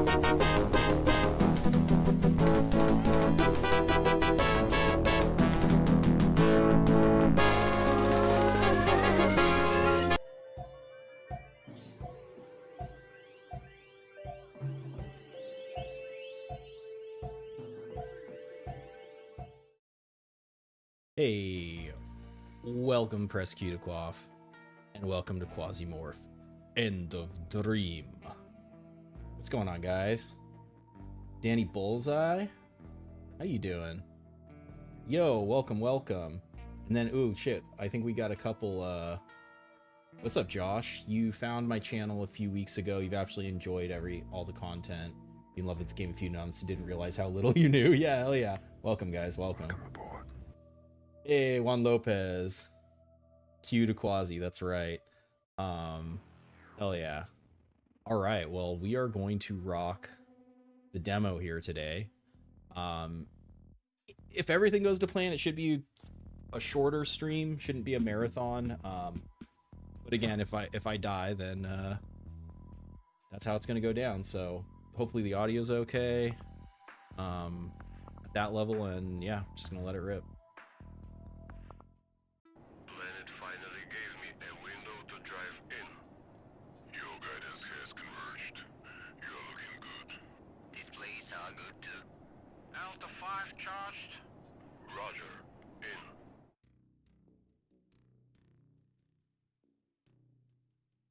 Hey, welcome Press Q to Quaff, and welcome to Quasimorph, End of Dream. What's going on, guys? Danny Bullseye? How you doing? Yo, welcome. And then, ooh, shit, I think we got a couple, what's up, Josh? You found my channel a few weeks ago. You've actually enjoyed all the content. You loved it the game a few months and didn't realize how little you knew. Yeah, hell yeah. Welcome, guys, welcome. Hey, Juan Lopez. Q to Quasi, that's right. Hell yeah. All right, well, we are going to rock the demo here today. If everything goes to plan, it should be a shorter stream, shouldn't be a marathon. But again, if I die, then that's how it's gonna go down. So hopefully the audio's okay at that level, and yeah, just gonna let it rip.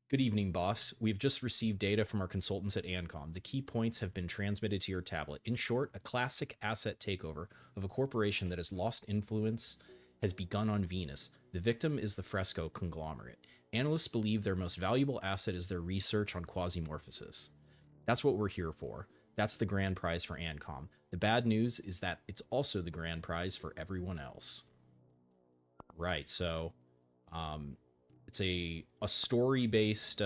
Good evening, boss. We've just received data from our consultants at Ancom. The key points have been transmitted to your tablet. In short, a classic asset takeover of a corporation that has lost influence has begun on Venus. The victim is the Fresco conglomerate. Analysts believe their most valuable asset is their research on quasimorphosis. That's what we're here for. That's the grand prize for Ancom. The bad news is that it's also the grand prize for everyone else. Right, so it's a story-based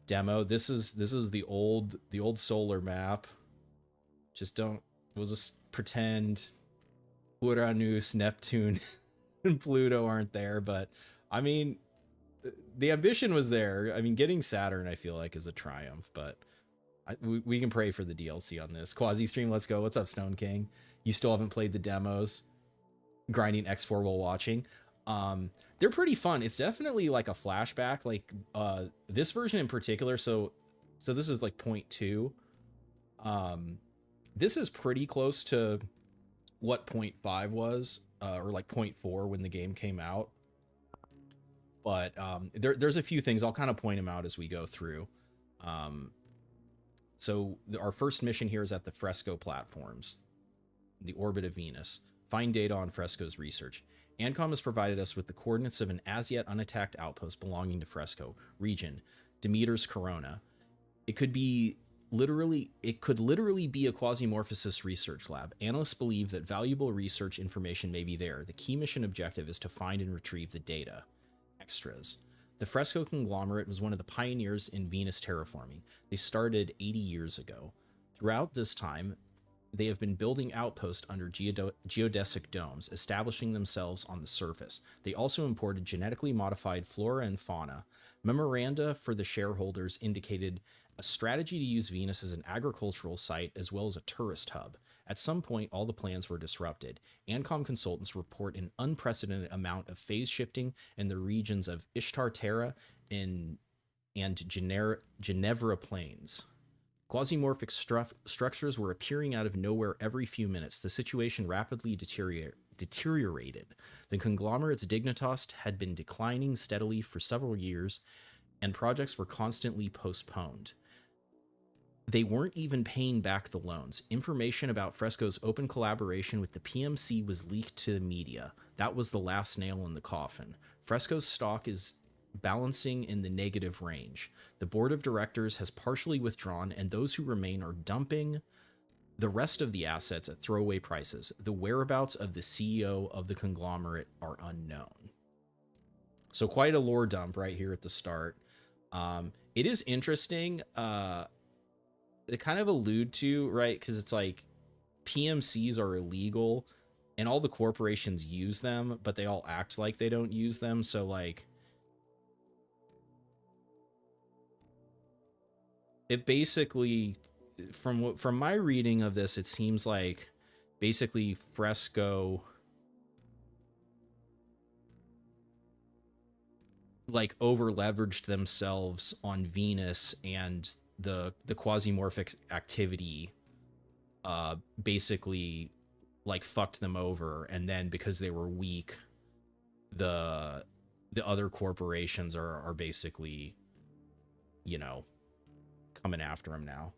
demo. This is the old solar map. We'll just pretend Uranus, Neptune, and Pluto aren't there, but I mean, the ambition was there. I mean, getting Saturn, I feel like, is a triumph, but we can pray for the DLC on this. Quasi stream, let's go. What's up, Stone King? You still haven't played the demos? Grinding X4 while watching. They're pretty fun. It's definitely like a flashback, like this version in particular. So this is like 0.2. This is pretty close to what 0.5 was, or like 0.4 when the game came out. But there's a few things. I'll kind of point them out as we go through. So our first mission here is at the Fresco platforms, the orbit of Venus. Find data on Fresco's research. Ancom has provided us with the coordinates of an as-yet unattacked outpost belonging to Fresco region, Demeter's Corona. It could literally be a quasimorphosis research lab. Analysts believe that valuable research information may be there. The key mission objective is to find and retrieve the data. Extras. The Fresco conglomerate was one of the pioneers in Venus terraforming. They started 80 years ago. Throughout this time, they have been building outposts under geodesic domes, establishing themselves on the surface. They also imported genetically modified flora and fauna. Memoranda for the shareholders indicated a strategy to use Venus as an agricultural site as well as a tourist hub. At some point, all the plans were disrupted. Ancom consultants report an unprecedented amount of phase shifting in the regions of Ishtar Terra and Ginevra Plains. Quasimorphic structures were appearing out of nowhere every few minutes. The situation rapidly deteriorated. The conglomerate's dignitas had been declining steadily for several years, and projects were constantly postponed. They weren't even paying back the loans. Information about Fresco's open collaboration with the PMC was leaked to the media. That was the last nail in the coffin. Fresco's stock is balancing in the negative range. The board of directors has partially withdrawn, and those who remain are dumping the rest of the assets at throwaway prices. The whereabouts of the CEO of the conglomerate are unknown. So quite a lore dump right here at the start. It is interesting. They kind of allude to, right, because it's like PMCs are illegal and all the corporations use them, but they all act like they don't use them. So like it basically from my reading of this, it seems like basically Fresco like over leveraged themselves on Venus, and the quasimorphic activity basically like fucked them over, and then because they were weak, the the other corporations are basically, you know, coming after him now.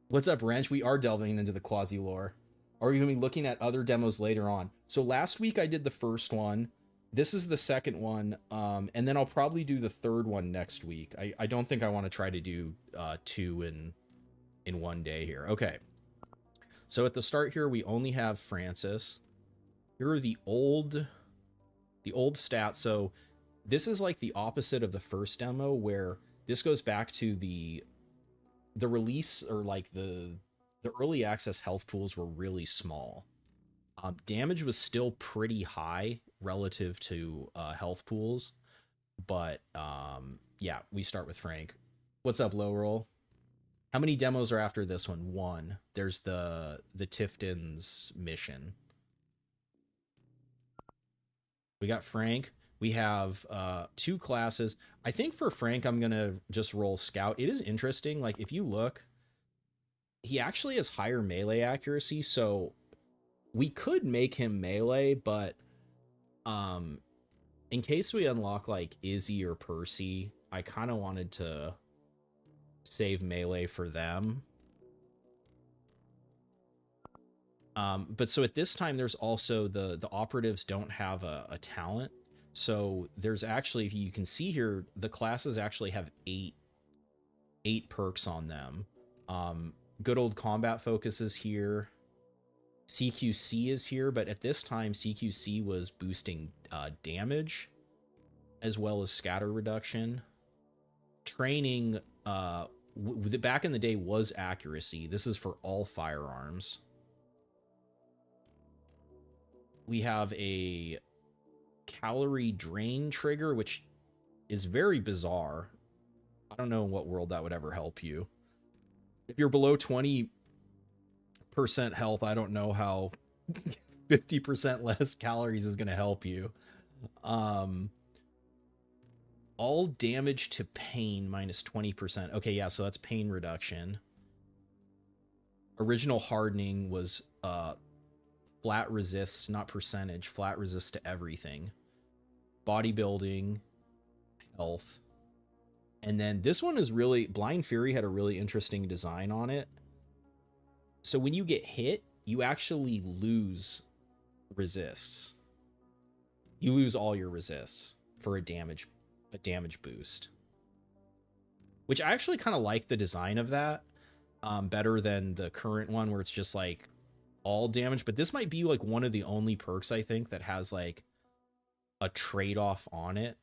What's up, Wrench? We are delving into the quasi lore. Are we going to be looking at other demos later on? So last week I did the first one. This is the second one, and then I'll probably do the third one next week. I don't think I want to try to do two in one day here. Okay. So at the start here, we only have Francis. Here are the old stats. So this is like the opposite of the first demo, where this goes back to the release, or like the early access health pools were really small. Damage was still pretty high relative to health pools, but yeah, we start with Frank. What's up, Low Roll? How many demos are after this one? One. There's the Tifton's mission. We got Frank. We have two classes. I think for Frank, I'm going to just roll Scout. It is interesting. Like, if you look, he actually has higher melee accuracy, so we could make him melee, but in case we unlock, like, Izzy or Percy, I kind of wanted to save melee for them. But so at this time, there's also the operatives don't have a talent. So there's actually, if you can see here, the classes actually have eight perks on them. Good old combat focus is here. CQC is here, but at this time, CQC was boosting damage as well as scatter reduction. Training, back in the day, was accuracy. This is for all firearms. We have a calorie drain trigger, which is very bizarre. I don't know in what world that would ever help you. If you're below 20% health, I don't know how 50% less calories is going to help you. All damage to pain minus 20%. Okay, yeah, so that's pain reduction. Original hardening was flat resist, not percentage, flat resist to everything. Bodybuilding, health. And then this one is really, Blind Fury had a really interesting design on it. So when you get hit, you actually lose resists. You lose all your resists for a damage boost. Which I actually kind of like the design of that better than the current one where it's just like all damage. But this might be like one of the only perks, I think, that has like a trade-off on it.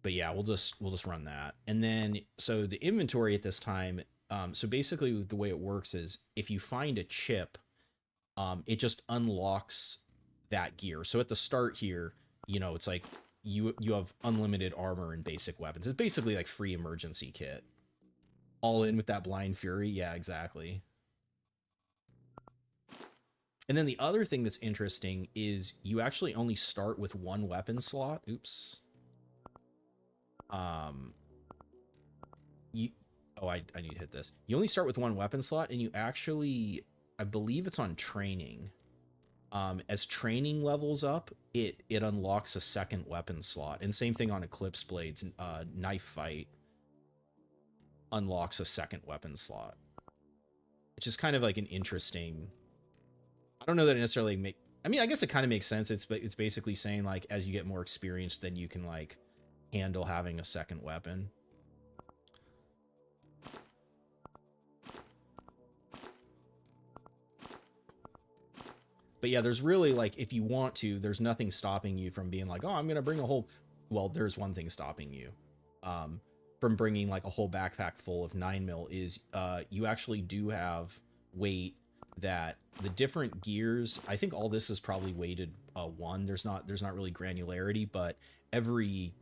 But yeah, we'll just run that. And then, so the inventory at this time, so basically the way it works is if you find a chip, it just unlocks that gear. So at the start here, you know, it's like you have unlimited armor and basic weapons. It's basically like free emergency kit. All in with that Blind Fury. Yeah, exactly. And then the other thing that's interesting is you actually only start with one weapon slot. Oops. I need to hit this. You only start with one weapon slot, and you actually, I believe it's on training. As training levels up, it unlocks a second weapon slot. And same thing on Eclipse Blades. Knife Fight unlocks a second weapon slot. Which is kind of like an interesting... I don't know that it necessarily I mean, I guess it kind of makes sense. It's basically saying, like, as you get more experience, then you can, like, handle having a second weapon. But yeah, there's really, like, if you want to, there's nothing stopping you from being like, oh, I'm going to bring a whole... Well, there's one thing stopping you from bringing, like, a whole backpack full of 9mm is you actually do have weight that the different gears... I think all this is probably weighted 1. There's not really granularity, but every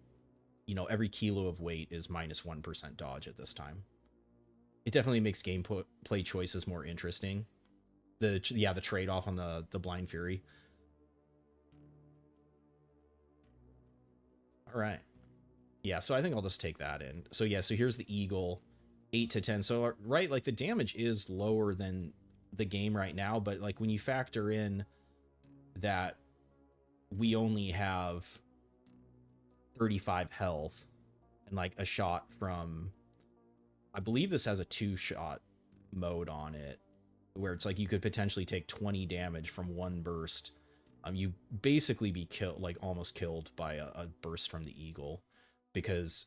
you know, every kilo of weight is minus 1% dodge at this time. It definitely makes gameplay choices more interesting. The trade-off on the Blind Fury. All right. Yeah, so I think I'll just take that in. So yeah, so here's the Eagle, 8 to 10. So right, like the damage is lower than the game right now, but like when you factor in that we only have 35 health and like a shot from, I believe this has a 2-shot mode on it, where it's like you could potentially take 20 damage from one burst. You basically be killed, like almost killed by a burst from the Eagle, because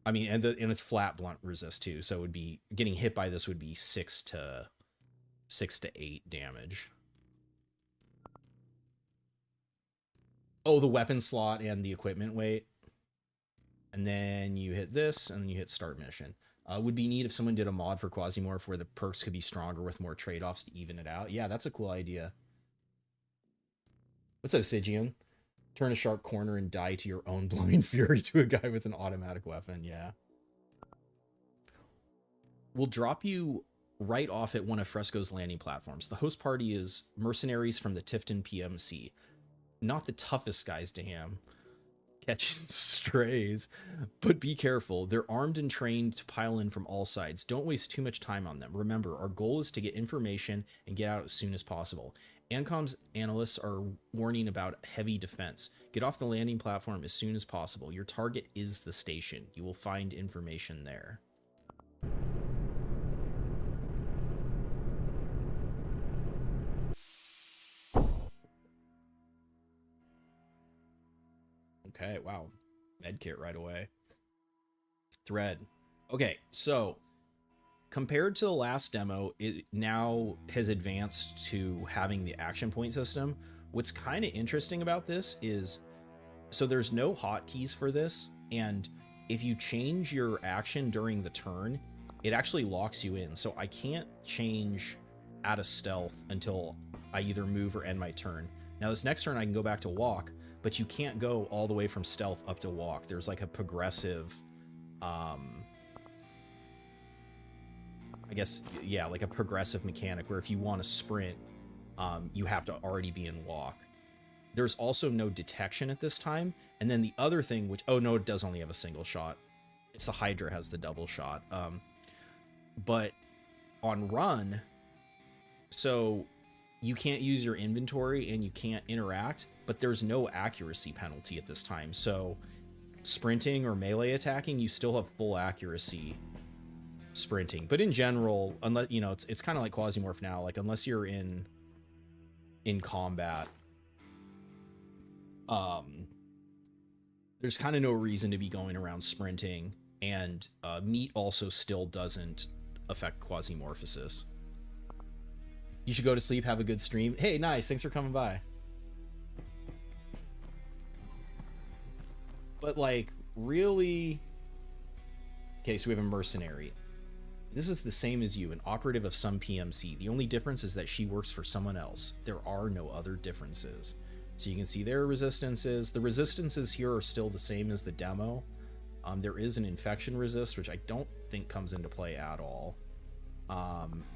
I mean, and it's flat blunt resist too, so it would be getting hit by this would be 6 to 8 damage. Oh, the weapon slot and the equipment weight. And then you hit this, and then you hit start mission. Would be neat if someone did a mod for Quasimorph where the perks could be stronger with more trade-offs to even it out. Yeah, that's a cool idea. What's up, Sigian? Turn a sharp corner and die to your own Blind Fury to a guy with an automatic weapon. Yeah. We'll drop you right off at one of Fresco's landing platforms. The host party is mercenaries from the Tifton PMC. Not the toughest guys to ham. Catching strays, but be careful. They're armed and trained to pile in from all sides. Don't waste too much time on them. Remember, our goal is to get information and get out as soon as possible. Ancom's analysts are warning about heavy defense. Get off the landing platform as soon as possible. Your target is the station. You will find information there. Okay, wow. Medkit right away. Thread. Okay, so compared to the last demo, it now has advanced to having the action point system. What's kind of interesting about this is, so there's no hotkeys for this, and if you change your action during the turn, it actually locks you in. So I can't change out of stealth until I either move or end my turn. Now this next turn I can go back to walk, but you can't go all the way from stealth up to walk. There's like a progressive, I guess, yeah, like a progressive mechanic where if you want to sprint, you have to already be in walk. There's also no detection at this time. And then the other thing, which, oh no, it does only have a single shot. It's the Hydra has the double shot. But on run, so you can't use your inventory and you can't interact, but there's no accuracy penalty at this time. So sprinting or melee attacking, you still have full accuracy sprinting. But in general, unless, you know, it's kind of like Quasimorph now, like unless you're in combat, there's kind of no reason to be going around sprinting, and meat also still doesn't affect Quasimorphosis. You should go to sleep, have a good stream. Hey, nice, thanks for coming by. But like, really, okay, so we have a mercenary. This is the same as you, an operative of some PMC. The only difference is that she works for someone else. There are no other differences. So you can see their resistances. The resistances here are still the same as the demo. There is an infection resist, which I don't think comes into play at all.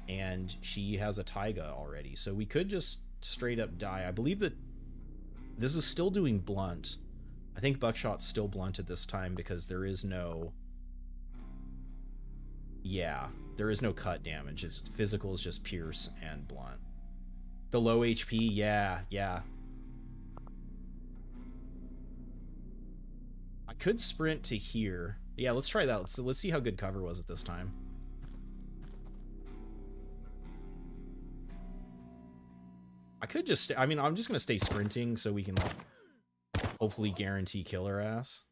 And she has a taiga already. So we could just straight up die. I believe that this is still doing blunt. I think Buckshot's still blunt at this time because there is no... Yeah, there is no cut damage. It's physical is just pierce and blunt. The low HP, yeah. I could sprint to here. Yeah, let's try that. Let's see how good cover was at this time. I could just, I mean, I'm just gonna stay sprinting so we can like hopefully guarantee kill her ass.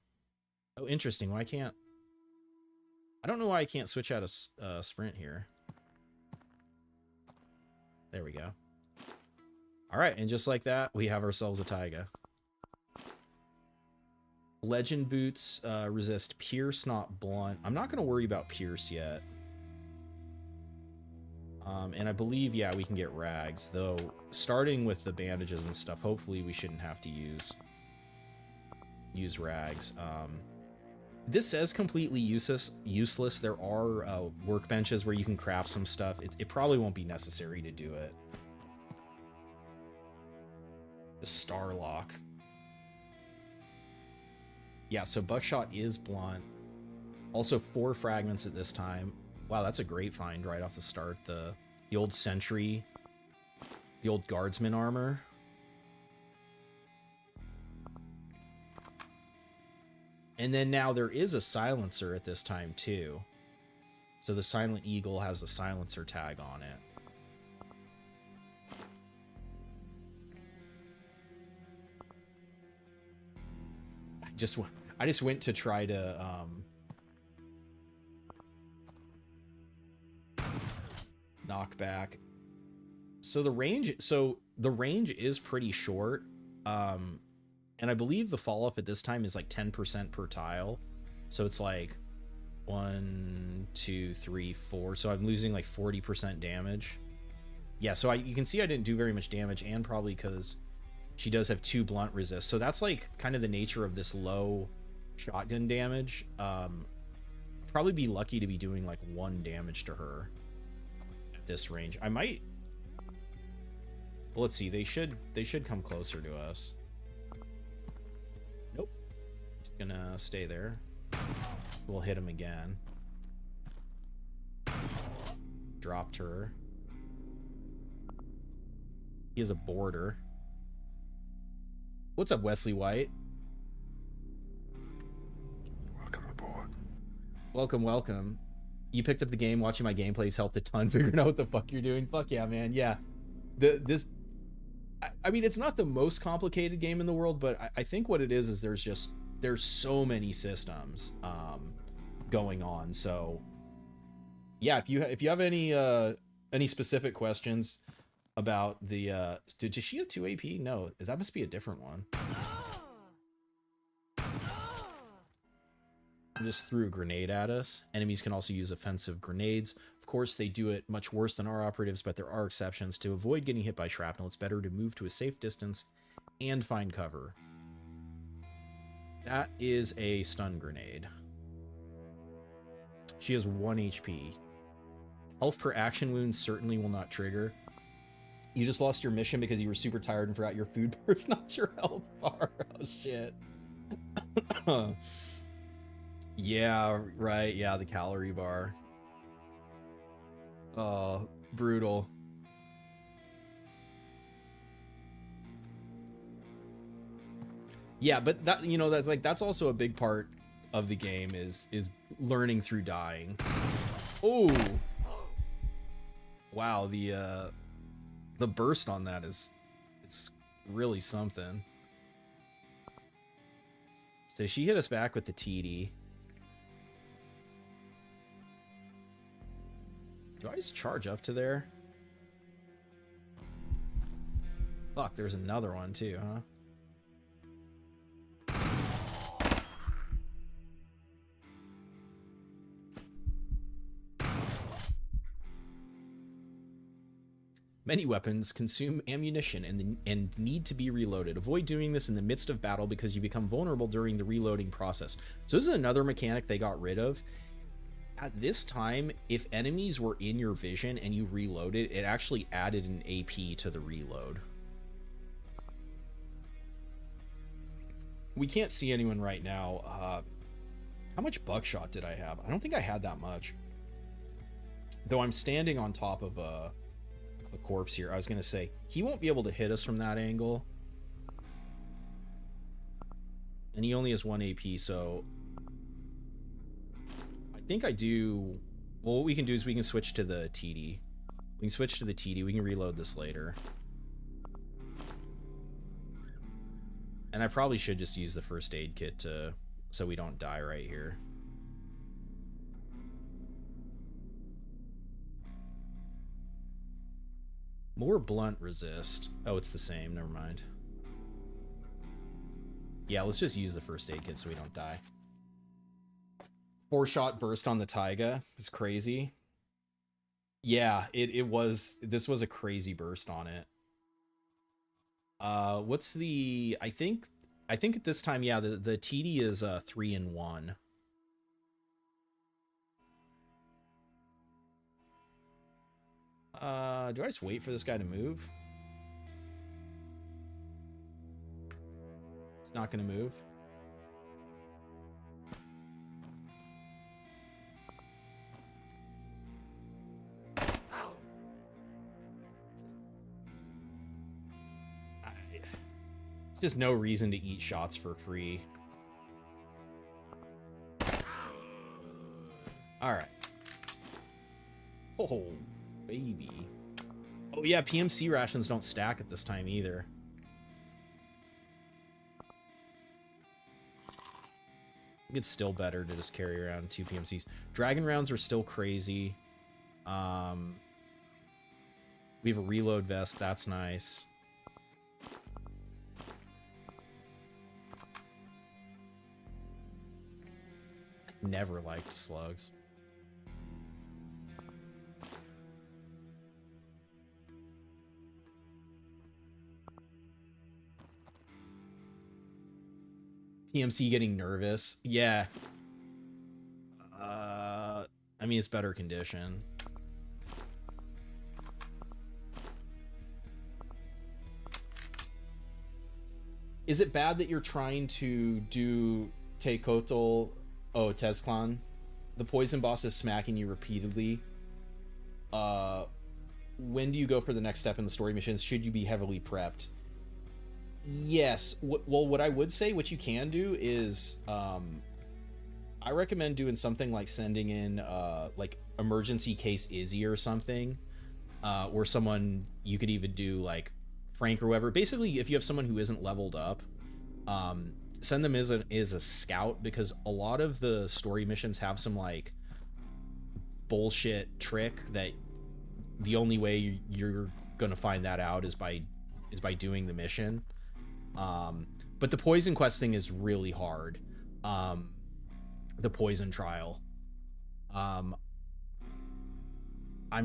Oh, interesting. Why can't... I don't know why I can't switch out a sprint here. There we go. All right, and just like that, we have ourselves a taiga. Legend boots resist pierce, not blunt. I'm not going to worry about pierce yet. And I believe, yeah, we can get rags, though starting with the bandages and stuff, hopefully we shouldn't have to use use rags. This says completely useless. There are workbenches where you can craft some stuff. It probably won't be necessary to do it. The Starlock. Yeah, so buckshot is blunt. Also 4 fragments at this time. Wow, that's a great find right off the start. The old sentry, the old guardsman armor. And then now there is a silencer at this time too. So the Silent Eagle has a silencer tag on it. I just went to try to knock back. So the range is pretty short. And I believe the fall off at this time is like 10% per tile. So it's like 1, 2, 3, 4. So I'm losing like 40% damage. Yeah, so you can see I didn't do very much damage, and probably because she does have 2 blunt resist. So that's like kind of the nature of this low shotgun damage. Probably be lucky to be doing like 1 damage to her at this range. I might. Well, let's see. They should come closer to us. Nope. Just gonna stay there. We'll hit him again. Dropped her. He has a border. What's up, Wesley White? Welcome aboard. Welcome, welcome. You picked up the game. Watching my gameplays helped a ton figuring out what the fuck you're doing. Fuck yeah, man. Yeah. I mean, it's not the most complicated game in the world, but I think what it is there's so many systems going on. So yeah, if you have any specific questions about the did she have 2 AP? No, that must be a different one. Just threw a grenade at us. Enemies can also use offensive grenades. Of course, they do it much worse than our operatives, but there are exceptions. To avoid getting hit by shrapnel, it's better to move to a safe distance and find cover. That is a stun grenade. She has 1 HP. Health per action wound certainly will not trigger. You just lost your mission because you were super tired and forgot your food bar is not your health bar. Oh, shit. Yeah, right. Yeah, the calorie bar. Oh, brutal. Yeah, but that, you know, that's also a big part of the game is learning through dying. Oh. Wow, the burst on that it's really something. So she hit us back with the TD. Do I just charge up to there? Fuck, there's another one too, huh? Many weapons consume ammunition and need to be reloaded. Avoid doing this in the midst of battle because you become vulnerable during the reloading process. So this is another mechanic they got rid of. At this time, if enemies were in your vision and you reloaded, it actually added an AP to the reload. We can't see anyone right now. How much buckshot did I have? I don't think I had that much. Though I'm standing on top of a corpse here. I was going to say, he won't be able to hit us from that angle. And he only has 1 AP, so I think I do. Well, what we can do is we can switch to the TD. We can switch to the TD. We can reload this later. And I probably should just use the first aid kit so we don't die right here. More blunt resist. Oh, it's the same. Never mind. Yeah, let's just use the first aid kit so we don't die. 4-shot burst on the Taiga is crazy. Yeah, it was. This was a crazy burst on it. What's the? I think I think at this time, yeah, the TD is 3-1. Do I just wait for this guy to move? It's not going to move. Just no reason to eat shots for free. All right. Oh, baby. Oh, yeah, PMC rations don't stack at this time either. I think it's still better to just carry around 2 PMCs. Dragon rounds are still crazy. We have a reload vest. That's nice. Never liked slugs. PMC getting nervous. Yeah. I mean, it's better condition. Is it bad that you're trying to do Teikotl? Oh, Tezclan? The poison boss is smacking you repeatedly. When do you go for the next step in the story missions? Should you be heavily prepped? Yes. Well, what I would say, what you can do is, I recommend doing something like sending in, like emergency case Izzy or something, or someone you could even do like Frank or whoever. Basically, if you have someone who isn't leveled up, send them as a scout, because a lot of the story missions have some like bullshit trick that the only way you're gonna find that out is by doing the mission. But the poison quest thing is really hard. The poison trial. I'm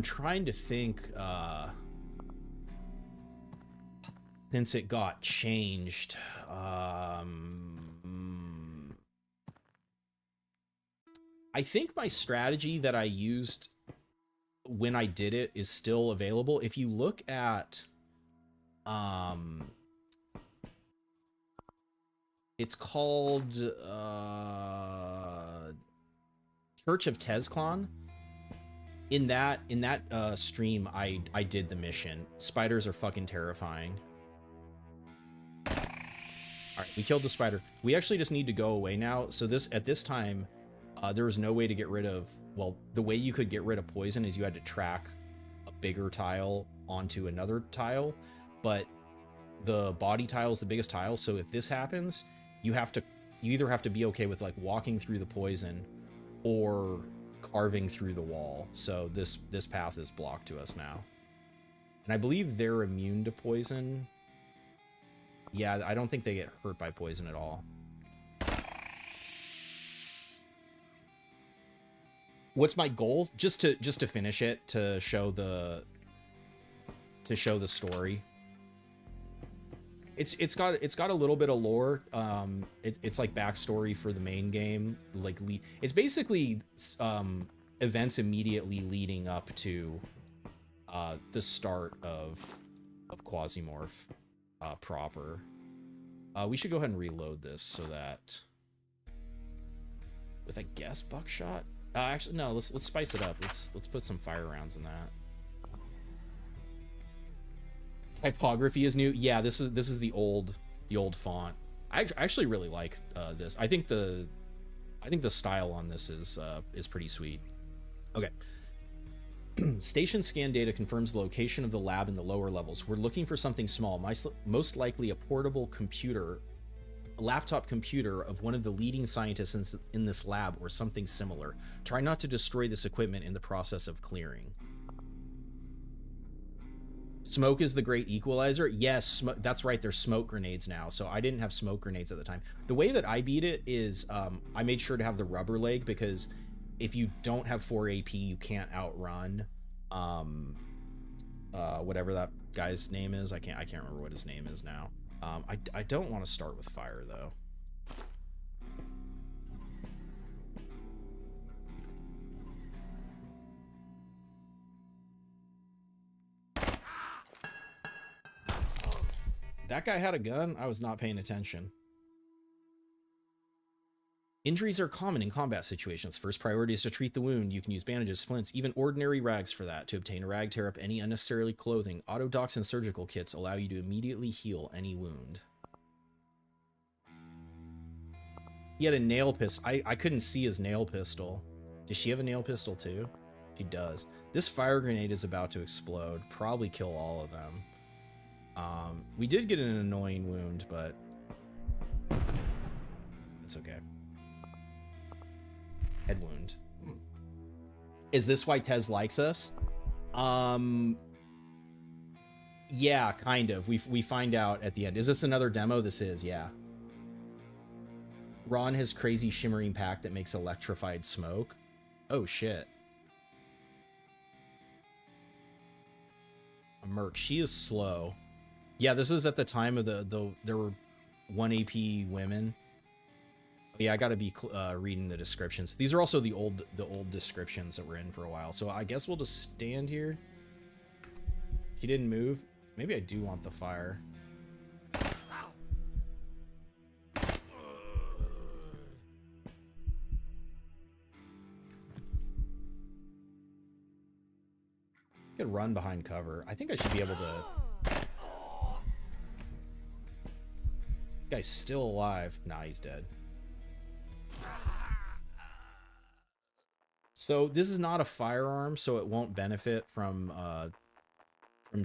trying to think, since it got changed, I think my strategy that I used when I did it is still available. If you look at, it's called Church of Tezclan. In that stream, I did the mission. Spiders are fucking terrifying. All right, we killed the spider. We actually just need to go away now. So at this time, there was no way to get rid of, well, the way you could get rid of poison is you had to track a bigger tile onto another tile, but the body tile is the biggest tile. So if this happens, you either have to be okay with like walking through the poison or carving through the wall. So this path is blocked to us now. And I believe they're immune to poison. Yeah, I don't think they get hurt by poison at all. What's my goal? Just to finish it, to show the story. It's got a little bit of lore. It's like backstory for the main game. Like it's basically events immediately leading up to the start of Quasimorph proper. We should go ahead and reload this so that with, I guess, buckshot. Actually, no. Let's spice it up. Let's put some fire rounds in that. Typography is new. Yeah, this is the old font. I actually really like this. I think the style on this is pretty sweet. Okay. Station scan data confirms the location of the lab in the lower levels. We're looking for something small, most likely a portable computer, a laptop computer of one of the leading scientists in this lab, or something similar. Try not to destroy this equipment in the process of clearing. Smoke is the great equalizer. Yes, that's right. There's smoke grenades now. So I didn't have smoke grenades at the time. The way that I beat it is I made sure to have the rubber leg, because if you don't have 4 AP, you can't outrun whatever that guy's name is. I can't remember what his name is now. I don't want to start with fire, though. That guy had a gun? I was not paying attention. Injuries are common in combat situations. First priority is to treat the wound. You can use bandages, splints, even ordinary rags for that. To obtain a rag, tear up any unnecessary clothing. Auto docs and surgical kits allow you to immediately heal any wound. He had a nail pistol. I couldn't see his nail pistol. Does she have a nail pistol too? She does. This fire grenade is about to explode. Probably kill all of them. We did get an annoying wound, but it's okay. Head wound. Is this why Tez likes us? Yeah, kind of. We find out at the end. Is this another demo? This is, yeah. Ron has crazy shimmering pack that makes electrified smoke. Oh shit. A merc. She is slow. Yeah, this is at the time of there were 1 AP women. Yeah, I gotta be reading the descriptions. These are also the old descriptions that were in for a while. So I guess we'll just stand here. She didn't move. Maybe I do want the fire. I could run behind cover. I think I should be able to. This guy's still alive. Nah, he's dead. So this is not a firearm, so it won't benefit from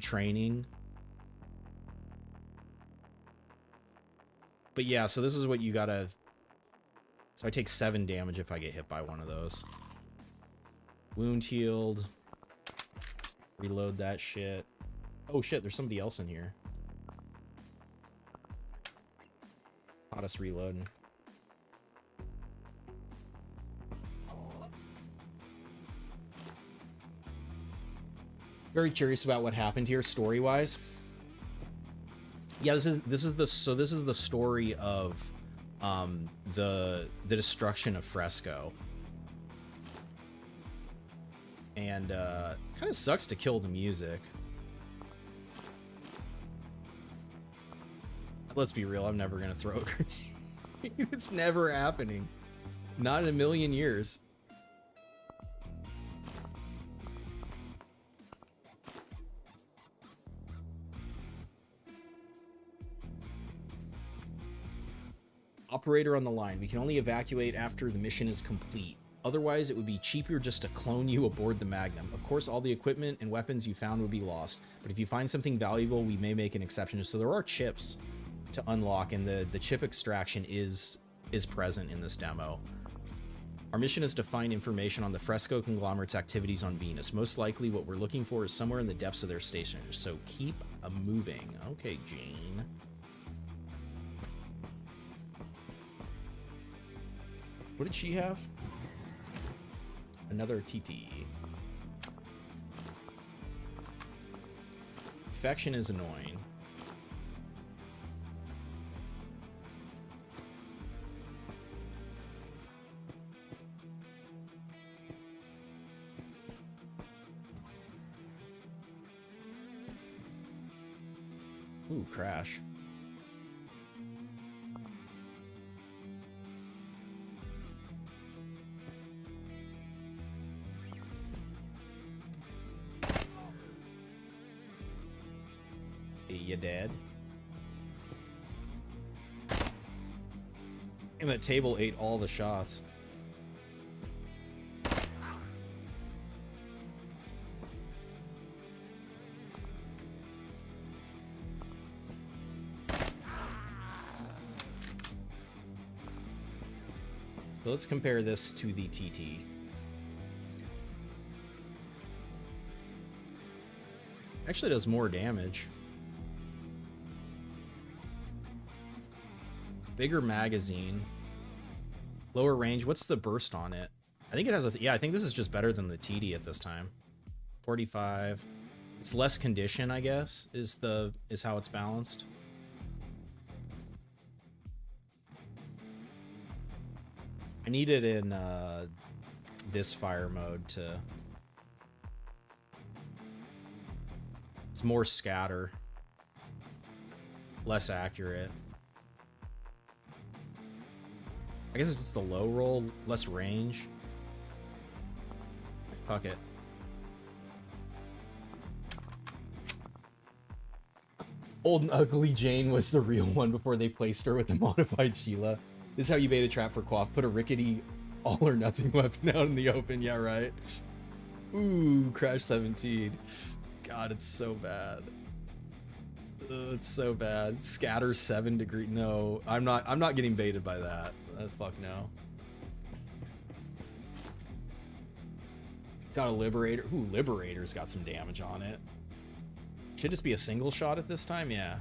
training. But yeah, so this is what you gotta. So I take 7 damage if I get hit by one of those. Wound healed. Reload that shit. Oh shit, there's somebody else in here. Caught us reloading. Very curious about what happened here story-wise. Yeah, this is the story of the destruction of Fresco. And kind of sucks to kill the music. Let's be real, I'm never gonna throw a grenade. It's never happening. Not in a million years. Operator on the line. We can only evacuate after the mission is complete. Otherwise, it would be cheaper just to clone you aboard the Magnum. Of course, all the equipment and weapons you found would be lost, but if you find something valuable, we may make an exception. So there are chips to unlock, and the chip extraction is present in this demo. Our mission is to find information on the Fresco conglomerate's activities on Venus. Most likely what we're looking for is somewhere in the depths of their station, so keep moving. Okay, Jane. What did she have? Another TT. Infection is annoying. Ooh, crash. You dead? And that table ate all the shots. So let's compare this to the TT. Actually does more damage. Bigger magazine. Lower range. What's the burst on it? I think it has a... yeah, I think this is just better than the TD at this time. 45. It's less condition, I guess, is how it's balanced. I need it in this fire mode to... It's more scatter. Less accurate. I guess it's the low roll, less range. Fuck it. Old and Ugly Jane was the real one before they placed her with the modified Sheila. This is how you bait a trap for Quaff. Put a rickety all or nothing weapon out in the open. Yeah, right. Ooh, Crash 17. God, it's so bad. It's so bad. Scatter 7 degree. No, I'm not getting baited by that. Fuck no. Got a Liberator. Ooh, Liberator's got some damage on it. Should just be a single shot at this time? Yeah.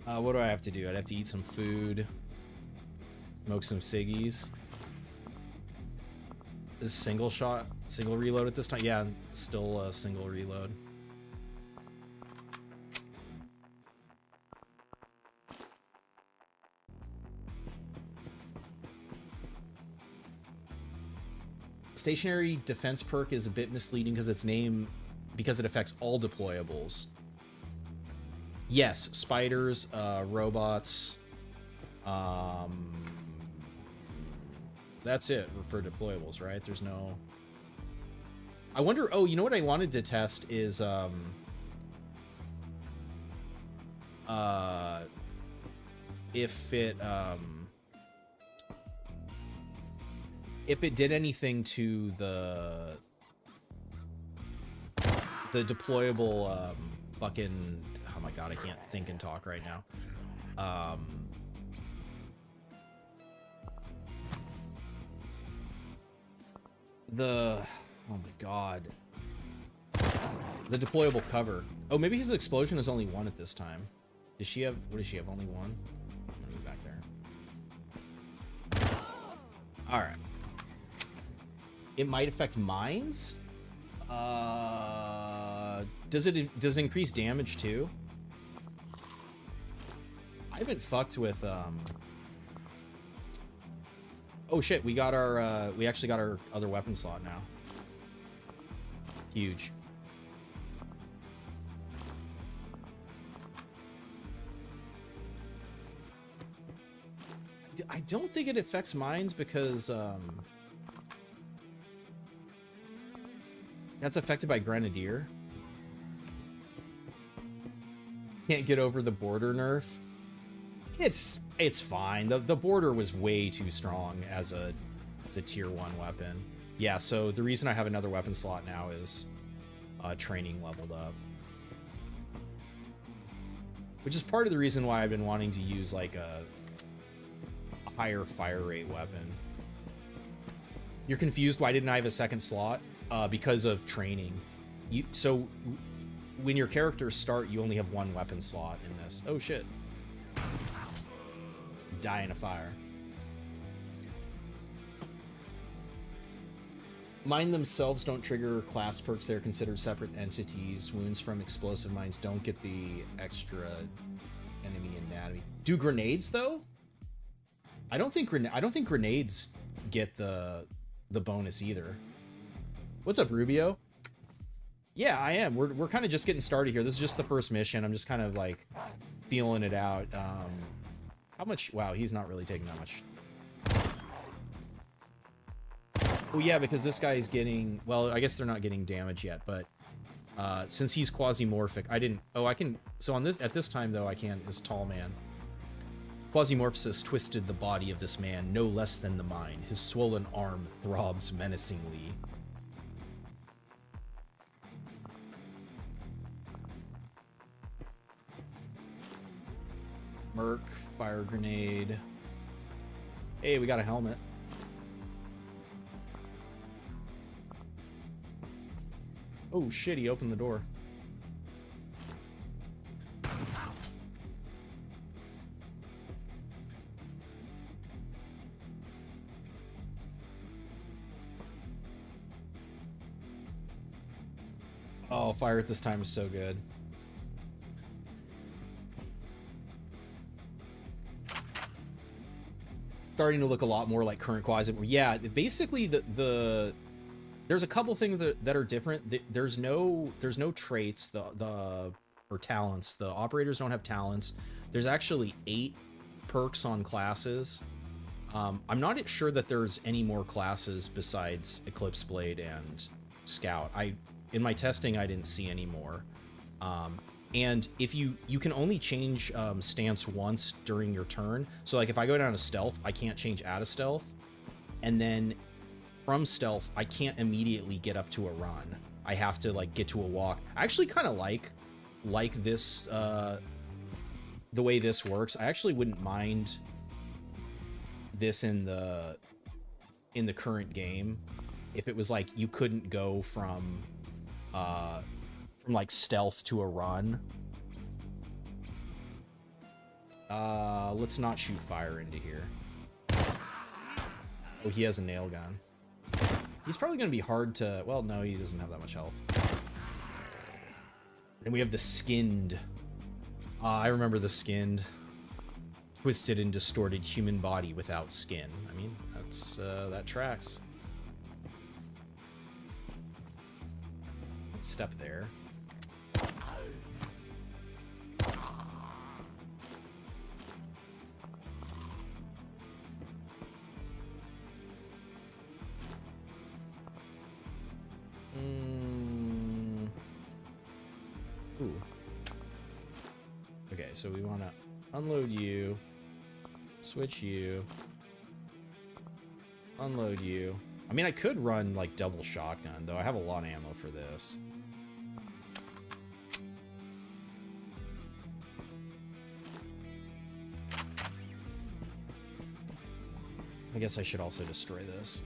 What do I have to do? I'd have to eat some food. Smoke some ciggies. Is single shot, single reload at this time? Yeah, still a single reload. Stationary defense perk is a bit misleading because its name, because it affects all deployables. Yes, spiders, robots. That's it for deployables, right? There's no... I wonder... Oh, you know what I wanted to test is... if it did anything to the deployable fucking... Oh my god, I can't think and talk right now. Oh my god. The deployable cover. Oh, maybe his explosion is only one at this time. Does she have... What does she have? Only one? I'm gonna move back there. Alright. It might affect mines? Does it increase damage too? I haven't fucked with Oh shit, we got our we actually got our other weapon slot now. Huge. I don't think it affects mines because that's affected by Grenadier. Can't get over the border nerf. It's fine. The border was way too strong as a tier 1 weapon. Yeah, so the reason I have another weapon slot now is training leveled up. Which is part of the reason why I've been wanting to use like a higher fire rate weapon. You're confused why didn't I have a second slot? Because of training. So when your characters start, you only have one weapon slot in this. Oh shit. Die in a fire. Mine themselves don't trigger class perks. They're considered separate entities. Wounds from explosive mines don't get the extra enemy anatomy. Do grenades though? I don't think grenades get the bonus either. What's up, Rubio? Yeah, I am. We're kind of just getting started here. This is just the first mission. I'm just kind of like feeling it out. How much? Wow, he's not really taking that much. Oh yeah, because this guy is getting... Well, I guess they're not getting damage yet, but since he's quasi-morphic, I didn't... Oh, I can... So on this, at this time though, I can't. This tall man. Quasimorph twisted the body of this man no less than the mine. His swollen arm throbs menacingly. Merc, fire grenade. Hey, we got a helmet. Oh shit, he opened the door. Oh, fire at this time is so good. starting to look a lot more like current Quasi. Yeah, basically there's a couple things that are different. There's no traits, or talents. The operators don't have talents. There's actually 8 perks on classes. I'm not sure that there's any more classes besides Eclipse Blade and Scout. In my testing I didn't see any more. And if you can only change stance once during your turn. So like if I go down to stealth, I can't change out of stealth, and then from stealth I can't immediately get up to a run. I have to like get to a walk. I actually kind of like this the way this works. I actually wouldn't mind this in the current game if it was like you couldn't go from like stealth to a run. Let's not shoot fire into here. Oh, he has a nail gun. He's probably gonna be hard to, well, no, he doesn't have that much health. Then we have the skinned. I remember the skinned. Twisted and distorted human body without skin. I mean, that's that tracks. Step there. Ooh. Okay, so we want to unload you, switch you, unload you. I mean, I could run like double shotgun, though. I have a lot of ammo for this. I guess I should also destroy this.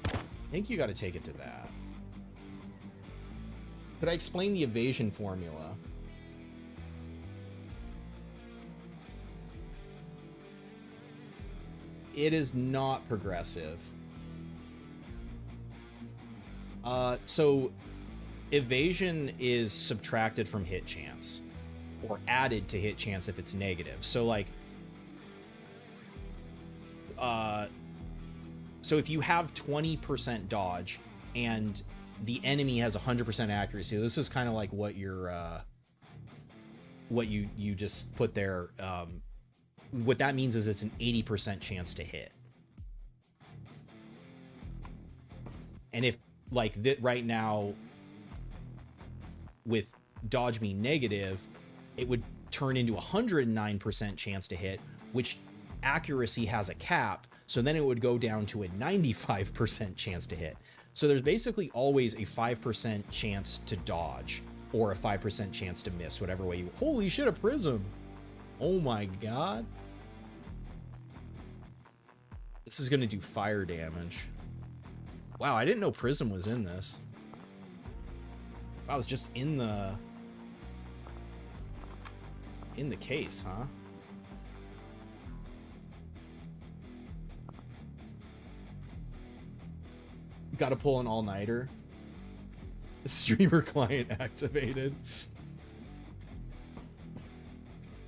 I think you got to take it to that. Could I explain the evasion formula? It is not progressive. So evasion is subtracted from hit chance, or added to hit chance if it's negative. So like, so if you have 20% dodge and the enemy has 100% accuracy, this is kind of like what you're, what you just put there. What that means is it's an 80% chance to hit. And if like right now with dodge being negative, it would turn into 109% chance to hit, which accuracy has a cap. So then it would go down to a 95% chance to hit. So there's basically always a 5% chance to dodge or a 5% chance to miss, whatever way you... Holy shit, a prism. Oh my god. This is going to do fire damage. Wow, I didn't know prism was in this. Wow, it's just in the case, huh? Got to pull an all-nighter. Streamer client activated.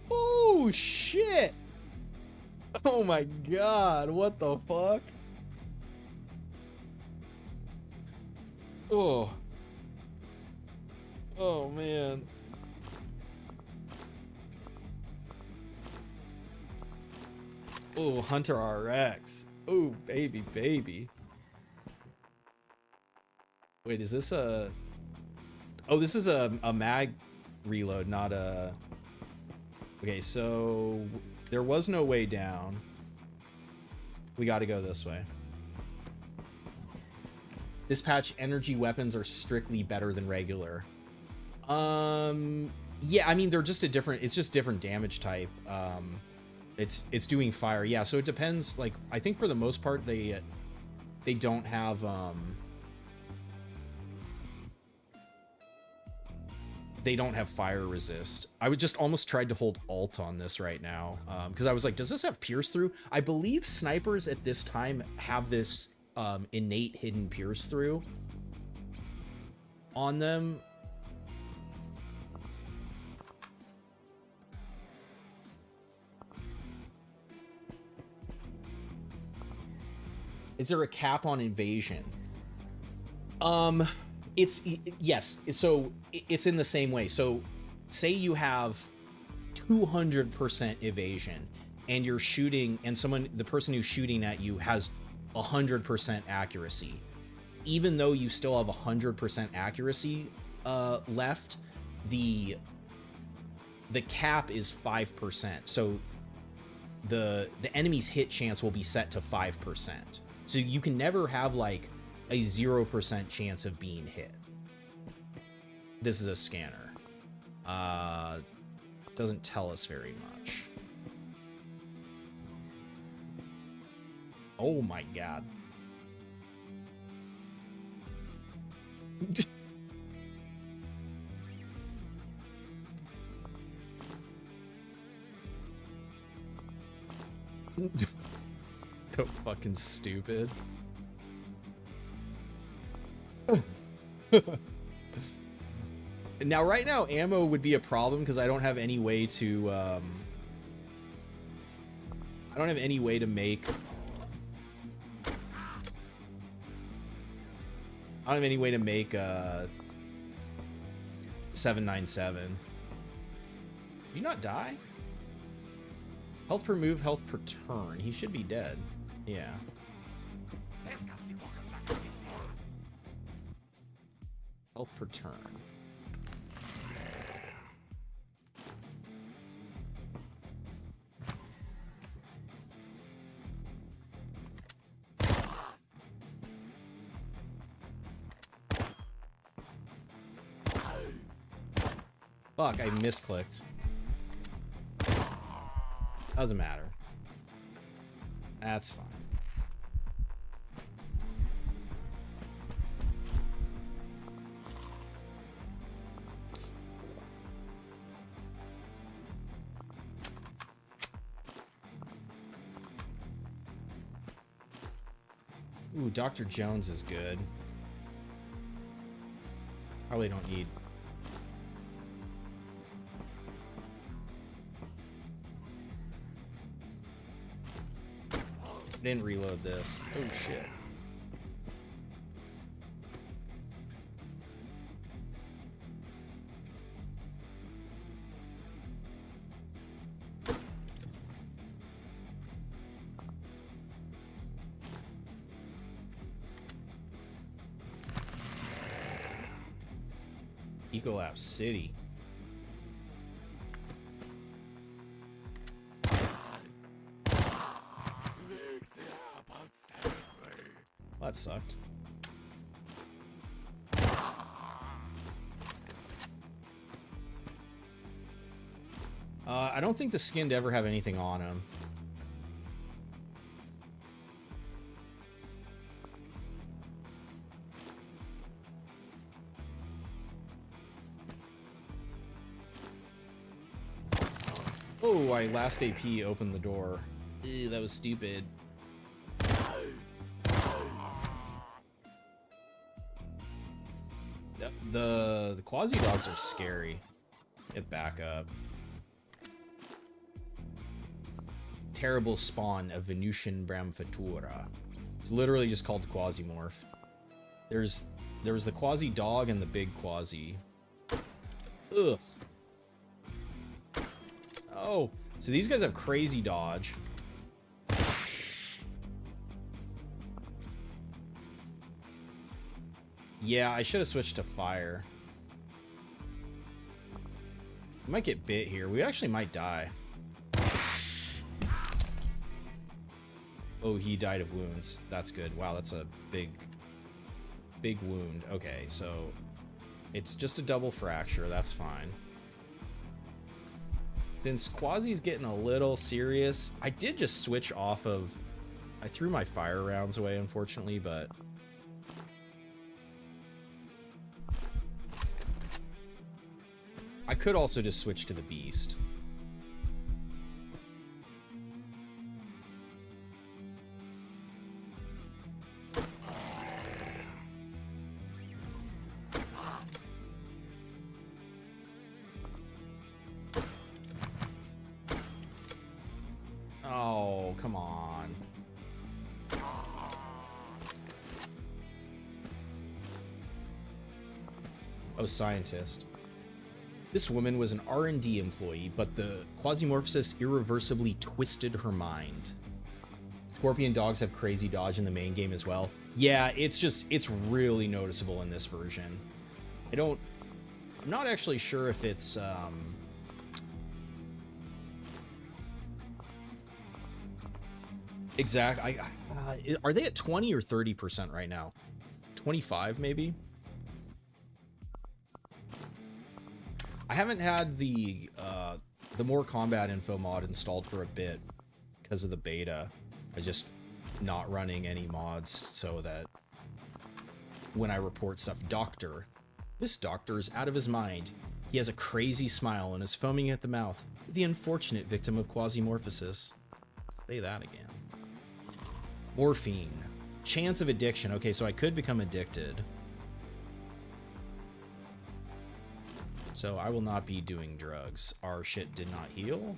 Oh shit! Oh my god, what the fuck? Oh. Oh man. Oh, Hunter RX. Oh, baby, baby. Wait, is this a... Oh, this is a mag reload, not a... Okay, so there was no way down. We got to go this way. Dispatch energy weapons are strictly better than regular. Yeah, I mean, they're just a different... It's just different damage type. It's doing fire. Yeah, so it depends. Like, I think for the most part, they don't have... They don't have fire resist. I would just almost tried to hold alt on this right now because I was like, does this have pierce through? I believe snipers at this time have this innate hidden pierce through on them. Is there a cap on evasion? It's yes. So it's in the same way. So say you have 200% evasion and you're shooting, and the person who's shooting at you has 100% accuracy. Even though you still have 100% accuracy left, the cap is 5%. So the enemy's hit chance will be set to 5%. So you can never have like a 0% chance of being hit. This is a scanner. Doesn't tell us very much. Oh my god. So fucking stupid. Now, right now, ammo would be a problem because I don't have any way to, I don't have any way to make... I don't have any way to make, 797. Did you not die? Health per move, health per turn. He should be dead. Yeah. Health per turn. Fuck, I misclicked. Doesn't matter. That's fine. Ooh, Dr. Jones is good. Probably don't need... Didn't reload this. Oh shit. Ecolapse City. That sucked. I don't think the skinned ever have anything on him. Oh, I last AP opened the door. Ew, that was stupid. The quasi dogs are scary. Get back up. Terrible spawn of Venusian Bramfatura. It's literally just called Quasimorph. There was the quasi dog and the big quasi. Ugh. Oh, so these guys have crazy dodge. Yeah, I should have switched to fire. We might get bit here. We actually might die. Oh, he died of wounds. That's good. Wow, that's a big wound. Okay, so it's just a double fracture. That's fine. Since Quasi's getting a little serious, I did just switch off of... I threw my fire rounds away, unfortunately, but... I could also just switch to the beast. Oh, come on. Oh, scientist. This woman was an R&D employee, but the Quasimorph irreversibly twisted her mind. Scorpion dogs have crazy dodge in the main game as well. Yeah, it's really noticeable in this version. I'm not actually sure if it's, exact. Are they at 20 or 30% right now? 25 maybe? I haven't had the more combat info mod installed for a bit because of the beta. I just not running any mods so that when I report stuff, doctor. This doctor is out of his mind. He has a crazy smile and is foaming at the mouth. The unfortunate victim of quasimorphosis. Say that again. Morphine. Chance of addiction. Okay, so I could become addicted. So I will not be doing drugs. Our shit did not heal.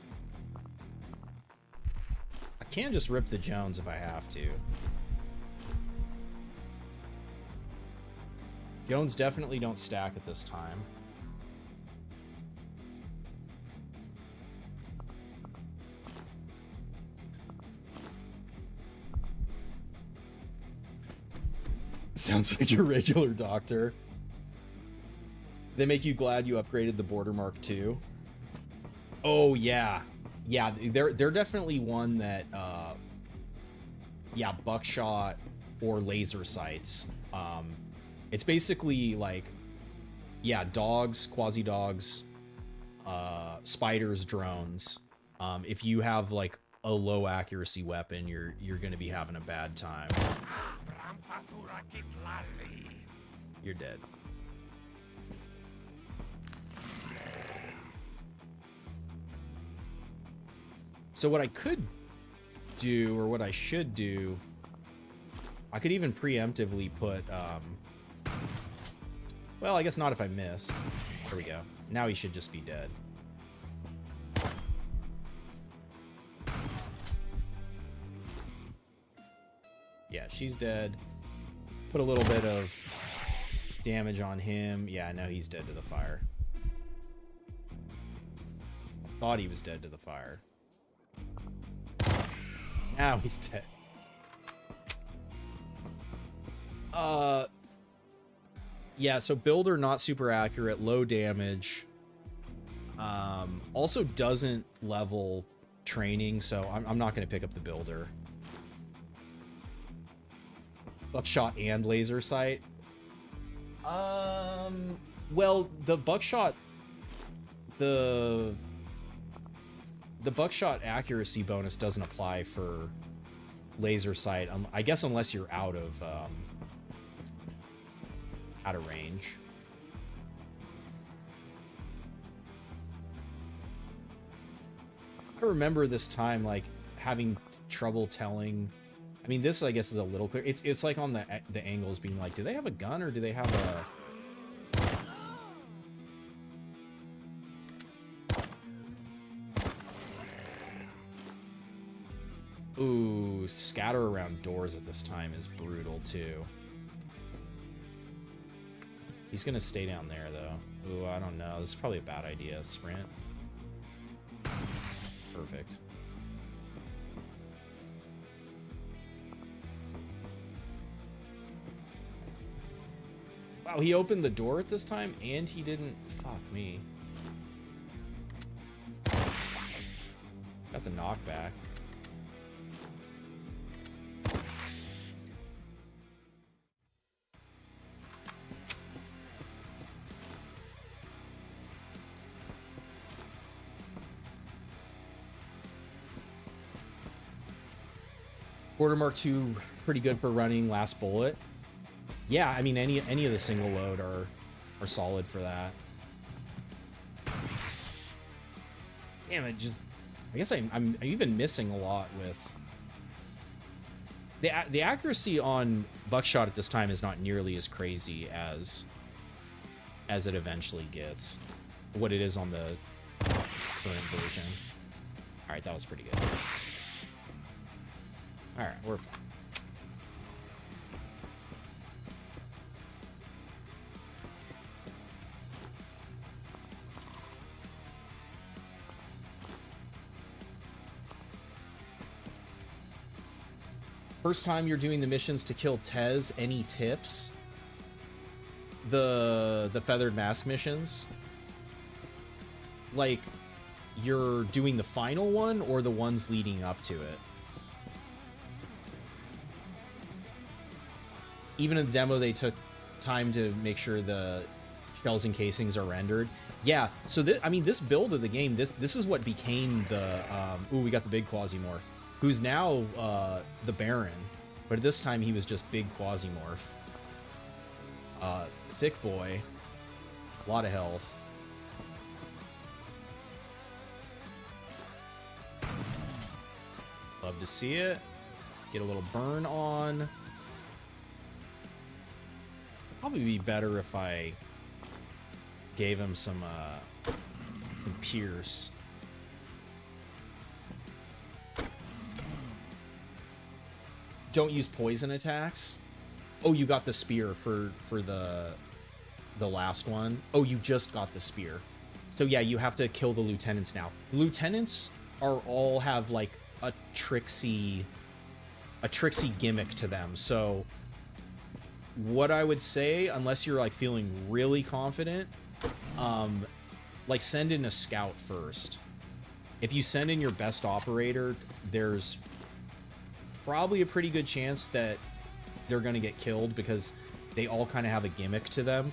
I can just rip the Jones if I have to. Jones definitely don't stack at this time. Sounds like your regular doctor. They make you glad you upgraded the Border Mark II. Oh yeah, yeah. They're definitely one that, yeah, buckshot or laser sights. It's basically like, yeah, dogs, quasi dogs, spiders, drones. If you have like a low accuracy weapon, you're gonna be having a bad time. You're dead. So what I could do, or what I should do, I could even preemptively put, well, I guess not if I miss. There we go. Now he should just be dead. Yeah, she's dead. Put a little bit of damage on him. Yeah, now he's dead to the fire. I thought he was dead to the fire. Now he's dead. Yeah, so builder not super accurate, low damage. Also doesn't level training, so I'm not going to pick up the builder. Buckshot and laser sight. Well, the buckshot, the buckshot accuracy bonus doesn't apply for laser sight. I guess unless you're out of range. I remember this time like having trouble telling. I mean, this I guess is a little clear. It's like on the angles being like, do they have a gun or do they have a? Ooh, scatter around doors at this time is brutal too. He's gonna stay down there though. Ooh, I don't know. This is probably a bad idea. Sprint. Perfect. Wow, he opened the door at this time and he didn't. Fuck me. Got the knockback. Border Mark II, pretty good for running last bullet. Yeah, I mean any of the single load are solid for that. Damn it, just I guess I'm even missing a lot with the accuracy on buckshot at this time is not nearly as crazy as it eventually gets. What it is on the current version. All right, that was pretty good. All right, we're fine. First time you're doing the missions to kill Tez, any tips? The Feathered Mask missions? Like, you're doing the final one or the ones leading up to it? Even in the demo, they took time to make sure the shells and casings are rendered. Yeah, so I mean, this build of the game, this is what became the ooh, we got the big Quasimorph, who's now the Baron, but at this time he was just big Quasimorph. Thick boy, a lot of health. Love to see it. Get a little burn on. Probably be better if I gave him some pierce. Don't use poison attacks. Oh, you got the spear for the last one. Oh, you just got the spear. So yeah, you have to kill the lieutenants now. The lieutenants are all have like a tricksy gimmick to them. So what I would say, unless you're like feeling really confident, like send in a scout first. If you send in your best operator, there's probably a pretty good chance that they're going to get killed because they all kind of have a gimmick to them.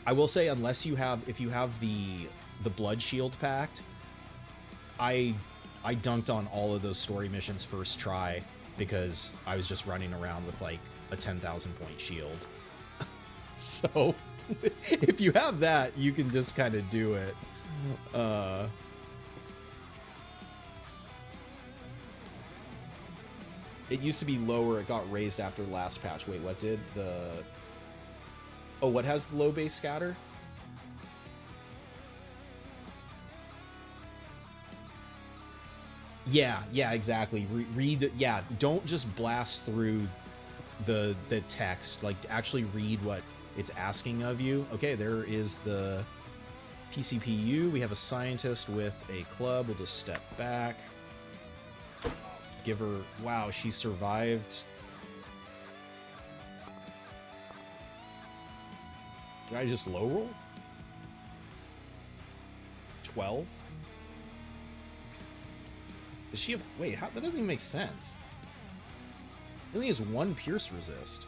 I will say, unless you have, if you have the blood shield pact, I dunked on all of those story missions first try because I was just running around with like a 10,000 point shield. So if you have that, you can just kind of do it. It used to be lower. It got raised after the last patch. Wait, what did the... Oh, what has the low base scatter? Yeah, exactly. Read, yeah, don't just blast through the text. Like, actually read what it's asking of you. Okay, there is the PCPU. We have a scientist with a club. We'll just step back. Give her... Wow, she survived. Did I just low roll? 12? Does she have... Wait, how, that doesn't even make sense. It only has one pierce resist.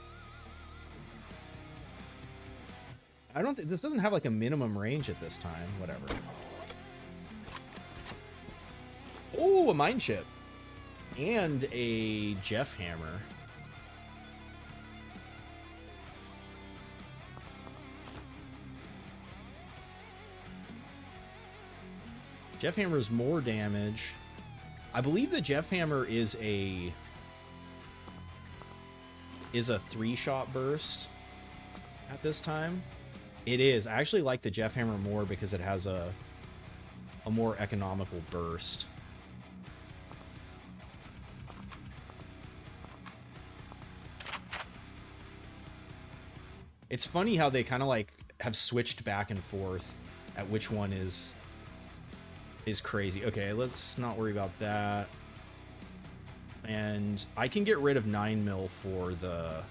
I don't think... This doesn't have like a minimum range at this time. Whatever. Oh, a mine chip. And a Jeff hammer. Jeff hammer is more damage. I believe the Jeff hammer is a 3-shot burst at this time. It is. I actually like the Jeff hammer more because it has a more economical burst. It's funny how they kind of like have switched back and forth at which one is crazy. Okay, let's not worry about that. And I can get rid of 9mm for the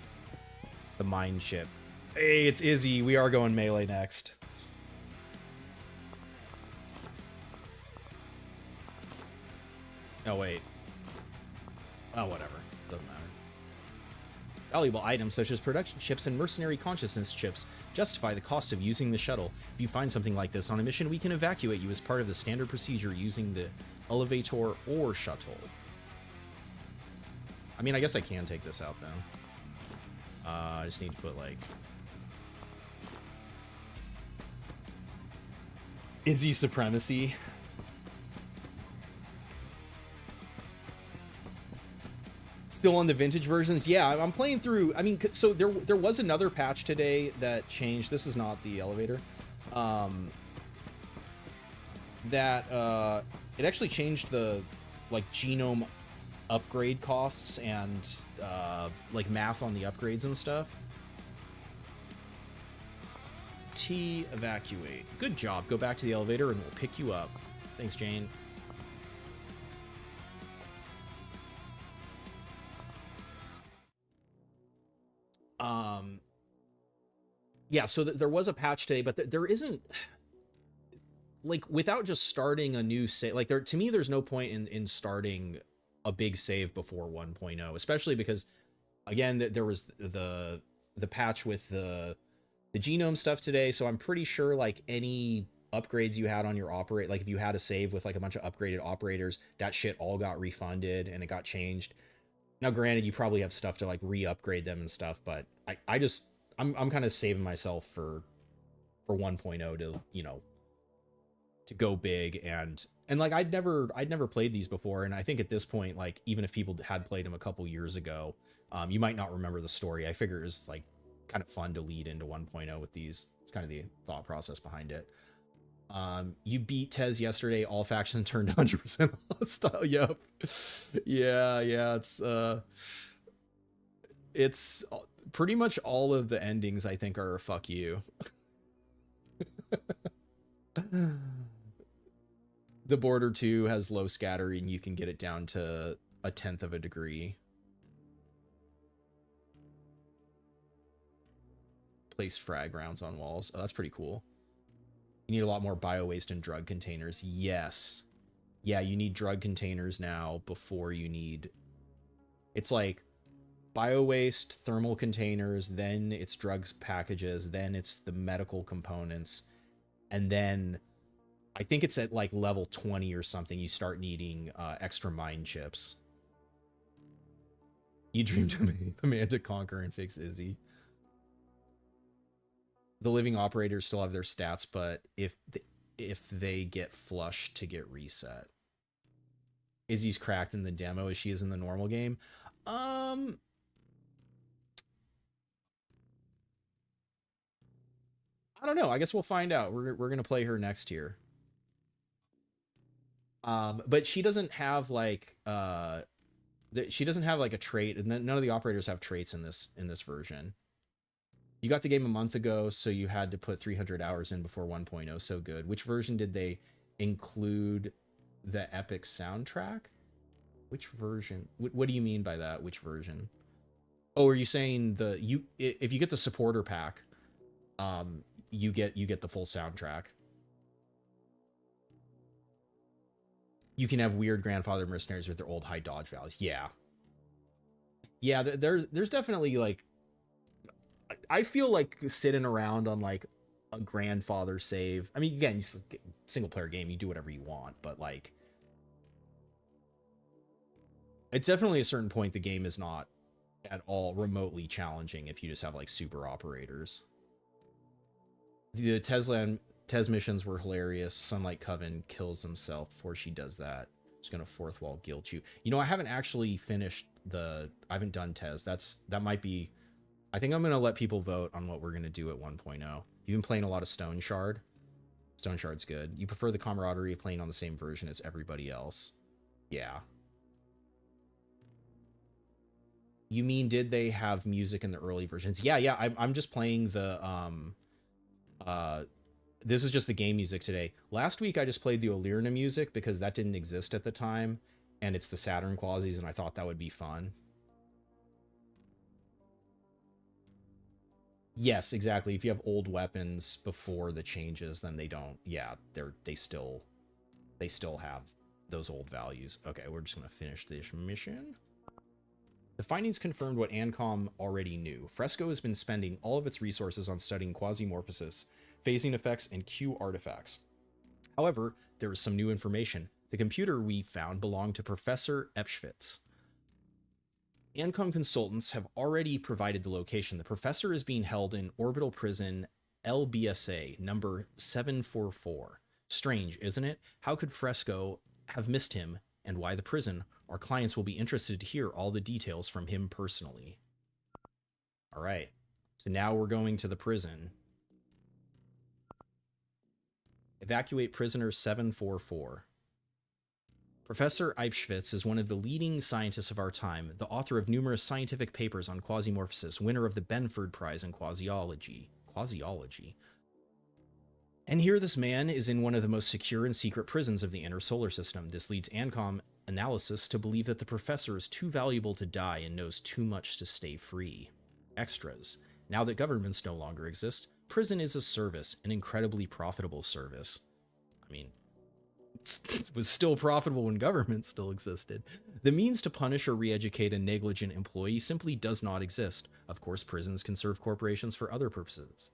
mine chip. Hey, it's Izzy. We are going melee next. Oh, wait. Oh, whatever. Doesn't matter. Valuable items such as production chips and mercenary consciousness chips justify the cost of using the shuttle. If you find something like this on a mission, we can evacuate you as part of the standard procedure using the elevator or shuttle. I mean, I guess I can take this out then. I just need to put like... Izzy supremacy. Still on the vintage versions? Yeah, I'm playing through. I mean, so there was another patch today that changed. This is not the elevator. It actually changed the like genome upgrade costs and like math on the upgrades and stuff. T evacuate. Good job. Go back to the elevator and we'll pick you up. Thanks, Jane. Um, yeah, so there was a patch today, but there isn't, like, without just starting a new save. Like, there, to me, there's no point in starting a big save before 1.0, especially because, again, there was the patch with the genome stuff today. So I'm pretty sure, like, any upgrades you had on your operate, like if you had a save with like a bunch of upgraded operators, that shit all got refunded and it got changed. Now, granted, you probably have stuff to like re-upgrade them and stuff, but I just I'm kind of saving myself for 1.0 to, you know, to go big. And like I'd never played these before, and I think at this point, like, even if people had played them a couple years ago, you might not remember the story. I figure it's like kind of fun to lead into 1.0 with these. It's kind of the thought process behind it. You beat Tez yesterday. All factions turned 100% hostile. Yep. Yeah. It's pretty much all of the endings, I think, are a fuck you. The border 2 has low scattering. You can get it down to 1/10 of a degree. Place frag rounds on walls. Oh, that's pretty cool. You need a lot more bio waste and drug containers. Yes. Yeah, you need drug containers now before you need... It's like bio waste, thermal containers, then it's drugs packages, then it's the medical components, and then I think it's at like level 20 or something, you start needing extra mine chips. You dreamed of me, the man to conquer and fix Izzy. The living operators still have their stats, but if they get flushed to get reset. Izzy's cracked in the demo as she is in the normal game. I don't know. I guess we'll find out. We're gonna play her next year. But she doesn't have like she doesn't have like a trait, and none of the operators have traits in this version. You got the game a month ago, so you had to put 300 hours in before 1.0. So good. Which version did they include the epic soundtrack? Which version? What do you mean by that? Which version? Oh, are you saying if you get the supporter pack, you get the full soundtrack. You can have weird grandfather mercenaries with their old high dodge values. Yeah. There's definitely like, I feel like sitting around on like a grandfather save. I mean, again, it's a single player game, you do whatever you want, but like, it's definitely a certain point the game is not at all remotely challenging if you just have like super operators. The Tez missions were hilarious. Sunlight Coven kills himself before she does that. She's gonna fourth wall guilt you. You know, I haven't actually finished I haven't done Tez. That might be... I think I'm gonna let people vote on what we're gonna do at 1.0. You've been playing a lot of Stone Shard. Stone Shard's good. You prefer the camaraderie of playing on the same version as everybody else. Yeah. You mean, did they have music in the early versions? Yeah. I'm just playing the this is just the game music today. Last week I just played the Olirna music because that didn't exist at the time, and it's the Saturn quasis, and I thought that would be fun. Yes, exactly. If you have old weapons before the changes, then they don't. Yeah, they still have those old values. Okay, we're just gonna finish this mission. The findings confirmed what ANCOM already knew. Fresco has been spending all of its resources on studying Quasimorphosis, phasing effects, and Q artifacts. However, there is some new information. The computer we found belonged to Professor Epschwitz. ANCOM consultants have already provided the location. The professor is being held in orbital prison LBSA number 744. Strange, isn't it? How could Fresco have missed him, and why the prison? Our clients will be interested to hear all the details from him personally. All right, so now we're going to the prison. Evacuate prisoner 744. Professor Eibschwitz is one of the leading scientists of our time, the author of numerous scientific papers on quasimorphosis, winner of the Benford Prize in Quasiology. And here this man is in one of the most secure and secret prisons of the inner solar system. This leads ANCOM analysis to believe that the professor is too valuable to die and knows too much to stay free. extras. Now that governments no longer exist, prison is a service, an incredibly profitable service. I mean, it was still profitable when government still existed. The means to punish or re-educate a negligent employee simply does not exist. Of course, prisons can serve corporations for other purposes.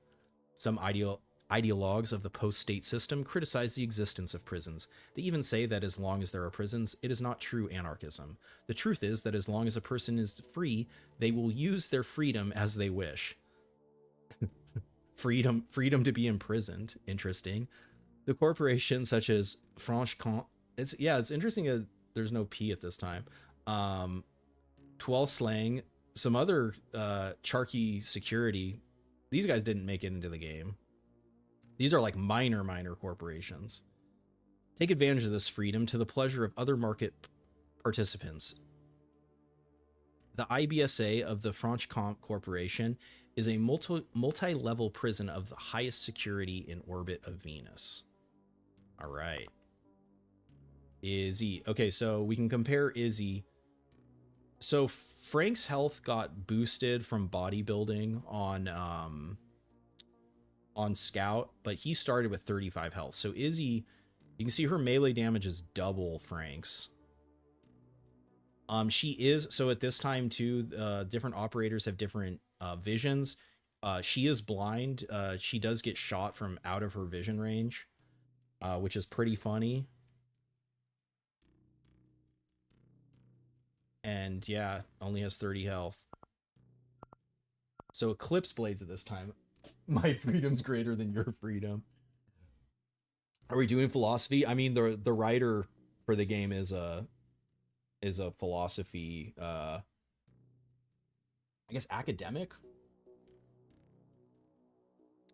Some ideologues of the post-state system criticize the existence of prisons. They even say that as long as there are prisons, it is not true anarchism. The truth is that as long as a person is free, they will use their freedom as they wish. Freedom to be imprisoned. Interesting. The corporations such as Franche-Comté, it's interesting that there's no P at this time. Twelve Slang, some other Charky Security. These guys didn't make it into the game. These are like minor corporations. Take advantage of this freedom to the pleasure of other market participants. The IBSA of the Franche-Comté Corporation is a multi-level prison of the highest security in orbit of Venus. All right. Izzy. Okay, so we can compare Izzy. So Frank's health got boosted from bodybuilding on Scout, but he started with 35 health. So Izzy, you can see her melee damage is double Frank's. She is, so at this time too, different operators have different visions. She is blind. She does get shot from out of her vision range, which is pretty funny. And yeah, only has 30 health. So Eclipse Blades at this time. My freedom's greater than your freedom. Are we doing philosophy? I mean, the writer for the game is a philosophy, I guess academic.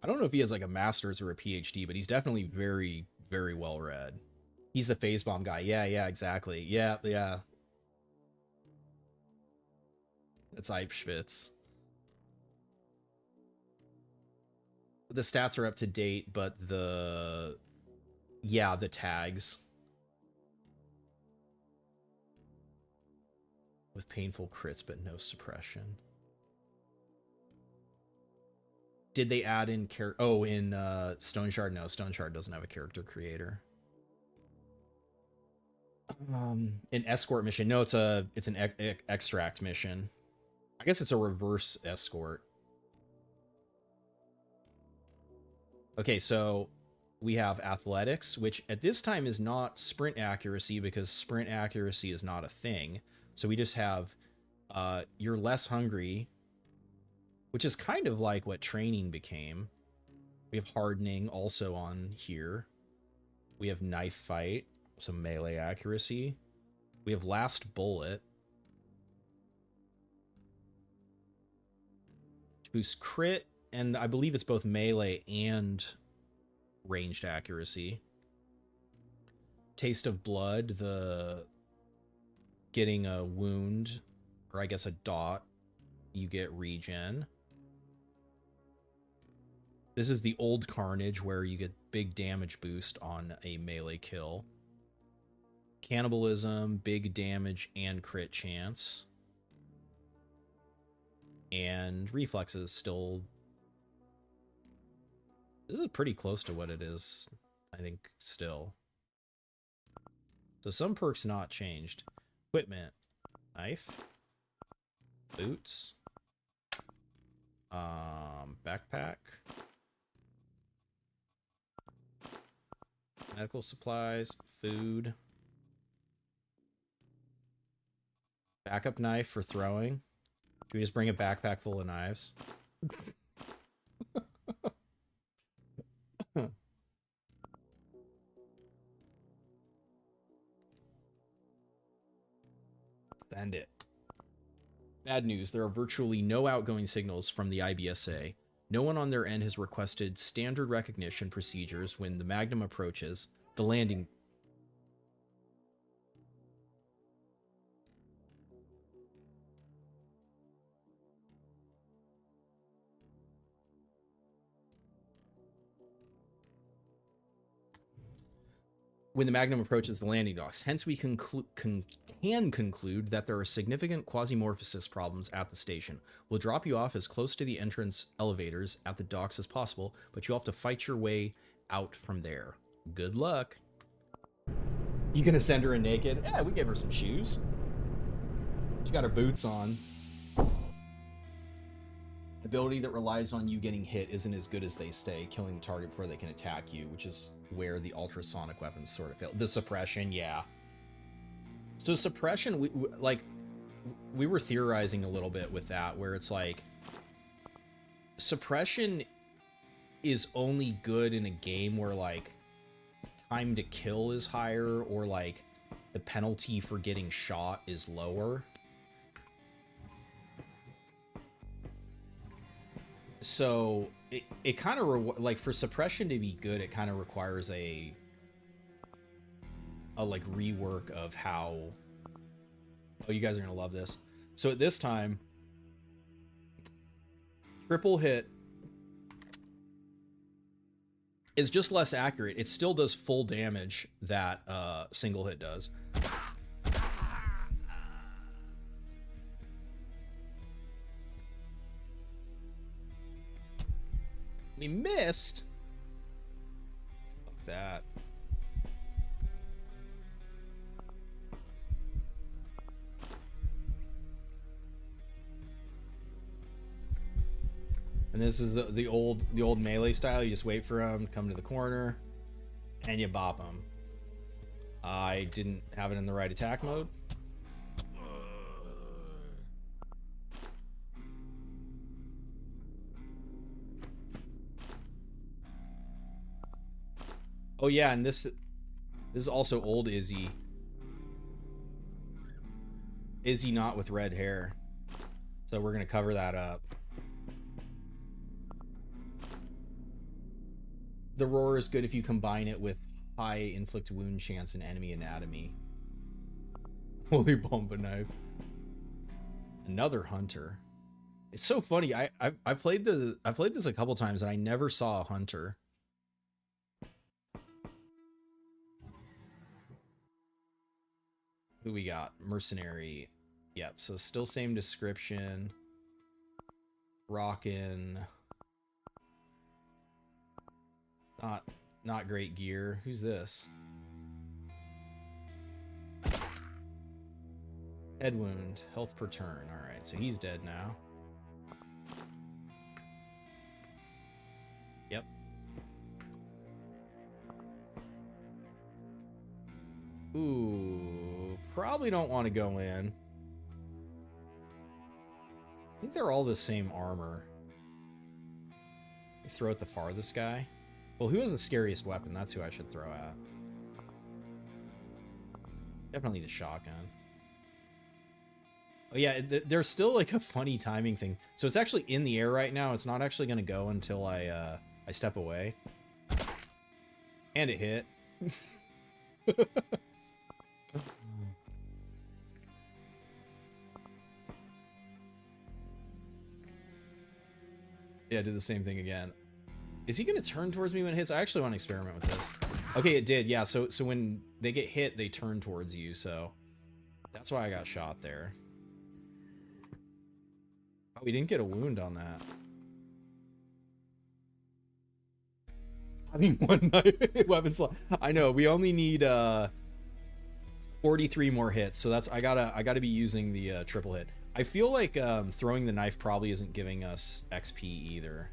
I don't know if he has like a master's or a PhD, but he's definitely very, very well read. He's the phase bomb guy. Yeah, exactly. Yeah. That's Eibschwitz. The stats are up to date, but the tags with painful crits but no suppression. Did they add in in Stone Shard? No, Stone Shard doesn't have a character creator. An escort mission. No, it's an extract mission. I guess it's a reverse escort. Okay, so we have athletics, which at this time is not sprint accuracy because sprint accuracy is not a thing. So we just have you're less hungry, which is kind of like what training became. We have hardening also on here. We have knife fight, some melee accuracy. We have last bullet. To boost crit, and I believe it's both melee and ranged accuracy. Taste of blood, the getting a wound, or I guess a dot, you get regen. This is the old Carnage where you get big damage boost on a melee kill. Cannibalism, big damage and crit chance. And reflexes still. This is pretty close to what it is, I think, still. So some perks not changed. Equipment. Knife. Boots. Backpack. Medical supplies. Food. Backup knife for throwing. Should we just bring a backpack full of knives? Send it. Bad news, there are virtually no outgoing signals from the IBSA. No one on their end has requested standard recognition procedures when the Magnum approaches the landing. when the Magnum approaches the landing docks. Hence, we can conclude that there are significant quasimorphosis problems at the station. We'll drop you off as close to the entrance elevators at the docks as possible, but you'll have to fight your way out from there. Good luck. You gonna send her in naked? Yeah, we gave her some shoes. She got her boots on. Ability that relies on you getting hit isn't as good as they say, killing the target before they can attack you, which is where the ultrasonic weapons sort of fail. The suppression, yeah. So suppression, we were theorizing a little bit with that, where it's like suppression is only good in a game where like time to kill is higher, or like the penalty for getting shot is lower. So it kind of like for suppression to be good, it kind of requires a like rework of how. Oh, you guys are gonna love this. So at this time, triple hit is just less accurate. It still does full damage that single hit does. We missed. Fuck that. And this is the old melee style. You just wait for him, come to the corner, and you bop him. I didn't have it in the right attack mode. Oh yeah, and this is also old Izzy. Izzy not with red hair. So we're gonna cover that up. The roar is good if you combine it with high inflict wound chance and enemy anatomy. Holy bomba knife. Another hunter. It's so funny. I played this a couple times and I never saw a hunter. Who we got? Mercenary. Yep, so still same description. Rockin'. Not great gear. Who's this? Head wound. Health per turn. Alright, so he's dead now. Yep. Ooh, probably don't want to go in. I think they're all the same armor. Throw at the farthest guy. Well, who has the scariest weapon? That's who I should throw at. Definitely the shotgun. Oh yeah, there's still like a funny timing thing. So it's actually in the air right now. It's not actually going to go until I step away. And it hit. Yeah, I did the same thing again. Is he going to turn towards me when it hits? I actually want to experiment with this. Okay, it did. Yeah, so when they get hit, they turn towards you. So that's why I got shot there. Oh, we didn't get a wound on that. I mean, one weapon slot. I know, we only need 43 more hits. So that's I gotta be using the triple hit. I feel like throwing the knife probably isn't giving us XP either.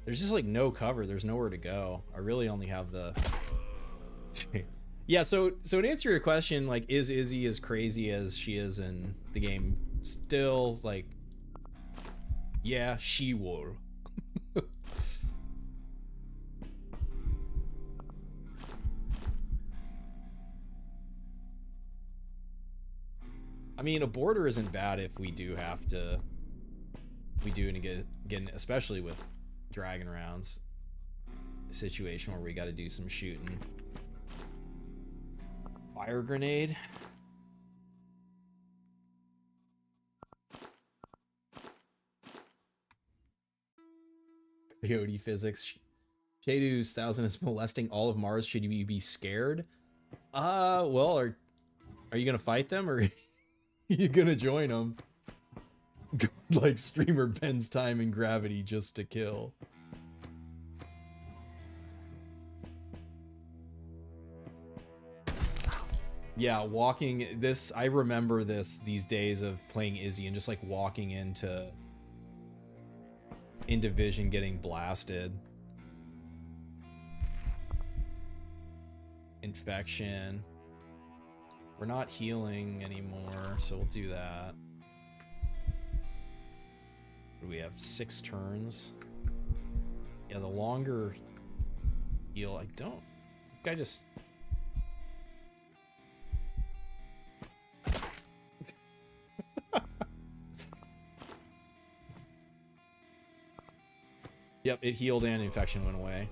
There's just like no cover. There's nowhere to go. I really only have the... Yeah, so to answer your question, like, is Izzy as crazy as she is in the game? Still, like, yeah, she will. I mean, a border isn't bad if we do have to... We do get especially with dragon rounds, a situation where we got to do some shooting. Fire grenade. Coyote physics. Shadu's 1000 is molesting all of Mars. Should you be scared? Well, are you gonna fight them or are you gonna join them? Like streamer bends time and gravity just to kill. Yeah, walking this, I remember these days of playing Izzy and just like walking into Vision getting blasted. Infection. We're not healing anymore, so we'll do that. What do we have? 6 turns. Yeah, the longer heal, I don't think I just Yep, it healed and infection went away.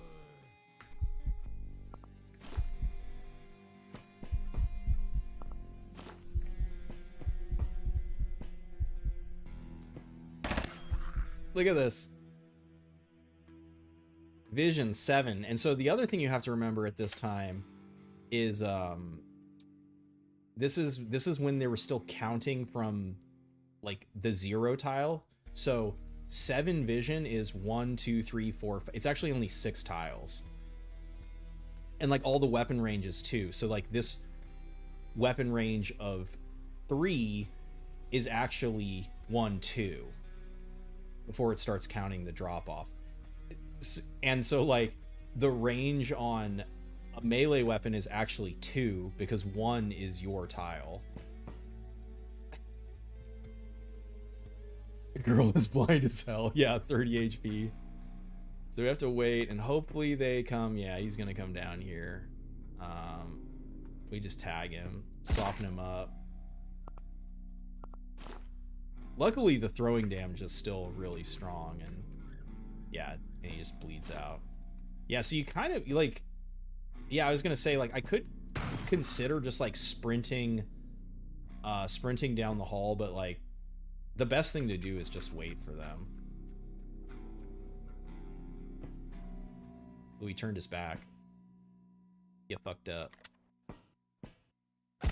Look at this. Vision 7. And so the other thing you have to remember at this time is this is when they were still counting from like the 0 tile. So 7 vision is 1, 2, 3, 4, 5. It's actually only 6 tiles. And like all the weapon ranges too. So like this weapon range of 3 is actually 1, 2 before it starts counting the drop off. And so like the range on a melee weapon is actually 2 because 1 is your tile. The girl is blind as hell. Yeah, 30 HP. So we have to wait and hopefully they come. Yeah, he's gonna come down here. We just tag him, soften him up. Luckily the throwing damage is still really strong and yeah, and he just bleeds out. Yeah, so you kind of like, yeah, I was gonna say like I could consider just like sprinting down the hall, but like the best thing to do is just wait for them. Oh, he turned his back. You fucked up. I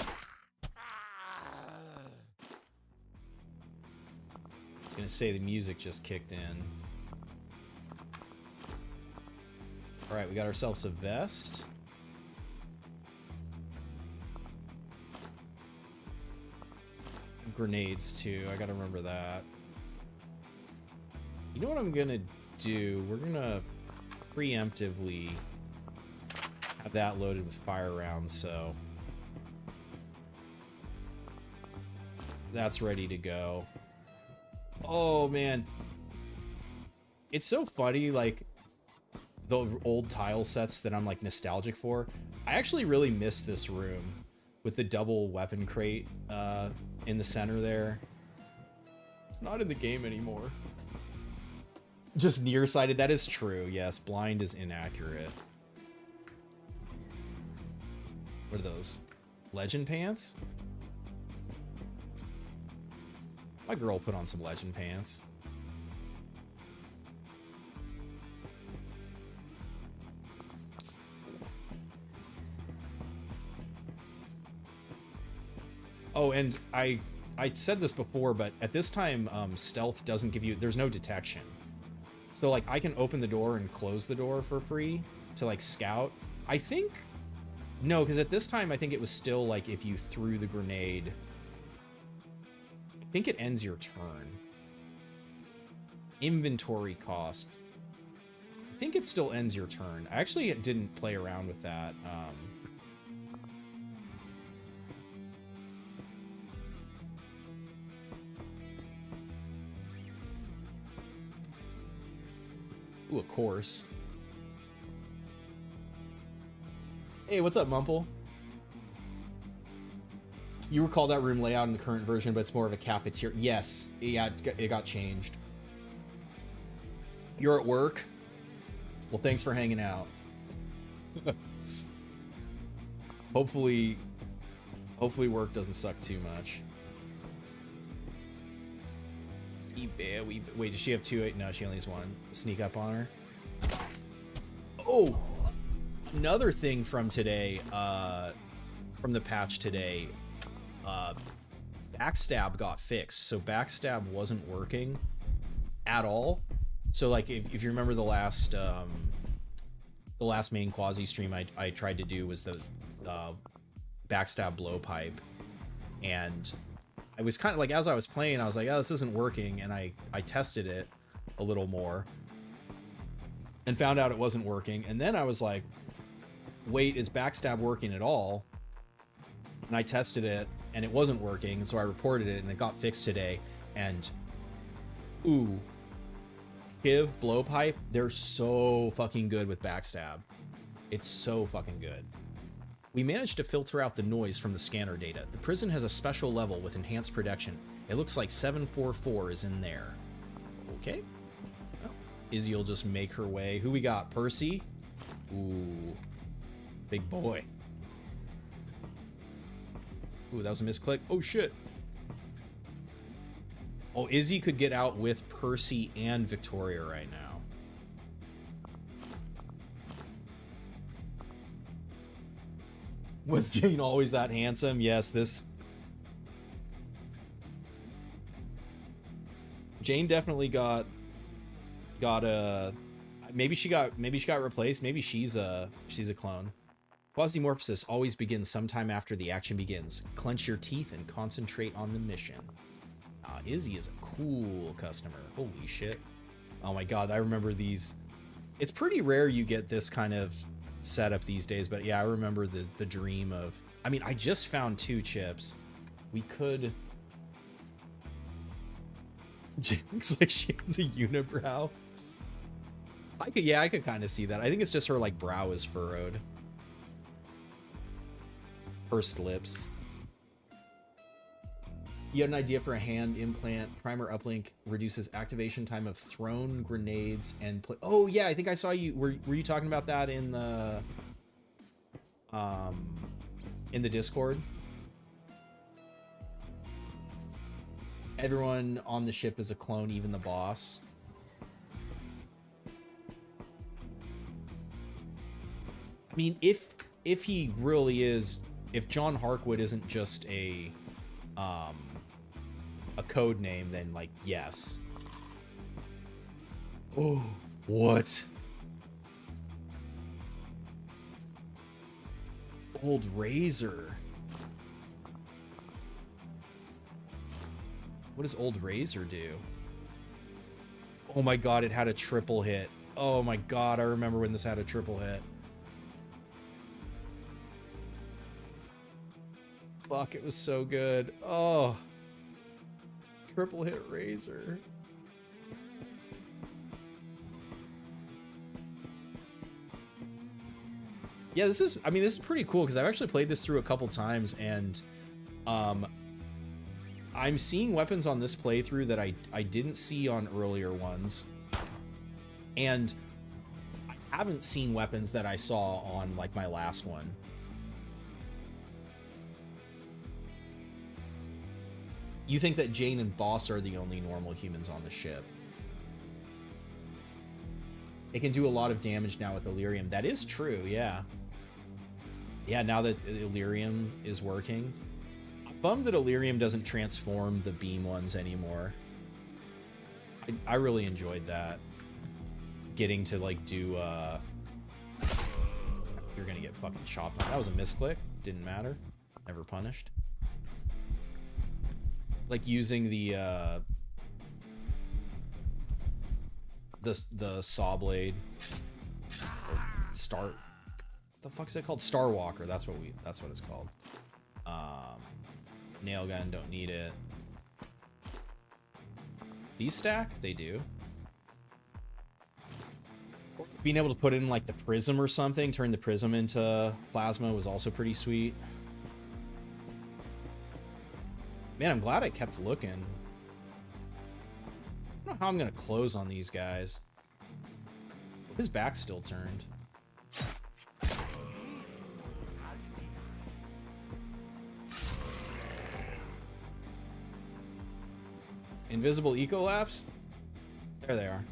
was gonna say the music just kicked in. All right, we got ourselves a vest. Grenades too, I gotta remember that. You know what I'm gonna do? We're gonna preemptively have that loaded with fire rounds, so that's ready to go. Oh man, it's so funny, like the old tile sets that I'm like nostalgic for. I actually really miss this room with the double weapon crate in the center there. It's not in the game anymore. Just nearsighted, that is true. Yes, blind is inaccurate. What are those? Legend pants? My girl put on some legend pants. Oh, and I said this before, but at this time, stealth doesn't give you, there's no detection. So like I can open the door and close the door for free to like scout. I think, no, because at this time, I think it was still like if you threw the grenade, I think it ends your turn. Inventory cost. I think it still ends your turn. I actually didn't play around with that. Ooh, of course. Hey, what's up, Mumple? You recall that room layout in the current version, but it's more of a cafeteria. Yes, yeah, it got changed. You're at work? Well, thanks for hanging out. Hopefully Hopefully work doesn't suck too much. Wait, does she have 2? No, she only has 1. Sneak up on her. Oh! Another thing from today, from the patch today, backstab got fixed. So backstab wasn't working at all. So like if you remember the last main quasi stream I tried to do was the backstab blowpipe, and I was kind of like, as I was playing, I was like, oh, this isn't working, and I tested it a little more and found out it wasn't working, and then I was like, wait, is backstab working at all? And I tested it and it wasn't working, and so I reported it and it got fixed today. And ooh, Shiv blowpipe, they're so fucking good with backstab. It's so fucking good. We managed to filter out the noise from the scanner data. The prison has a special level with enhanced protection. It looks like 744 is in there. Okay. Well, Izzy will just make her way. Who we got? Percy? Ooh. Big boy. Ooh, that was a misclick. Oh, shit. Oh, Izzy could get out with Percy and Victoria right now. Was Jane always that handsome? Yes, this... Jane definitely got a... Maybe she got replaced. Maybe she's a clone. Quasimorph always begins sometime after the action begins. Clench your teeth and concentrate on the mission. Izzy is a cool customer. Holy shit. Oh my god, I remember these. It's pretty rare you get this kind of setup these days, but yeah, I remember the dream of... I mean, I just found 2 chips. We could... Looks like she has a unibrow. I could kind of see that. I think it's just her, like, brow is furrowed. Pursed lips. You had an idea for a hand implant. Primer uplink reduces activation time of thrown grenades and oh yeah, I think I saw you. Were you talking about that in the Discord? Everyone on the ship is a clone, even the boss. I mean, if he really is, if John Harkwood isn't just a code name, then like, yes. Oh, what? Old Razor. What does Old Razor do? Oh my god, it had a triple hit. Oh my god, I remember when this had a triple hit. Fuck, it was so good. Oh. Triple hit Razor. Yeah, this is pretty cool because I've actually played this through a couple times, and I'm seeing weapons on this playthrough that I didn't see on earlier ones, and I haven't seen weapons that I saw on like my last one. You think that Jane and Boss are the only normal humans on the ship. It can do a lot of damage now with Illyrium. That is true, yeah. Yeah, now that Illyrium is working. I'm bummed that Illyrium doesn't transform the beam ones anymore. I really enjoyed that. Getting to, like, do, You're gonna get fucking chopped on. That was a misclick. Didn't matter. Never punished. Like using the saw blade, what the fuck's it called? Star Walker. That's what it's called. Nail gun, don't need it. These stack? They do. Being able to put in like the prism or something, turn the prism into plasma was also pretty sweet. Man, I'm glad I kept looking. I don't know how I'm gonna close on these guys. His back's still turned. Invisible ecolapse? There they are.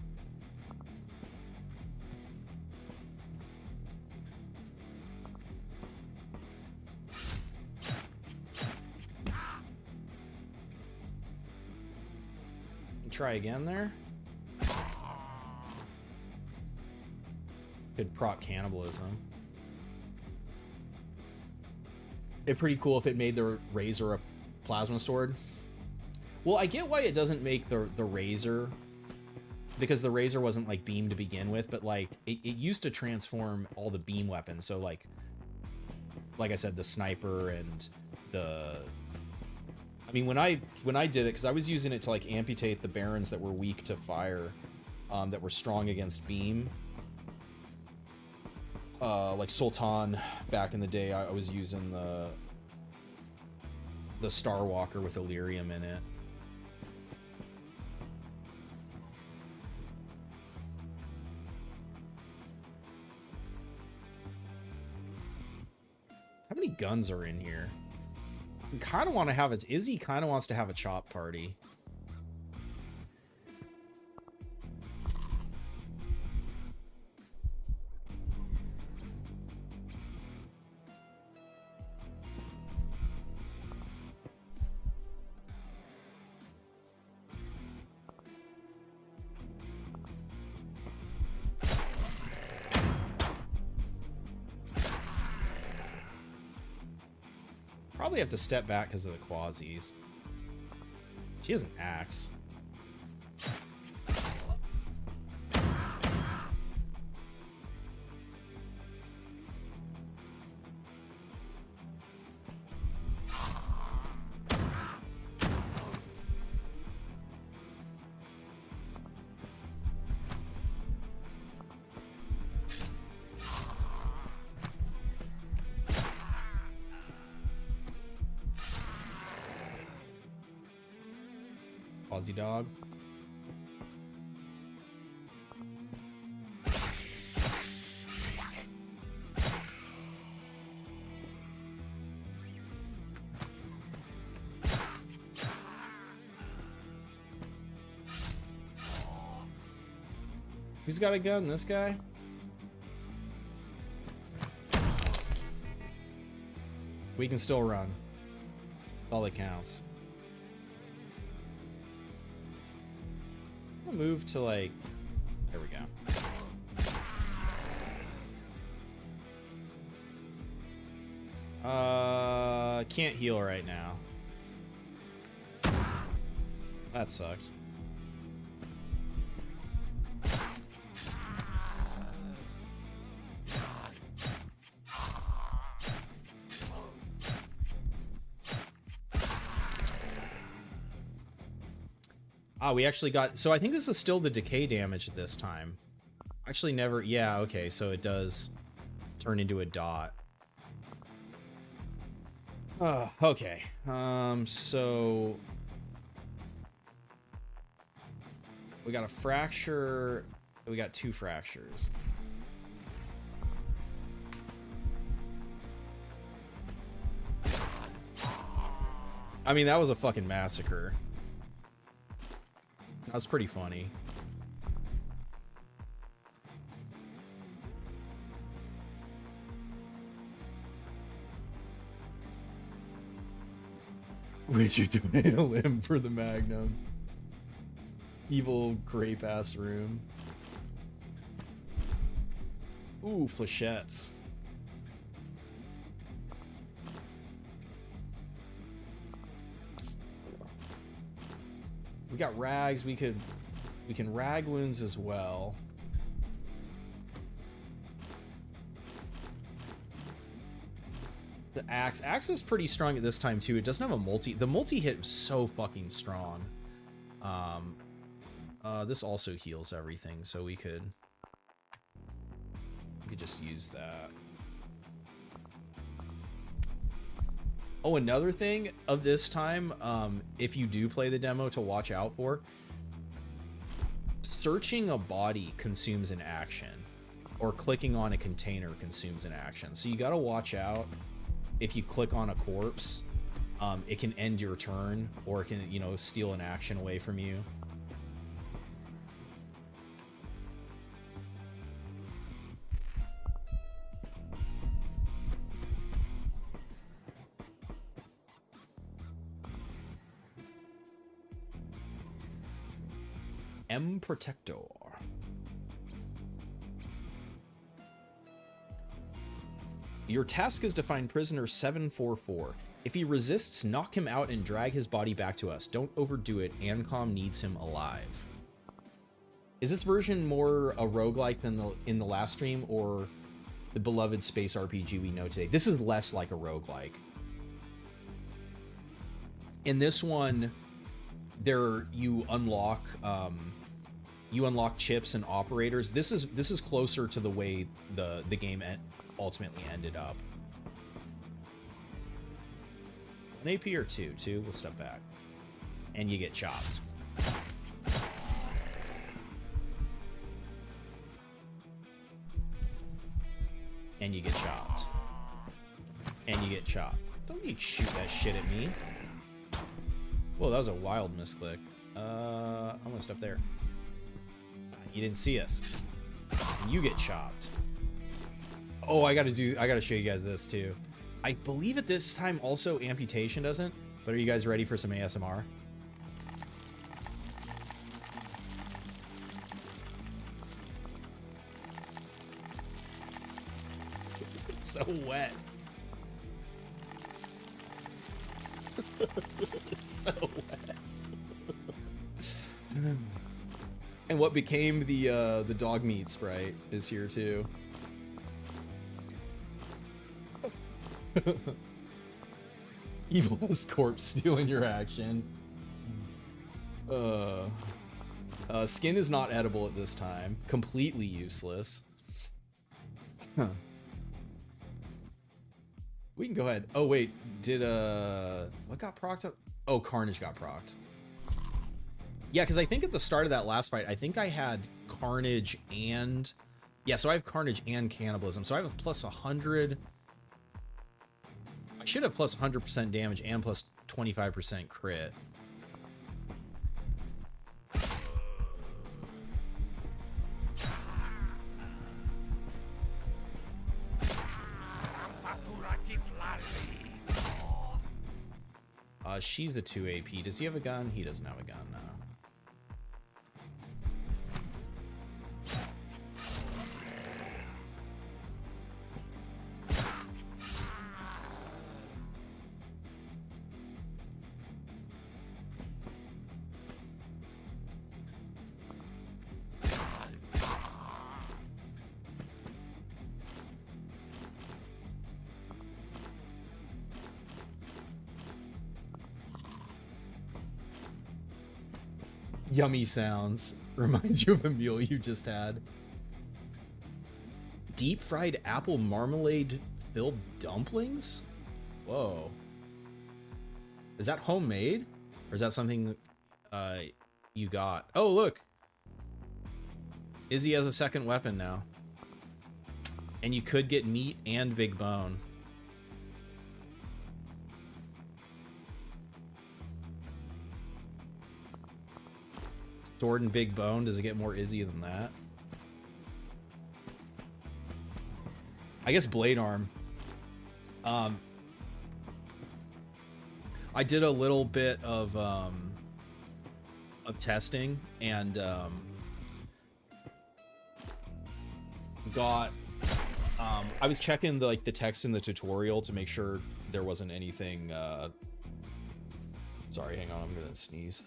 Try again there. Could proc cannibalism. It'd pretty cool if it made the Razor a plasma sword. Well, I get why it doesn't make the Razor, because the Razor wasn't like beam to begin with, but like it used to transform all the beam weapons. So like I said, the sniper and the, I mean, when I did it, because I was using it to like amputate the barons that were weak to fire, that were strong against beam. Like Sultan back in the day, I was using the Starwalker with Illyrium in it. How many guns are in here? I kind of want to have it. Izzy kind of wants to have a chop party. Probably have to step back because of the quasis. She has an axe. Quasi dog. Who's got a gun? This guy? We can still run. That's all that counts. I'll move to like, there we go. Can't heal right now. That sucked. Ah, we actually got, so I think this is still the decay damage this time. Actually never, yeah, okay, so it does turn into a dot. Okay, so we got a fracture, we got 2 fractures. I mean, that was a fucking massacre. That was pretty funny. Would you donate a limb for the Magnum? Evil grape ass room. Ooh, flechettes. We got rags. We can rag wounds as well. The axe is pretty strong at this time too. It doesn't have a multi. The multi hit was so fucking strong. This also heals everything, so we could just use that. Oh, another thing of this time, if you do play the demo, to watch out for, searching a body consumes an action, or clicking on a container consumes an action. So you gotta watch out if you click on a corpse, it can end your turn, or it can, you know, steal an action away from you. M Protector. Your task is to find prisoner 744. If he resists, knock him out and drag his body back to us. Don't overdo it. Ancom needs him alive. Is this version more a roguelike than in the last stream, or the beloved space RPG we know today? This is less like a roguelike. In this one, you unlock chips and operators. This is closer to the way the game ultimately ended up. An AP or two? We'll step back. And you get chopped. And you get chopped. And you get chopped. Don't you shoot that shit at me. Whoa, that was a wild misclick. I'm gonna step there. You didn't see us. And you get chopped. Oh, I gotta show you guys this too. I believe at this time also amputation doesn't, but are you guys ready for some ASMR? It's so wet. It's so wet. And what became the dog meat Sprite is here too. Evil's corpse stealing your action. Skin is not edible at this time. Completely useless. Huh. We can go ahead. Oh wait, did what got procced up? Oh, Carnage got procced. Yeah, because I think at the start of that last fight, I think I had Carnage and... Yeah, so I have Carnage and Cannibalism. So I have a plus 100... I should have plus 100% damage and plus 25% crit. She's the 2 AP. Does he have a gun? He doesn't have a gun, no. Yummy sounds. Reminds you of a meal you just had. Deep fried apple marmalade filled dumplings? Whoa. Is that homemade? Or is that something you got? Oh, look. Izzy has a second weapon now. And you could get meat and big bone. Sword and big bone. Does it get more Izzy than that? I guess blade arm. I did a little bit of testing and got I was checking the text in the tutorial to make sure there wasn't anything sorry, hang on, I'm gonna sneeze.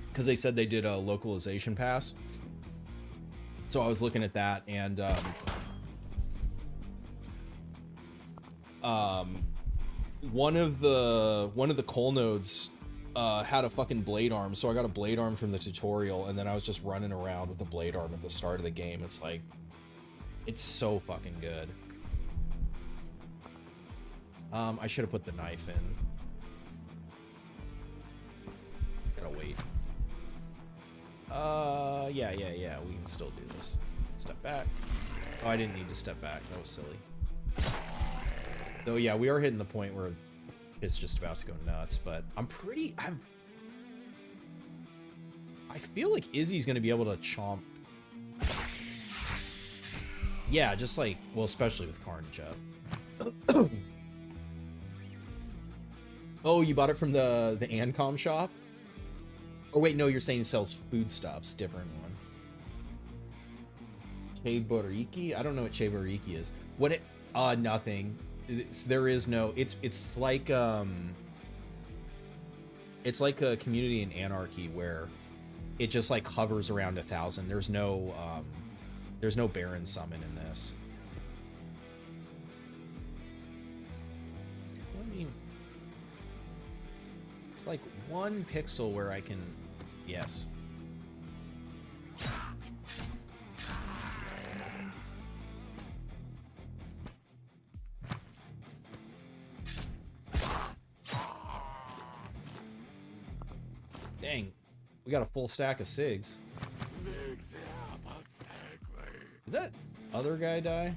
Because they said they did a localization pass, so I was looking at that, and one of the coal nodes had a fucking blade arm, so I got a blade arm from the tutorial, and then I was just running around with the blade arm at the start of the game. It's like, it's so fucking good. I should have put the knife in. Gotta wait. Yeah. We can still do this. Step back. Oh, I didn't need to step back. That was silly. Though, yeah, we are hitting the point where it's just about to go nuts, but I feel like Izzy's gonna be able to chomp. Yeah, just like, well, especially with Carnage up. Oh, you bought it from the Ancom shop? Oh wait, no, you're saying it sells foodstuffs. Different one. Cheboriki? I don't know what Cheboriki is. What it? Nothing. There is no. It's like a Community in Anarchy where it just like hovers around 1,000. There's no Baron summon in this. I mean, it's like one pixel where I can. Yes. Dang, we got a full stack of SIGs. Did that other guy die?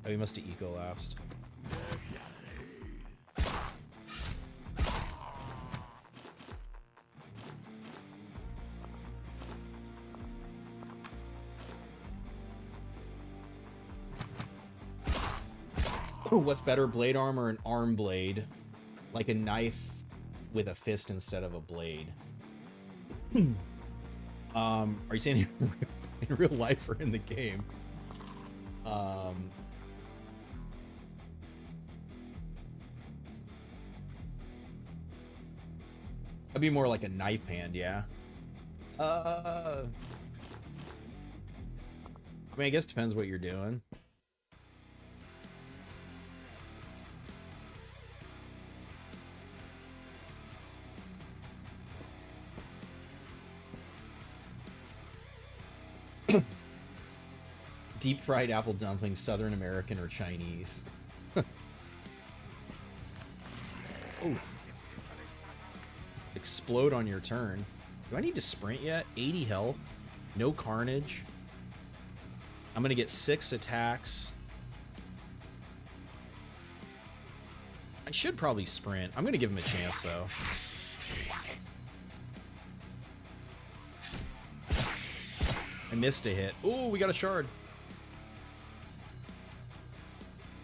Oh, he must have eco-lapsed. What's better, blade arm or an arm blade? Like a knife with a fist instead of a blade. Are you saying in real life or in the game? I'd be more like a knife hand, yeah. I mean, I guess it depends what you're doing. Deep fried apple dumplings, Southern American or Chinese? Oof. Explode on your turn. Do I need to sprint yet? 80 health. No carnage. I'm gonna get 6 attacks. I should probably sprint. I'm gonna give him a chance though. I missed a hit. Ooh, we got a shard.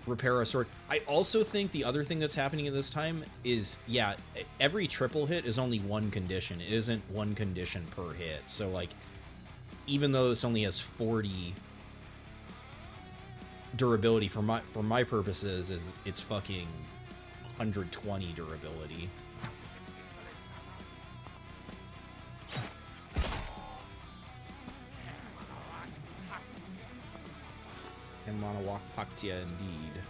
Repair a sword. I also think the other thing that's happening at this time is, yeah, every triple hit is only one condition. It isn't one condition per hit. So, like, even though this only has 40 durability, for my purposes, it's fucking 120 durability. And Monowak Paktia indeed.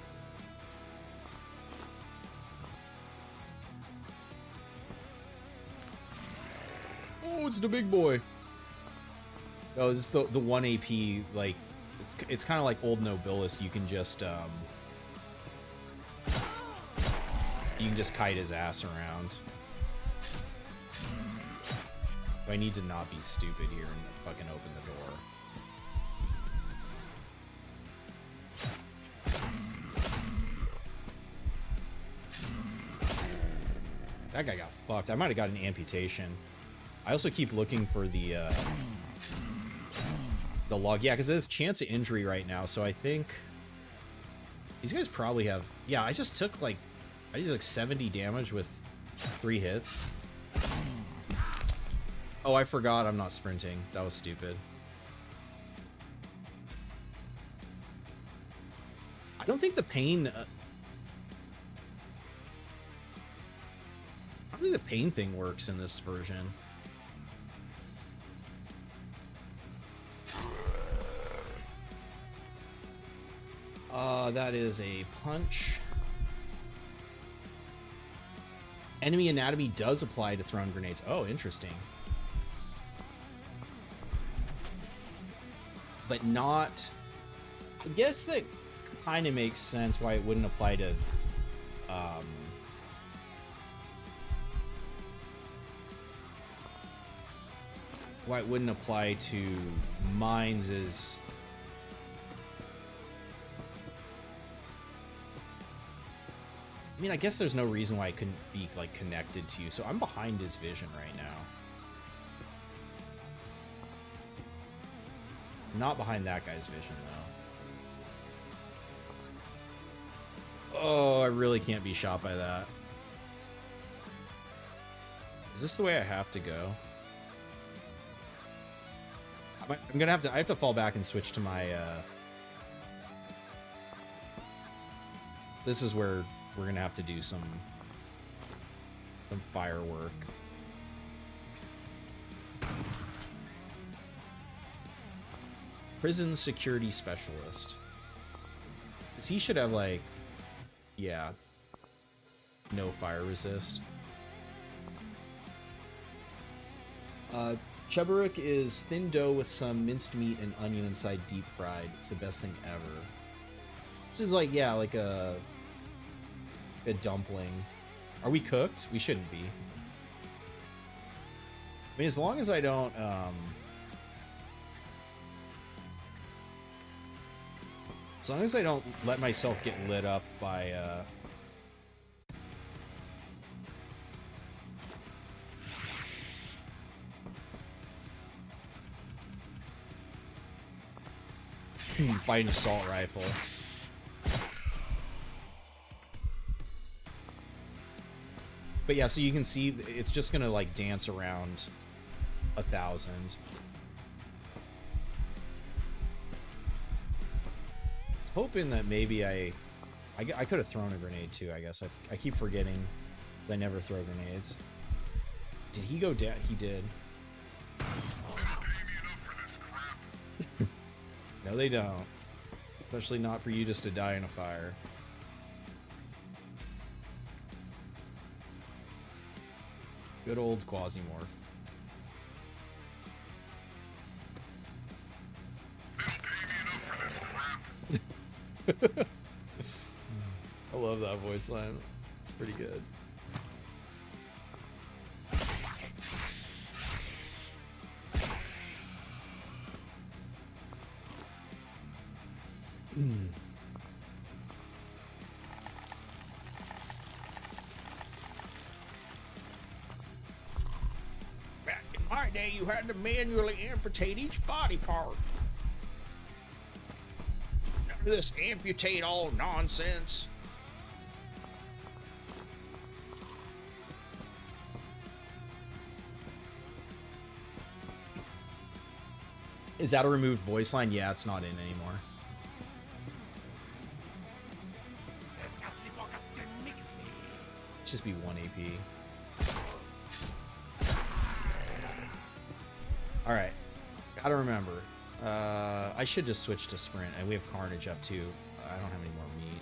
Oh, it's the big boy. Oh, it's the 1 AP, like, it's kind of like Old Nobilis. You can just kite his ass around. But I need to not be stupid here and fucking open the door. That guy got fucked. I might have got an amputation. I also keep looking for the log. Yeah, because there's chance of injury right now, so I think these guys probably have... Yeah, I just took like 70 damage with 3 hits. Oh, I forgot I'm not sprinting. That was stupid. I don't think the pain... I don't think the pain thing works in this version. That is a punch. Enemy anatomy does apply to thrown grenades. Oh, interesting. But not... I guess that kind of makes sense why it wouldn't apply to why it wouldn't apply to mines is... I mean, I guess there's no reason why I couldn't be, like, connected to you. So I'm behind his vision right now. Not behind that guy's vision, though. Oh, I really can't be shot by that. Is this the way I have to go? I'm gonna have to... I have to fall back and switch to my... This is where we're gonna have to do some firework. Prison security specialist. So he should have, like... Yeah. No fire resist. Cheburuk is thin dough with some minced meat and onion inside deep fried. It's the best thing ever. Which is like, yeah, like a dumpling. Are we cooked? We shouldn't be. I mean, as long as I don't, as long as I don't let myself get lit up by, by an assault rifle. But yeah, so you can see it's just gonna like dance around 1,000. Hoping that maybe I could have thrown a grenade too, I guess. I keep forgetting because I never throw grenades. Did he go down? He did. No, they don't. Especially not for you just to die in a fire. Good old Quasimorph. I love that voice line. It's pretty good. Back in my day, you had to manually amputate each body part. None of this amputate all nonsense. Is that a removed voice line? Yeah, it's not in anymore. Just be 1 AP. Alright. Gotta remember. I should just switch to sprint. And we have Carnage up too. I don't have any more meat.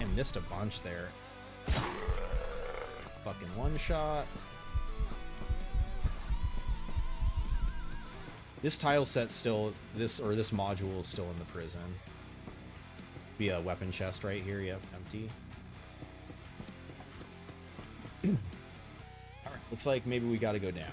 And missed a bunch there. Fucking one shot. This tile set's still, this module is still in the prison. Be a weapon chest right here, yep, empty. Alright, looks like maybe we gotta go down.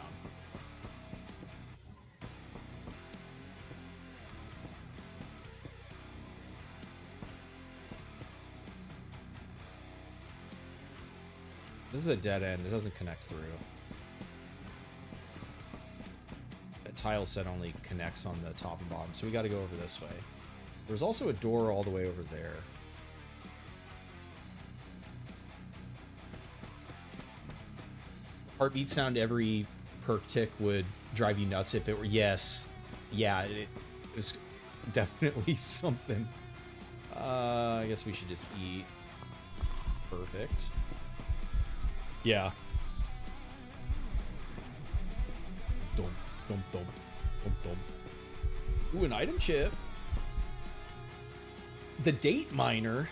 This is a dead end, it doesn't connect through. Tile set only connects on the top and bottom, so we got to go over this way. There's also a door all the way over there. Heartbeat sound every perk tick would drive you nuts if it were... Yes. Yeah, it was definitely something. I guess we should just eat. Perfect. Yeah. Dum, dum, dum, dum, dum. Ooh, an item chip. The date miner.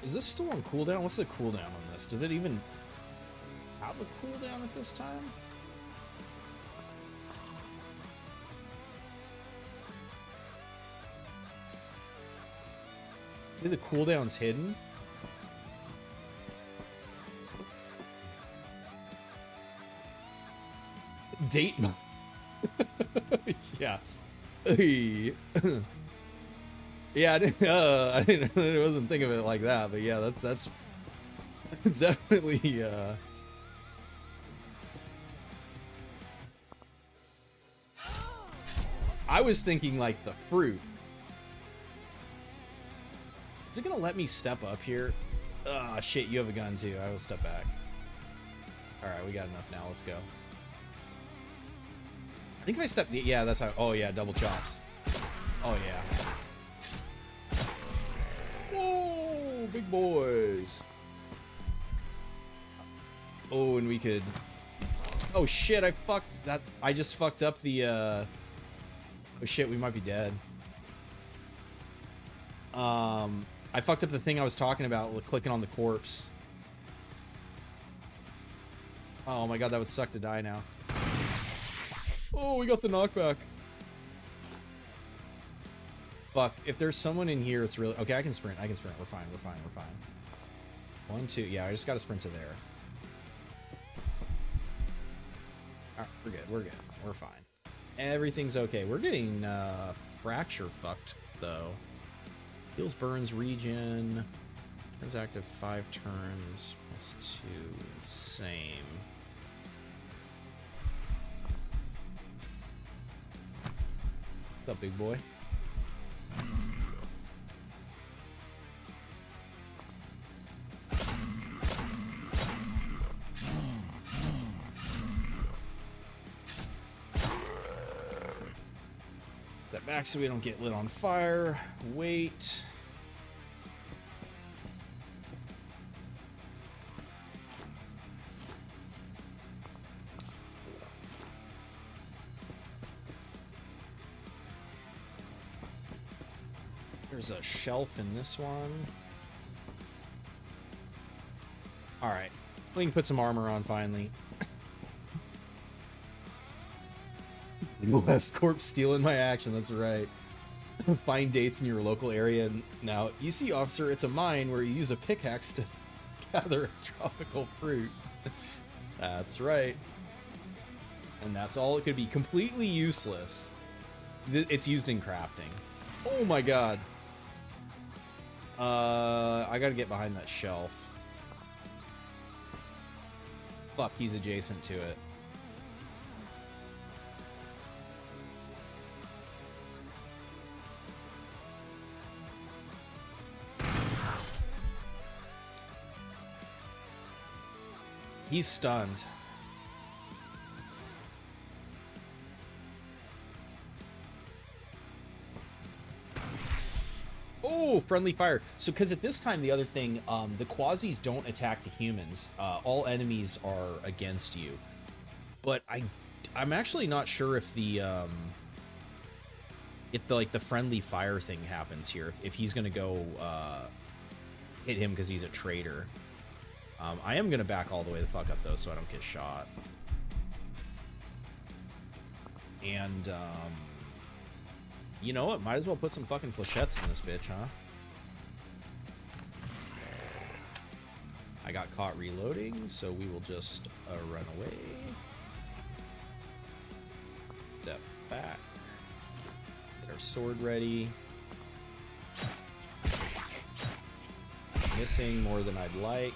Is this still on cooldown? What's the cooldown on this? Does it even have a cooldown at this time? Maybe the cooldown's hidden? Date. Yeah. Yeah, I wasn't thinking of it like that, but yeah, that's definitely I was thinking like the fruit. Is it gonna let me step up here? Ah, shit, you have a gun too. I will step back. Alright, we got enough now. Let's go. I think if I step... Yeah, that's how... Oh, yeah, double chops. Oh, yeah. Whoa, big boys. Oh, and we could... Oh, shit, I fucked that... I just fucked up the, Oh, shit, we might be dead. I fucked up the thing I was talking about with clicking on the corpse. Oh my god, that would suck to die now. Oh, we got the knockback. Fuck, if there's someone in here, it's really... Okay, I can sprint. We're fine, we're fine, we're fine. 1, 2... Yeah, I just gotta sprint to there. Alright, we're good. We're fine. Everything's okay. We're getting, fracture fucked, though. Heals burns regen. Turns active 5 turns. +2. Same. What's up, big boy? That back so we don't get lit on fire. Wait. There's a shelf in this one. Alright. We can put some armor on finally. Less corpse stealing my action, that's right. Find dates in your local area. Now, you see, officer, it's a mine where you use a pickaxe to gather a tropical fruit. That's right. And that's all it could be. Completely useless. It's used in crafting. Oh my god. I gotta get behind that shelf. Fuck, he's adjacent to it. He's stunned. Oh, friendly fire. So, because at this time, the other thing, the quasis don't attack the humans. All enemies are against you. But I'm actually not sure if the like the friendly fire thing happens here. If he's gonna go hit him because he's a traitor. I am gonna back all the way the fuck up though, so I don't get shot. And you know what? Might as well put some fucking flechettes in this bitch, huh? I got caught reloading, so we will just run away. Step back. Get our sword ready. Missing more than I'd like.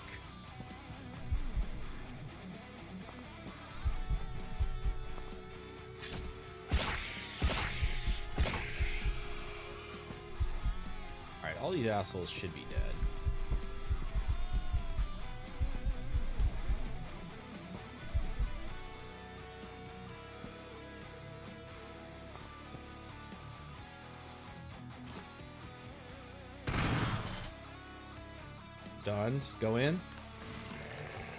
All these assholes should be dead. Done. Go in.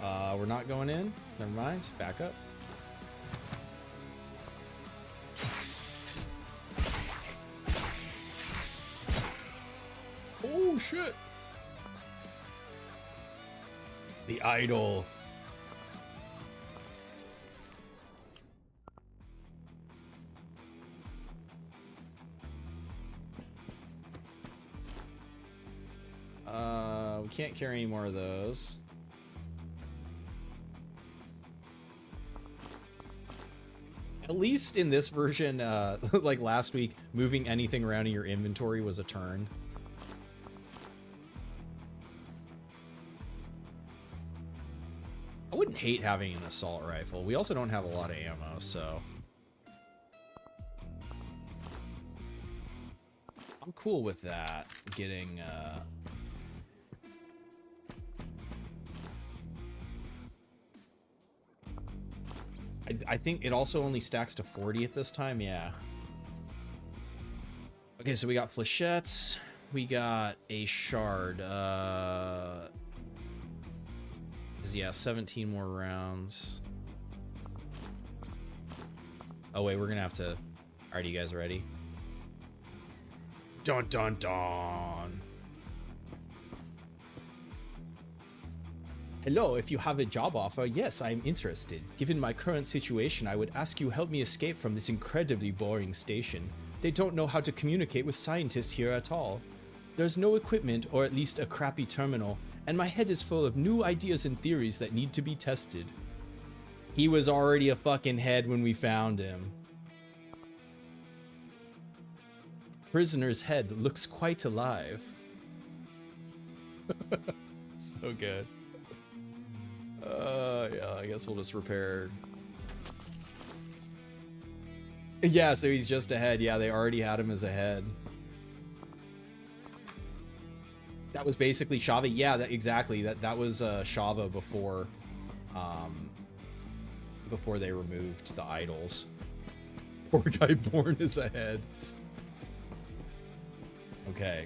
We're not going in. Never mind. Back up. Oh shit! The idol. We can't carry any more of those. At least in this version, like last week, moving anything around in your inventory was a turn. I wouldn't hate having an assault rifle. We also don't have a lot of ammo, so... I'm cool with that, getting, I think it also only stacks to 40 at this time, yeah. Okay, so we got flechettes, we got a shard, yeah, 17 more rounds. Oh wait, we're gonna have to... Alright, you guys ready? Dun dun dun! Hello, if you have a job offer, yes, I'm interested. Given my current situation, I would ask you help me escape from this incredibly boring station. They don't know how to communicate with scientists here at all. There's no equipment, or at least a crappy terminal, and my head is full of new ideas and theories that need to be tested. He was already a fucking head when we found him. Prisoner's head looks quite alive. So good. Yeah, I guess we'll just repair. Yeah, so he's just ahead. Yeah, they already had him as a head. That was basically Shava. Yeah, exactly. That was Shava before, before they removed the idols. Poor guy born as a head. Okay.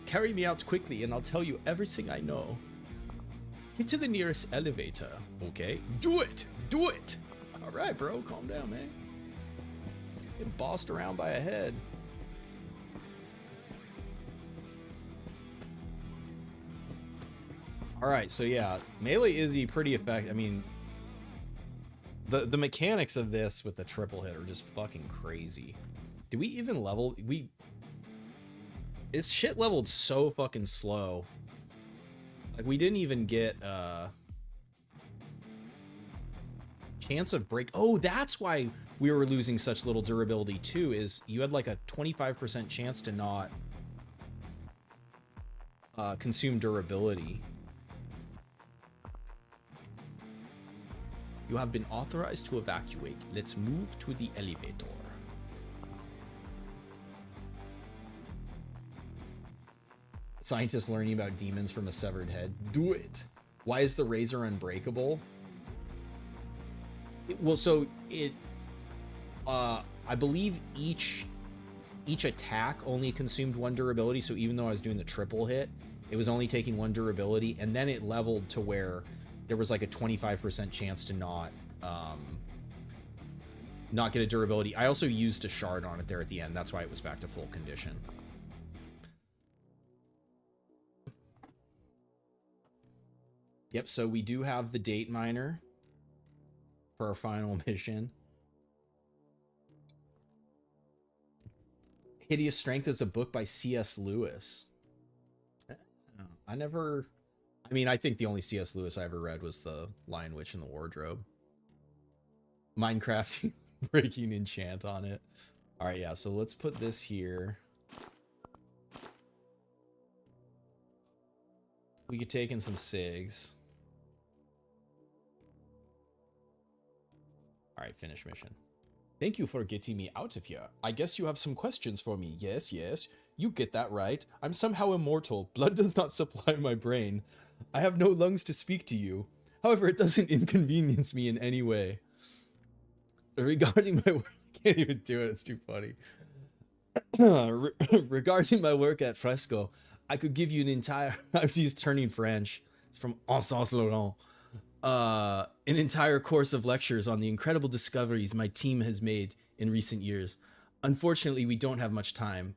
Carry me out quickly, and I'll tell you everything I know. Get to the nearest elevator, okay? Do it! Do it! Alright, bro, calm down, man. Getting bossed around by a head. Alright, so yeah, melee is pretty effective. I mean, the mechanics of this with the triple hit are just fucking crazy. Do we even level? It's shit leveled so fucking slow. Like, we didn't even get chance of break. Oh, that's why we were losing such little durability too, is you had like a 25% chance to not consume durability. You have been authorized to evacuate. Let's move to the elevator. Scientists learning about demons from a severed head. Do it. Why is the razor unbreakable? Well, so it, I believe each attack only consumed 1 durability. So even though I was doing the triple hit, it was only taking 1 durability, and then it leveled to where there was like a 25% chance to not get a durability. I also used a shard on it there at the end. That's why it was back to full condition. Yep, so we do have the date miner for our final mission. Hideous Strength is a book by C.S. Lewis. I mean, I think the only C.S. Lewis I ever read was The Lion, Witch, and the Wardrobe. Minecraft breaking enchant on it. All right, yeah, so let's put this here. We could take in some SIGs. All right, finish mission. Thank you for getting me out of here. I guess you have some questions for me. Yes, yes. You get that right. I'm somehow immortal. Blood does not supply my brain. I have no lungs to speak to you. However, it doesn't inconvenience me in any way. Regarding my work... I can't even do it. It's too funny. Regarding my work at Fresco, I could give you an entire... He's turning French. It's from Alsace Laurent. An entire course of lectures on the incredible discoveries my team has made in recent years. Unfortunately, we don't have much time.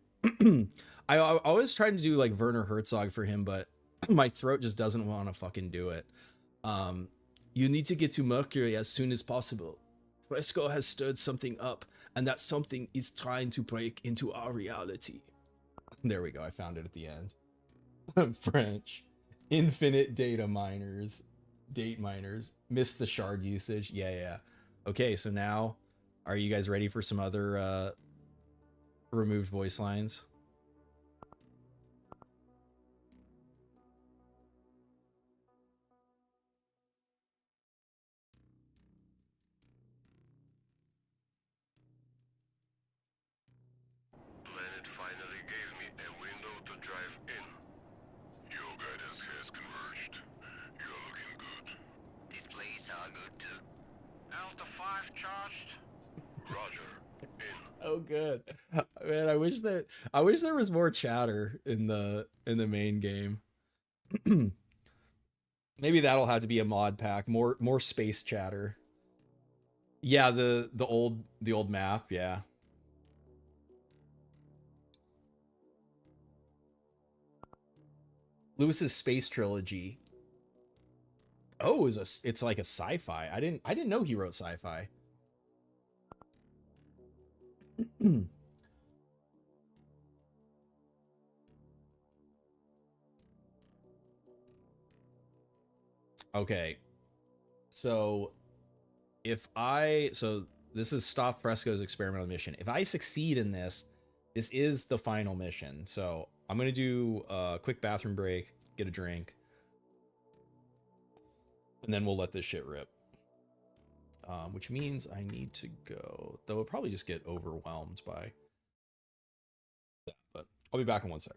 I always tried to do like Werner Herzog for him, but My throat just doesn't want to fucking do it. You need to get to Mercury as soon as possible. Fresco has stirred something up, and that something is trying to break into our reality. There we go. I found it at the end. French. Infinite data miners. Date miners. Missed the shard usage. Yeah. Okay, so now, are you guys ready for some other removed voice lines? Planet finally gave me a window to drive in. Your guidance has converged. You're looking good. Displays are good too. Alpha 5 charged. Roger. Oh good. Man, I wish there was more chatter in the main game. Maybe that'll have to be a mod pack. More space chatter. Yeah, the old map, yeah. Lewis's space trilogy. Oh, it's like a sci-fi. I didn't know he wrote sci-fi. Okay. So this is Stop Fresco's experimental mission. If I succeed in this, this is the final mission. So I'm gonna do a quick bathroom break, get a drink, and then we'll let this shit rip. Which means I need to go, though I'll probably just get overwhelmed by that, but I'll be back in 1 sec.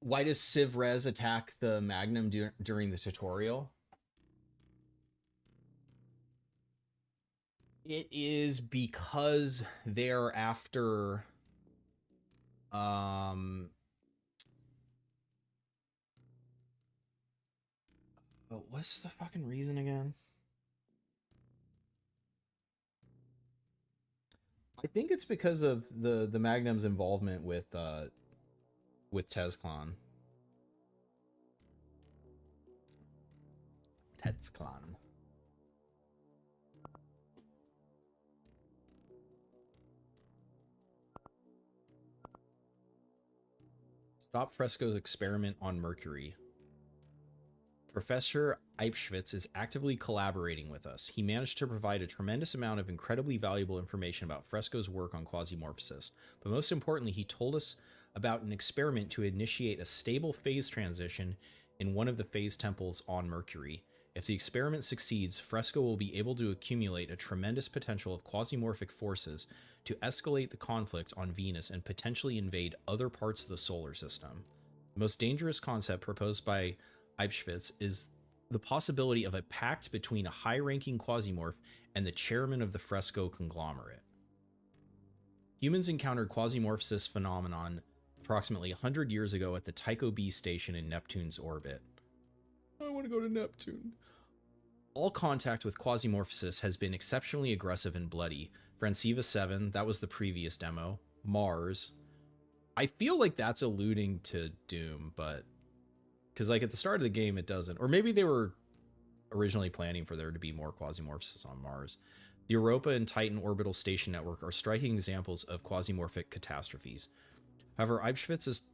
Why does Civ Res attack the Magnum during the tutorial? It is because they're after what's the fucking reason again? I think it's because of the Magnum's involvement with Tezclan. Tezclan. Stop Fresco's experiment on Mercury. Professor Eibschwitz is actively collaborating with us. He managed to provide a tremendous amount of incredibly valuable information about Fresco's work on Quasimorphosis, but most importantly, he told us about an experiment to initiate a stable phase transition in one of the phase temples on Mercury. If the experiment succeeds, Fresco will be able to accumulate a tremendous potential of quasimorphic forces to escalate the conflict on Venus and potentially invade other parts of the solar system. The most dangerous concept proposed by Eibschwitz is the possibility of a pact between a high-ranking quasimorph and the chairman of the Fresco conglomerate. Humans encountered quasimorphosis phenomenon approximately 100 years ago at the Tycho B station in Neptune's orbit. I want to go to Neptune. All contact with quasimorphosis has been exceptionally aggressive and bloody. Franciva 7, that was the previous demo. Mars. I feel like that's alluding to Doom, but because like at the start of the game it doesn't, or maybe they were originally planning for there to be more quasimorphosis on Mars. The Europa and Titan orbital station network are striking examples of quasimorphic catastrophes. However, Eibschwitz is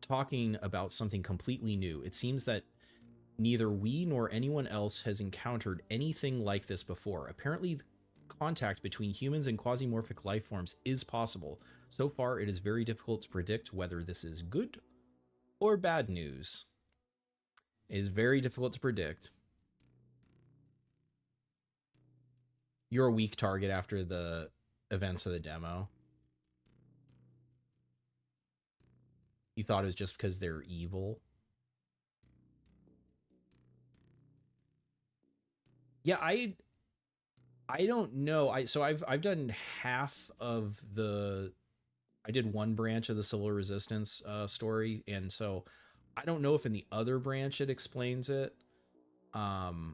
talking about something completely new. It seems that neither we nor anyone else has encountered anything like this before. Apparently, contact between humans and quasimorphic life forms is possible. So far, it is very difficult to predict whether this is good or bad news. It is very difficult to predict. You're a weak target after the events of the demo. You thought it was just because they're evil. Yeah, I don't know. I've done half of the. I did one branch of the Solar Resistance story, and so I don't know if in the other branch it explains it. But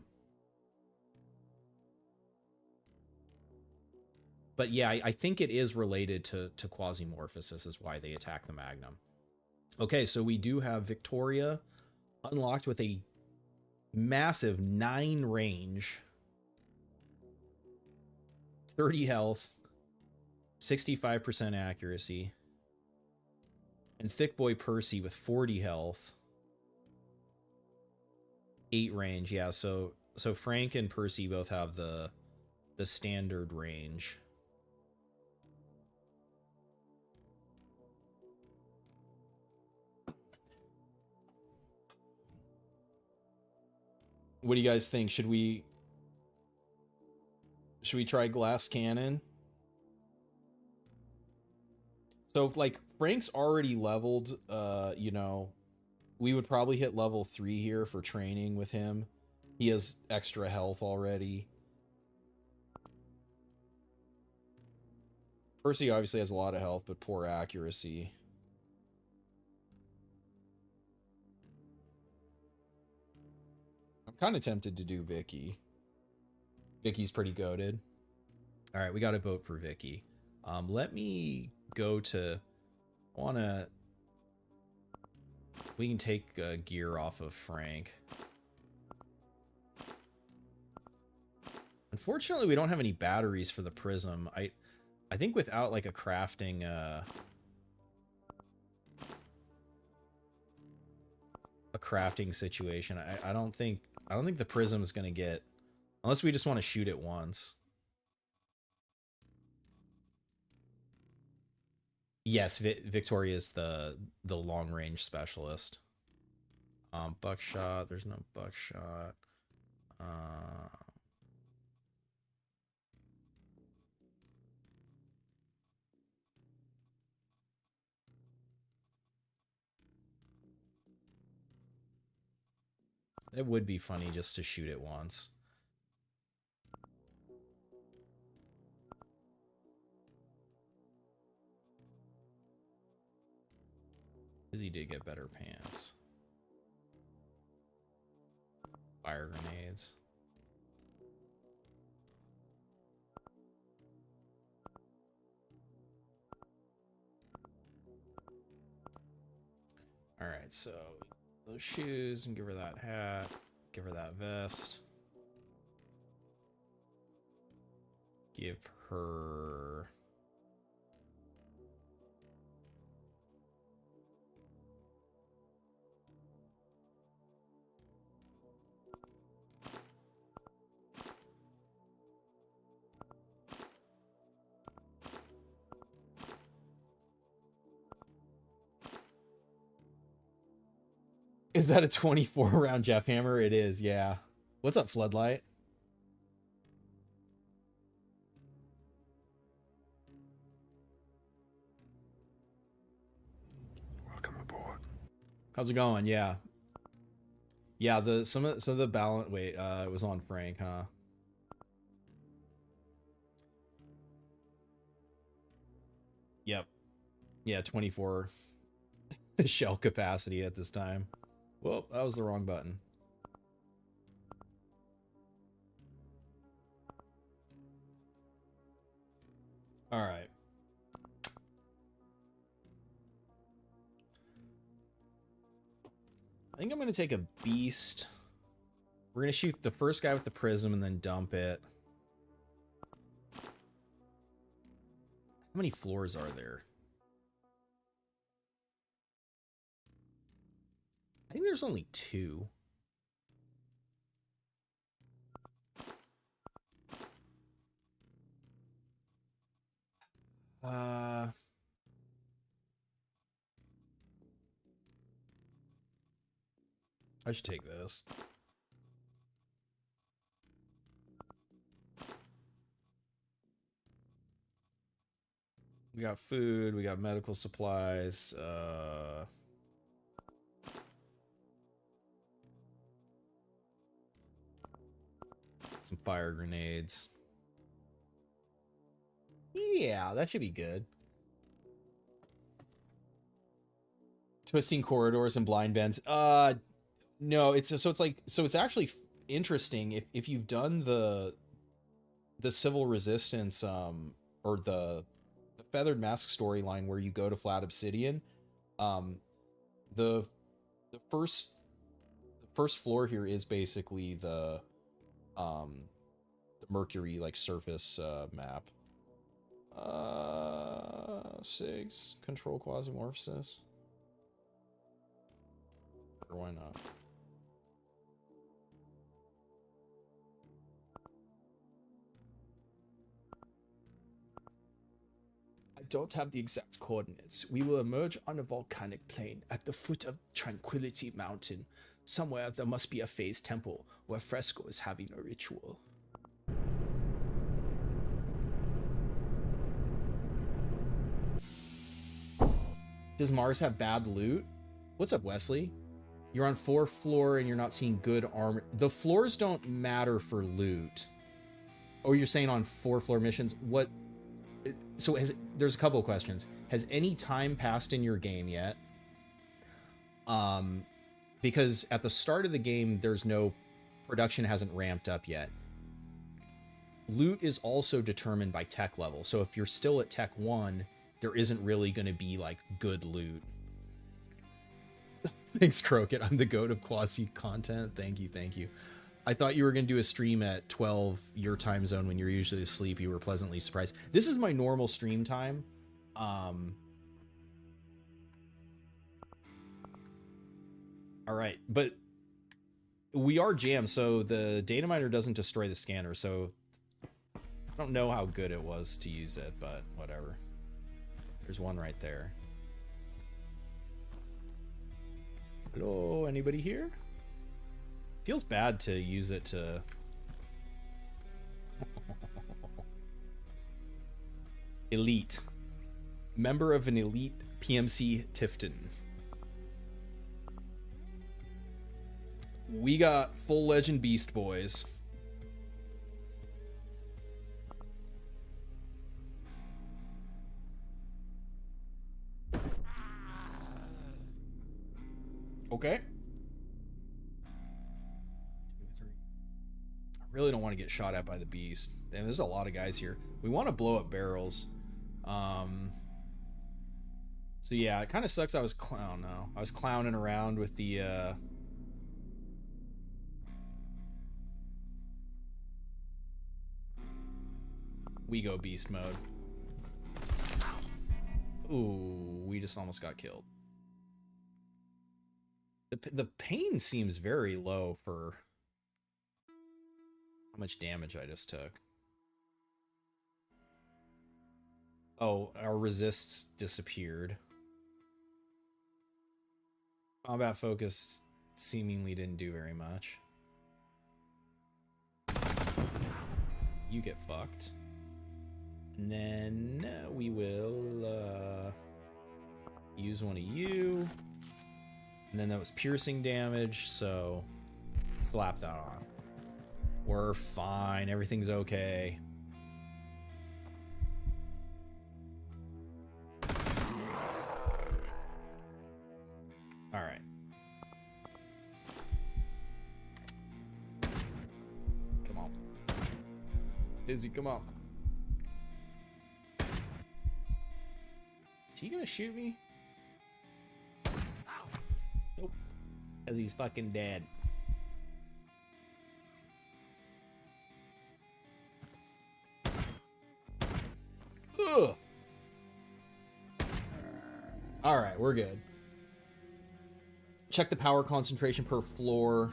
yeah, I think it is related to quasimorphosis is why they attack the Magnum. Okay, so we do have Victoria unlocked with a massive 9 range, 30 health, 65% accuracy, and Thick Boy Percy with 40 health, 8 range. Yeah, so Frank and Percy both have the standard range. What do you guys think? Should we try glass cannon? So like Frank's already leveled, you know, we would probably hit level 3 here for training with him. He has extra health already. Percy obviously has a lot of health, but poor accuracy. I'm kind of tempted to do Vicky. Vicky's pretty goated. All right, we got to vote for Vicky. Let me go to. We can take gear off of Frank. Unfortunately, we don't have any batteries for the prism. I think without like a crafting situation, I don't think the prism is gonna get, unless we just want to shoot it once. Yes, Victoria is the long range specialist. Buckshot. There's no buckshot. It would be funny just to shoot it once. Because he did get better pants. Fire grenades. Alright, so those shoes, and give her that hat. Give her that vest. Give her... Is that a 24 round Jeff Hammer? It is, yeah. What's up, Floodlight? Welcome aboard. How's it going? Yeah. Yeah, some of the balance. Wait, it was on Frank, huh? Yep. Yeah, 24 shell capacity at this time. Whoa, that was the wrong button. All right. I think I'm going to take a beast. We're going to shoot the first guy with the prism and then dump it. How many floors are there? I think there's only 2. I should take this. We got food, we got medical supplies, some fire grenades. Yeah, that should be good. Twisting corridors and blind bends. No, it's actually interesting if you've done the civil resistance or the feathered mask storyline where you go to Flat Obsidian. The first floor here is basically the Mercury like surface map. Sigs control Quasimorph. Or why not? I don't have the exact coordinates. We will emerge on a volcanic plain at the foot of Tranquility Mountain. Somewhere there must be a phase temple where Fresco is having a ritual. Does Mars have bad loot? What's up, Wesley? You're on 4th floor and you're not seeing good armor. The floors don't matter for loot. Oh, you're saying on 4th floor missions? What? So there's a couple of questions. Has any time passed in your game yet? Because at the start of the game, there's no production hasn't ramped up yet. Loot is also determined by tech level. So if you're still at tech 1, there isn't really going to be like good loot. Thanks, Croaked. I'm the goat of quasi content. Thank you, thank you. I thought you were going to do a stream at 12 your time zone when you're usually asleep. You were pleasantly surprised. This is my normal stream time. All right, but we are jammed, so the data miner doesn't destroy the scanner, so I don't know how good it was to use it, but whatever. There's one right there. Hello, anybody here? Feels bad to use it to... Elite. Member of an elite PMC Tifton. We got full legend beast boys. Okay. 2, 3. I really don't want to get shot at by the beast. And there's a lot of guys here. We want to blow up barrels. So yeah, it kind of sucks. I was clowning around with the we go beast mode. Ooh, we just almost got killed. The pain seems very low for how much damage I just took. Oh, our resists disappeared. Combat focus seemingly didn't do very much. You get fucked. And then we will use one of you. And then that was piercing damage, so slap that on. We're fine. Everything's okay. All right. Come on. Izzy, come on. Is he gonna shoot me? Nope. Because he's fucking dead. Ugh. Alright, we're good. Check the power concentration per floor.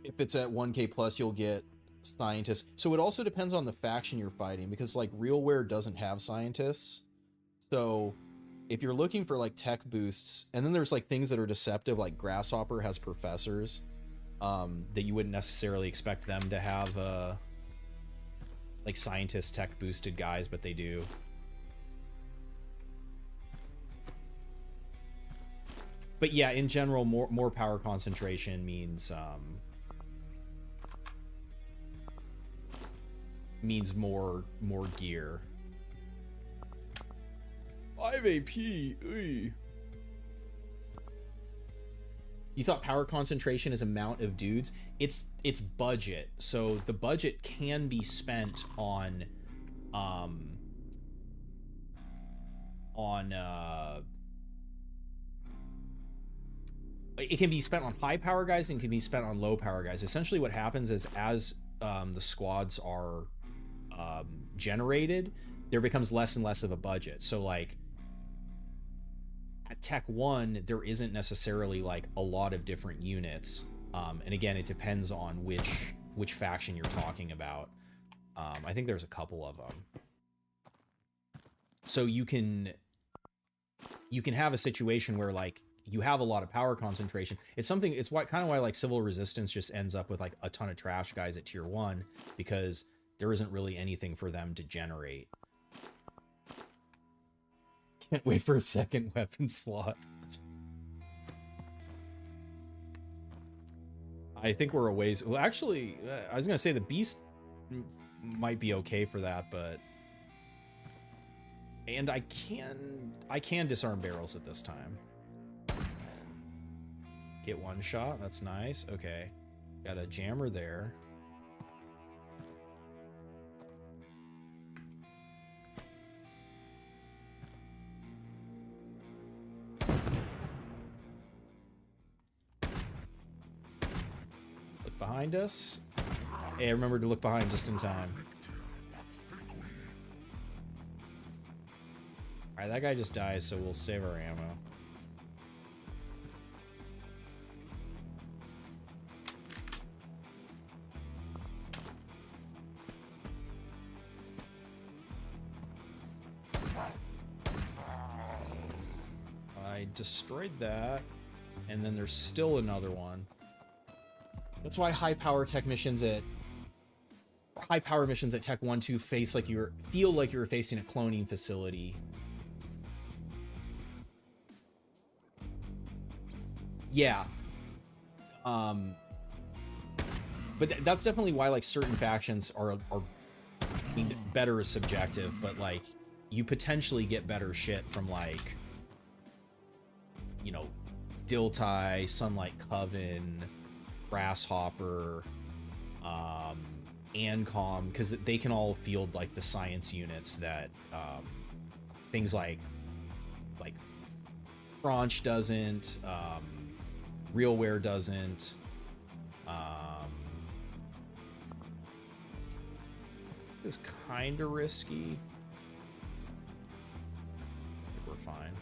If it's at 1k plus, you'll get scientists. So it also depends on the faction you're fighting, because like RealWare doesn't have scientists. So if you're looking for like tech boosts, and then there's like things that are deceptive, like Grasshopper has professors that you wouldn't necessarily expect them to have like scientist tech boosted guys, but they do. But yeah, in general, more power concentration means more gear. 5 AP. Oy. You thought power concentration is amount of dudes? It's budget. So the budget can be spent on it can be spent on high power guys and can be spent on low power guys. Essentially what happens is as the squads are generated, there becomes less and less of a budget. So like at Tech 1, there isn't necessarily like a lot of different units. And again, it depends on which faction you're talking about. I think there's a couple of them. So you can have a situation where like you have a lot of power concentration. It's kind of why like Civil Resistance just ends up with like a ton of trash guys at tier 1, because there isn't really anything for them to generate. Can't wait for a second weapon slot. I think we're a ways. Well, actually, I was gonna say the beast might be okay for that, but and I can disarm barrels at this time. Get one shot. That's nice. Okay, got a jammer there. Look behind us. Hey, I remembered to look behind just in time. Alright, that guy just dies, so we'll save our ammo. I destroyed that, and then there's still another one. That's why high power missions at Tech 1 2 feel like you're facing a cloning facility. Yeah. But that's definitely why like certain factions are I mean, better is subjective, but like you potentially get better shit from like, you know, Diltai, Sunlight Coven, Grasshopper, Ancom, because they can all field like the science units that things like Crunch doesn't, Realware doesn't. This is kind of risky. I think we're fine.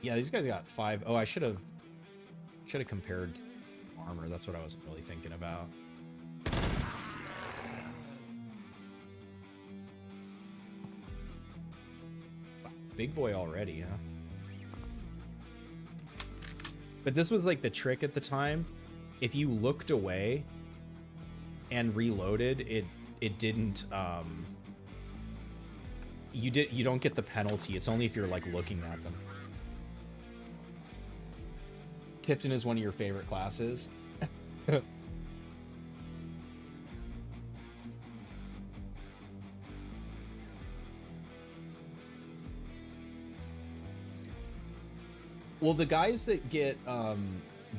Yeah, these guys got 5. Oh, I should have compared armor. That's what I wasn't really thinking about. Big boy already, huh? But this was like the trick at the time. If you looked away and reloaded, it didn't you don't get the penalty. It's only if you're like looking at them. Tifton is one of your favorite classes. Well, the guys that get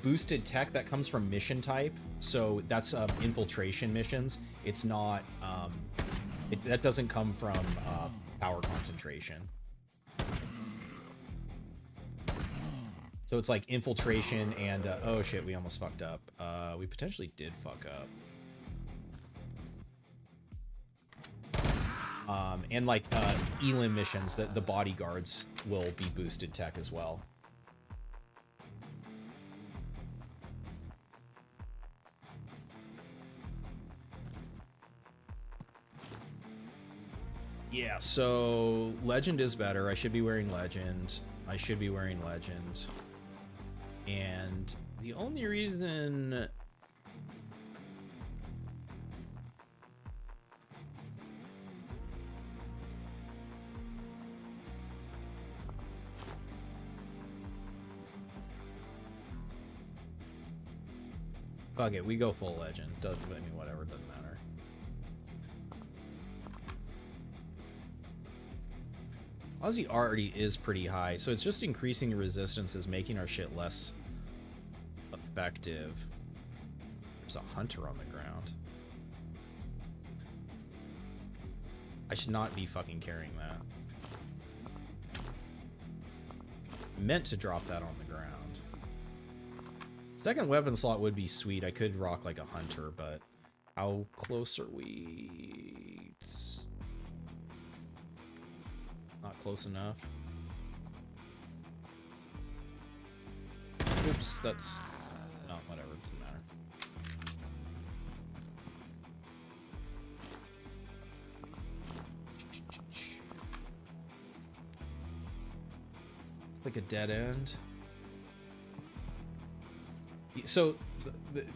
boosted tech, that comes from mission type. So that's infiltration missions. It's not, that doesn't come from power concentration. So it's like infiltration and, oh shit, we almost fucked up. We potentially did fuck up. And like elim missions, that the bodyguards will be boosted tech as well. Yeah, so Legend is better. I should be wearing Legend. I should be wearing Legend. And the only reason... Fuck it, we go full Legend. Doesn't, I mean, whatever, doesn't matter. Aussie already is pretty high, so it's just increasing the resistances, making our shit less effective. There's a hunter on the ground. I should not be fucking carrying that. I meant to drop that on the ground. Second weapon slot would be sweet. I could rock like a hunter, but how close are we? Not close enough. Oops, that's... No, whatever, doesn't matter. It's like a dead end. So,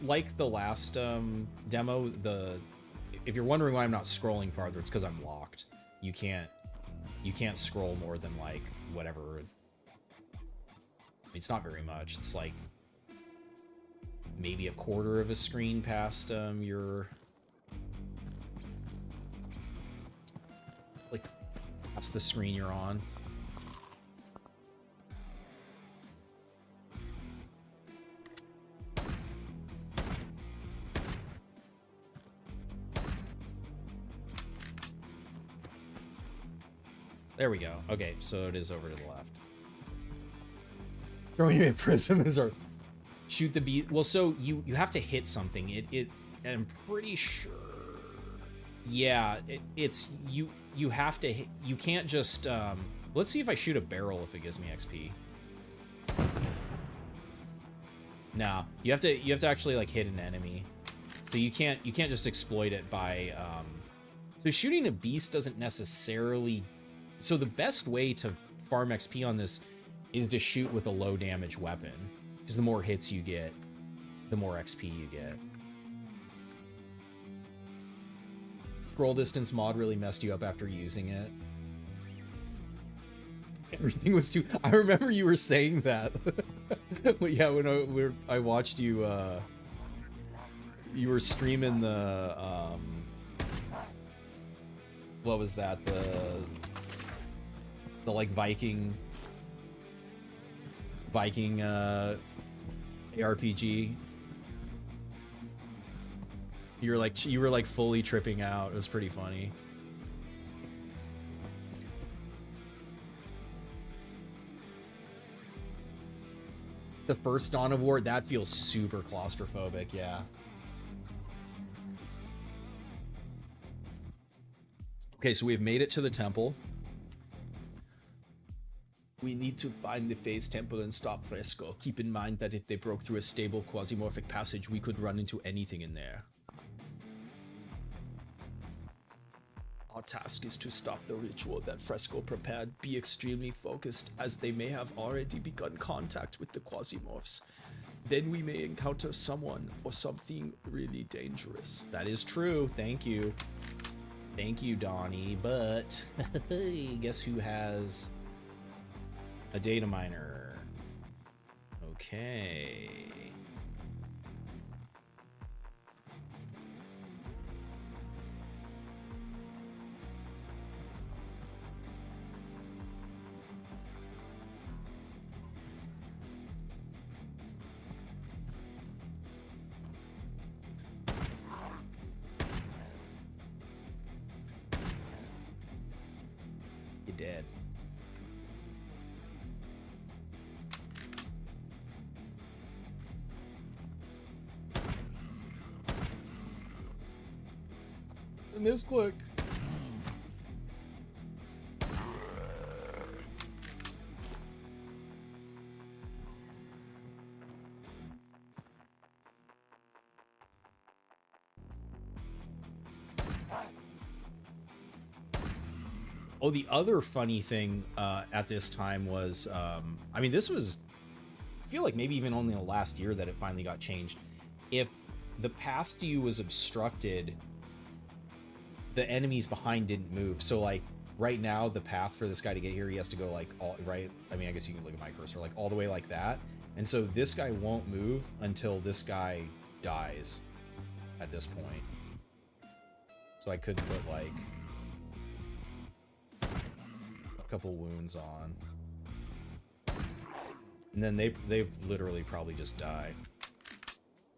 like the last demo, if you're wondering why I'm not scrolling farther, it's because I'm locked. You can't scroll more than like whatever. It's not very much. It's like maybe a quarter of a screen past your, like, that's the screen you're on. There we go. Okay, so it is over to the left. Throwing a prism is our... Shoot the beat. Well, so you have to hit something. I'm pretty sure... Yeah, it's... You have to hit... You can't just... Let's see if I shoot a barrel if it gives me XP. No, you have to actually like hit an enemy. So you can't just exploit it by... So shooting a beast doesn't necessarily... So the best way to farm XP on this is to shoot with a low damage weapon, because the more hits you get, the more XP you get. Scroll distance mod really messed you up after using it. Everything was too. I remember you were saying that. But yeah, when I watched you, you were streaming the what was that? The like Viking ARPG. You were like fully tripping out. It was pretty funny. The first Dawn of War, that feels super claustrophobic, yeah. Okay, so we've made it to the temple. We need to find the Phase Temple and stop Fresco. Keep in mind that if they broke through a stable quasimorphic passage, we could run into anything in there. Our task is to stop the ritual that Fresco prepared. Be extremely focused, as they may have already begun contact with the Quasimorphs. Then we may encounter someone or something really dangerous. That is true. Thank you. Thank you, Donnie. But guess who has a data miner? Okay. You're dead. Misclick. Oh, the other funny thing at this time was, I mean, this was, I feel like maybe even only the last year that it finally got changed. If the path to you was obstructed, the enemies behind didn't move. So like right now, the path for this guy to get here, he has to go like all right. I mean, I guess you can look at my cursor, like all the way like that. And so this guy won't move until this guy dies at this point. So I could put like a couple wounds on. And then they literally probably just die.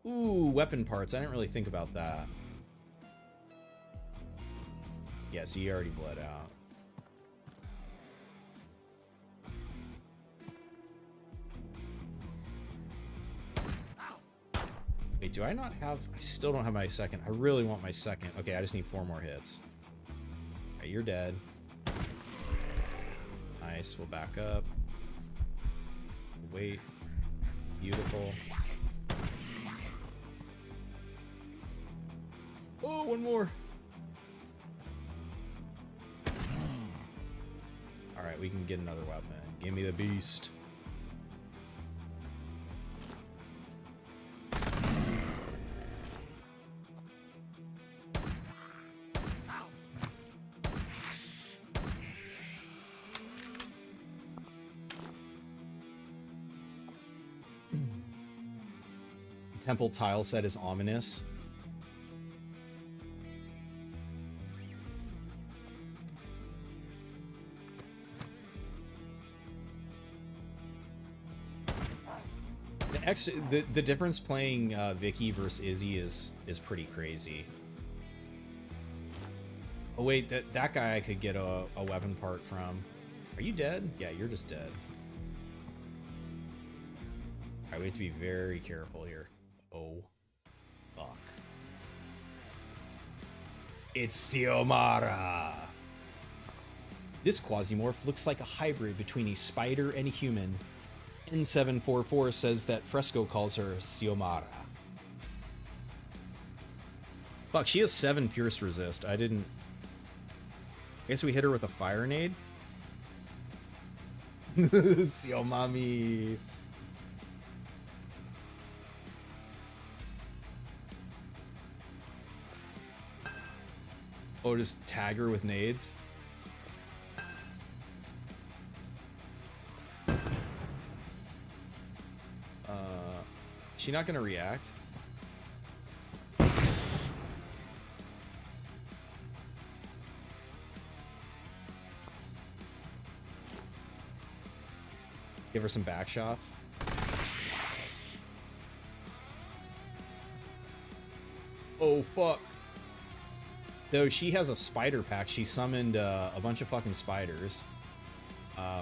Ooh, weapon parts. I didn't really think about that. Yeah, so he already bled out. Wait, do I not have... I still don't have my second. I really want my second. Okay, I just need 4 more hits. Alright, you're dead. Nice, we'll back up. Wait. Beautiful. Oh, one more. Alright, we can get another weapon. Give me the beast. Temple tile set is ominous. The difference playing Vicky versus Izzy is pretty crazy. Oh wait, that guy I could get a weapon part from. Are you dead? Yeah, you're just dead. Alright, we have to be very careful here. Oh, fuck. It's Xiomara! This Quasimorph looks like a hybrid between a spider and a human. N744 says that Fresco calls her Xiomara. Fuck, she has 7 pierce resist. I guess we hit her with a fire nade? Xiomami. Oh, just tag her with nades? she not gonna react? Give her some back shots. Oh, fuck. Though she has a spider pack, she summoned a bunch of fucking spiders.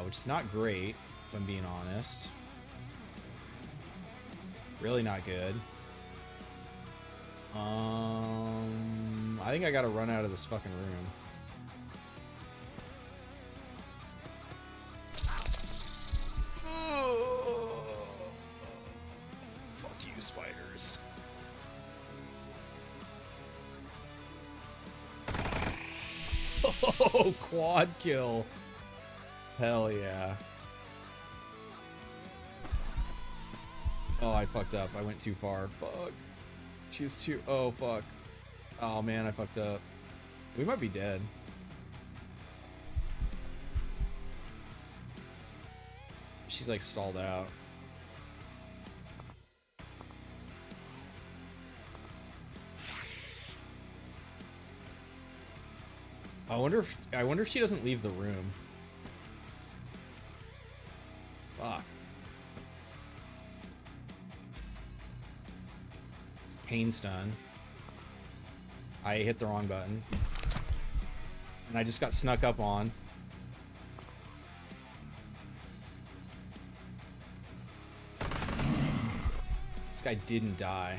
Which is not great, if I'm being honest. Really not good. I think I gotta run out of this fucking room. Oh, fuck you, spiders. Oh, quad kill. Hell yeah. Oh, I fucked up. I went too far. Fuck. She's too... Oh, fuck. Oh, man, I fucked up. We might be dead. She's, like, stalled out. I wonder if she doesn't leave the room. Fuck. Pain stun. I hit the wrong button. And I just got snuck up on. This guy didn't die.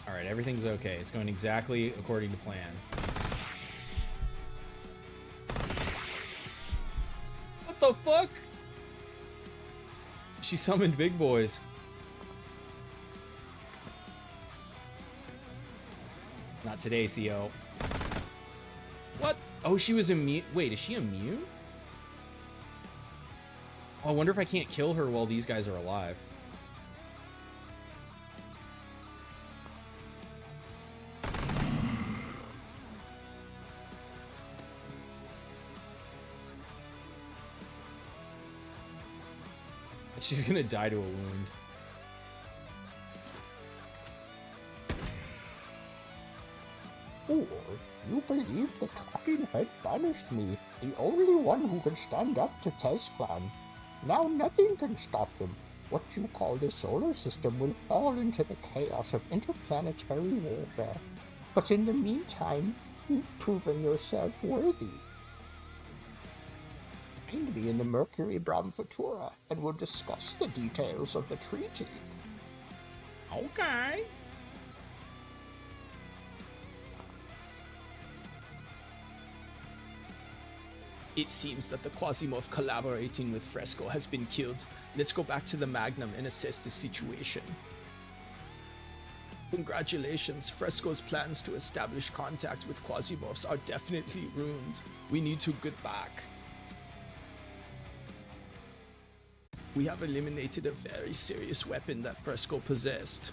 Alright, everything's okay. It's going exactly according to plan. What the fuck? She summoned big boys. Not today, CO. What? Oh, she was immune. Wait, is she immune? Oh, I wonder if I can't kill her while these guys are alive. She's gonna die to a wound. Or you believe the talking head banished me, the only one who can stand up to Tezclan. Now nothing can stop him. What you call the solar system will fall into the chaos of interplanetary warfare. But in the meantime, you've proven yourself worthy. Find me in the Mercury Brahmfutura, and we'll discuss the details of the treaty. Okay. It seems that the Quasimorph collaborating with Fresco has been killed. Let's go back to the Magnum and assess the situation. Congratulations, Fresco's plans to establish contact with Quasimorphs are definitely ruined. We need to get back. We have eliminated a very serious weapon that Fresco possessed.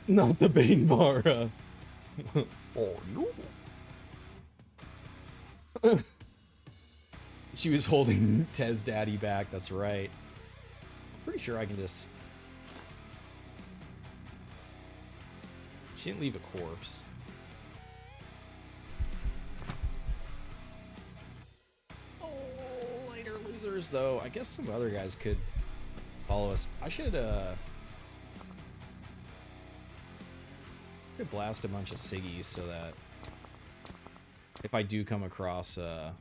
Not the Bane Mara. Oh no. She was holding Tez Daddy back, that's right. I'm pretty sure I can just... She didn't leave a corpse. Oh, later losers, though. I guess some other guys could follow us. I should blast a bunch of Siggies so that if I do come across oh,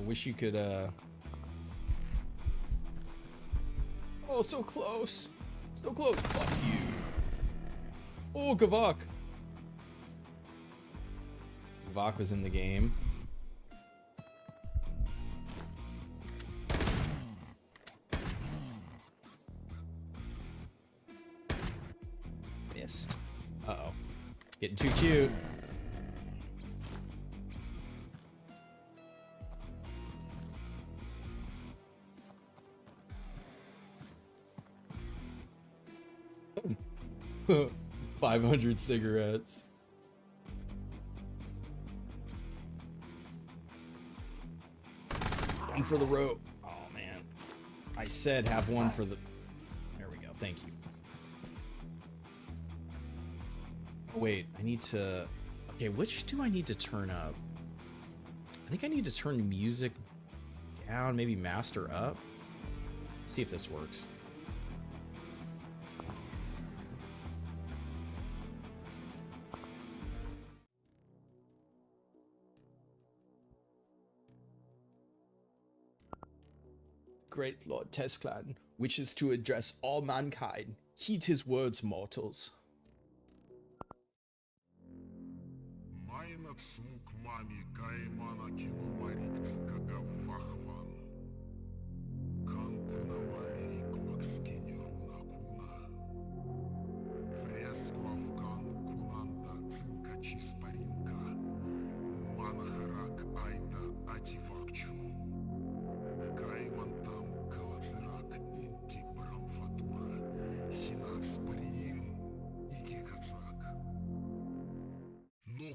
wish you could oh, so close. So close. Fuck you. Oh, Gavok. Gavok was in the game. Missed. Uh-oh. Getting too cute. $500 cigarettes. One for the road. Oh man, I said have one for the. There we go. Thank you. Oh, wait, I need to. Okay, which do I need to turn up? I think I need to turn music down, maybe master up. See if this works. Great Lord Tesklan wishes to address all mankind. Heed his words, mortals.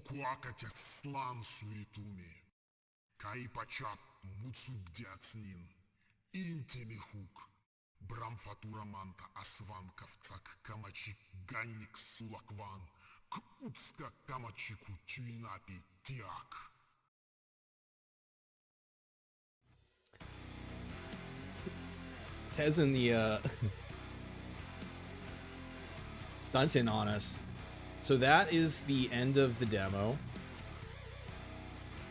Плакать слан суетуми, кай пачап муцук дяцнин, интемихук, брамфатура манта асванковцак камачик ганник сулакван, куцка камачику тюинапи тиак. Ted's in the stunting on us. So that is the end of the demo.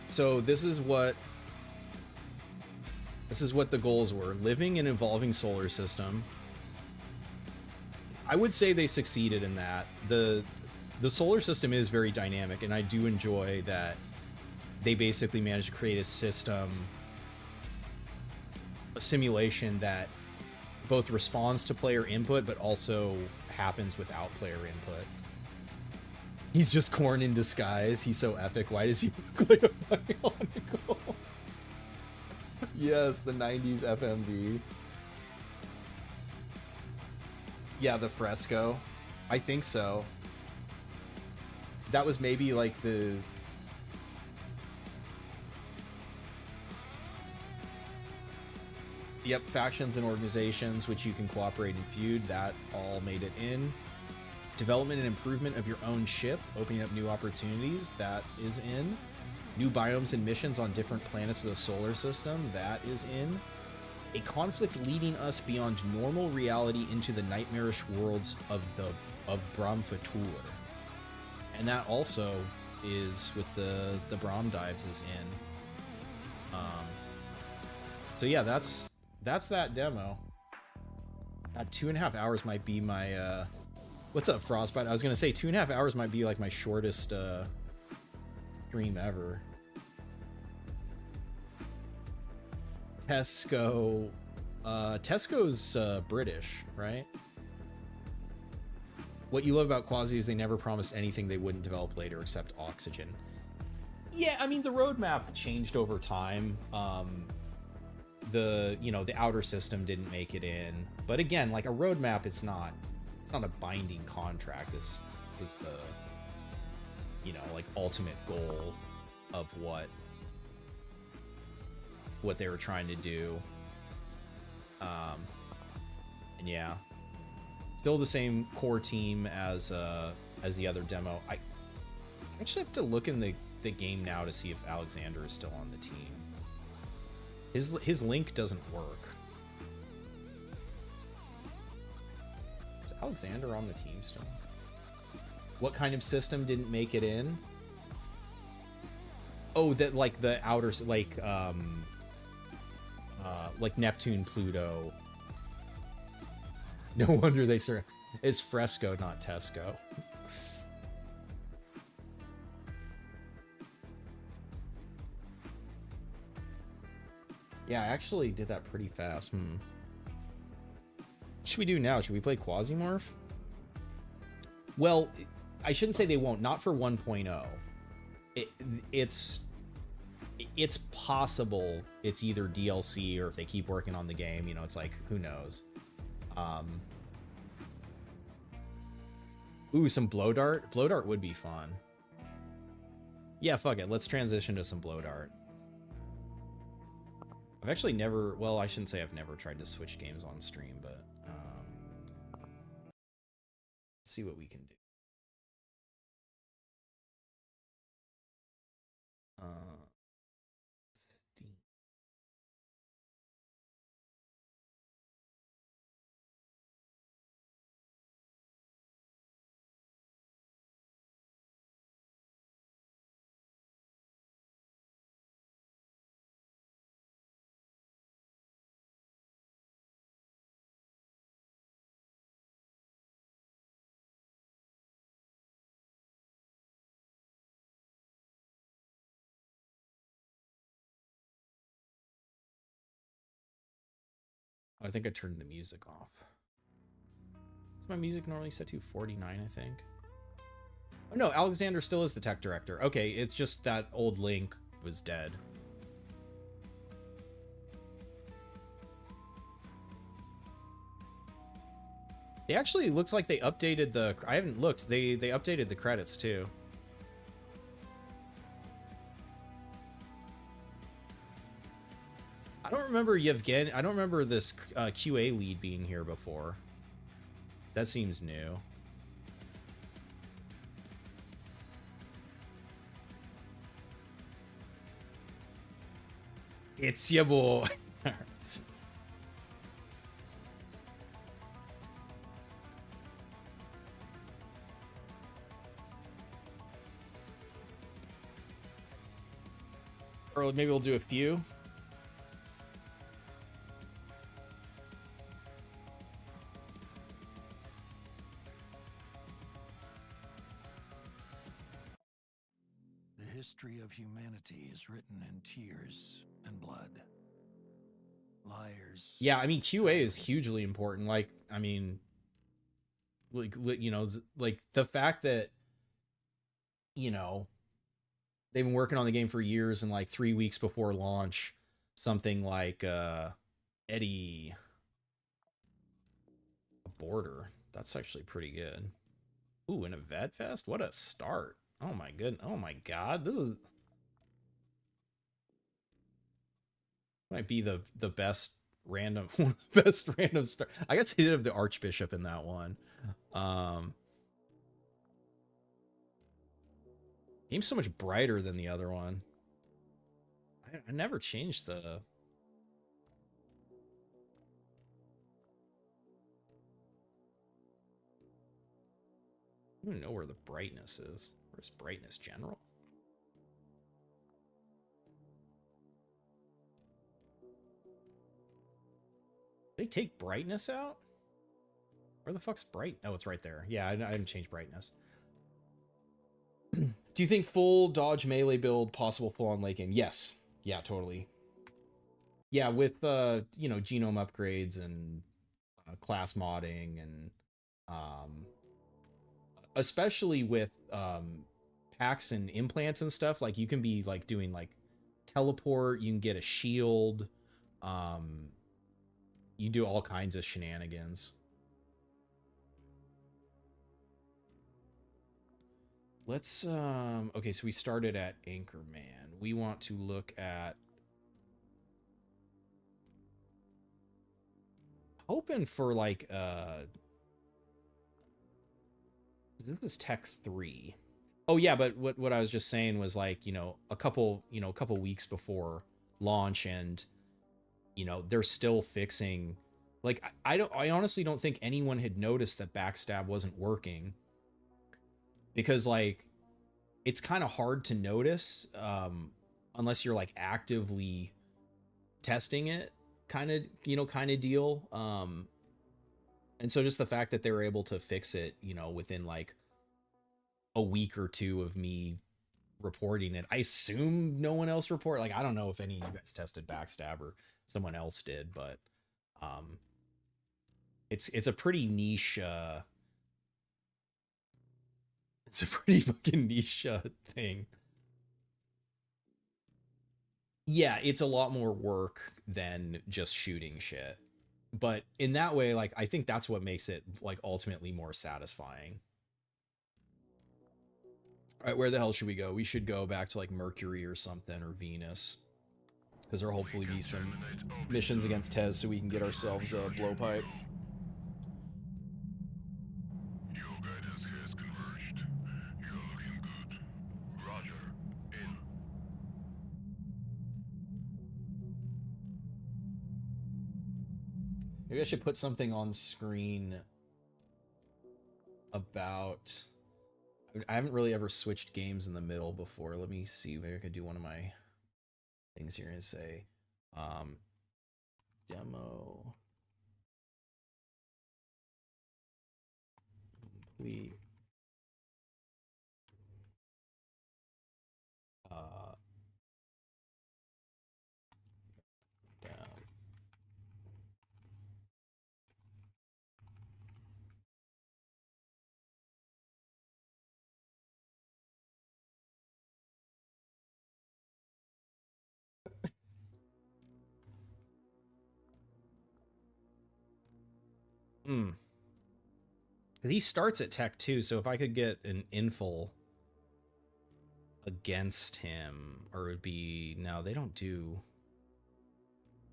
So this is what the goals were. Living an evolving solar system. I would say they succeeded in that. The solar system is very dynamic, and I do enjoy that they basically managed to create a system, a simulation that both responds to player input but also happens without player input. He's just corn in disguise. He's so epic. Why does he look like a bionicle? Yes, the 90s FMV. Yeah, the fresco. I think so. That was maybe like the... Yep, factions and organizations which you can cooperate and feud. That all made it in. Development and improvement of your own ship, opening up new opportunities, that is in. New biomes and missions on different planets of the solar system, that is in. A conflict leading us beyond normal reality into the nightmarish worlds of Bromfatur. And that also is with the Brom dives is in. So yeah, that's that demo. God, 2.5 hours might be my what's up, Frostbite? I was gonna say 2.5 hours might be like my shortest stream ever. Tesco. Tesco's British, right? What you love about Quasi is they never promised anything they wouldn't develop later except oxygen. Yeah, I mean the roadmap changed over time. The outer system didn't make it in, but again, like a roadmap, it's not a binding contract. It was the like ultimate goal of what they were trying to do. And yeah, still the same core team as the other demo. I actually have to look in the game now to see if Alexander is still on the team. His link doesn't work. Is Alexander on the team still? What kind of system didn't make it in? Oh, that like the outer, like Neptune, Pluto. No wonder they sir. It's Fresco, not Tesco. Yeah, I actually did that pretty fast. What should we do now? Should we play Quasimorph? Well, I shouldn't say they won't, not for 1.0. It's it's possible it's either DLC or if they keep working on the game, you know, it's like, who knows. Ooh, some blow dart. Blow dart would be fun. Yeah, fuck it. Let's transition to some blow dart. I've actually never, well, I shouldn't say I've never tried to switch games on stream, but let's see what we can do. Steam. I think I turned the music off. Is my music normally set to 49, I think? Oh no, Alexander still is the tech director. Okay, it's just that old Link was dead. It actually looks like they updated the... I haven't looked. They updated the credits too. I don't remember Yevgeny. I don't remember this QA lead being here before. That seems new. It's your boy. Or maybe we'll do a few. The history of humanity is written in tears and blood. Liars. Yeah, I mean, QA is hugely important. Like, I mean, like, you know, like the fact that, you know, they've been working on the game for years, and like 3 weeks before launch, something like Eddie a border. That's actually pretty good. Ooh, in a vet fest? What a start. Oh my goodness. Oh my god. This is might be the best random best random start. I guess he did have the Archbishop in that one. Game's so much brighter than the other one. I never changed the... I don't even know where the brightness is. Where's brightness general? They take brightness out? Where the fuck's bright? Oh, it's right there. Yeah, I haven't changed brightness. Do you think full dodge melee build possible full on late game? Yes. Yeah, totally. Yeah, with you know, genome upgrades and class modding, and especially with packs and implants and stuff, like you can be like doing like teleport, you can get a shield, you do all kinds of shenanigans. Let's okay, so we started at Anchorman. We want to look at hoping for like this is Tech 3. Oh yeah, but what I was just saying was like, you know, a couple weeks before launch, and you know, they're still fixing, like I honestly don't think anyone had noticed that backstab wasn't working, because like it's kind of hard to notice unless you're like actively testing it, kind of, you know, kind of deal. And so just the fact that they were able to fix it, you know, within like a week or two of me reporting it. I assume no one else reported. Like, I don't know if any of you guys tested backstab or someone else did, but it's a pretty niche It's a pretty fucking niche thing. Yeah, it's a lot more work than just shooting shit. But in that way, like, I think that's what makes it, like, ultimately more satisfying. All right, where the hell should we go? We should go back to, like, Mercury or something, or Venus. Because there'll hopefully be some missions against Tez so we can get ourselves a blowpipe. Your guidance has converged. You're looking good. Roger. In. Maybe I should put something on screen about... I haven't really ever switched games in the middle before. Let me see. Maybe I could do one of my things here and say demo complete. Down. Hmm. He starts at Tech 2, so if I could get an infil against him, or it would be... No, they don't do...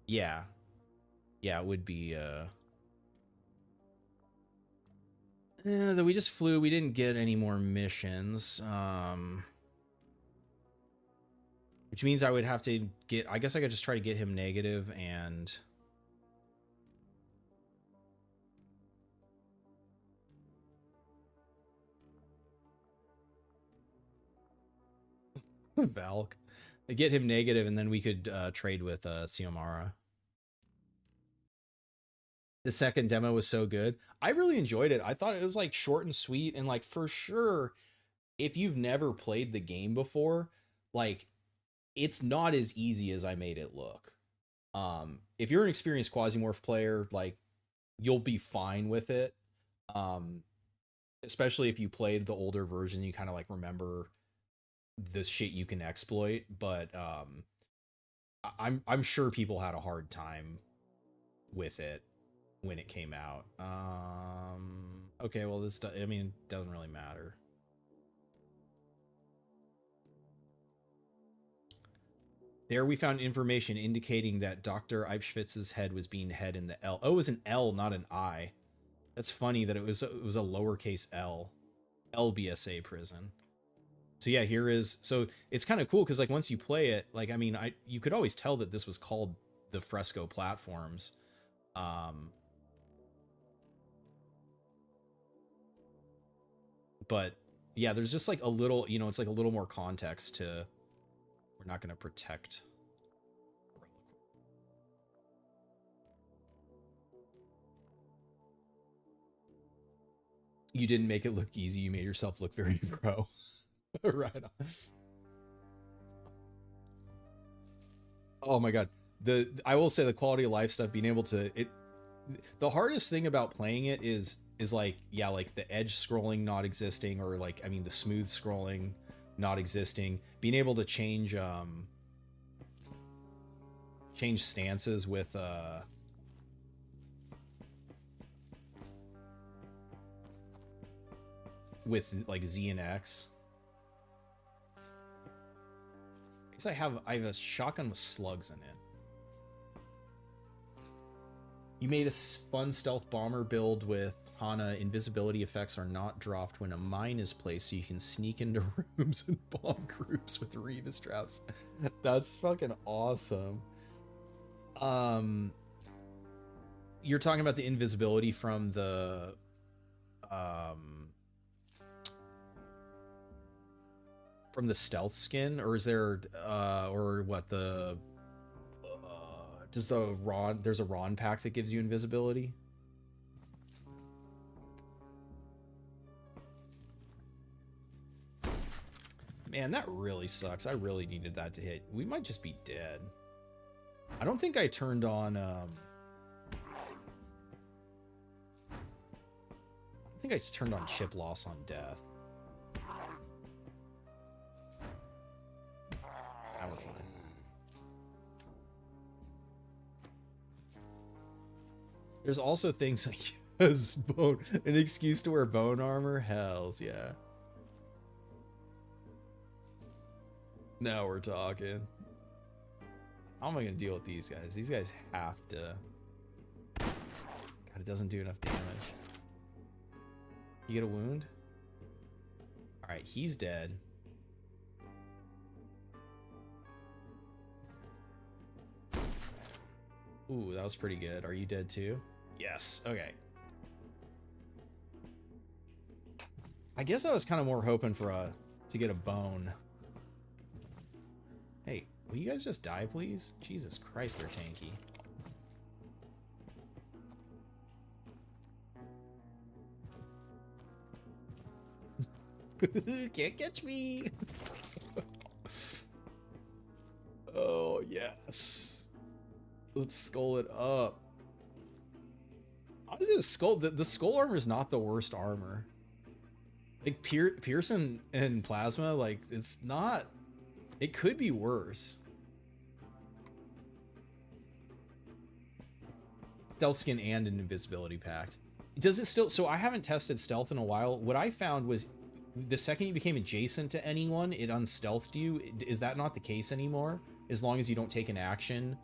Yeah. Yeah, it would be... we just flew. We didn't get any more missions. Which means I would have to get... I guess I could just try to get him negative and... Valk. Get him negative, and then we could trade with Xiomara. The second demo was so good. I really enjoyed it. I thought it was like short and sweet, and like for sure, if you've never played the game before, like it's not as easy as I made it look. If you're an experienced Quasimorph player, like you'll be fine with it. Especially if you played the older version, you kind of like remember the shit you can exploit, but I'm sure people had a hard time with it when it came out. Okay, well this I mean it doesn't really matter. There we found information indicating that Dr. Eibschwitz's head was being head in the L. Oh, it was an L, not an I. That's funny that it was a lowercase L. LBSA prison. So yeah, here is... So it's kind of cool because like once you play it, like I mean, you could always tell that this was called the Fresco platforms. But yeah, there's just like a little, you know, it's like a little more context to... We're not going to protect... You didn't make it look easy. You made yourself look very pro. Right on. Oh my god. I will say the quality of life stuff, being able to... The hardest thing about playing it is like, yeah, like the edge scrolling not existing, or like, I mean, the smooth scrolling not existing. Being able to change stances with like Z and X. Because I have a shotgun with slugs in it. You made a fun stealth bomber build with Hana. Invisibility effects are not dropped when a mine is placed, so you can sneak into rooms and bomb groups with Revis traps. That's fucking awesome. You're talking about the invisibility from the stealth skin, or is there or what, the does the Ron... There's a Ron pack that gives you invisibility? Man, that really sucks. I really needed that to hit. We might just be dead. I don't think I turned on I think I turned on chip loss on death. Now we're fine. There's also things like an excuse to wear bone armor. Hells yeah. Now we're talking. How am I gonna deal with these guys? These guys have to. God, it doesn't do enough damage. You get a wound? Alright, he's dead. Ooh, that was pretty good. Are you dead too? Yes. Okay. I guess I was kind of more hoping for to get a bone. Hey, will you guys just die, please? Jesus Christ, they're tanky. Can't catch me. Oh, yes. Let's skull it up. Honestly, the skull armor is not the worst armor. Like Pearson and Plasma, like it's not. It could be worse. Stealth skin and an invisibility pact. Does it still? So I haven't tested stealth in a while. What I found was the second you became adjacent to anyone, it unstealthed you. Is that not the case anymore? As long as you don't take an action,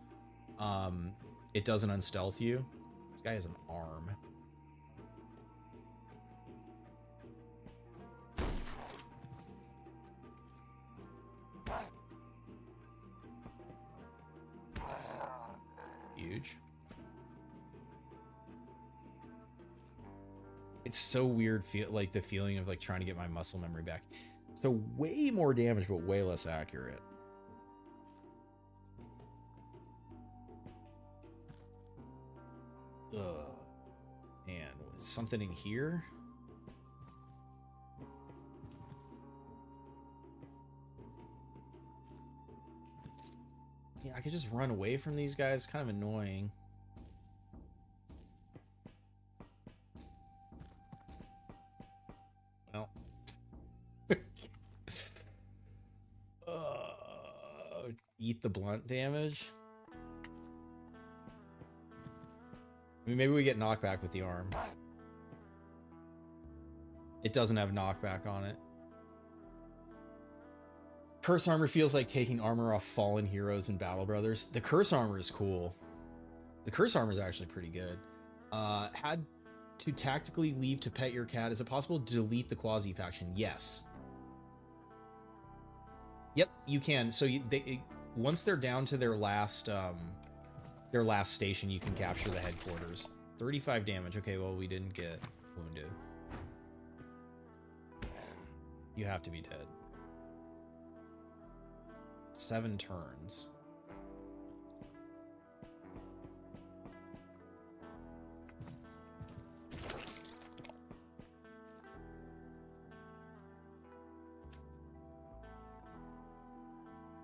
it doesn't unstealth you. This guy has an arm. Huge. It's so weird, like the feeling of like trying to get my muscle memory back. So way more damage, but way less accurate. Ugh. And something in here? Yeah, I could just run away from these guys. Kind of annoying. Well. Eat the blunt damage. I mean, maybe we get knockback with the arm. It doesn't have knockback on it. Curse armor feels like taking armor off fallen heroes in Battle Brothers. The curse armor is cool. The curse armor is actually pretty good. Had to tactically leave to pet your cat. Is it possible to delete the quasi faction? Yes. Yep, you can. So once they're down to their last station, you can capture the headquarters. 35 damage. Okay, well, we didn't get wounded. You have to be dead. 7 turns.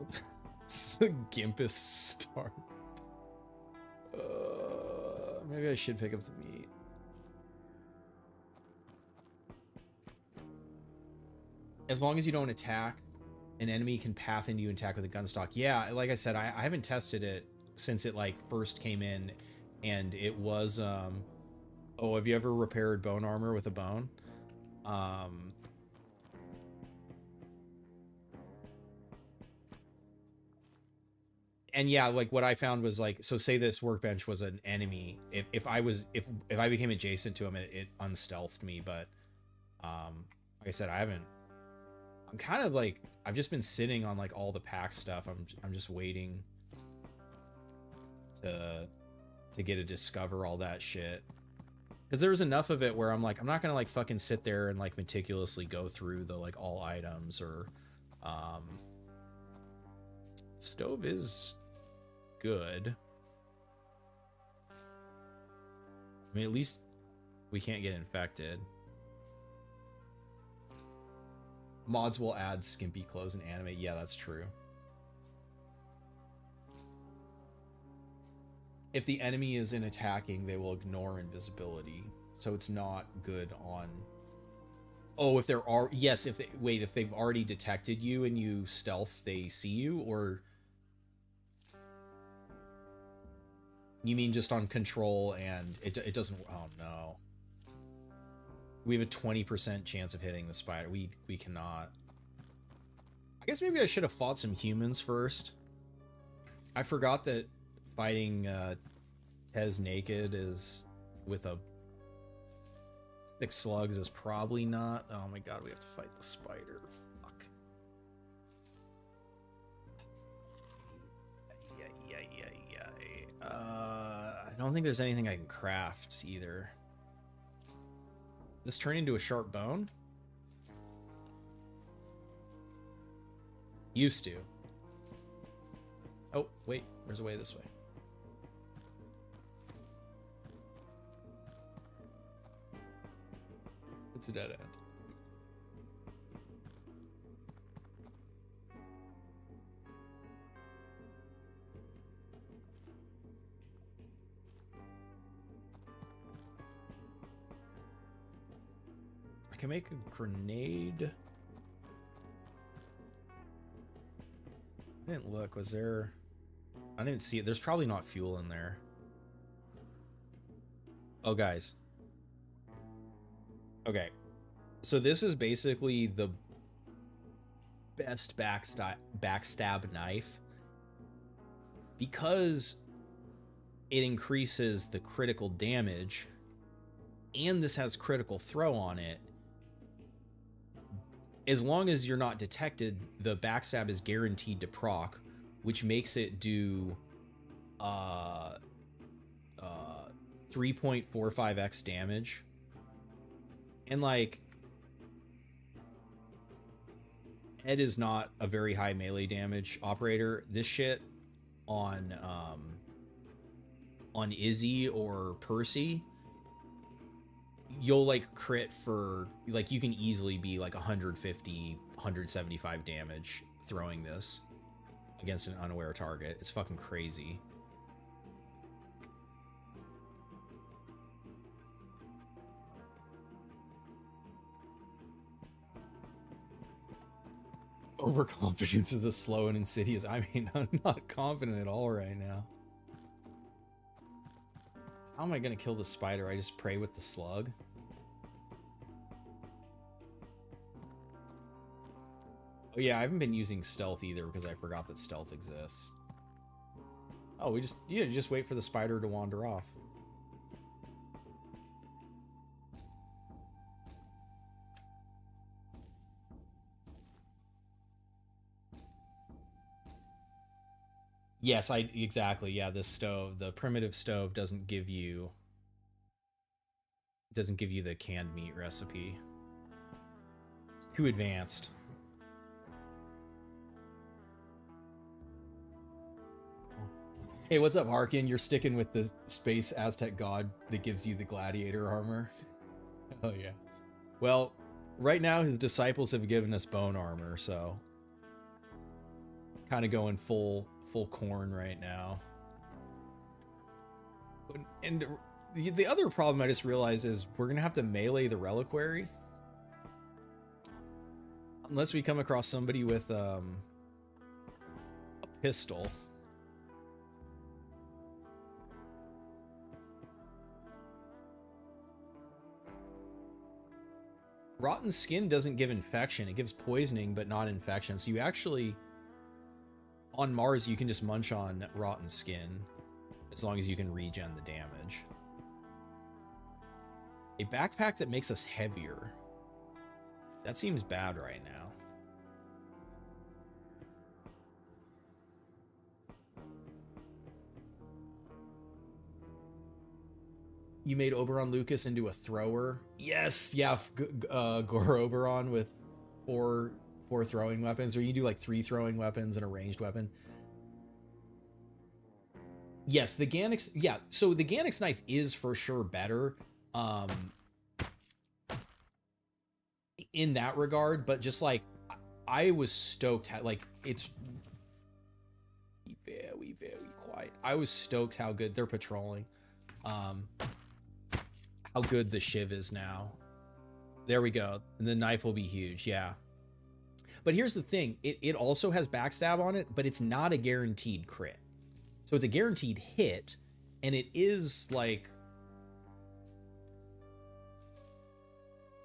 This is the gimpest start. Maybe I should pick up the meat. As long as you don't attack, an enemy can path into you and attack with a gun stock. Yeah, like I said, I haven't tested it since it like first came in, and it was oh, have you ever repaired bone armor with a bone? And yeah, like what I found was like, so say this workbench was an enemy. If I became adjacent to him, it unstealthed me. But like I said, I'm kind of like, I've just been sitting on like all the pack stuff. I'm just waiting to get to discover all that shit. Because there was enough of it where I'm like, I'm not gonna like fucking sit there and like meticulously go through the like all items or stove is good. I mean, at least we can't get infected. Mods will add skimpy clothes and anime. Yeah, that's true. If the enemy is in attacking, they will ignore invisibility. So it's not good on Oh, if there are, yes, if they, wait, if they've already detected you and you stealth, they see you, or you mean just on control and it doesn't, oh no. We have a 20% chance of hitting the spider. We cannot. I guess maybe I should have fought some humans first. I forgot that fighting Tez naked is with a 6 slugs is probably not. Oh my god, we have to fight the spider. Fuck. I don't think there's anything I can craft either. This turn into a sharp bone? Used to. Oh, wait, there's a way this way. It's a dead end. I can make a grenade. I didn't look. Was there... I didn't see it. There's probably not fuel in there. Oh, guys. Okay. So this is basically the best backstab knife. Because it increases the critical damage, and this has critical throw on it, as long as you're not detected, the backstab is guaranteed to proc, which makes it do 3.45x damage. And like, Ed is not a very high melee damage operator. This shit on Izzy or Percy, you'll like crit for, like, you can easily be like 150, 175 damage throwing this against an unaware target. It's fucking crazy. Overconfidence is a slow and insidious. I mean, I'm not confident at all right now. How am I gonna kill the spider? I just pray with the slug? Oh yeah, I haven't been using stealth either because I forgot that stealth exists. Oh, we just, yeah, just wait for the spider to wander off. Yes, exactly. Yeah, this stove, the primitive stove doesn't give you the canned meat recipe. It's too advanced. Hey, what's up, Harkin? You're sticking with the space Aztec god that gives you the gladiator armor? Oh yeah. Well, right now his disciples have given us bone armor, so kind of going full corn right now. And the other problem I just realized is we're gonna have to melee the reliquary unless we come across somebody with a pistol. Rotten skin doesn't give infection. It gives poisoning, but not infection. So you actually, on Mars, you can just munch on rotten skin as long as you can regen the damage. A backpack that makes us heavier. That seems bad right now. You made Oberon Lucas into a thrower. Yes, yeah, Gore Oberon with four throwing weapons, or you do like 3 throwing weapons and a ranged weapon. Yes, the Ganix, yeah, so the Ganix knife is for sure better in that regard, but just like, I was stoked how, like, it's very, very quiet. I was stoked how good they're patrolling. How good the Shiv is now. There we go. And the knife will be huge. Yeah. But here's the thing. It also has backstab on it, but it's not a guaranteed crit. So it's a guaranteed hit, and it is like,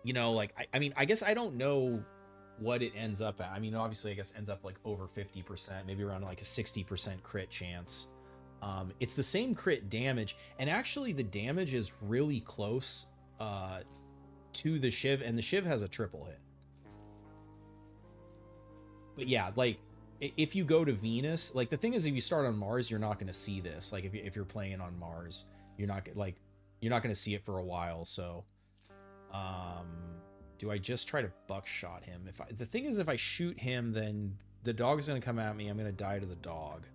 you know, like, I mean, I guess I don't know what it ends up at. I mean, obviously, I guess ends up like over 50%, maybe around like a 60% crit chance. It's the same crit damage, and actually the damage is really close to the Shiv, and the Shiv has a triple hit. But yeah, like, if you go to Venus, like, the thing is, if you start on Mars, you're not going to see this. Like, if you're playing on Mars, you're not going to see it for a while. So, do I just try to buckshot him? The thing is, if I shoot him, then the dog's going to come at me. I'm going to die to the dog.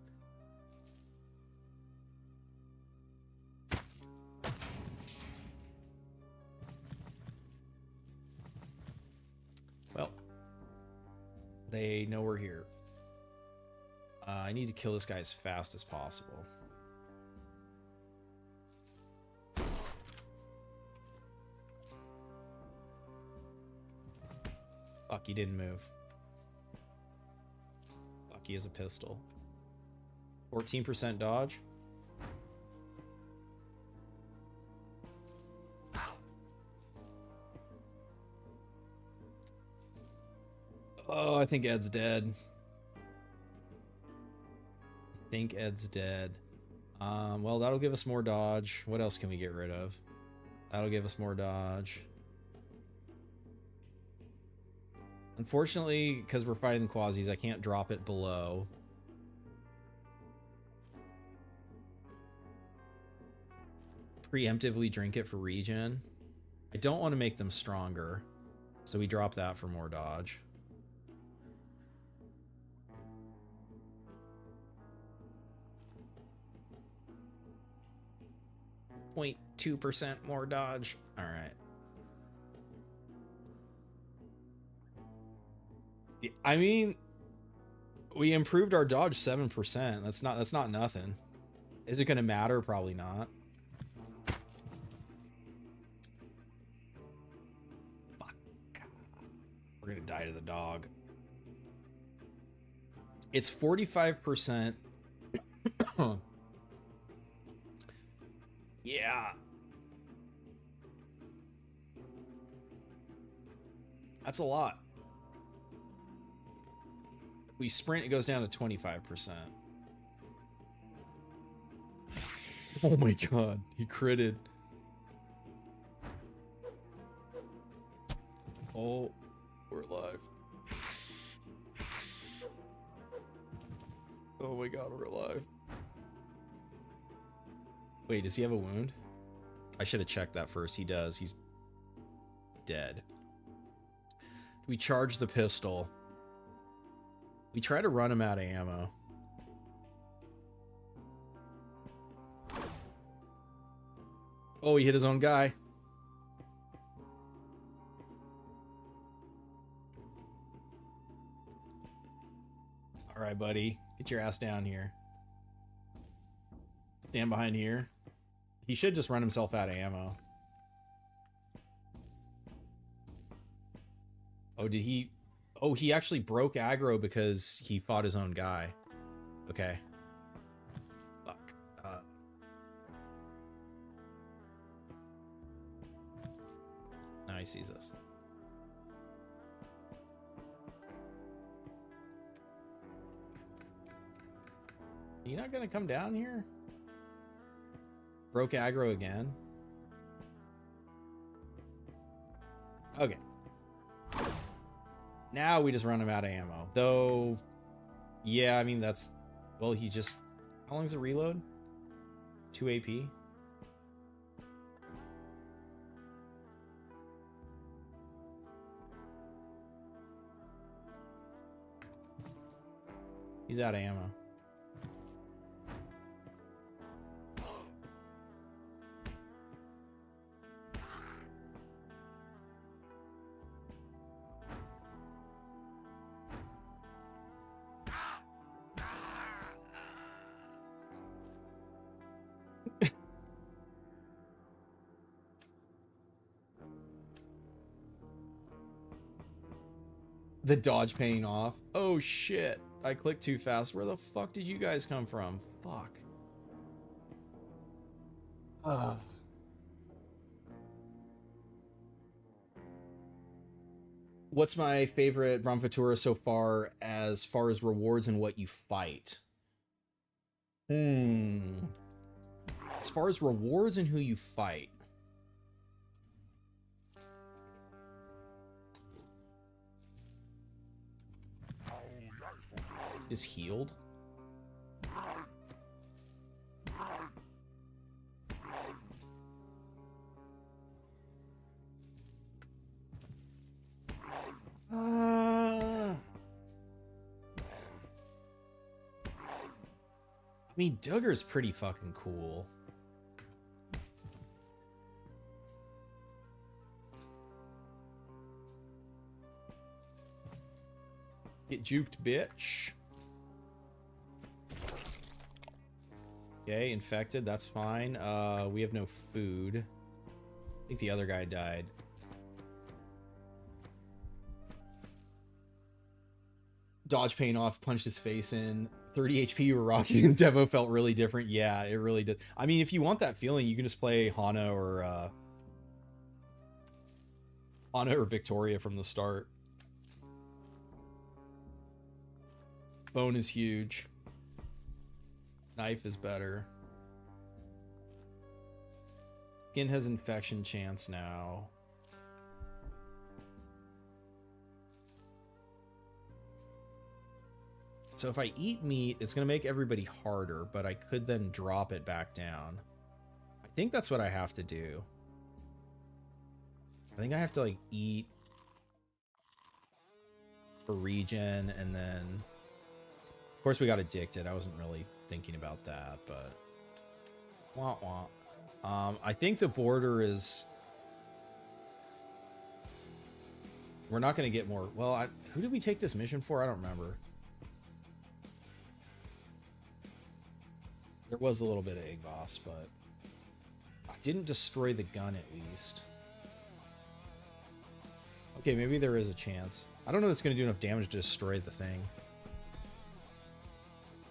Well, they know we're here. I need to kill this guy as fast as possible. Fuck, he didn't move. Fuck, he has a pistol. 14% dodge. Oh, I think Ed's dead. I think Ed's dead. Well, that'll give us more dodge. What else can we get rid of? That'll give us more dodge. Unfortunately, because we're fighting the quasis, I can't drop it below. Preemptively drink it for regen. I don't want to make them stronger, so we drop that for more dodge. 0.2% more dodge. All right. I mean, we improved our dodge 7%. That's not nothing. Is it going to matter? Probably not. Fuck. We're going to die to the dog. It's 45%. Yeah. That's a lot. We sprint, it goes down to 25%. Oh my god, he critted. Oh, we're alive. Oh my god, we're alive. Wait, does he have a wound? I should have checked that first. He does. He's dead. We charge the pistol. We try to run him out of ammo. Oh, he hit his own guy. All right, buddy. Get your ass down here. Stand behind here. He should just run himself out of ammo. Oh, did he... Oh, he actually broke aggro because he fought his own guy. Okay. Fuck. Now he sees us. Are you not gonna come down here? Broke aggro again. Okay. Now we just run him out of ammo. Though, yeah, I mean, that's... Well, he just... How long is the reload? 2 AP? He's out of ammo. The dodge paying off. Oh shit. I clicked too fast. Where the fuck did you guys come from? Fuck. What's my favorite Brahmafutura so far as rewards and what you fight? As far as rewards and who you fight. Just healed? I mean, Duggar's pretty fucking cool. Get juked, bitch. Okay, infected, that's fine. We have no food. I think the other guy died. Dodge paying off, punched his face in. 30 HP, you were rocking, and demo felt really different. Yeah, it really did. I mean, if you want that feeling, you can just play Hana or Victoria from the start. Bone is huge. Knife is better. Skin has infection chance now. So if I eat meat, it's going to make everybody harder, but I could then drop it back down. I think that's what I have to do. I think I have to, like, eat for regen, and then... Of course, we got addicted. I wasn't really thinking about that, but... Wah, wah. I think the border is... We're not going to get more... Well, who did we take this mission for? I don't remember. There was a little bit of Egg Boss, but I didn't destroy the gun at least. Okay, maybe there is a chance. I don't know if it's going to do enough damage to destroy the thing.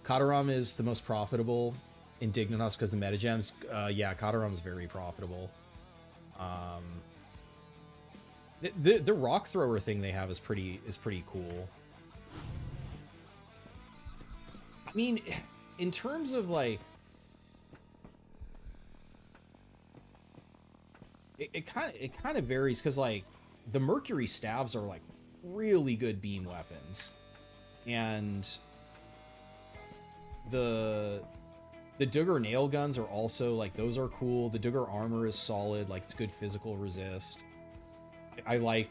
Kataram is the most profitable in Dignitas because the metagems. Yeah, Kataram is very profitable. The rock thrower thing they have is pretty cool. I mean, in terms of like, it kind of varies because like the Mercury staves are like really good beam weapons, and the Duggar nail guns are also like, those are cool. The Duggar armor is solid, like it's good physical resist. I like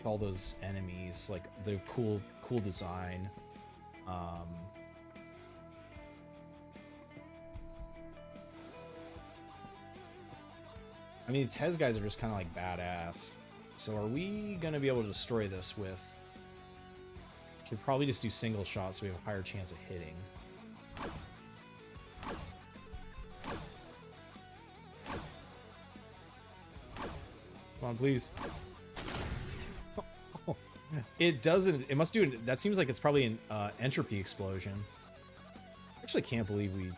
all those enemies, like the cool design. I mean, Tez guys are just kind of like badass. So are we gonna be able to destroy this with... Should probably just do single shots so we have a higher chance of hitting. Come on, please. It doesn't... It must do... That seems like it's probably an entropy explosion. I actually can't believe we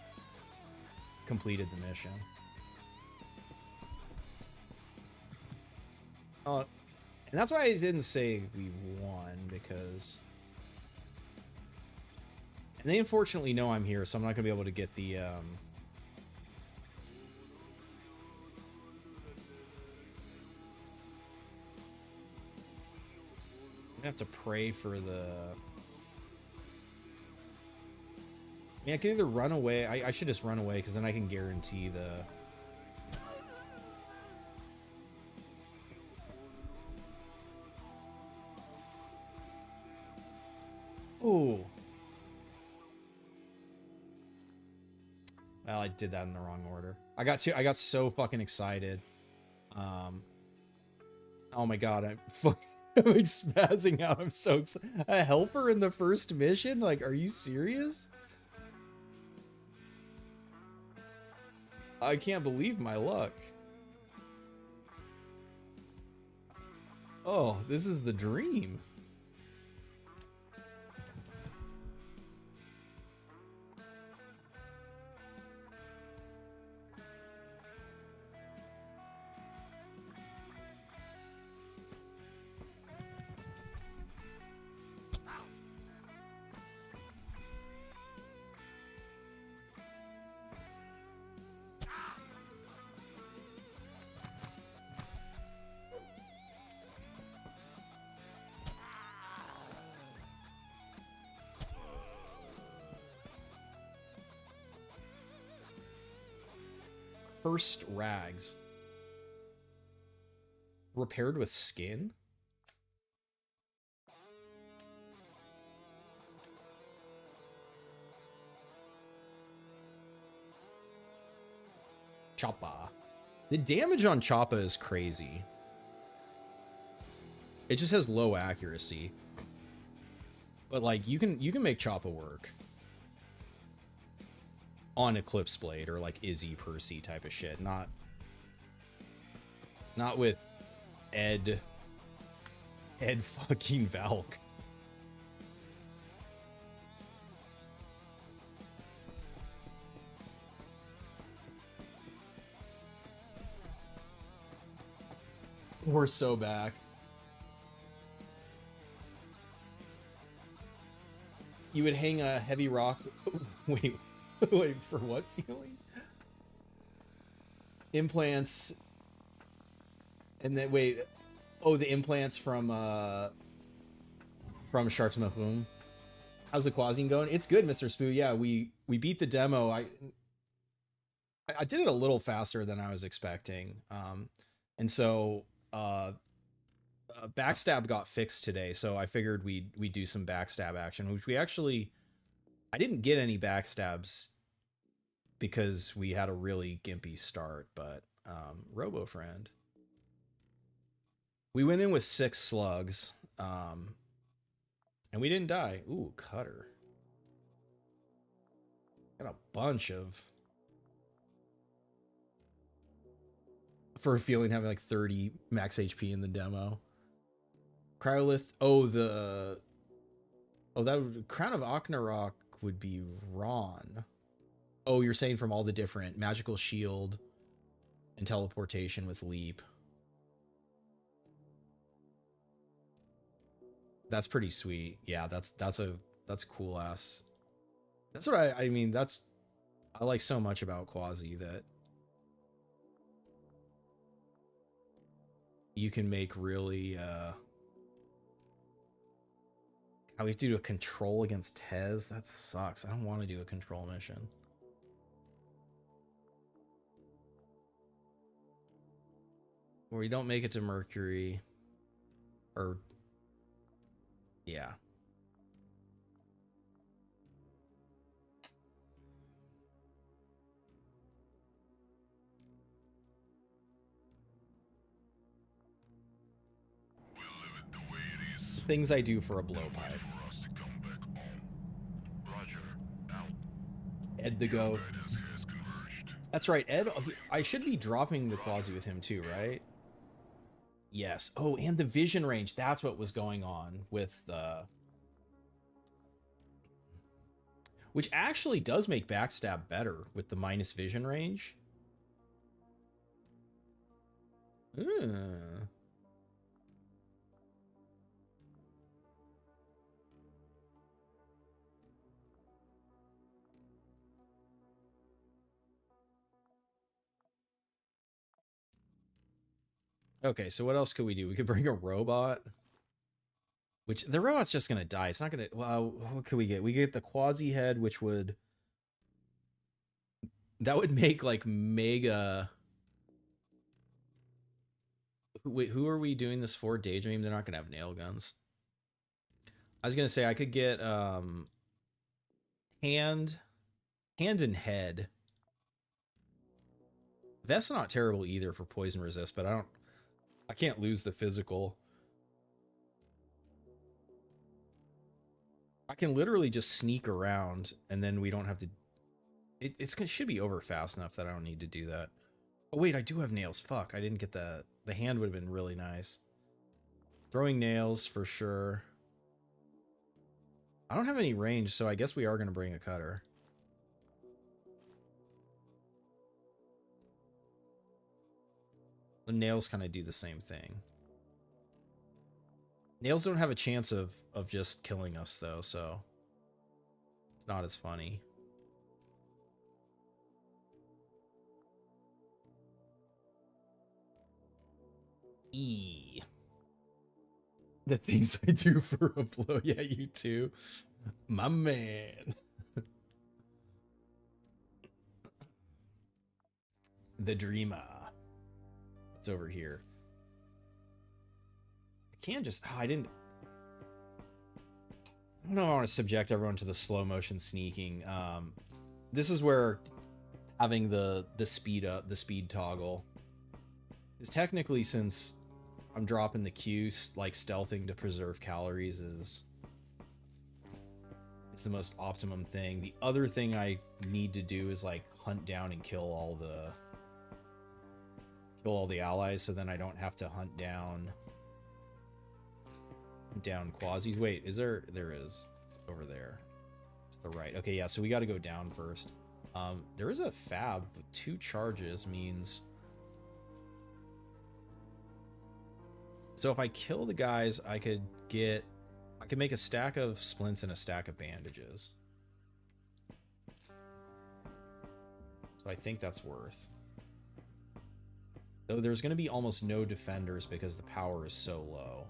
completed the mission. And that's why I didn't say we won, because... And they unfortunately know I'm here, so I'm not going to be able to get the... I'm going to have to pray for the... I mean, I could either run away... I should just run away, because then I can guarantee the... Ooh. Well, I did that in the wrong order. I got so fucking excited. Oh my god, I'm like spazzing out. I'm so excited. A helper in the first mission? Like, are you serious? I can't believe my luck. Oh, this is the dream. First rags. Repaired with skin? Choppa. The damage on Choppa is crazy. It just has low accuracy. But like you can make Choppa work on Eclipse Blade or like Izzy Percy type of shit. Not with Ed fucking Valk. We're so back. You would hang a heavy rock. Wait, for what feeling? Implants. And then wait. Oh, the implants from Shark's Mahboom. How's the Quasi going? It's good, Mr. Spoo. Yeah, we beat the demo. I did it a little faster than I was expecting. And so backstab got fixed today, so I figured we'd do some backstab action, which we actually, I didn't get any backstabs because we had a really gimpy start, but Robo Friend. We went in with 6 slugs, and we didn't die. Ooh, Cutter. Got a bunch of... For a feeling having like 30 max HP in the demo. Cryolith. Oh, that would, Crown of Aknarok would be Ron. Oh, you're saying from all the different magical shield and teleportation with leap. That's pretty sweet. Yeah, that's cool ass. That's what I mean, I like so much about Quasi that you can make really how we have to do a control against Tez. That sucks. I don't want to do a control mission. Or you don't make it to Mercury. Or yeah. Things I do for a blowpipe. Ed the Goat. That's right, Ed. I should be dropping the Quasi with him too, right? Yes. Oh, and the vision range. That's what was going on with which actually does make backstab better with the minus vision range. Okay, so what else could we do? We could bring a robot. Which, the robot's just gonna die. It's not gonna... Well, what could we get? We get the Quasi head, which would... That would make, like, mega... Wait, who are we doing this for? Daydream? They're not gonna have nail guns. I was gonna say, I could get, hand and head. That's not terrible either for poison resist, but I can't lose the physical. I can literally just sneak around and then we don't have to... It should be over fast enough that I don't need to do that. Oh wait, I do have nails. Fuck, I didn't get the hand would have been really nice. Throwing nails for sure. I don't have any range, so I guess we are going to bring a cutter. The nails kind of do the same thing. Nails don't have a chance of just killing us though, so it's not as funny. The things I do for a blow. Yeah, you too. My man. The Dreamer. It's over here. I can't just... Oh, I don't know if I want to subject everyone to the slow motion sneaking. This is where having the speed toggle is technically, since I'm dropping the Q, like stealthing to preserve calories is the most optimum thing. The other thing I need to do is like hunt down and kill all the allies, so then I don't have to hunt down quasis. Wait, is there is. It's over there to the right. Okay, yeah, so we got to go down first. There is a fab with 2 charges, means so if I kill the guys, I could make a stack of splints and a stack of bandages. So I think that's worth. Though there's going to be almost no defenders because the power is so low.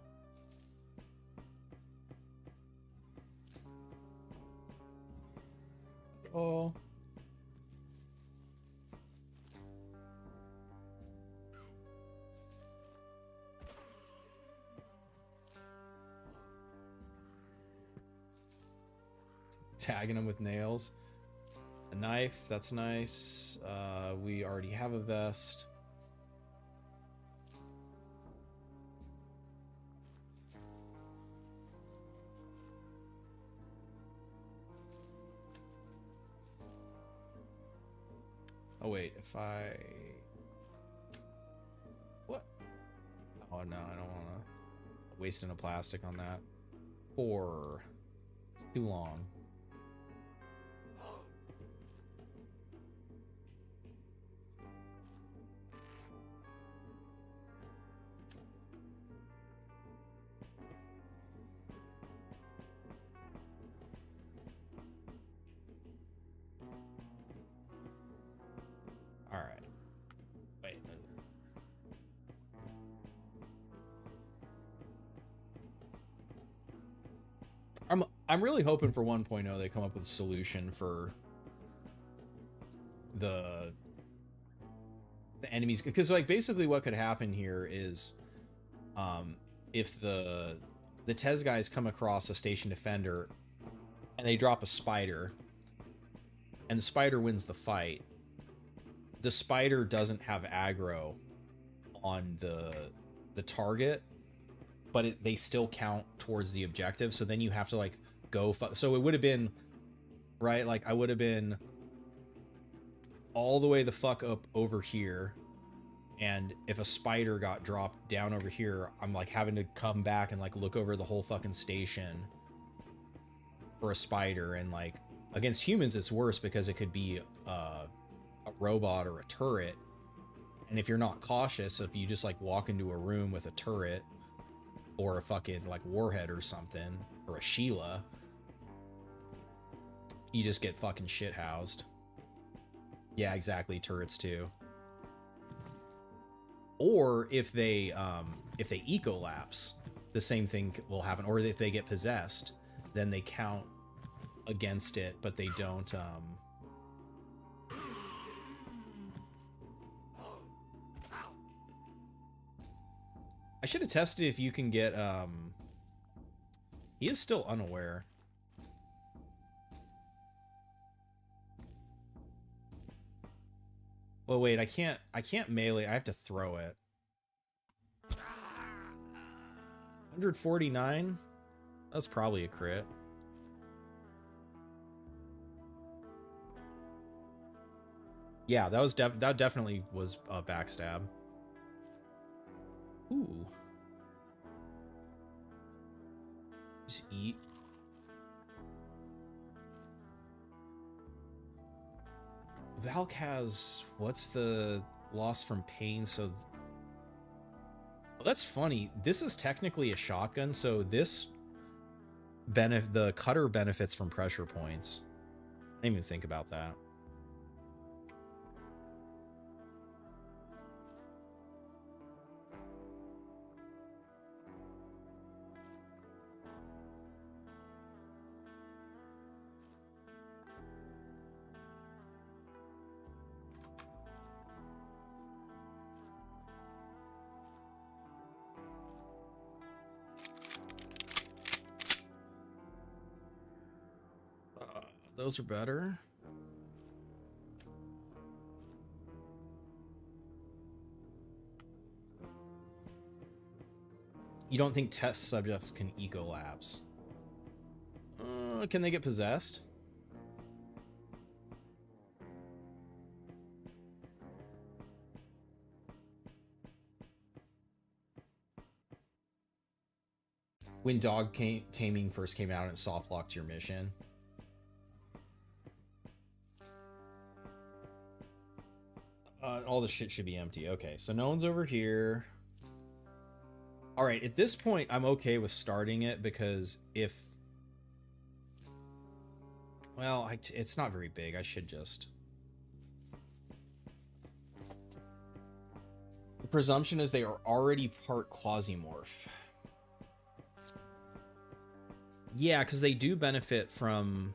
Oh. Tagging them with nails. A knife, that's nice. We already have a vest. Oh wait, if I... What? Oh no, I don't want to waste a plastic on that. 4. Too long. All right. Wait. I'm really hoping for 1.0 they come up with a solution for the enemies, because like basically what could happen here is if the Tez guys come across a station defender and they drop a spider and the spider wins the fight, the spider doesn't have aggro on the target, but they still count towards the objective. So then you have to like go. So it would have been right. Like I would have been all the way the fuck up over here, and if a spider got dropped down over here, I'm like having to come back and like look over the whole fucking station for a spider. And like against humans, it's worse because it could be a robot or a turret, and if you're not cautious, if you just like walk into a room with a turret or a fucking like warhead or something, or a Sheila, you just get fucking shit housed. Yeah, exactly, turrets too. Or if they ecolapse, the same thing will happen. Or if they get possessed, then they count against it, but they don't I should have tested if you can get he is still unaware. Well, wait, I can't melee. I have to throw it. 149? That's probably a crit. Yeah, that was that definitely was a backstab. Ooh. Just eat. Valk has, what's the loss from pain? So well, that's funny. This is technically a shotgun, so this the cutter benefits from pressure points. I didn't even think about that. Those are better. You don't think test subjects can ecolapse? Can they get possessed? When taming first came out, it soft locked your mission. All the shit should be empty. Okay, so no one's over here. All right, at this point, I'm okay with starting it because if... Well, it's not very big. I should just... The presumption is they are already part Quasimorph. Yeah, because they do benefit from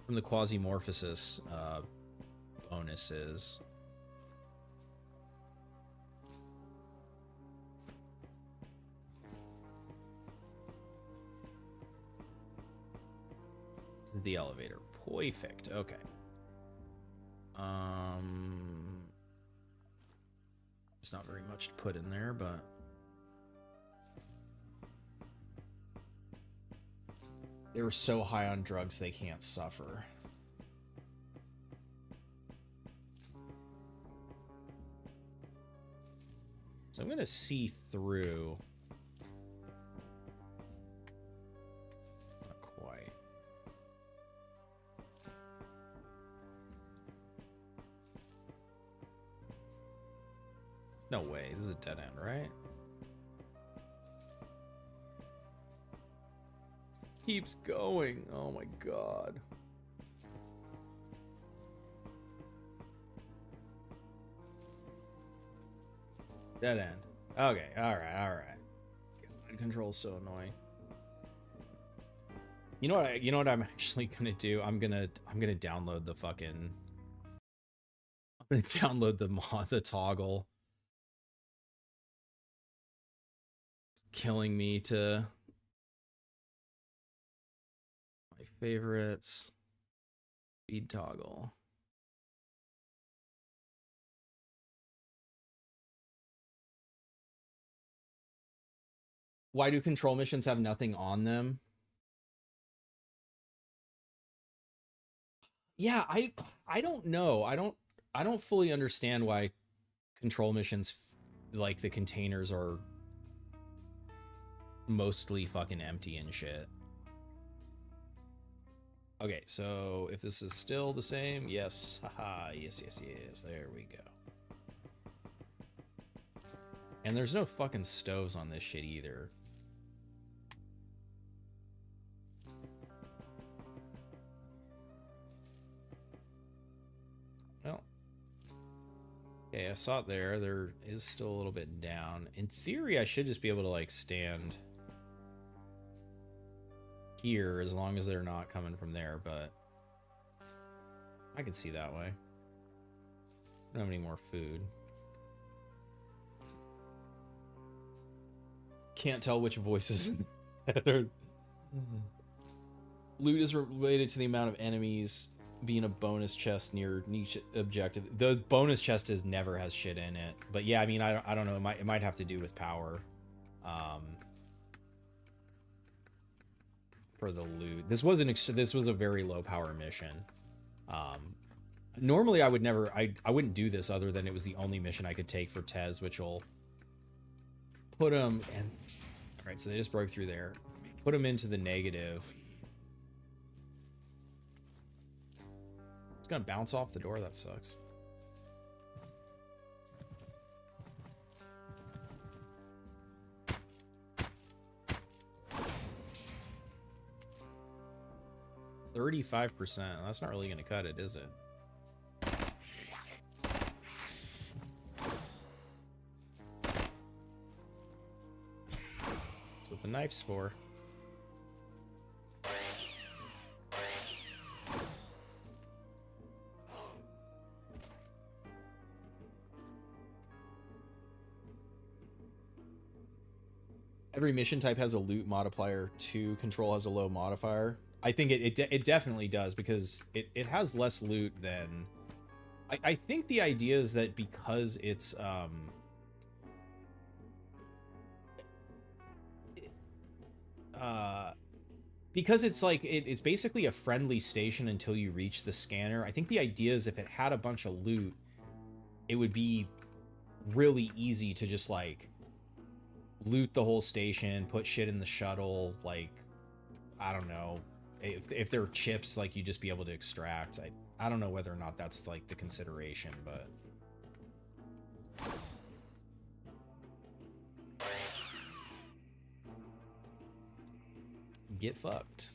the Quasimorphosis bonuses. The elevator. Perfect. Okay. It's not very much to put in there, but they were so high on drugs they can't suffer. So I'm gonna see through. Not quite. No way, this is a dead end, right? Keeps going. Oh my god. Dead end. Okay, alright. God, control's so annoying. You know what I'm actually gonna do? I'm gonna download the fucking... I'm gonna download the toggle. It's killing me to... My favorites. Speed toggle. Why do control missions have nothing on them? Yeah, I don't know. I don't fully understand why control missions like the containers are mostly fucking empty and shit. Okay, so if this is still the same, yes, haha, yes, there we go. And there's no fucking stoves on this shit either. Well, okay, I saw it there. There is still a little bit down. In theory, I should just be able to like stand here as long as they're not coming from there, but I can see that way. I don't have any more food. Can't tell which voices are. Loot is related to the amount of enemies being a bonus chest near each objective. The bonus chest never has shit in it, but yeah, I mean, I don't know. It might have to do with power. For the loot, this was a very low power mission. Normally I would never, I wouldn't do this other than it was the only mission I could take for Tez, which will put them and all right. So they just broke through there, put them into the negative. It's gonna bounce off the door. That sucks. %. That's not really gonna cut it, is it? That's what the knife's for. Every mission type has a loot modifier. 2 control has a low modifier. I think it definitely does, because it has less loot than... I think the idea is that because it's because it's like it's basically a friendly station until you reach the scanner. I think the idea is if it had a bunch of loot, it would be really easy to just like loot the whole station, put shit in the shuttle, like I don't know, if there are chips, like you just be able to extract. I don't know whether or not that's like the consideration, but get fucked.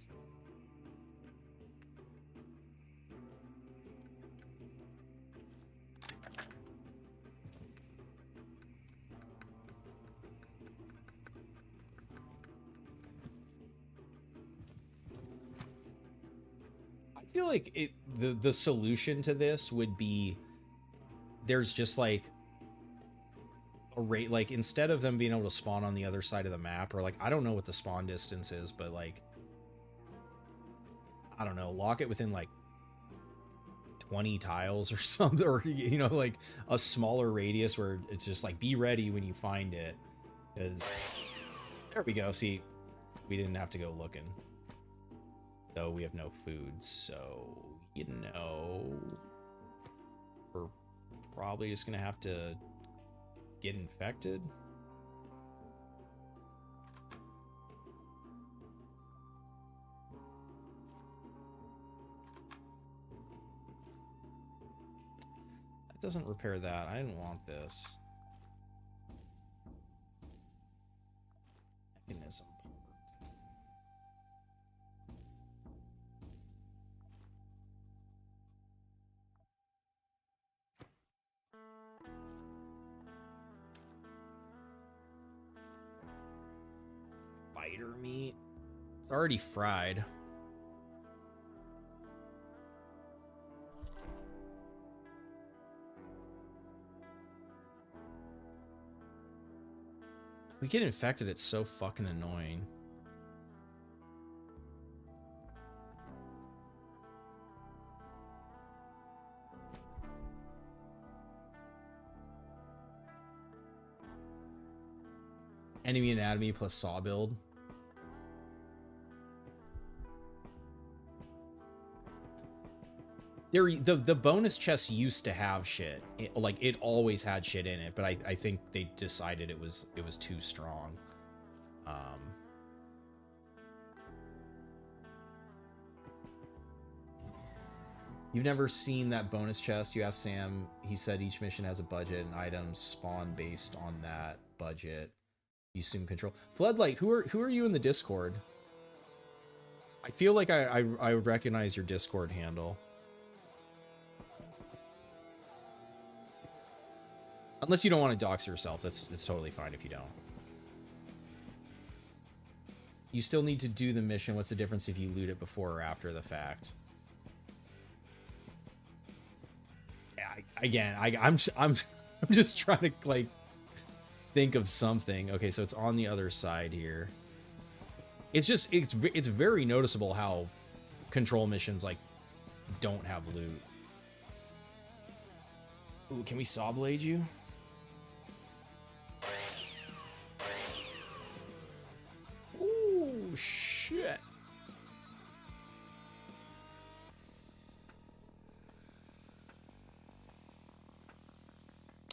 I feel like the solution to this would be there's just like a rate, like instead of them being able to spawn on the other side of the map, or like I don't know what the spawn distance is, but like I don't know, lock it within like 20 tiles or something, or you know, like a smaller radius where it's just like be ready when you find it, because there we go. See, we didn't have to go looking, though we have no food, so you know we're probably just gonna have to get infected. That doesn't repair that. I didn't want this. Mechanism part. Spider meat. It's already fried. We get infected, it's so fucking annoying. Enemy anatomy plus saw build. The bonus chest used to have shit. Like it always had shit in it, but I think they decided it was too strong. You've never seen that bonus chest? You asked Sam. He said each mission has a budget and items spawn based on that budget. You assume control. Floodlight, who are you in the Discord? I feel like I recognize your Discord handle. Unless you don't want to dox yourself, it's totally fine if you don't. You still need to do the mission. What's the difference if you loot it before or after the fact? Again, I'm just trying to like think of something. Okay, so it's on the other side here. It's just it's very noticeable how control missions like don't have loot. Ooh, can we saw blade you? Ooh, shit.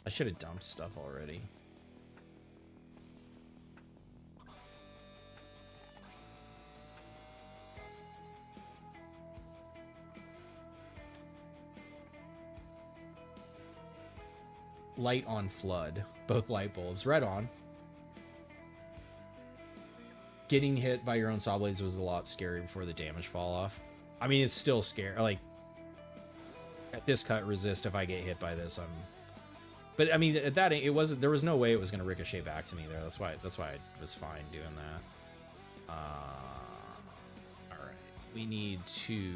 I should have dumped stuff already. Light on flood. Both light bulbs. Right on. Getting hit by your own saw blades was a lot scary before the damage fall off. I mean, it's still scary. Like, at this cut resist, if I get hit by this, But I mean, at that, it wasn't. There was no way it was going to ricochet back to me there. That's why I was fine doing that. All right, we need to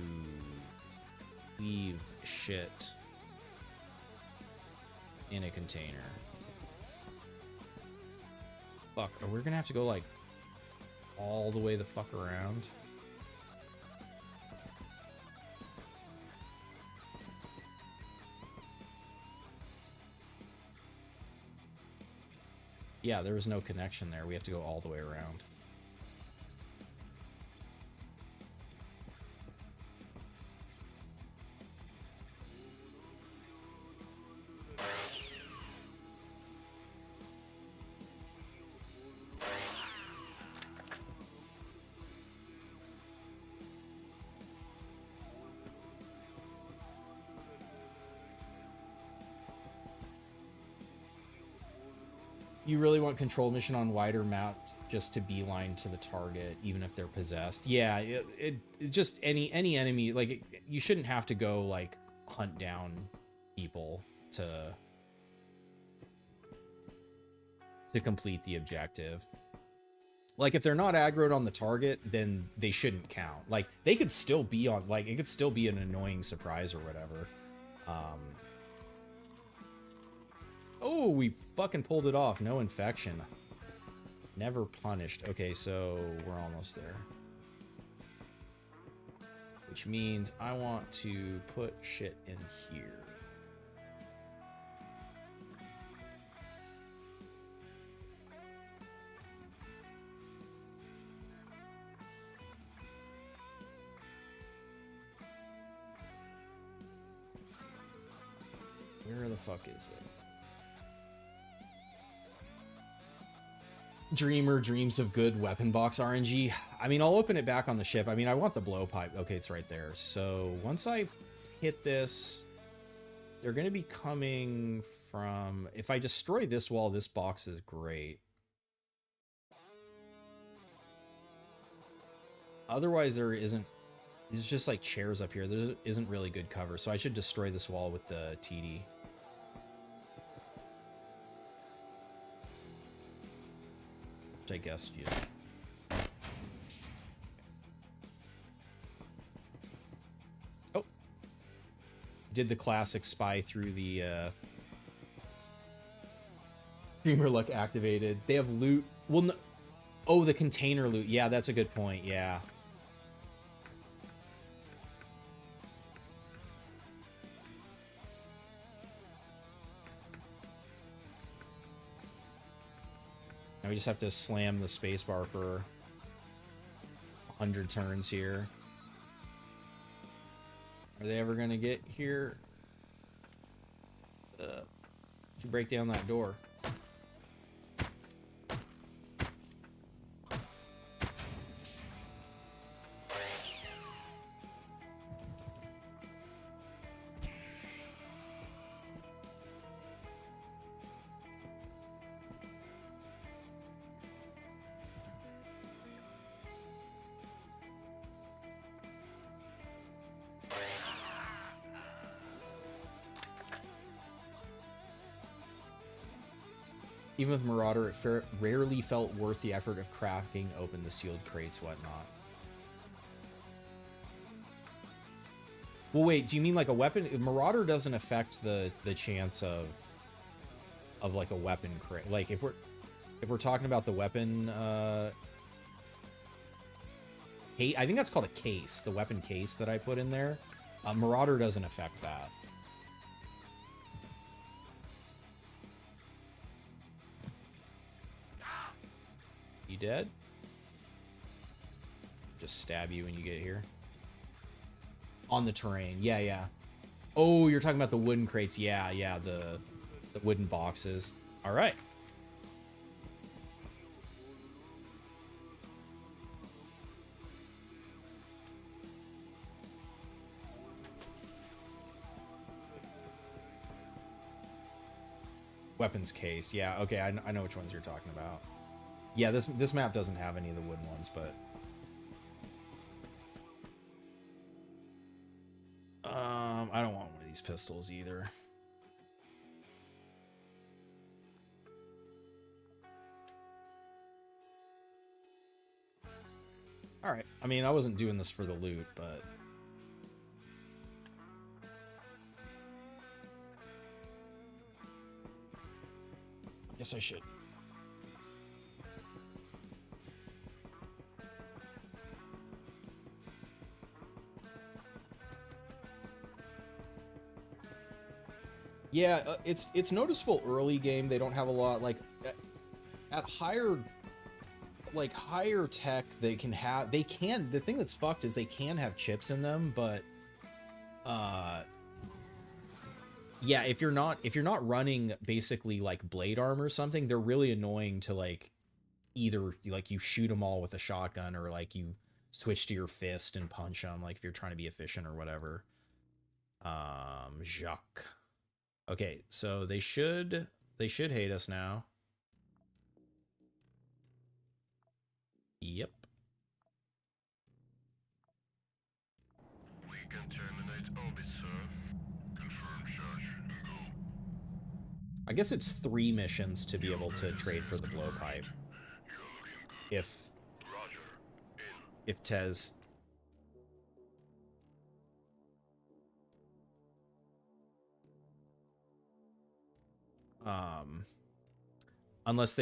leave shit in a container. Fuck, are we gonna have to go like all the way the fuck around? Yeah, there was no connection there. We have to go all the way around. You really want control mission on wider maps just to beeline to the target, even if they're possessed. Yeah, it just any enemy, like, you shouldn't have to go, like, hunt down people to complete the objective. Like, if they're not aggroed on the target, then they shouldn't count. Like, they could still be on, like, it could still be an annoying surprise or whatever. Oh, we fucking pulled it off. No infection. Never punished. Okay, so we're almost there. Which means I want to put shit in here. Where the fuck is it? Dreamer dreams of good weapon box RNG. I mean, I'll open it back on the ship. I mean, I want the blowpipe. Okay, it's right there. So once I hit this, they're going to be coming from... If I destroy this wall, this box is great. Otherwise, there isn't... It's just like chairs up here. There isn't really good cover. So I should destroy this wall with the TD. Which I guess you... Oh. Did the classic spy through the streamer luck activated. They have loot. Well, no... Oh, the container loot. Yeah, that's a good point. Yeah. Now we just have to slam the spacebar for 100 turns here. Are they ever gonna get here? You break down that door. Even with Marauder, it rarely felt worth the effort of cracking open the sealed crates, whatnot. Well, wait, do you mean like a weapon? Marauder doesn't affect the chance of like a weapon crate. Like if we're talking about the weapon, I think that's called a case. The weapon case that I put in there, Marauder doesn't affect that. You dead? Just stab you when you get here. On the terrain. Yeah, yeah. Oh, you're talking about the wooden crates. Yeah, yeah, the wooden boxes. All right. Weapons case. Yeah, okay, I know which ones you're talking about. Yeah, this map doesn't have any of the wooden ones, but I don't want one of these pistols either. All right. I mean, I wasn't doing this for the loot, but I guess I should. Yeah, it's noticeable early game. They don't have a lot, like, at higher, like higher tech, the thing that's fucked is they can have chips in them, but yeah, if you're not running basically like blade armor or something, they're really annoying to like either like you shoot them all with a shotgun or like you switch to your fist and punch them, like if you're trying to be efficient or whatever. Jacques. Okay, so they should hate us now. Yep. We can terminate orbit, sir. Confirm charge and go. I guess it's 3 missions to be able to trade for the blowpipe. You're looking good. If Roger. In. Tez unless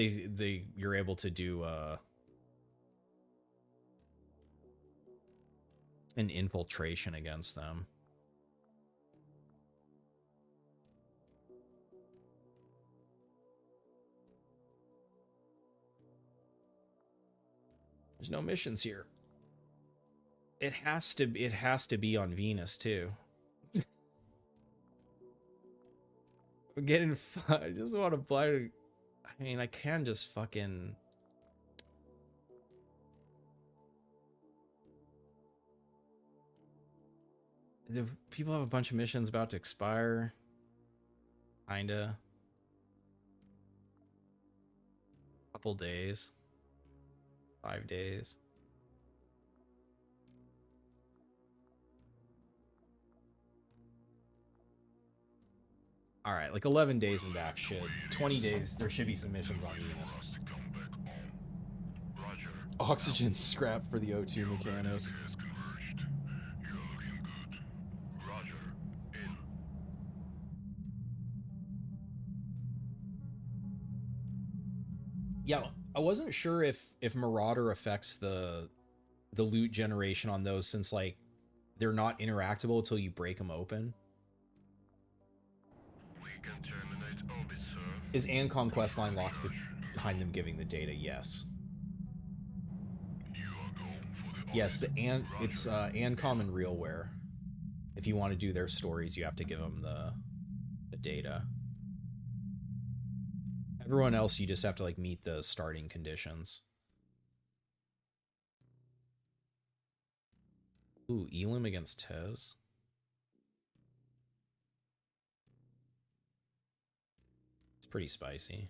you're able to do an infiltration against them. There's no missions here. It has to be on Venus too. I'm getting I just want to fly to, I mean, I can just fucking do people have a bunch of missions about to expire? Kinda. Couple days. 5 days. All right, like 11 days and back should. 20 days, there should be some missions on Venus. Oxygen scrap for the O2 mechanic. Has converged. You're looking good. Roger. In. Yeah, I wasn't sure if Marauder affects the loot generation on those, since like they're not interactable until you break them open. We can terminate orbit, sir. Is Ancom questline locked behind them giving the data? Yes. You are go for the Yes, it's Ancom and Realware. If you want to do their stories, you have to give them the data. Everyone else, you just have to like meet the starting conditions. Ooh, Elim against Tez. It's pretty spicy.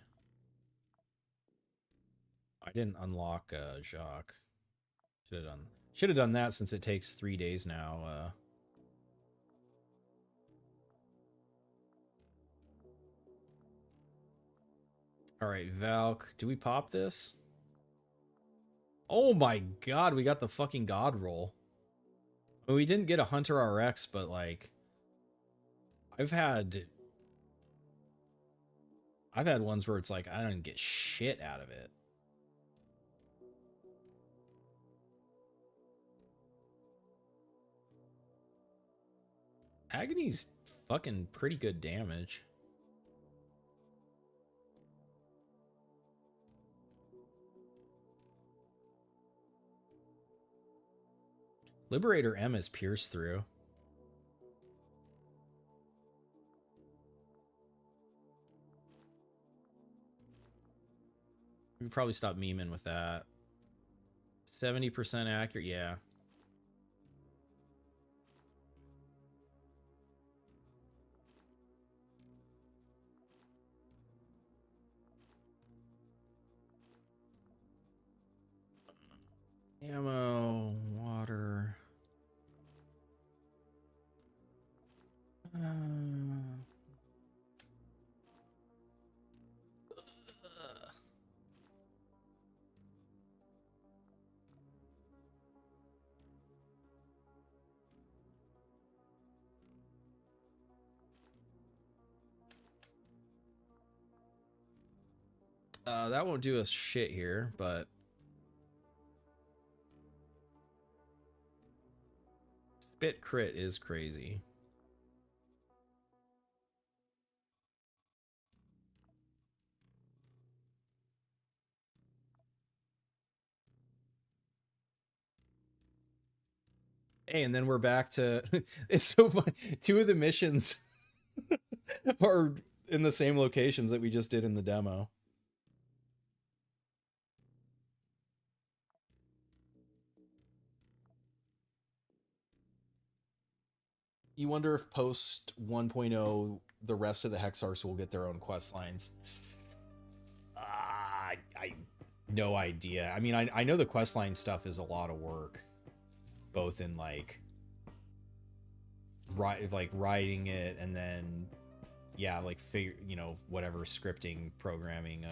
I didn't unlock Jacques. Should have done that since it takes 3 days now. All right, Valk. Do we pop this? Oh my god, we got the fucking god roll. Well, we didn't get a Hunter RX, but like I've had ones where it's like I don't get shit out of it. Agony's fucking pretty good damage. Liberator M is pierced through. We probably stop memeing with that. 70% accurate, yeah. Ammo, water. That won't do us shit here, but spit crit is crazy. Hey, and then we're back to it's so funny. Two of the missions are in the same locations that we just did in the demo. You wonder if post 1.0 the rest of the Hexarchs will get their own quest lines. I no idea. I mean, I know the quest line stuff is a lot of work, both in like writing it and then yeah, like figure, you know, whatever scripting, programming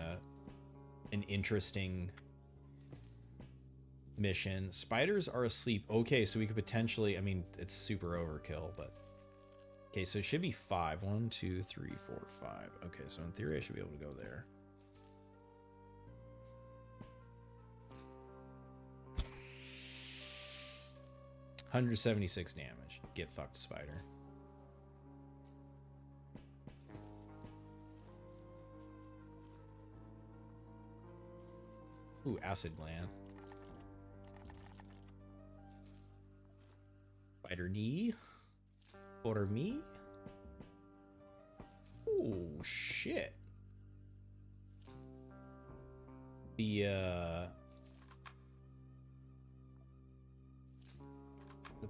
an interesting mission. Spiders are asleep. Okay, so we could potentially, I mean, it's super overkill, but okay, so it should be 5. 1, 2, 3, 4, 5. Okay, so in theory I should be able to go there. $176 damage. Get fucked, spider. Ooh, acid gland. Spider knee. For me. Oh shit. The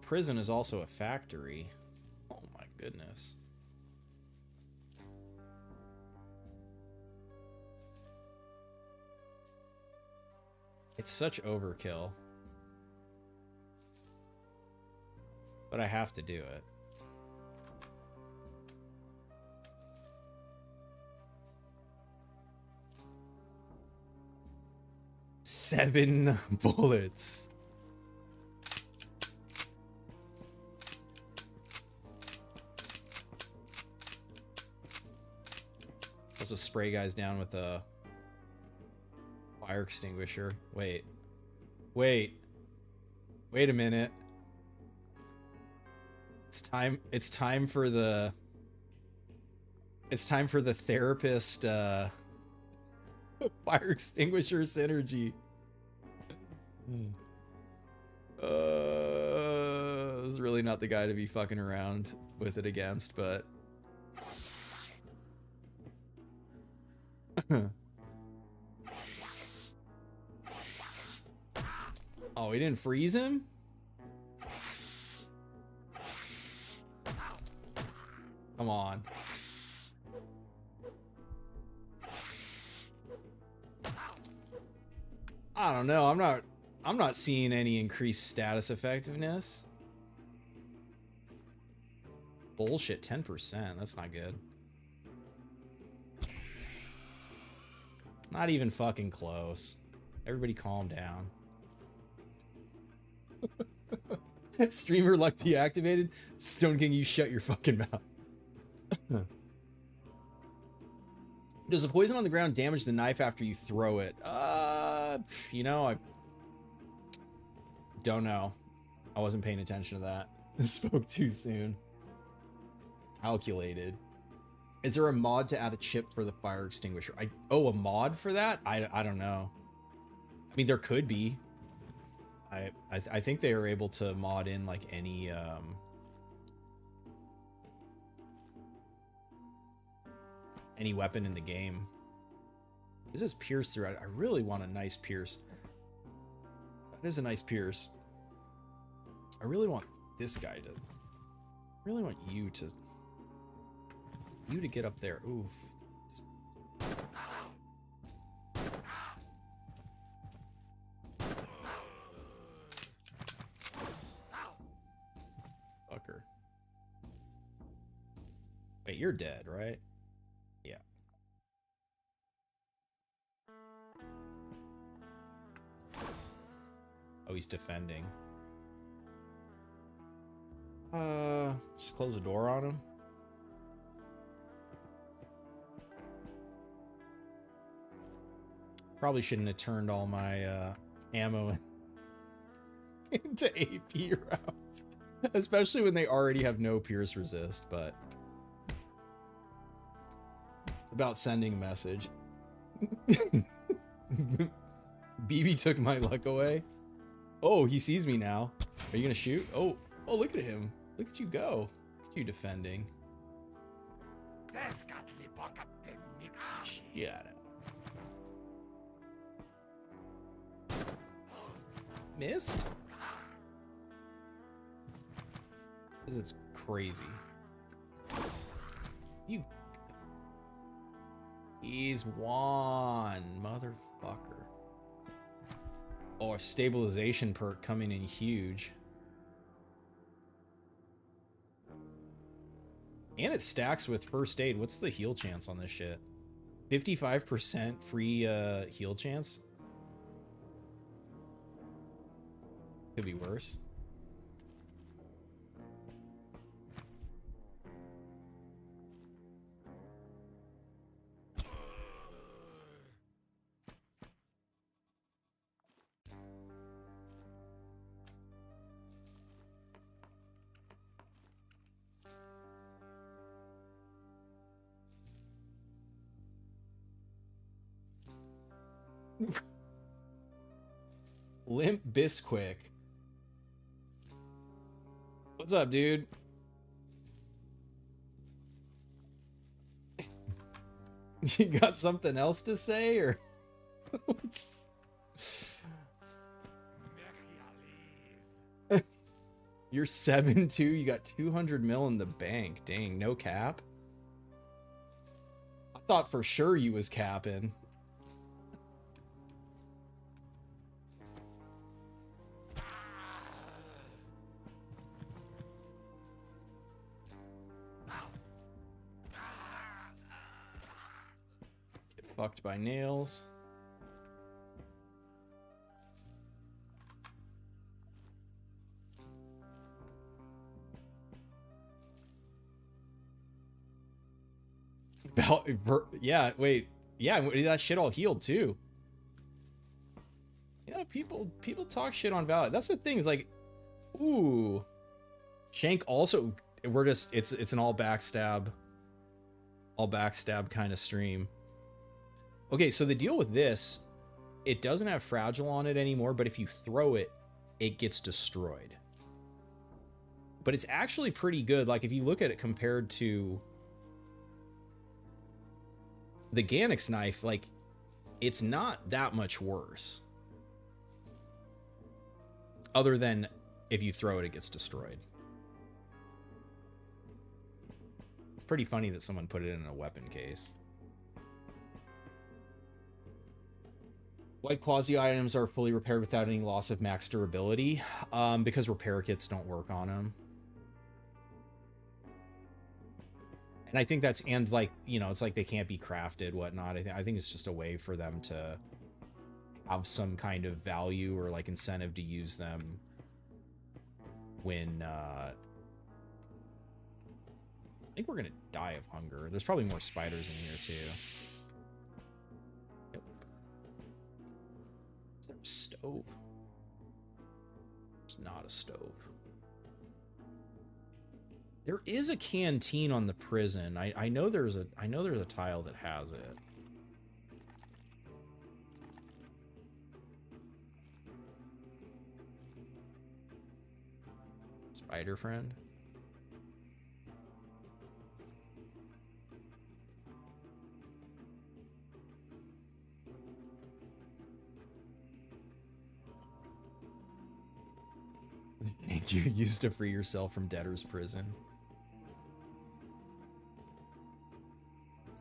prison is also a factory. Oh my goodness. It's such overkill. But I have to do it. Seven bullets. Also spray guys down with a fire extinguisher. Wait a minute. It's time for the therapist fire extinguisher synergy. Is really not the guy to be fucking around with it against, but oh, we didn't freeze him? Come on. I don't know. I'm not seeing any increased status effectiveness. Bullshit, 10%. That's not good. Not even fucking close. Everybody calm down. Streamer luck deactivated. Stone King, you shut your fucking mouth. Does the poison on the ground damage the knife after you throw it? You know, I don't know. I wasn't paying attention to that. Spoke too soon. Calculated. Is there a mod to add a chip for the fire extinguisher? A mod for that? I don't know. I mean, there could be. I think they are able to mod in like any weapon in the game. This is pierce throughout. I really want a nice pierce. That is a nice pierce. I really want this guy to. I really want you to get up there. Oof. Fucker. Wait, you're dead, right? Yeah. Oh, he's defending. Just close the door on him. Probably shouldn't have turned all my ammo into AP rounds. Especially when they already have no pierce resist, but it's about sending a message. BB took my luck away. Oh, he sees me now. Are you gonna shoot? Oh, Oh, look at him. Look at you go. Look at you defending. Shut up. Missed? This is crazy. You... He's one, motherfucker. Oh, a stabilization perk coming in huge. And it stacks with first aid. What's the heal chance on this shit? 55% free heal chance? Could be worse. Limp Bisquick. What's up, dude? You got something else to say, or what's... You're 7-2, you got 200 mil in the bank. Dang, no cap. I thought for sure you was capping. Get fucked by nails. Yeah, wait. Yeah, that shit all healed too. Yeah, people talk shit on Valor. That's the thing, is like, ooh. Shank also, we're just, it's an all backstab kind of stream. Okay, so the deal with this, it doesn't have fragile on it anymore, but if you throw it, it gets destroyed. But it's actually pretty good. Like, if you look at it compared to the Ganix knife, like, it's not that much worse. Other than if you throw it, it gets destroyed. It's pretty funny that someone put it in a weapon case. White quasi items are fully repaired without any loss of max durability, because repair kits don't work on them. And I think that's, and like, you know, it's like they can't be crafted, whatnot. I think it's just a way for them to have some kind of value or like incentive to use them when, I think we're gonna die of hunger. There's probably more spiders in here too. Nope. Is there a stove? It's not a stove. There is a canteen on the prison. I know there's a tile that has it. Spider friend. You used to free yourself from debtor's prison.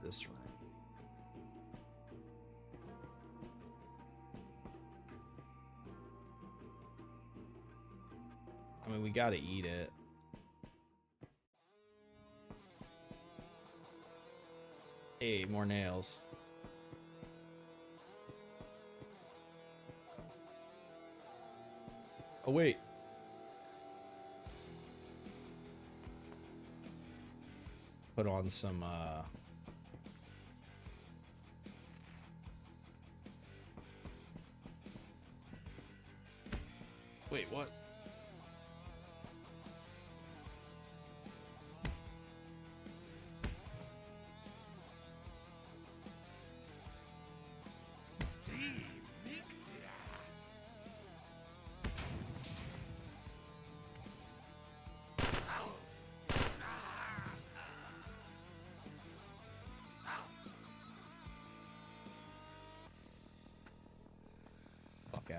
This room. I mean, we gotta eat it. Hey, more nails. Oh, wait. Put on some, Wait, what?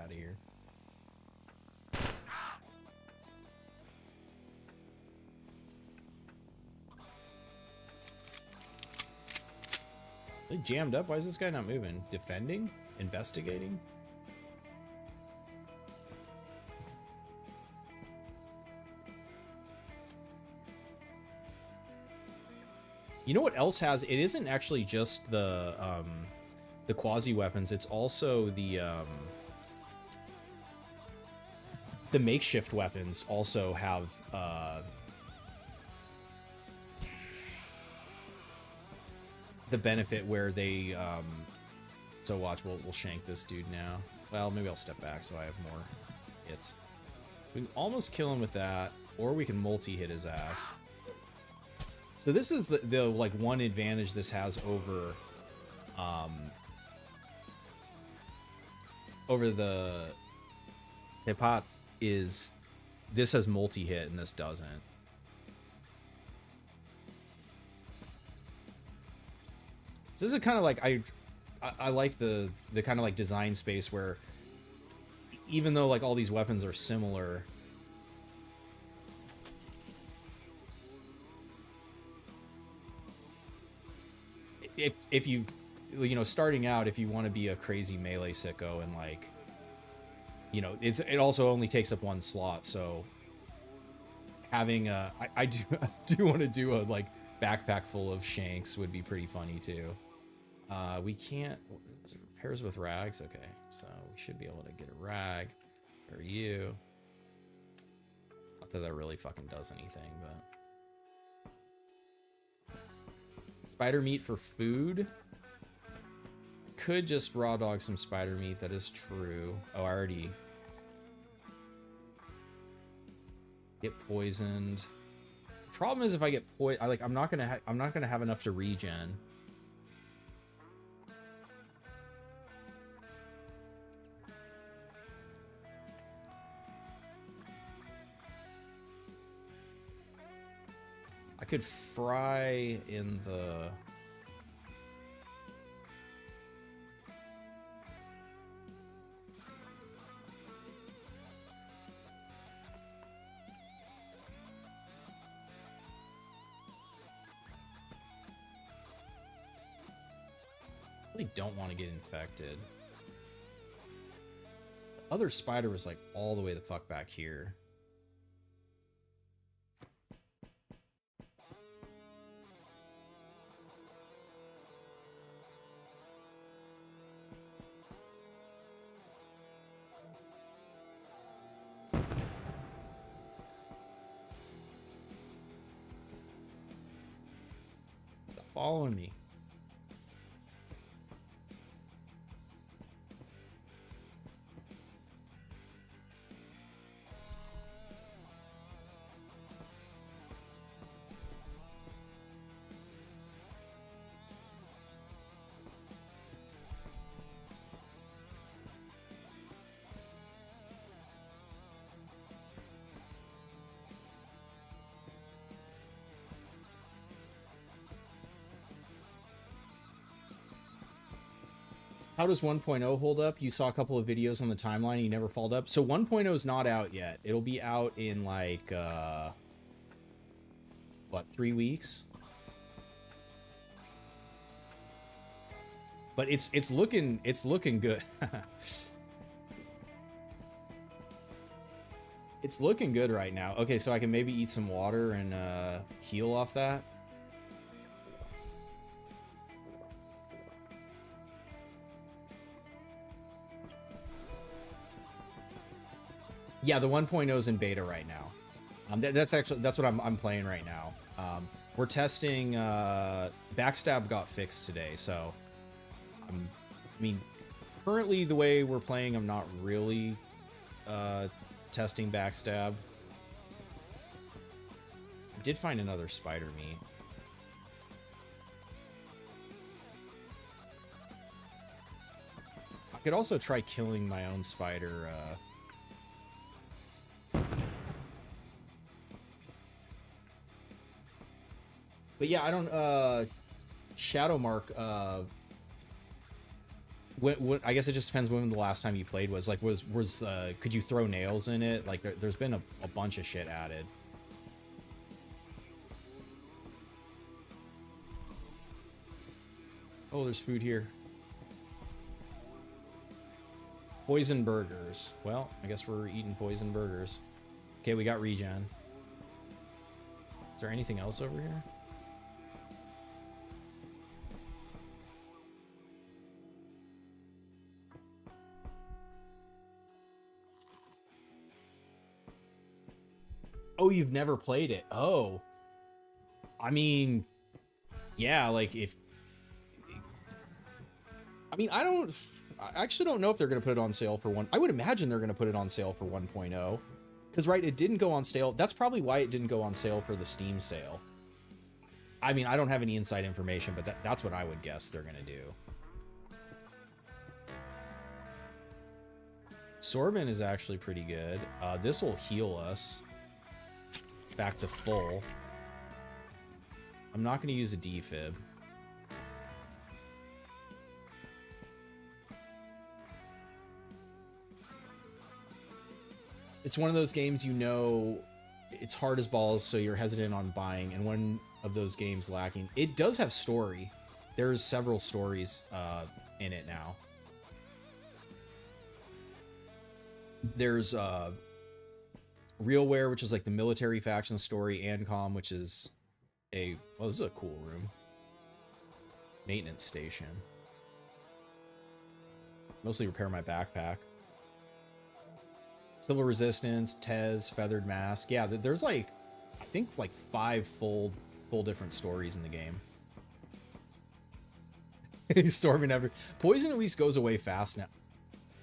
out of here. They jammed up? Why is this guy not moving? Defending? Investigating? You know what else has? It isn't actually just the quasi weapons. It's also the makeshift weapons also have the benefit where they so watch, we'll shank this dude now. Well, maybe I'll step back so I have more hits. We can almost kill him with that, or we can multi-hit his ass. So this is the like one advantage this has over the Tepat is this has multi-hit and this doesn't. So this is kind of like I like the kind of like design space where even though like all these weapons are similar, if you know, starting out, if you want to be a crazy melee sicko and like, you know, it also only takes up one slot, so having I do want to do a like backpack full of shanks would be pretty funny too. We can't pairs with rags. Okay, so we should be able to get a rag for you. Not that that really fucking does anything, but spider meat for food. Could just raw dog some spider meat. That is true. Oh, I already get poisoned. Problem is if I get I'm not gonna have enough to regen. I could fry in the really don't want to get infected. The other spider was like all the way the fuck back here. Stop following me. How does 1.0 hold up? You saw a couple of videos on the timeline and you never followed up. So 1.0 is not out yet. It'll be out in like, what, 3 weeks? But it's looking good. It's looking good right now. Okay, so I can maybe eat some water and heal off that. Yeah, the 1.0 is in beta right now. That's what I'm playing right now. We're testing. Backstab got fixed today, so I mean, currently the way we're playing, I'm not really testing backstab. I did find another spider meat. I could also try killing my own spider. But yeah, I don't, Shadowmark, I guess it just depends when the last time you played was. Like, could you throw nails in it? Like, there's been a bunch of shit added. Oh, there's food here. Poison burgers. Well, I guess we're eating poison burgers. Okay, we got regen. Is there anything else over here? Oh, you've never played it. Oh. I mean, yeah, like if... I mean, I actually don't know if they're going to put it on sale for one. I would imagine they're going to put it on sale for 1.0. Because, right, it didn't go on sale. That's probably why it didn't go on sale for the Steam sale. I mean, I don't have any inside information, but that's what I would guess they're going to do. Sorbin is actually pretty good. This will heal us back to full. I'm not going to use a defib. It's one of those games, you know, it's hard as balls, so you're hesitant on buying, and one of those games lacking. It does have story. There's several stories in it now. There's Realware, which is like the military faction story, Ancom, which is a... Oh, this is a cool room. Maintenance station. Mostly repair my backpack. Civil Resistance, Tez, Feathered Mask. Yeah, there's like, I think like 5 full different stories in the game. Storming every... Poison at least goes away fast now.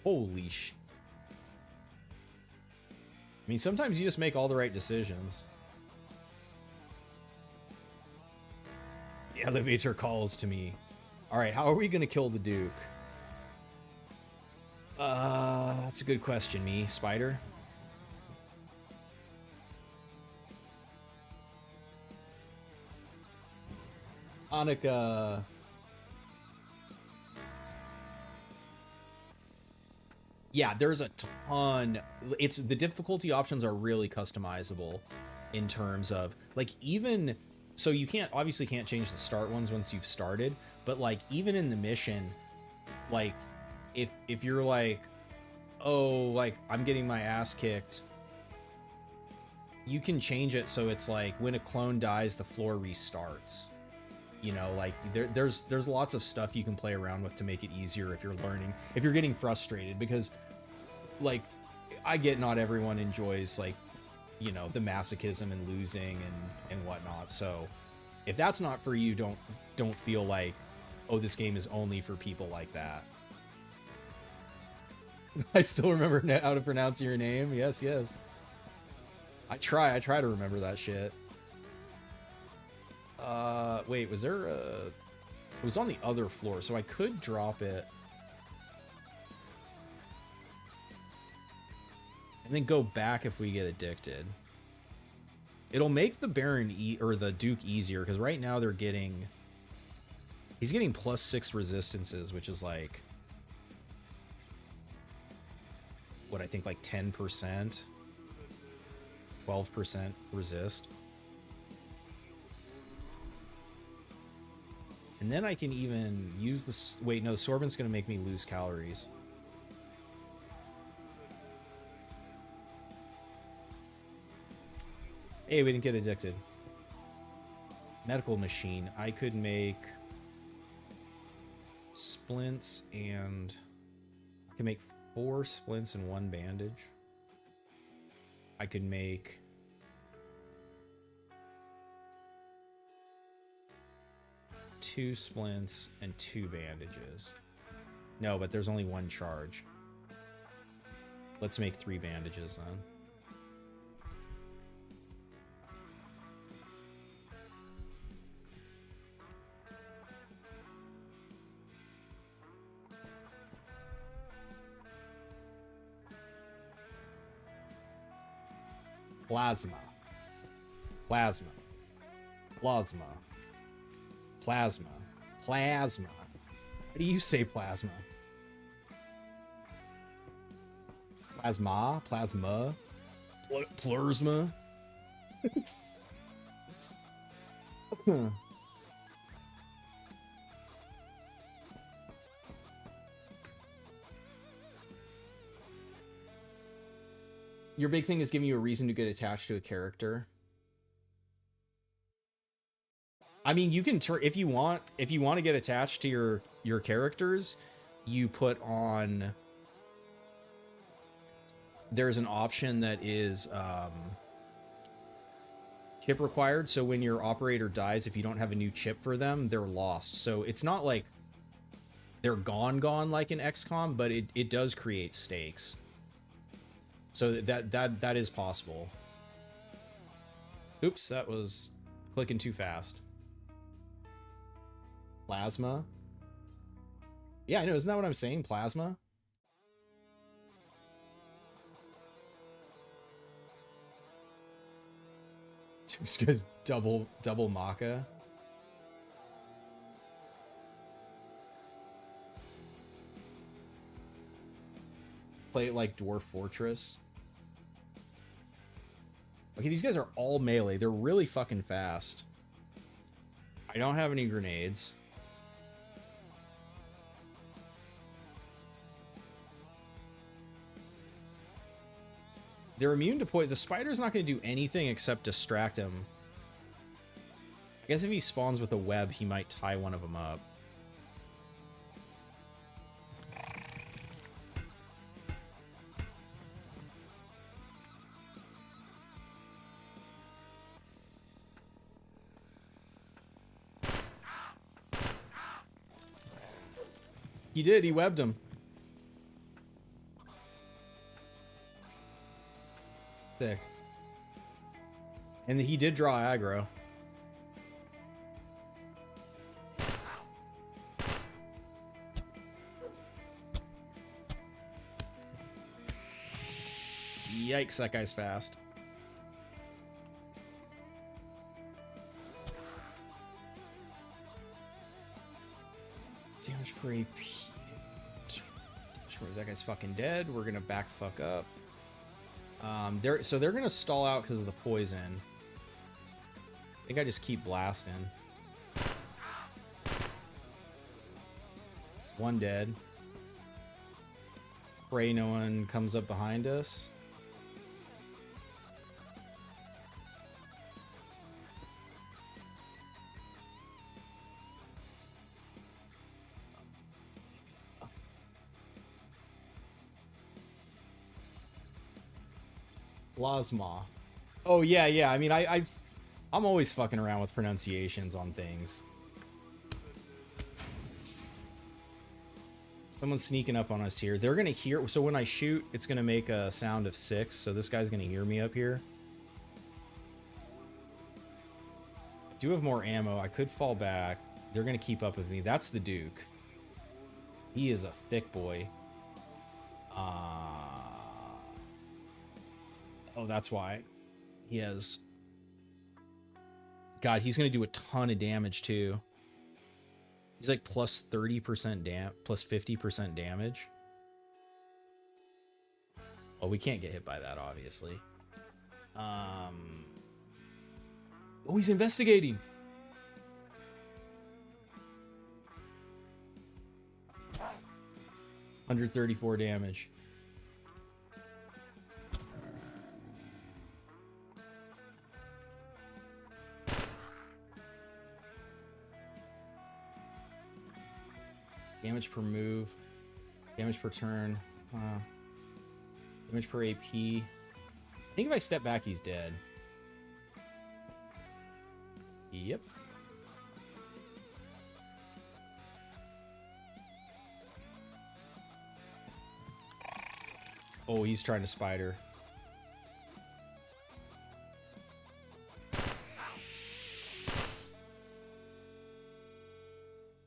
Holy sh... I mean, sometimes you just make all the right decisions. The elevator calls to me. Alright, how are we gonna kill the Duke? That's a good question, me. Spider? Hanukkah. Yeah, there's a ton. It's the difficulty options are really customizable in terms of like even so you obviously can't change the start ones once you've started, but like even in the mission, like if you're like, oh, like I'm getting my ass kicked, you can change it so it's like when a clone dies, the floor restarts. You know, like there's lots of stuff you can play around with to make it easier if you're learning, if you're getting frustrated, because like I get not everyone enjoys like, you know, the masochism and losing and whatnot. So if that's not for you, don't feel like, oh, this game is only for people like that. I still remember how to pronounce your name. Yes, yes. I try to remember that shit. Wait, was there a... It was on the other floor, so I could drop it. And then go back if we get addicted. It'll make the Baron or the Duke easier, because right now they're getting... He's getting +6 resistances, which is like... What, I think like 10%? 12% resist. And then I can even use this... Wait, no, Sorbin's going to make me lose calories. Hey, we didn't get addicted. Medical machine. I could make splints and... I can make 4 splints and 1 bandage. I could make... two splints and 2 bandages. No, but there's only 1 charge. Let's make 3 bandages then. Plasma. Plasma. Plasma. Plasma. Plasma. How do you say plasma? Plasma, Plursma. Your big thing is giving you a reason to get attached to a character. I mean, you can turn if you want to get attached to your characters, you put on. There's an option that is chip required. So when your operator dies, if you don't have a new chip for them, they're lost. So it's not like they're gone like in XCOM, but it does create stakes. So that is possible. Oops, that was clicking too fast. Plasma. Yeah, I know. Isn't that what I'm saying? Plasma. Just goes double maca. Play it like Dwarf Fortress. Okay, these guys are all melee. They're really fucking fast. I don't have any grenades. They're immune to poison. The spider's not going to do anything except distract him. I guess if he spawns with a web, he might tie one of them up. He did. He webbed him. Thick. And he did draw aggro. Yikes, that guy's fast. Damage per AP. That guy's fucking dead. We're gonna back the fuck up. They're gonna stall out because of the poison. I think I just keep blasting. It's one dead. Pray no one comes up behind us. Plasma. Oh yeah. I mean, I'm always fucking around with pronunciations on things. Someone's sneaking up on us here. They're gonna hear. So when I shoot, it's gonna make a sound of 6. So this guy's gonna hear me up here. I do have more ammo. I could fall back. They're gonna keep up with me. That's the Duke. He is a thick boy. Oh, that's why. He has... God, he's going to do a ton of damage, too. He's like plus 30% plus 50% damage. Well, we can't get hit by that, obviously. Oh, he's investigating. $134 damage. Damage per move, damage per turn, damage per AP. I think if I step back, he's dead. Yep. Oh, he's trying to spider.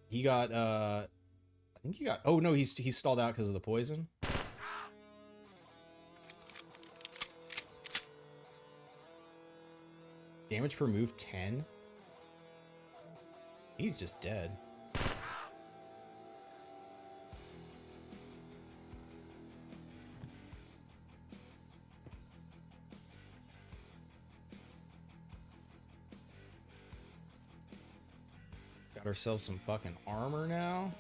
He got, I think he got... Oh, no, he's stalled out because of the poison. Damage per move, 10. He's just dead. Got ourselves some fucking armor now.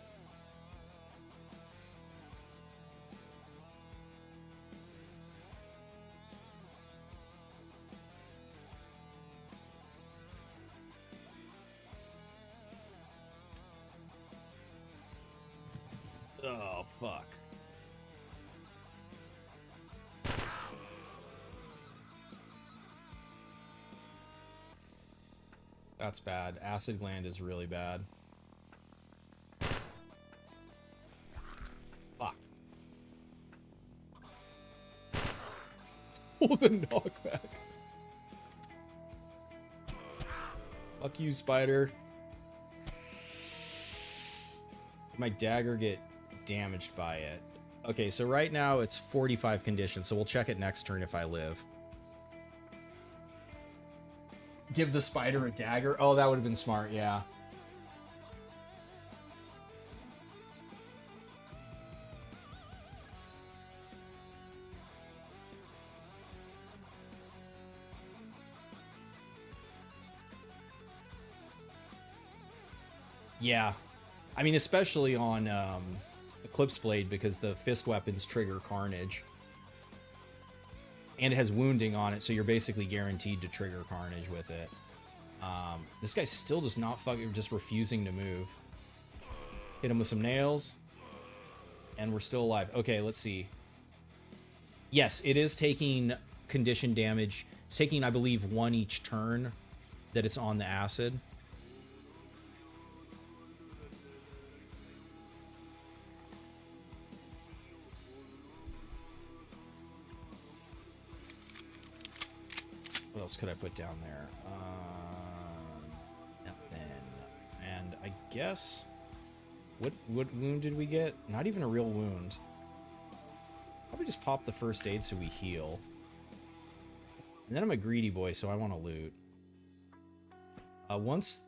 Oh, fuck. That's bad. Acid gland is really bad. Fuck. Oh, the knockback. Fuck you, spider. My dagger get damaged by it. Okay, so right now it's 45 condition, so we'll check it next turn if I live. Give the spider a dagger? Oh, that would have been smart, yeah. Yeah. I mean, especially on Eclipse Blade, because the fist weapons trigger Carnage. And it has wounding on it, so you're basically guaranteed to trigger Carnage with it. This guy still does not fucking, just refusing to move. Hit him with some nails. And we're still alive. Okay, let's see. Yes, it is taking condition damage. It's taking, I believe, 1 each turn that it's on the acid. What else could I put down there? Nothing. And I guess... What wound did we get? Not even a real wound. Probably just pop the first aid so we heal. And then I'm a greedy boy, so I want to loot. Once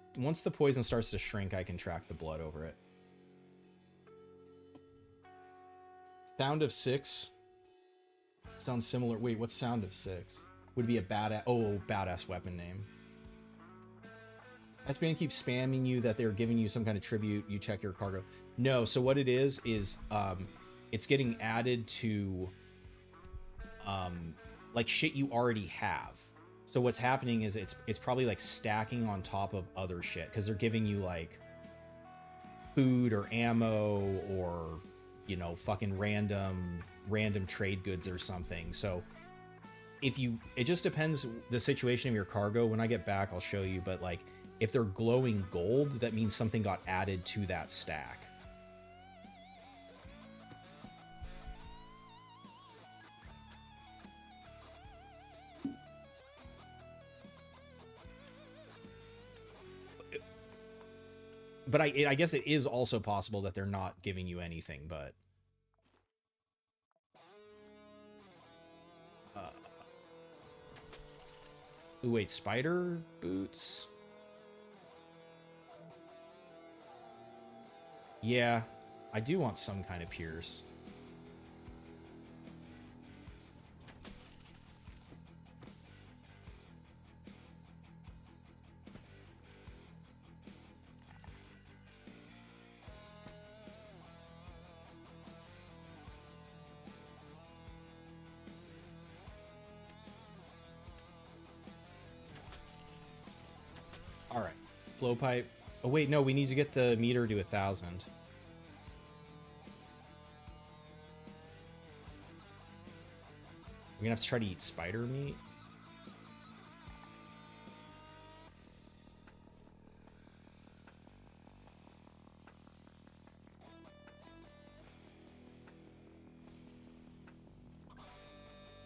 the poison starts to shrink, I can track the blood over it. Sound of 6. Sounds similar. Wait, what's Sound of 6? Would be a badass weapon name. SBN keeps spamming you that they're giving you some kind of tribute. You check your cargo. No, so what it is it's getting added to like shit you already have. So what's happening is it's probably like stacking on top of other shit because they're giving you like food or ammo or, you know, fucking random trade goods or something. So it just depends the situation of your cargo. When I get back, I'll show you, but like if they're glowing gold, that means something got added to that stack. But I guess it is also possible that they're not giving you anything, but... Ooh, wait, spider boots? Yeah, I do want some kind of pierce. All right, blowpipe. Oh wait, no, we need to get the meter to 1,000. We're gonna have to try to eat spider meat.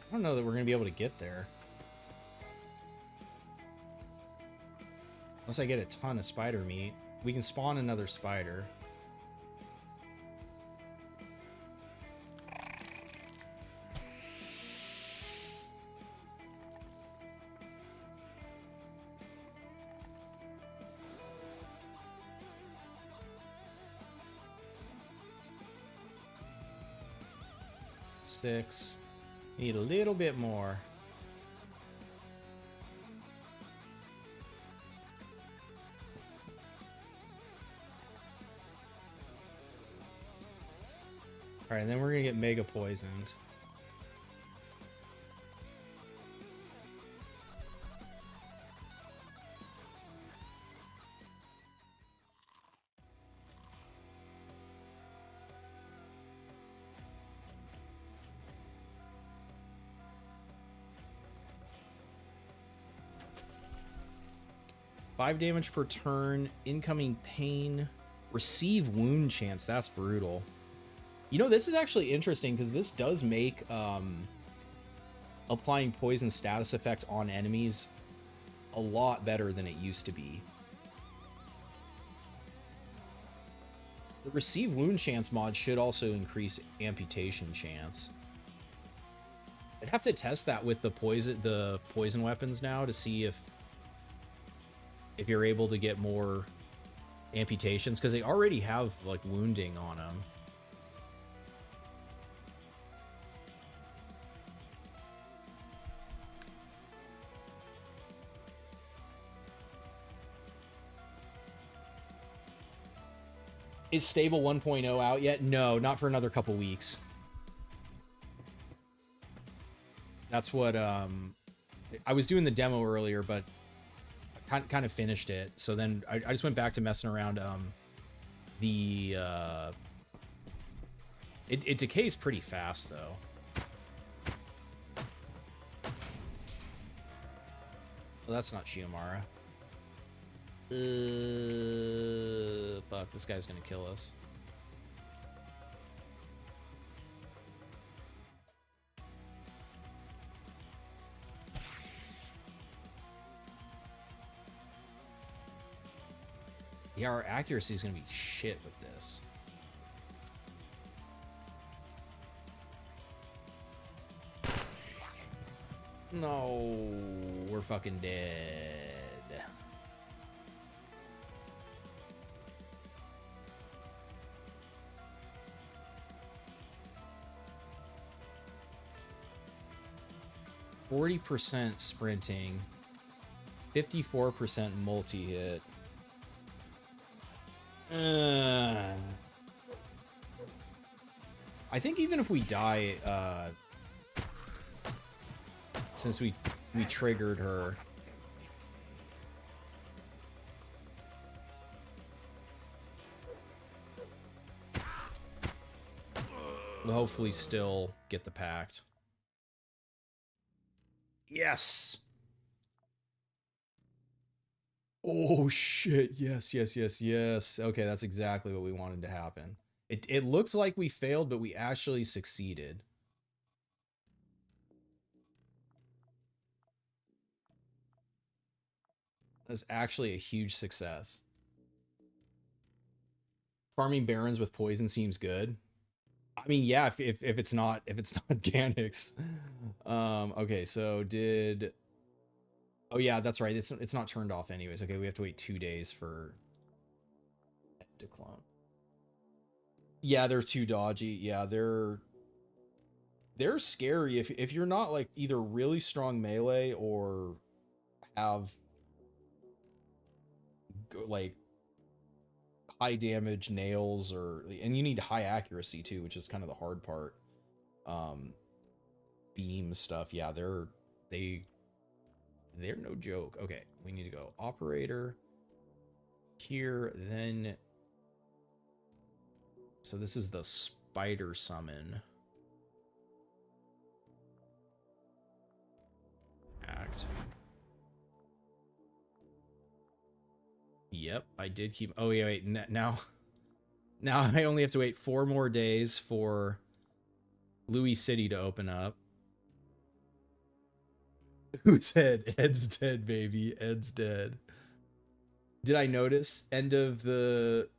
I don't know that we're gonna be able to get there. Unless I get a ton of spider meat. We can spawn another spider. Six. Need a little bit more. Alright, and then we're gonna get mega poisoned. Five damage per turn, incoming pain, receive wound chance. That's brutal. You know, this is actually interesting because this does make applying poison status effect on enemies a lot better than it used to be. The receive wound chance mod should also increase amputation chance. I'd have to test that with the poison weapons now to see if you're able to get more amputations, because they already have like wounding on them. Is Stable 1.0 out yet? No, not for another couple weeks. That's what I was doing the demo earlier, but I kind of finished it. So then I just went back to messing around. It decays pretty fast though. Well, that's not Shiomara. Fuck, this guy's gonna kill us. Yeah, our accuracy is gonna be shit with this. No, we're fucking dead. %40 sprinting, 54% multi-hit. I think even if we die, since we triggered her, we'll hopefully still get the pact. Yes. Oh shit, yes, yes, yes, yes. Okay, that's exactly what we wanted to happen. It looks like we failed, but we actually succeeded. That's actually a huge success. Farming barons with poison seems good. I mean, yeah, if it's not Ganix. Okay, so did... Oh yeah, that's right. It's not turned off anyways. Okay, we have to wait 2 days for it to clone. Yeah, they're too dodgy. Yeah, they're scary if you're not like either really strong melee or have like high damage nails, or and you need high accuracy too, which is kind of the hard part. Beam stuff, yeah, they're no joke. Okay, we need to go operator here, then so this is the spider summon act. Yep, I did keep... Oh, yeah, wait. Now I only have to wait 4 more days for Louis City to open up. Who's dead? Ed's dead, baby. Ed's dead. Did I notice end of the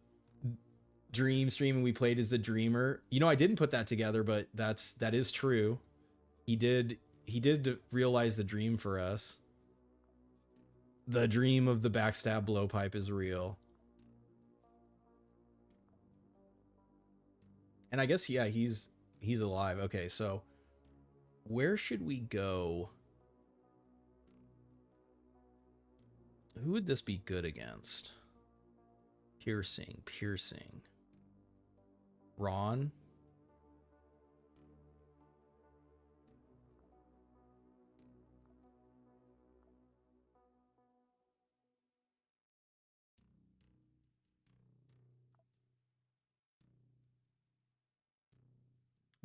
dream stream and we played as the dreamer? You know, I didn't put that together, but that is true. He did realize the dream for us. The dream of the backstab blowpipe is real. And I guess, yeah, he's alive. Okay, so where should we go? Who would this be good against? Piercing. Ron?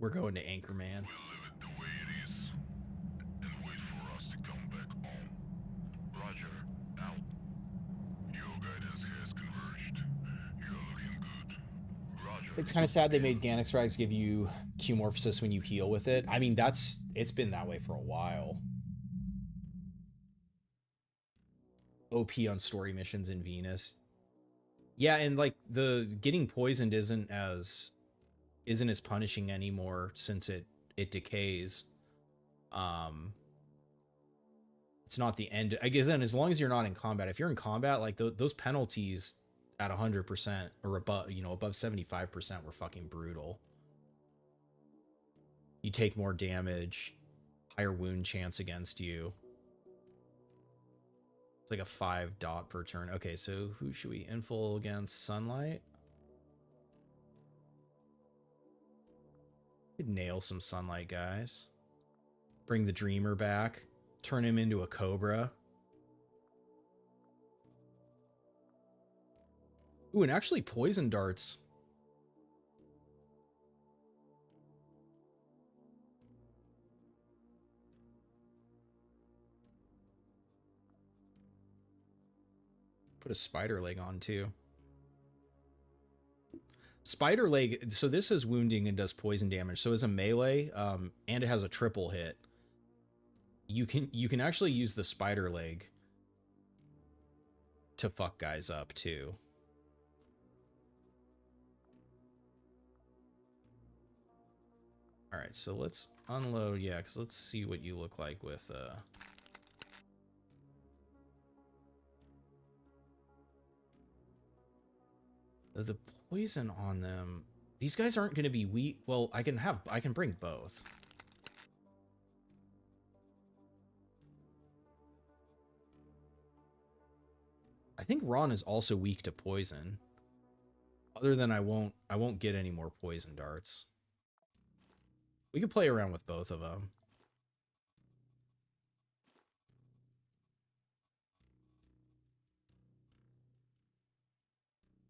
We're going to Anchorman. We'll leave it the way it is and wait for us to come back home. Roger, out. Your guidance has converged. You're looking good. Roger. It's kind of sad they made Ganix Rags give you Q-Morphosis when you heal with it. I mean, it's been that way for a while. OP on story missions in Venus. Yeah, and like the getting poisoned isn't as punishing anymore since it decays. It's not the end. I guess then as long as you're not in combat. If you're in combat, like those penalties at 100% or above, above 75% were fucking brutal. You take more damage, higher wound chance against you. It's like a 5 dot per turn. Okay, so who should we infil against? Sunlight? Could nail some Sunlight guys. Bring the Dreamer back. Turn him into a Cobra. Ooh, and actually poison darts. Put a spider leg on too. Spider leg, so this is wounding and does poison damage. So as a melee, and it has a triple hit. You can actually use the spider leg to fuck guys up too. All right, so let's unload, yeah, because let's see what you look like with the poison on them. These guys aren't going to be weak. Well, I can bring both. I think Ron is also weak to poison. Other than I won't get any more poison darts. We could play around with both of them.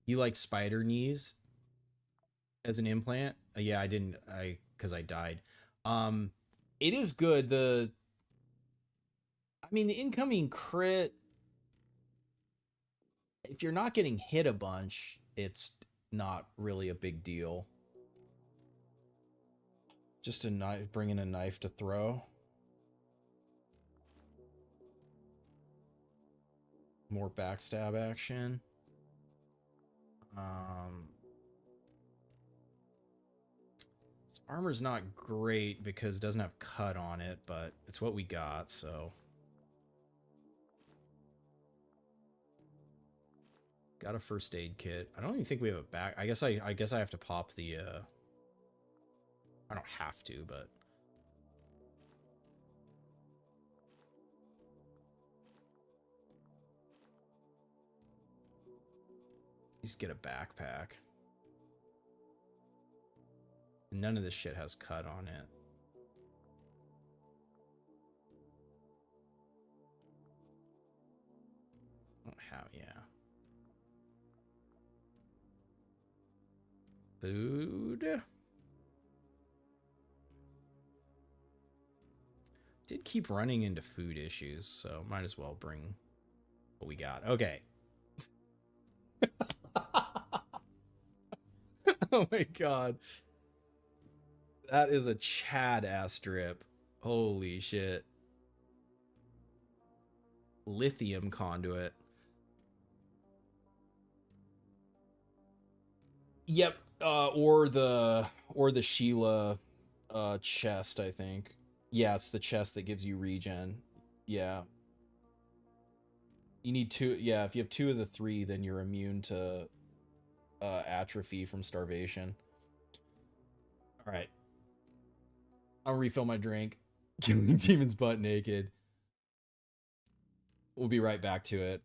You like spider knees as an implant? Yeah, because I died. It is good. The incoming crit, if you're not getting hit a bunch, it's not really a big deal. Just a knife, bring in a knife to throw. More backstab action. His armor's not great because it doesn't have cut on it, but it's what we got, so. Got a first aid kit. I don't even think we have a back. I guess I have to pop the I don't have to, but just get a backpack. None of this shit has cut on it. Don't have, yeah. Food. Did keep running into food issues, so might as well bring what we got. Okay. Oh my god. That is a Chad ass drip. Holy shit. Lithium conduit. Yep. Or the Sheila chest, I think. Yeah, it's the chest that gives you regen. Yeah. You need 2. Yeah, if you have 2 of the 3, then you're immune to atrophy from starvation. All right. I'll refill my drink. Killing demons butt naked. We'll be right back to it.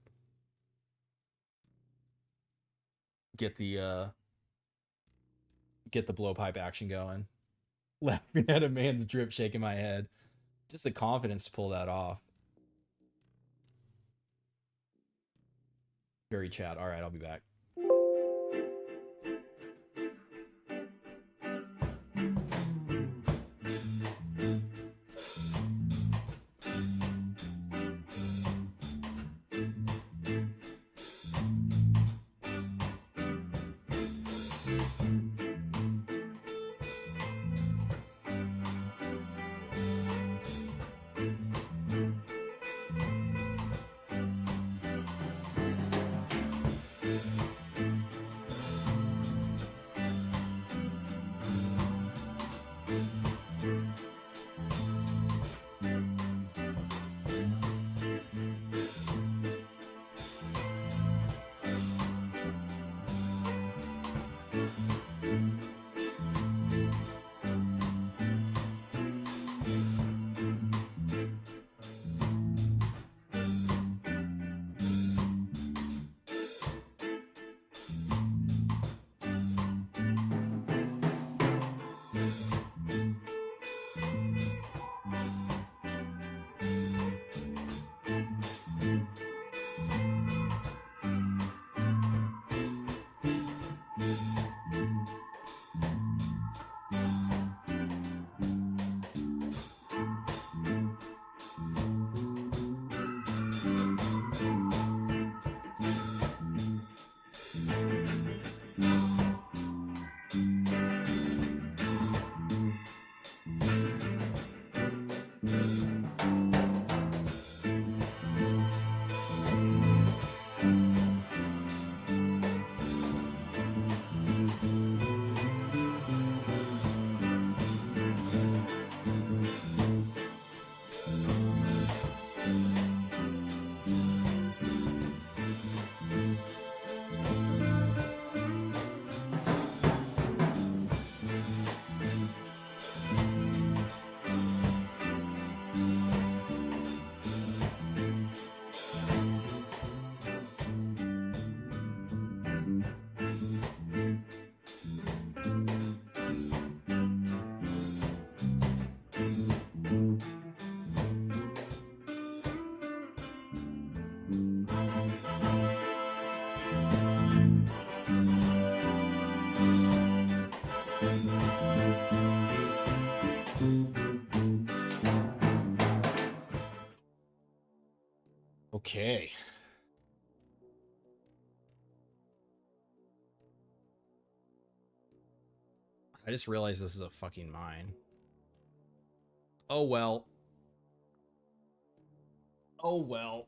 Get the blowpipe action going. Laughing at a man's drip, shaking my head. Just the confidence to pull that off. Very Chad. All right, I'll be back. Okay. I just realized this is a fucking mine. Oh well. Oh well.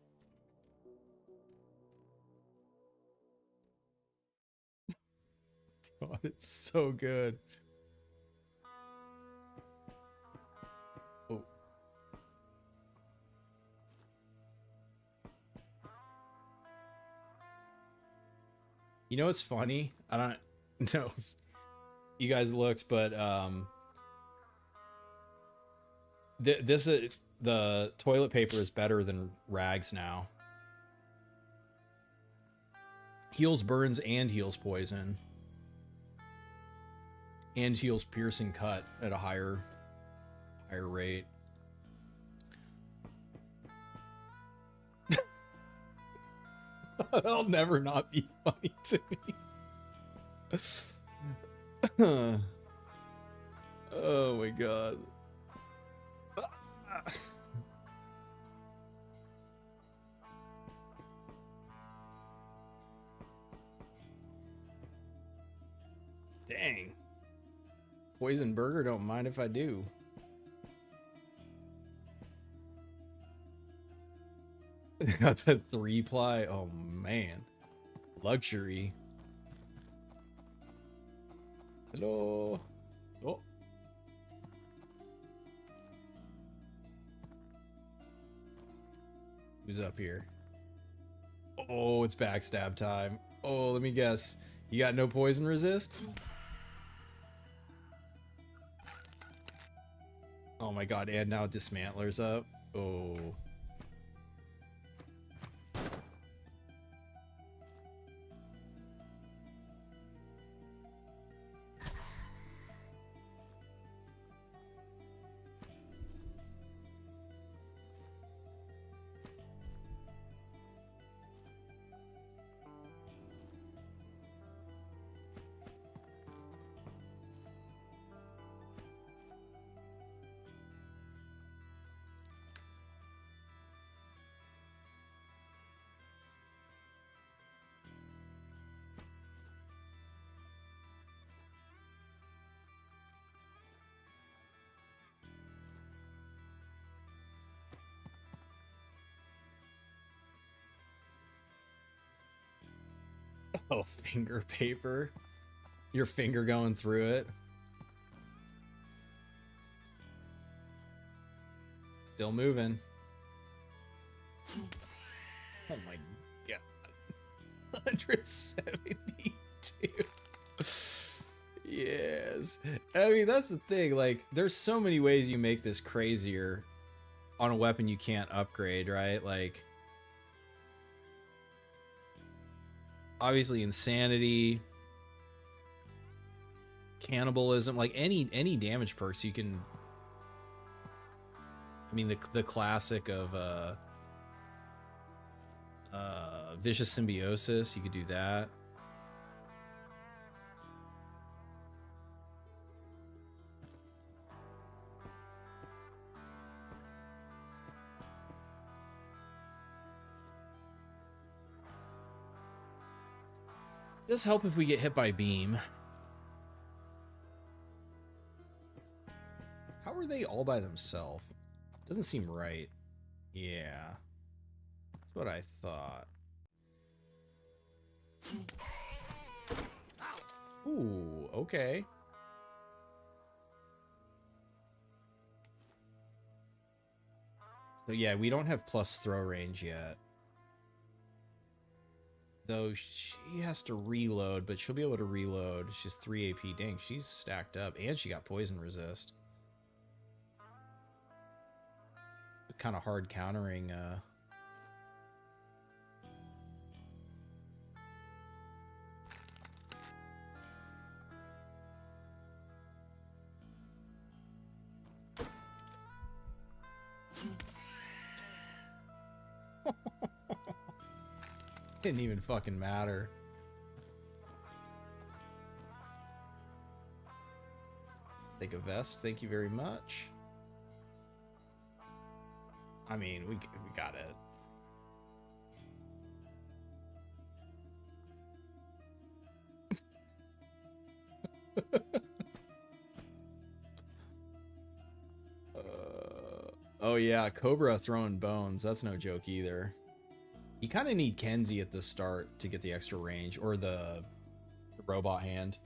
God, it's so good. Oh. You know what's funny? I don't know if you guys looked, but this is the toilet paper is better than rags now. Heals burns and heals poison. And heals piercing cut at a higher rate. That'll never not be funny to me. Oh my god. Dang. Poison burger, don't mind if I do. Got that 3-ply. Oh man. Luxury. Hello. Oh. Who's up here? Oh, it's backstab time. Oh, let me guess. You got no poison resist? Oh my god, and now Dismantler's up. Oh. Oh, finger paper. Your finger going through it. Still moving. Oh my god. 172. Yes. I mean, that's the thing. Like, there's so many ways you make this crazier on a weapon you can't upgrade, right? Like, obviously insanity, cannibalism, like any damage perks you can. I mean, the classic of vicious symbiosis, you could do that. Does help if we get hit by beam. How are they all by themselves? Doesn't seem right. Yeah. That's what I thought. Ooh, okay. So yeah, we don't have plus throw range yet. Though she has to reload, but she'll be able to reload. She's 3 AP. Dang, she's stacked up. And she got poison resist. Kind of hard countering. Didn't even fucking matter. Take a vest, thank you very much. I mean, we got it. Oh yeah, Cobra throwing bones. That's no joke either. You kind of need Kenzie at the start to get the extra range, or the robot hand.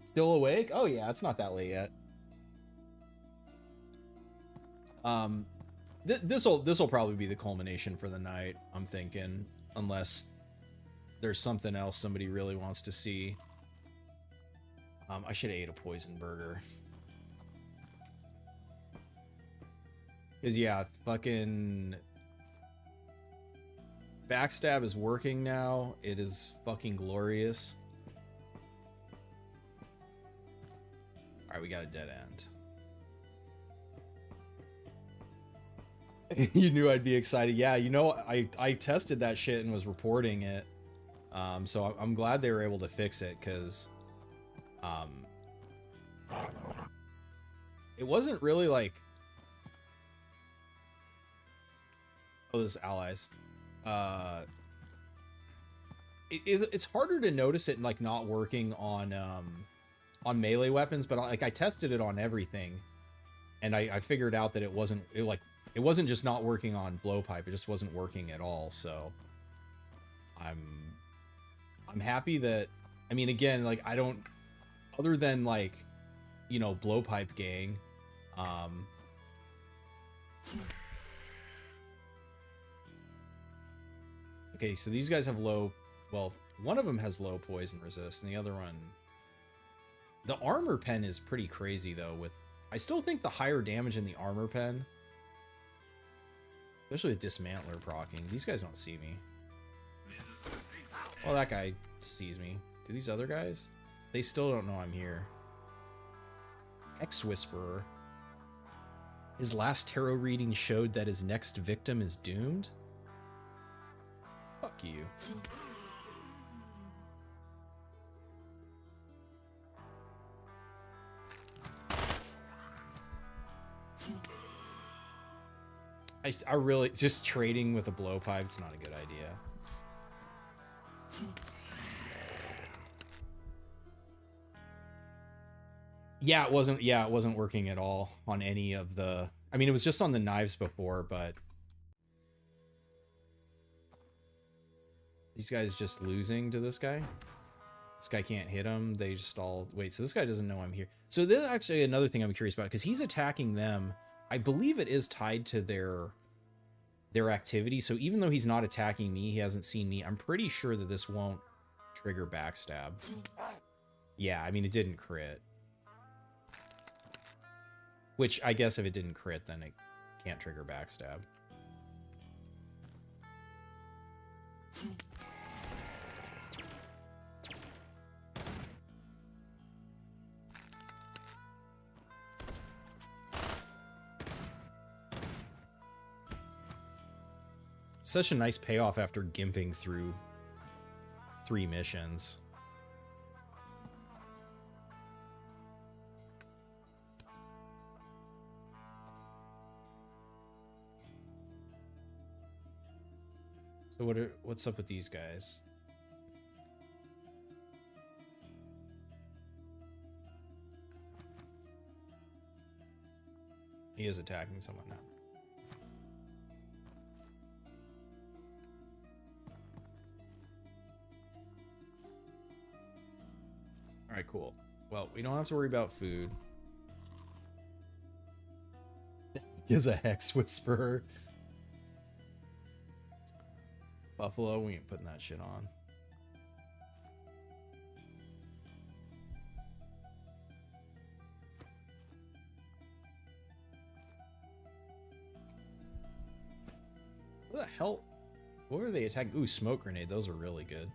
Still awake? Oh yeah, it's not that late yet. This'll probably be the culmination for the night, I'm thinking, unless there's something else somebody really wants to see. I should have ate a poison burger. Cause yeah, fucking backstab is working now. It is fucking glorious. All right, we got a dead end. You knew I'd be excited. Yeah, you know, I tested that shit and was reporting it. So I'm glad they were able to fix it, because it wasn't really like, oh, those allies. It's harder to notice it like not working on melee weapons, but like I tested it on everything, and I figured out that it wasn't just not working on blowpipe, it just wasn't working at all. So I'm happy that, I mean, again, like I don't, other than like, you know, blowpipe gang, okay, so these guys have low, well, one of them has low poison resist, and the other one, the armor pen is pretty crazy though. With, I still think the higher damage in the armor pen, especially with dismantler proccing. These guys don't see me. Oh, that guy sees me. Do these other guys? They still don't know I'm here. Hex Whisperer. His last tarot reading showed that his next victim is doomed. Fuck you. I really, just trading with a blowpipe, it's not a good idea. Yeah, it wasn't working at all on any of the, I mean, it was just on the knives before, but these guys just losing to this guy. This guy can't hit him. They just all, wait, so this guy doesn't know I'm here. So there's actually another thing I'm curious about, because he's attacking them. I believe it is tied to their activity. So even though he's not attacking me, he hasn't seen me, I'm pretty sure that this won't trigger backstab. Yeah, I mean, it didn't crit. Which, I guess if it didn't crit, then it can't trigger backstab. Such a nice payoff after gimping through 3 missions. So what's up with these guys? He is attacking someone now. All right, cool. Well, we don't have to worry about food. Is a Hex Whisperer. Buffalo, we ain't putting that shit on. What the hell? What were they attacking? Ooh, smoke grenade. Those are really good.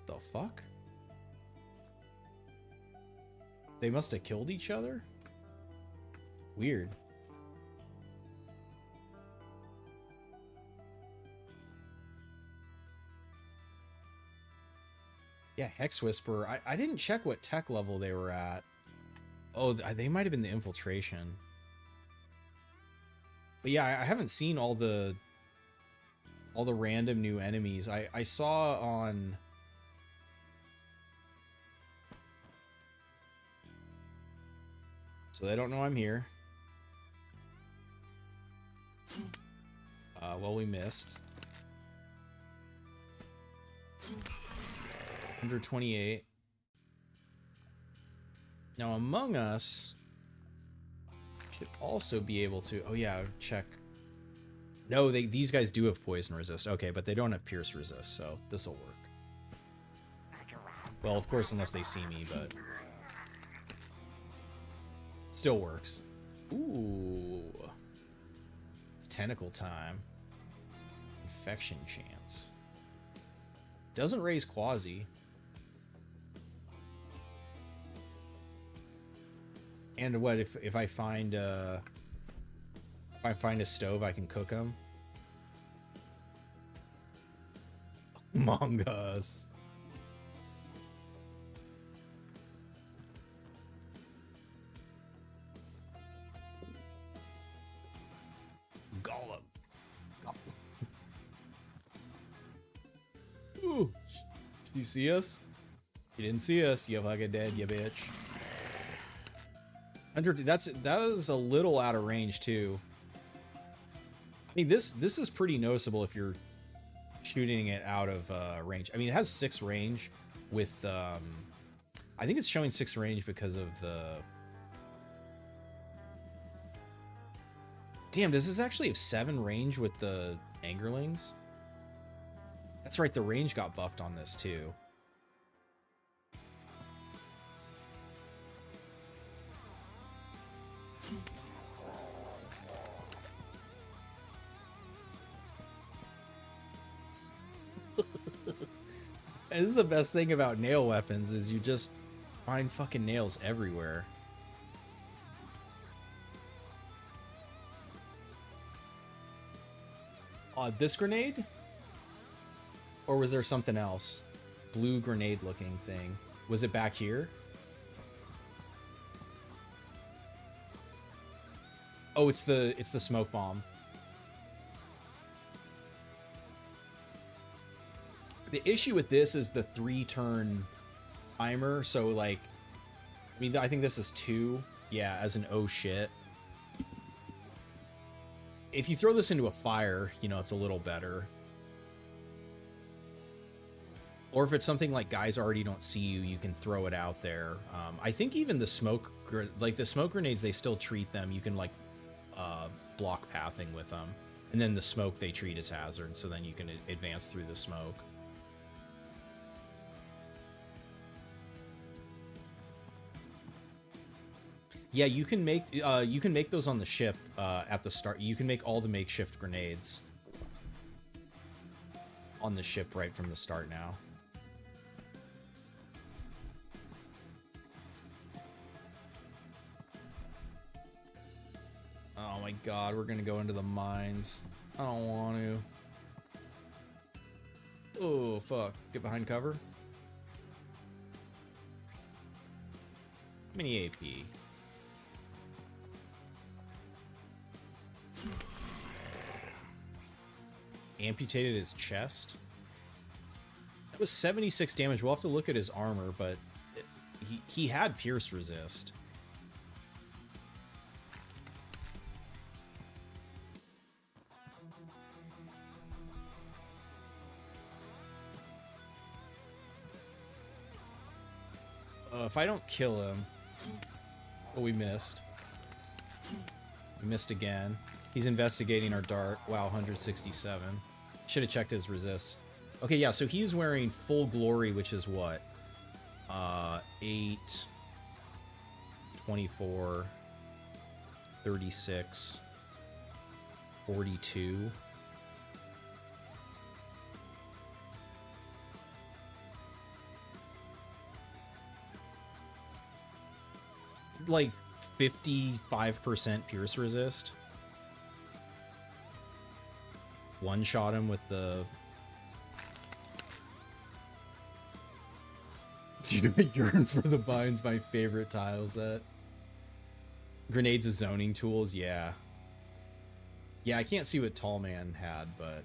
The fuck? They must have killed each other? Weird. Yeah, Hex Whisperer. I didn't check what tech level they were at. Oh, they might have been the infiltration. But yeah, I haven't seen all the all the random new enemies. I saw on... So they don't know I'm here. Well, we missed. 128. Now, Among Us should also be able to... Oh, yeah, check. No, these guys do have poison resist. Okay, but they don't have pierce resist, so this will work. Well, of course, unless they see me, but... Still works. Ooh. It's tentacle time. Infection chance. Doesn't raise quasi. And what if I find a stove, I can cook them? Among Us. Gollum. Ooh. Did you see us? You didn't see us, you fucking dead, you bitch. 100, that was a little out of range too. I mean, this is pretty noticeable if you're shooting it out of range. I mean, it has 6 range with I think it's showing 6 range because of the... Damn, does this actually have 7 range with the Angerlings? That's right, the range got buffed on this too. This is the best thing about nail weapons, is you just find fucking nails everywhere. This grenade? Or was there something else? Blue grenade looking thing. Was it back here? Oh, it's the smoke bomb. The issue with this is the 3-turn timer. So like, I mean, I think this is 2. Yeah, as an oh shit. If you throw this into a fire, you know, it's a little better. Or if it's something like guys already don't see you, you can throw it out there. I think even the smoke, like the smoke grenades, they still treat them. You can like block pathing with them. And then the smoke they treat as hazard, so then you can advance through the smoke. Yeah, you can make those on the ship at the start. You can make all the makeshift grenades on the ship right from the start now. Oh my god, we're gonna go into the mines. I don't want to. Oh fuck, get behind cover. Mini AP. Amputated his chest. That was 76 damage. We'll have to look at his armor, but he had pierce resist. If I don't kill him... Oh, we missed. We missed again. He's investigating our dart. Wow, 167. Should have checked his resist. Okay, yeah, so he's wearing full glory, which is what? 8, 24, 36, 42. Like 55% pierce resist. One shot him with the... Dude, Yearn for the Bine's my favorite tile set. Grenades as zoning tools, yeah. Yeah, I can't see what Tall Man had, but...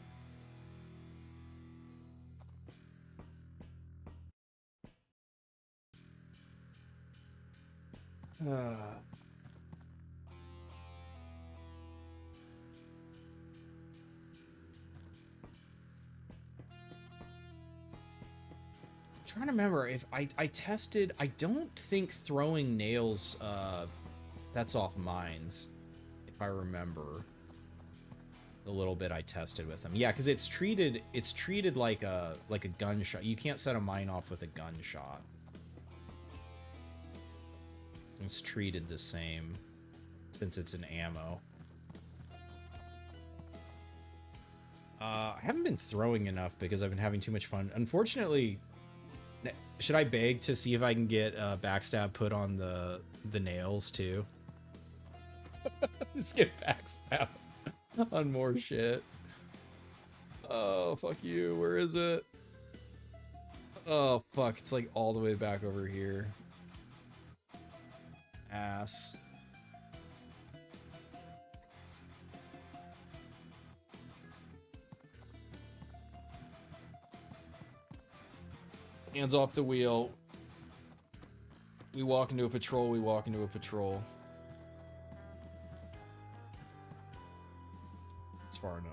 Trying to remember if I tested. I don't think throwing nails sets off mines, if I remember the little bit I tested with them. Yeah, because it's treated like a gunshot. You can't set a mine off with a gunshot. It's treated the same since it's an ammo. I haven't been throwing enough because I've been having too much fun. Unfortunately, should I beg to see if I can get backstab put on the nails too? Just get backstab on more shit. Oh, fuck you. Where is it? Oh, fuck. It's like all the way back over here. Ass. Hands off the wheel. We walk into a patrol, we walk into a patrol. It's far enough.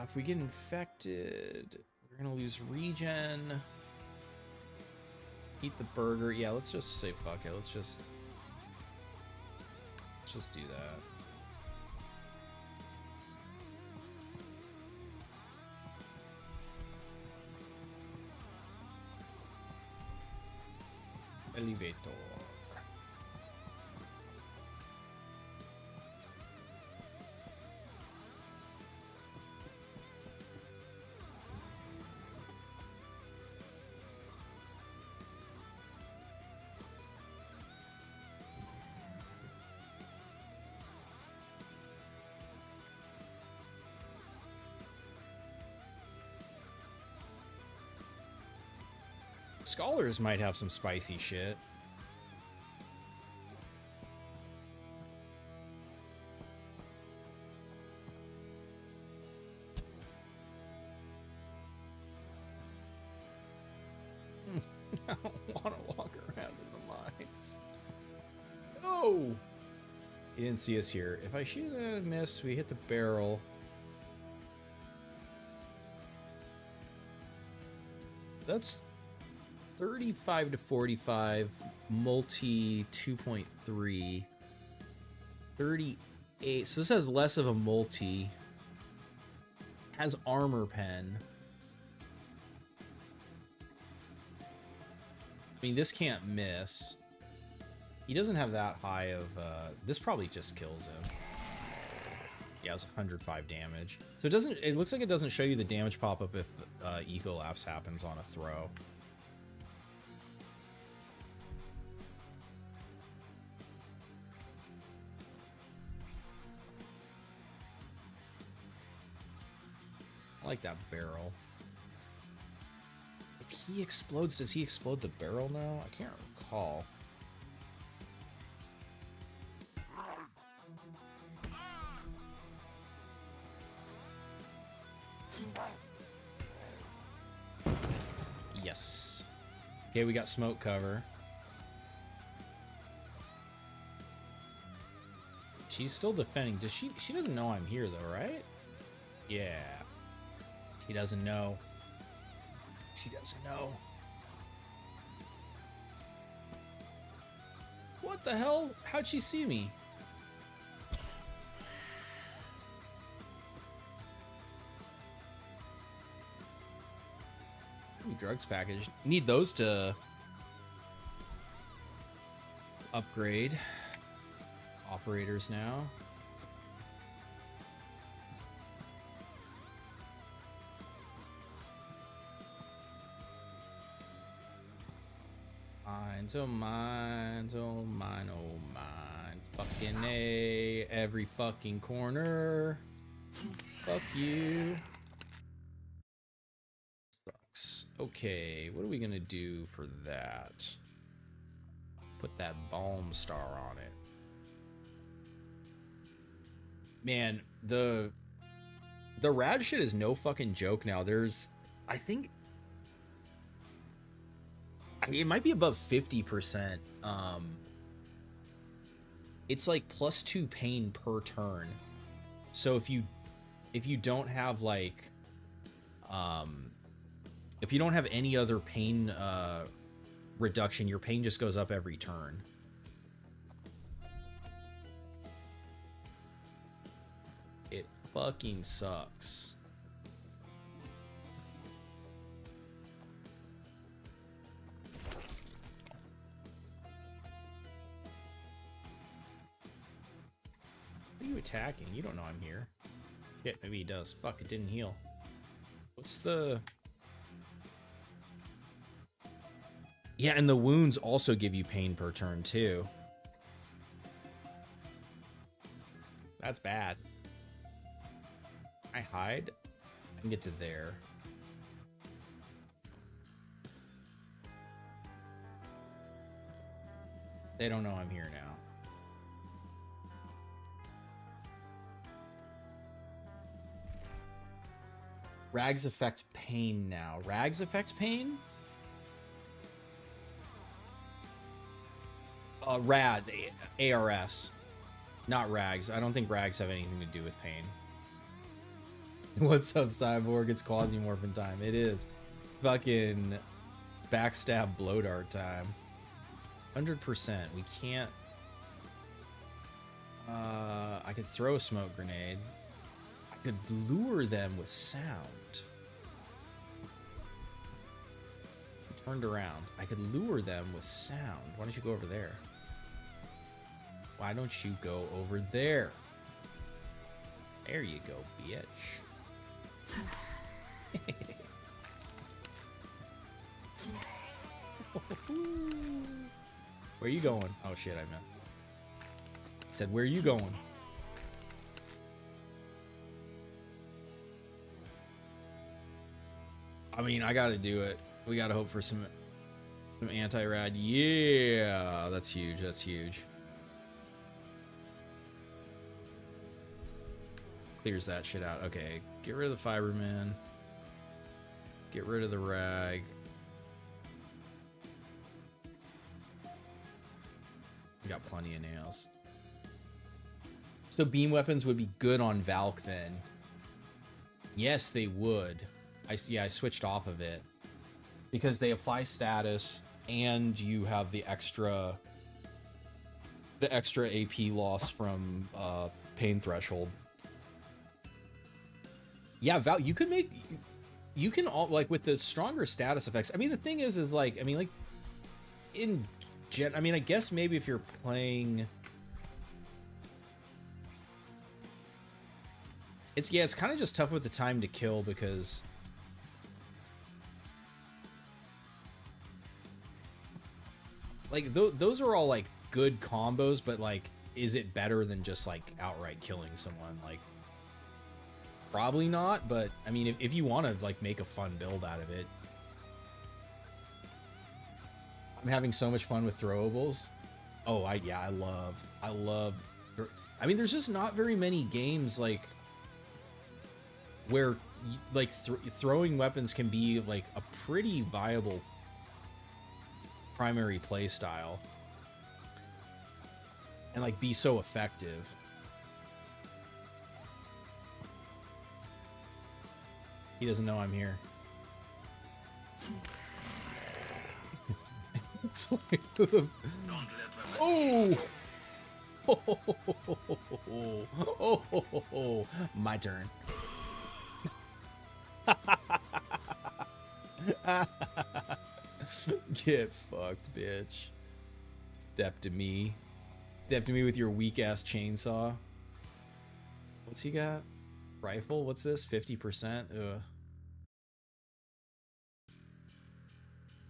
If we get infected, we're gonna lose regen. Eat the burger. Yeah, let's just say fuck it. Let's just do that. Elevator. Scholars might have some spicy shit. I don't want to walk around in the mines. No! He didn't see us here. If I shoot and a miss, we hit the barrel. That's 35 to 45, multi 2.3, 38. So this has less of a multi. Has armor pen. I mean, this can't miss. He doesn't have that high of, this probably just kills him. Yeah, it's 105 damage. So it looks like it doesn't show you the damage pop up if Ecolapse happens on a throw. I like that barrel. If he explodes, does he explode the barrel now? I can't recall. Yes. Okay, we got smoke cover. She's still defending. Does she doesn't know I'm here though, right? Yeah. She doesn't know. She doesn't know. What the hell? How'd she see me? Ooh, drugs package. Need those to upgrade. Operators now. Mines, oh mines, oh mine, oh mine. Fucking A, every fucking corner. Fuck you. Sucks. Okay, what are we gonna do for that? Put that Balm Star on it. Man, the rad shit is no fucking joke now. There's, I think, It might be above 50%. It's like +2 pain per turn. So if you don't have like if you don't have any other pain reduction, your pain just goes up every turn. It fucking sucks. What are you attacking? You don't know I'm here. Shit, maybe he does. Fuck, it didn't heal. What's the... Yeah, and the wounds also give you pain per turn, too. That's bad. I hide? I can get to there. They don't know I'm here now. Rags affects pain now. Rags affects pain? Rad, ARS. Not Rags. I don't think Rags have anything to do with pain. What's up, Cyborg? It's Quasimorph time. It is. It's fucking backstab blow dart time. 100%. We can't... I could throw a smoke grenade. I could lure them with sound. Turned around. I could lure them with sound. Why don't you go over there? Why don't you go over there? There you go, bitch. Where you going? Oh shit, I meant. Said, where you going? I mean, I gotta do it. We gotta hope for some anti-rad. Yeah, that's huge. That's huge. Clears that shit out. Okay, get rid of the Fiberman. Get rid of the rag. We got plenty of nails. So beam weapons would be good on Valk then. Yes, they would. I switched off of it because they apply status and you have the extra AP loss from pain threshold. Yeah, Val, you can all, like, with the stronger status effects. I mean, the thing is like, I mean, like, I guess maybe if you're playing, it's kind of just tough with the time to kill because like those are all like good combos, but like, is it better than just like outright killing someone? Like, probably not, but I mean, if you want to like make a fun build out of it. I'm having so much fun with throwables. Oh, I love. I mean, there's just not very many games like where like throwing weapons can be like a pretty viable primary play style and like be so effective. He doesn't know I'm here. It's like, oh! Oh, my turn. Get fucked, bitch. Step to me. Step to me with your weak ass chainsaw. What's he got? Rifle? What's this? 50%? Ugh.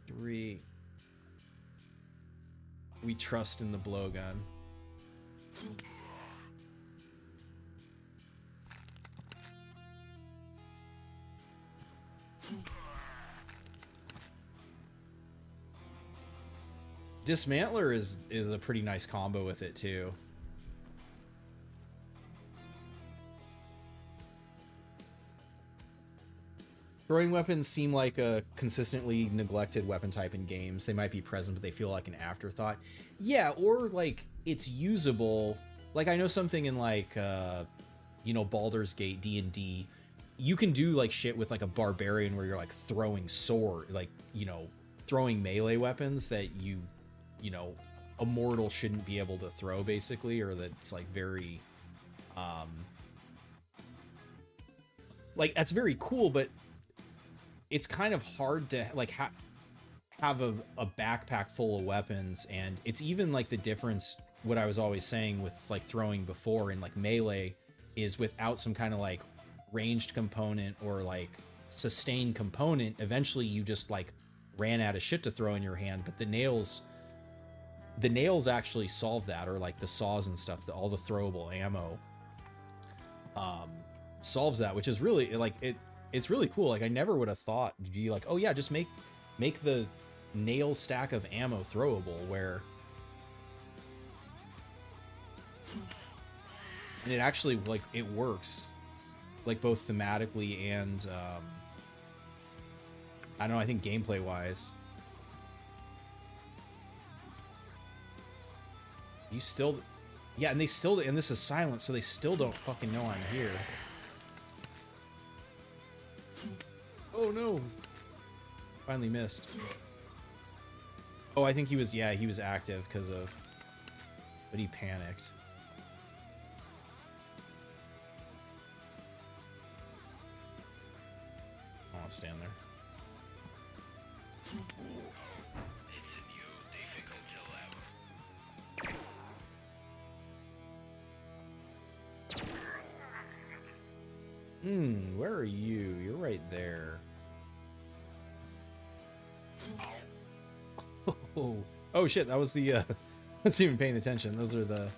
3. We trust in the blowgun. Dismantler is a pretty nice combo with it too. Throwing weapons seem like a consistently neglected weapon type in games. They might be present, but they feel like an afterthought. Yeah, or like it's usable. Like I know something in like Baldur's Gate D&D. You can do like shit with like a barbarian where you're like throwing sword, like throwing melee weapons that a mortal shouldn't be able to throw, basically, or that's like very like that's very cool, but it's kind of hard to like have a backpack full of weapons. And it's even like the difference, what I was always saying with like throwing before in like melee, is without some kind of like ranged component or like sustained component, eventually you just like ran out of shit to throw in your hand. But the nails actually solve that, or like the saws and stuff, all the throwable ammo solves that, which is really like it's really cool. Like I never would have thought to be like, oh yeah, just make the nail stack of ammo throwable, where and it actually like it works like both thematically and I don't know, I think gameplay wise. You still, yeah, and they still, and this is silent, so they still don't fucking know I'm here. Oh no! Finally missed. Oh, I think he was, yeah, he was active because of, but he panicked. I'll stand there. It's a new difficulty level. Where are you? You're right there. Oh shit, that was the, wasn't even paying attention. Those are the...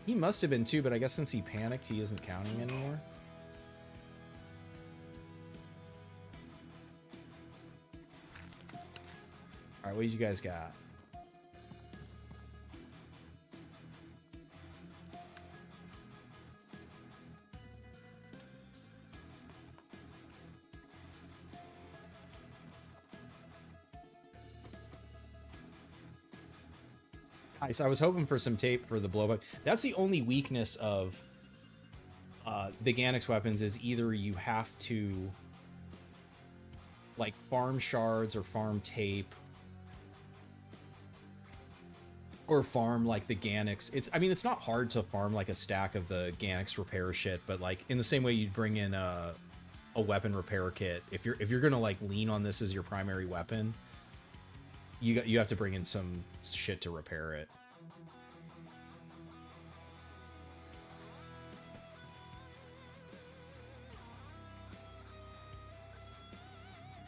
He must have been too, but I guess since he panicked, he isn't counting anymore. Alright, what did you guys got? Nice. I was hoping for some tape for the blowback. That's the only weakness of the Ganix weapons, is either you have to like farm shards or farm tape or farm like the Ganix. I mean, it's not hard to farm like a stack of the Ganix repair shit, but like in the same way you'd bring in a weapon repair kit, if you're gonna like lean on this as your primary weapon, you have to bring in some shit to repair it.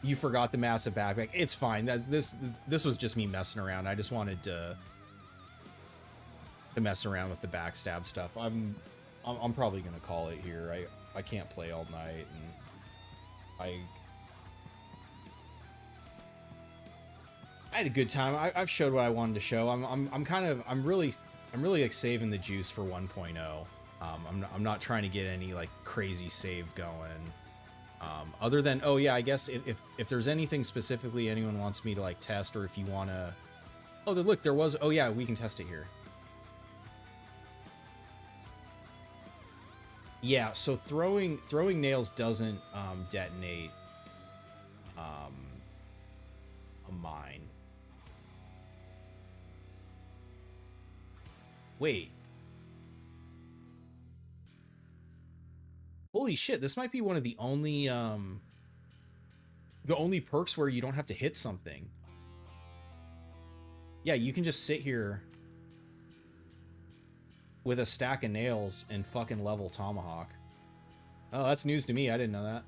You forgot the massive backpack. It's fine. This was just me messing around. I just wanted to mess around with the backstab stuff. I'm probably gonna call it here. I can't play all night, and I had a good time. I've showed what I wanted to show. I'm really like saving the juice for 1.0. I'm not trying to get any like crazy save going. Other than, oh yeah, I guess if there's anything specifically anyone wants me to like test, or if you want to, oh look, there was, oh yeah, we can test it here. Yeah, so throwing nails doesn't detonate a mine. Wait. Holy shit, this might be one of the only perks where you don't have to hit something. Yeah, you can just sit here with a stack of nails and fucking level Tomahawk. Oh, that's news to me. I didn't know that.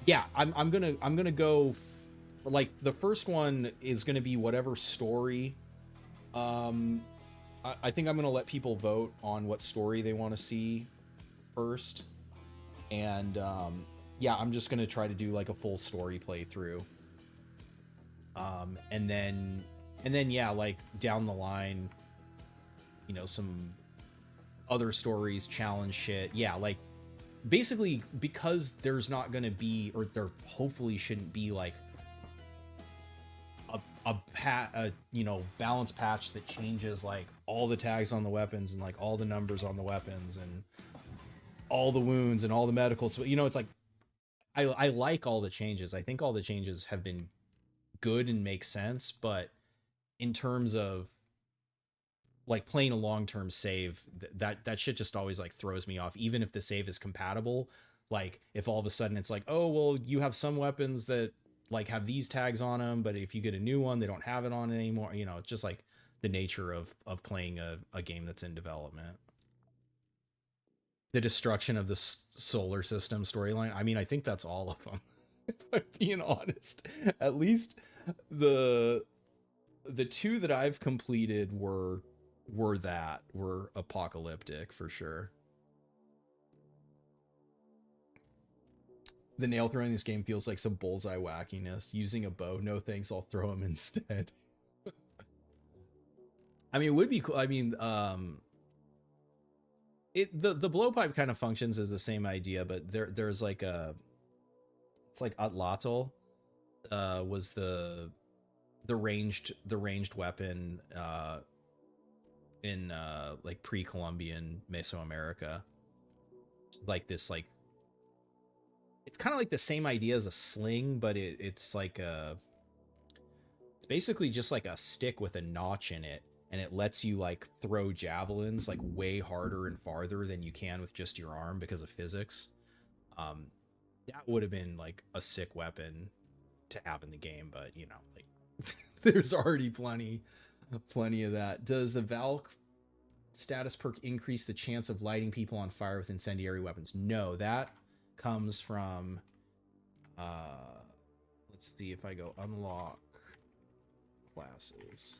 Yeah, I'm gonna go like the first one is gonna be whatever story. I think I'm gonna let people vote on what story they want to see first, and yeah, I'm just gonna try to do like a full story playthrough. And then yeah, like down the line, you know, some other stories, challenge shit. Yeah, like basically because there's not going to be, or there hopefully shouldn't be like a you know, balance patch that changes like all the tags on the weapons and like all the numbers on the weapons and all the wounds and all the medical. So, you know, it's like I like all the changes. I think all the changes have been good and make sense, but in terms of like playing a long-term save, that shit just always like throws me off, even if the save is compatible. Like if all of a sudden it's like, oh well, you have some weapons that like have these tags on them, but if you get a new one they don't have it on it anymore. You know, it's just like the nature of playing a game that's in development. The destruction of the solar system storyline, I mean, I think that's all of them. If I'm being honest, at least the two that I've completed were apocalyptic for sure. The nail throwing in this game feels like some bullseye wackiness. Using a bow, no thanks, I'll throw him instead. I mean, it would be cool. I mean, the blowpipe kind of functions as the same idea, but there's like it's like Atlatl was the ranged weapon in like pre-Columbian Mesoamerica. Like this, like it's kind of like the same idea as a sling, but it's like it's basically just like a stick with a notch in it, and it lets you like throw javelins like way harder and farther than you can with just your arm because of physics. That would have been like a sick weapon to have in the game, but you know, like there's already plenty of that. Does the Valk status perk increase the chance of lighting people on fire with incendiary weapons? No, that comes from let's see if I go unlock classes.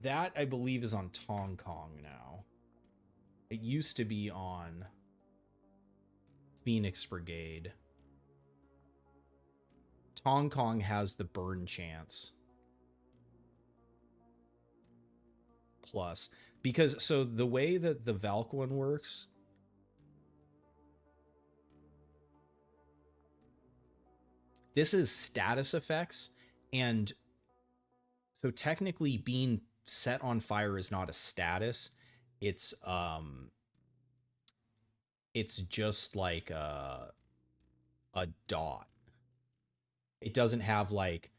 That I believe is on Tong Kong now. It used to be on Phoenix Brigade. Tong Kong has the burn chance plus, because so the way that the Valk one works, this is status effects, and so technically being set on fire is not a status. It's just like a dot. It doesn't have like,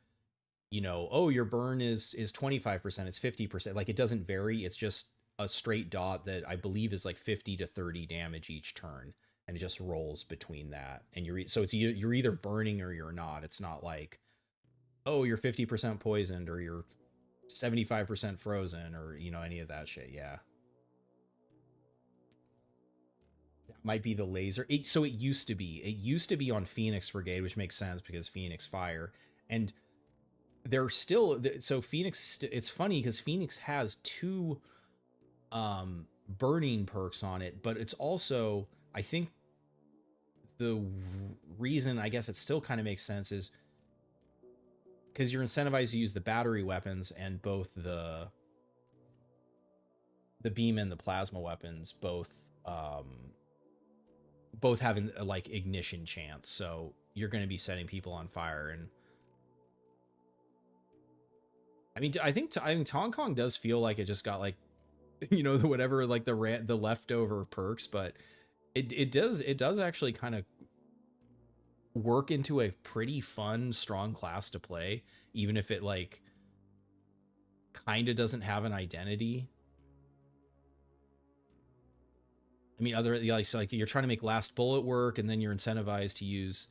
you know, oh, your burn is 25%, it's 50%. Like it doesn't vary. It's just a straight dot that I believe is like 50 to 30 damage each turn, and it just rolls between that. And so it's you're either burning or you're not. It's not like, oh, you're 50% poisoned or you're 75% frozen or, you know, any of that shit. Yeah. That might be the laser. So it used to be on Phoenix Brigade, which makes sense because Phoenix fire. And they're still, so Phoenix, it's funny because Phoenix has two burning perks on it, but it's also, I think the reason I guess it still kind of makes sense is because you're incentivized to use the battery weapons, and both the beam and the plasma weapons both having a like ignition chance, so you're going to be setting people on fire. And I mean, I think Hong Kong does feel like it just got like, you know, the whatever, like the leftover perks, but it does actually kind of work into a pretty fun, strong class to play, even if it like kind of doesn't have an identity. I mean, other like you're trying to make last bullet work, and then you're incentivized to use.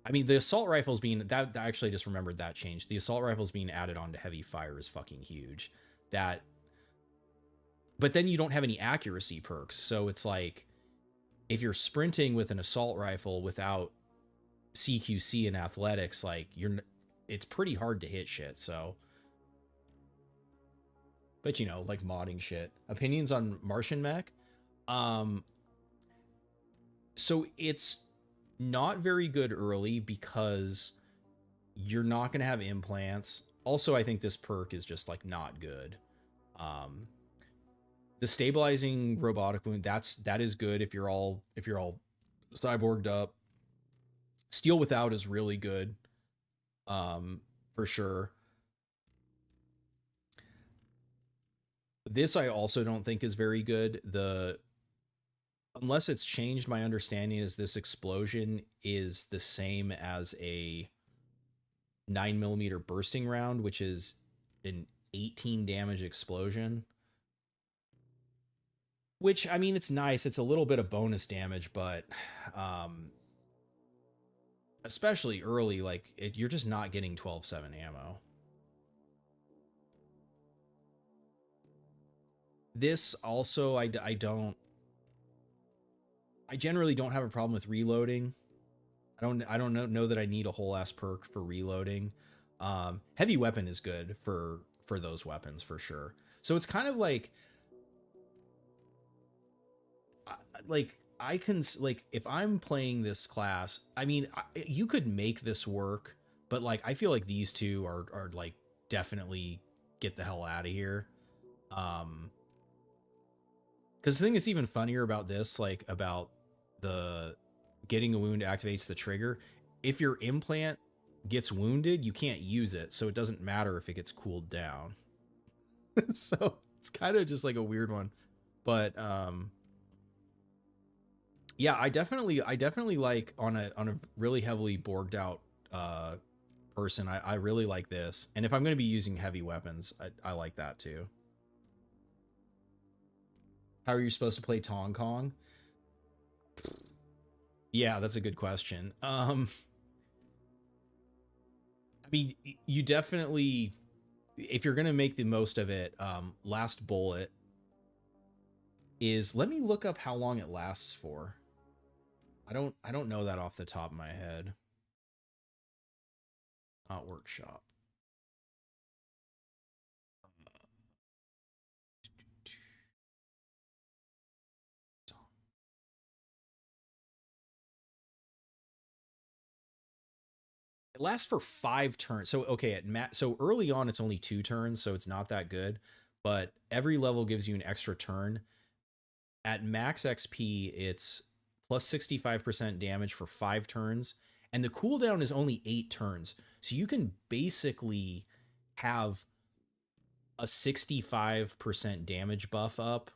I mean, the assault rifles being that I actually just remembered that change. The assault rifles being added on to heavy fire is fucking huge. That, but then you don't have any accuracy perks, so it's like if you're sprinting with an assault rifle without CQC and athletics, like it's pretty hard to hit shit. So, but you know, like modding shit. Opinions on Martian mech. So it's not very good early because you're not going to have implants. Also, I think this perk is just like not good. The stabilizing robotic wound, that is good if you're all cyborged up. Steel without is really good. For sure. This I also don't think is very good. Unless it's changed, my understanding is this explosion is the same as a 9mm bursting round, which is an 18 damage explosion. Which, I mean, it's nice. It's a little bit of bonus damage, but especially early, like you're just not getting 12/7 ammo. This also, I generally don't have a problem with reloading. I don't know that I need a whole ass perk for reloading. Heavy weapon is good for those weapons for sure. So it's kind of like I can, like, if I'm playing this class, I mean, you could make this work, but like I feel like these two are like definitely get the hell out of here. Because the thing that's even funnier about this, like about the getting a wound activates the trigger. If your implant gets wounded, you can't use it, so it doesn't matter if it gets cooled down. So it's kind of just like a weird one, but yeah, I definitely like on a really heavily borged out person. I really like this, and if I'm going to be using heavy weapons, I like that too. How are you supposed to play Tong Kong? Yeah, that's a good question. I mean, you definitely, if you're gonna make the most of it, last bullet is, let me look up how long it lasts for. I don't know that off the top of my head. Not workshop. It lasts for 5 turns. So okay, so early on it's only 2 turns, so it's not that good. But every level gives you an extra turn. At max XP, it's plus 65% damage for 5 turns, and the cooldown is only 8 turns. So you can basically have a 65% damage buff up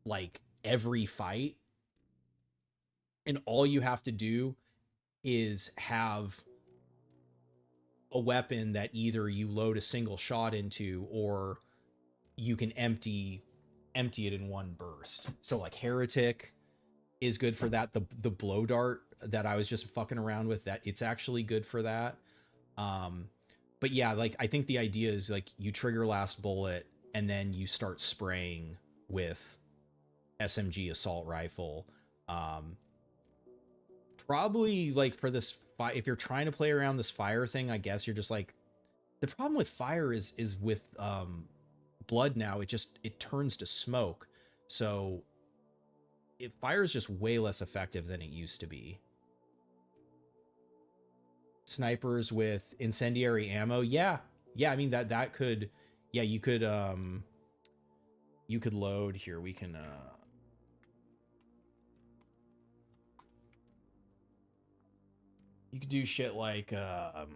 like every fight, and all you have to do is have a weapon that either you load a single shot into or you can empty it in one burst. So like Heretic is good for that. The blow dart that I was just fucking around with, that it's actually good for that. But yeah, like I think the idea is like you trigger last bullet and then you start spraying with SMG assault rifle. Probably like for this if you're trying to play around this fire thing, I guess you're just like, the problem with fire is with blood now, it turns to smoke. So fire is just way less effective than it used to be. Snipers with incendiary ammo, yeah, I mean that could, yeah, you could load here. We can you could do shit like so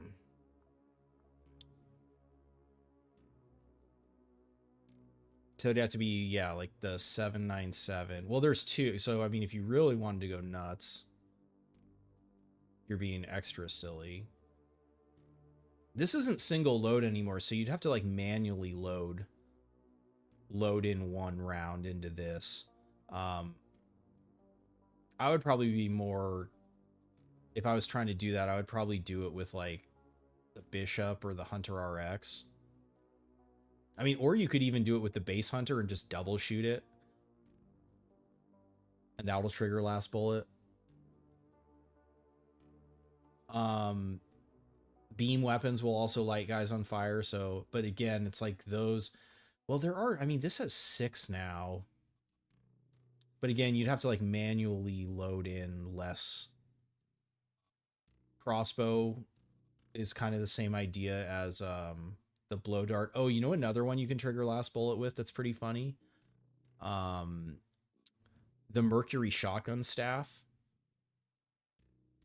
it'd have to be, yeah, like the 797. Well, there's 2, so I mean if you really wanted to go nuts, you're being extra silly. This isn't single load anymore, so you'd have to like manually load in 1 round into this. I would probably be more, if I was trying to do that, I would probably do it with like the Bishop or the Hunter RX. I mean, or you could even do it with the Base Hunter and just double shoot it, and that'll trigger last bullet. Beam weapons will also light guys on fire, so, but again, it's like those, well, there are, I mean, this has 6 now, but again, you'd have to like manually load in less. Crossbow is kind of the same idea as The blow dart. Oh, you know another one you can trigger last bullet with that's pretty funny? Um, the Mercury shotgun staff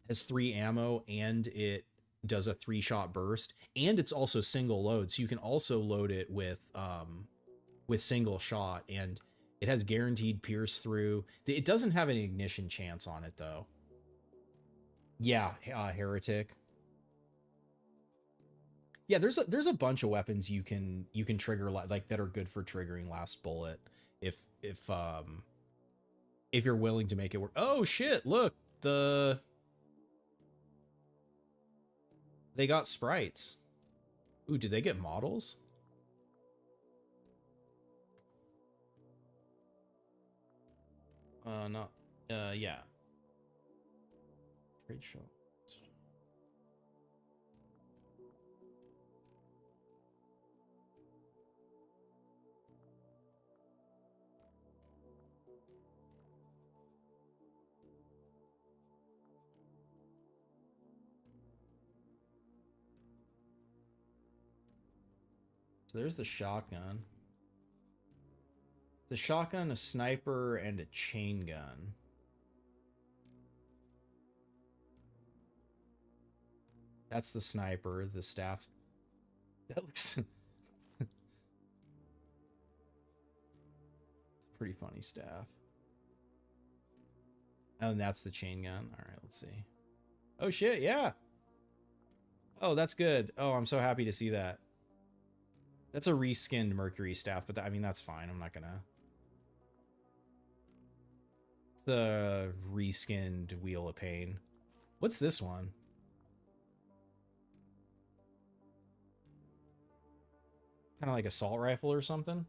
has 3 ammo and it does a 3-shot burst, and it's also single load, so you can also load it with single shot, and it has guaranteed pierce through. It doesn't have an ignition chance on it though. Yeah, heretic. Yeah, there's a bunch of weapons you can trigger like that are good for triggering last bullet if if you're willing to make it work. Oh shit, look, they got sprites. Ooh, did they get models? Not yeah. Trade show. So there's the shotgun. The shotgun, a sniper, and a chain gun. That's the sniper, the staff. That looks... it's a pretty funny staff. Oh, and that's the chain gun. All right, let's see. Oh shit, yeah. Oh, that's good. Oh, I'm so happy to see that. That's a reskinned Mercury staff, but I mean, that's fine. I'm not gonna... It's the reskinned Wheel of Pain. What's this one? Kind of like assault rifle or something.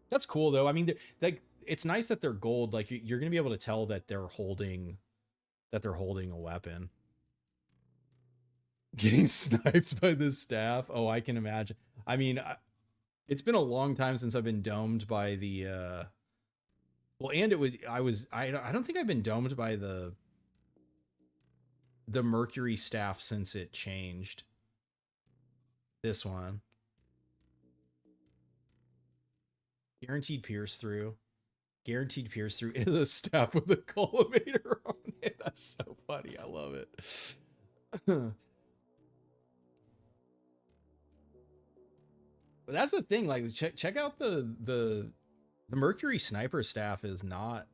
That's cool though. I mean, like, it's nice that they're gold. Like, you're gonna be able to tell that they're holding a weapon. Getting sniped by this staff. Oh, I can imagine. I mean, it's been a long time since I've been domed by the well, and I don't think I've been domed by the Mercury staff since it changed. This one. Guaranteed pierce through. Guaranteed pierce through is a staff with a collimator on it. That's so funny. I love it. But that's the thing. Like, check out the Mercury sniper staff is not.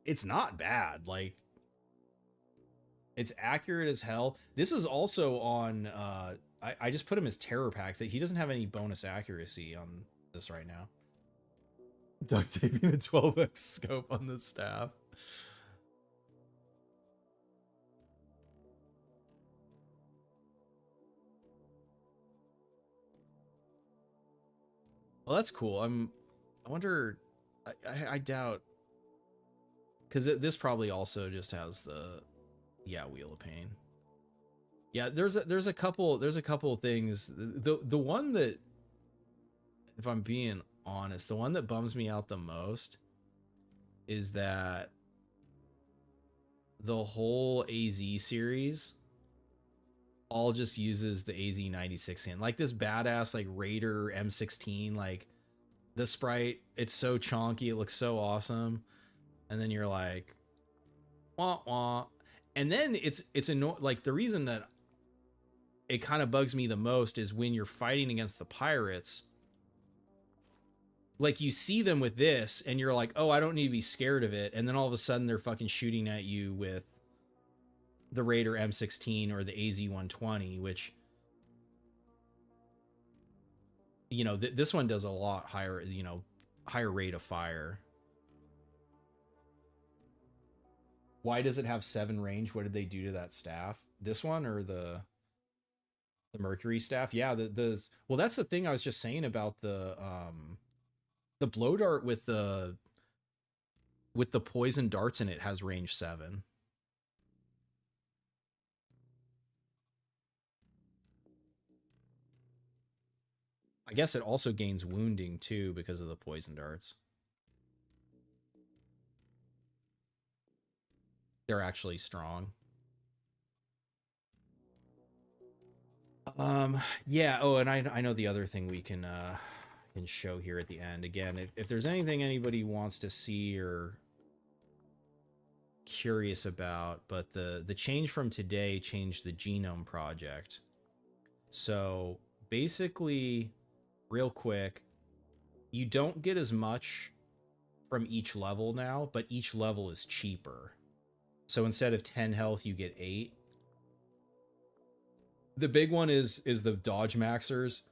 It's not bad. Like, it's accurate as hell. This is also on. I just put him as terror pack. That he doesn't have any bonus accuracy on this right now. Duct taping a 12x scope on the staff. Well, that's cool. I wonder. I doubt, because this probably also just has the, yeah, Wheel of Pain. Yeah, there's a couple things. The one that, if I'm being honest, the one that bums me out the most is that the whole AZ series all just uses the AZ96 in, like, this badass like Raider M16, like the sprite, it's so chonky, it looks so awesome, and then you're like, wah wah, and then it's like, the reason that it kind of bugs me the most is when you're fighting against the pirates, like, you see them with this and you're like, oh, I don't need to be scared of it, and then all of a sudden they're fucking shooting at you with the Raider M16 or the AZ120, which, you know, this one does a lot higher, you know, higher rate of fire. Why does it have 7 range? What did they do to that staff? This one or the Mercury staff? Yeah, well, that's the thing I was just saying about the blow dart with the poison darts in it has range 7. I guess it also gains wounding too because of the poison darts. They're actually strong. Yeah. Oh, and I know the other thing we can show here at the end. Again, if there's anything anybody wants to see or curious about, but the change from today changed the genome project. So basically, real quick, you don't get as much from each level now, but each level is cheaper. So instead of 10 health, you get 8. The big one is the dodge maxers.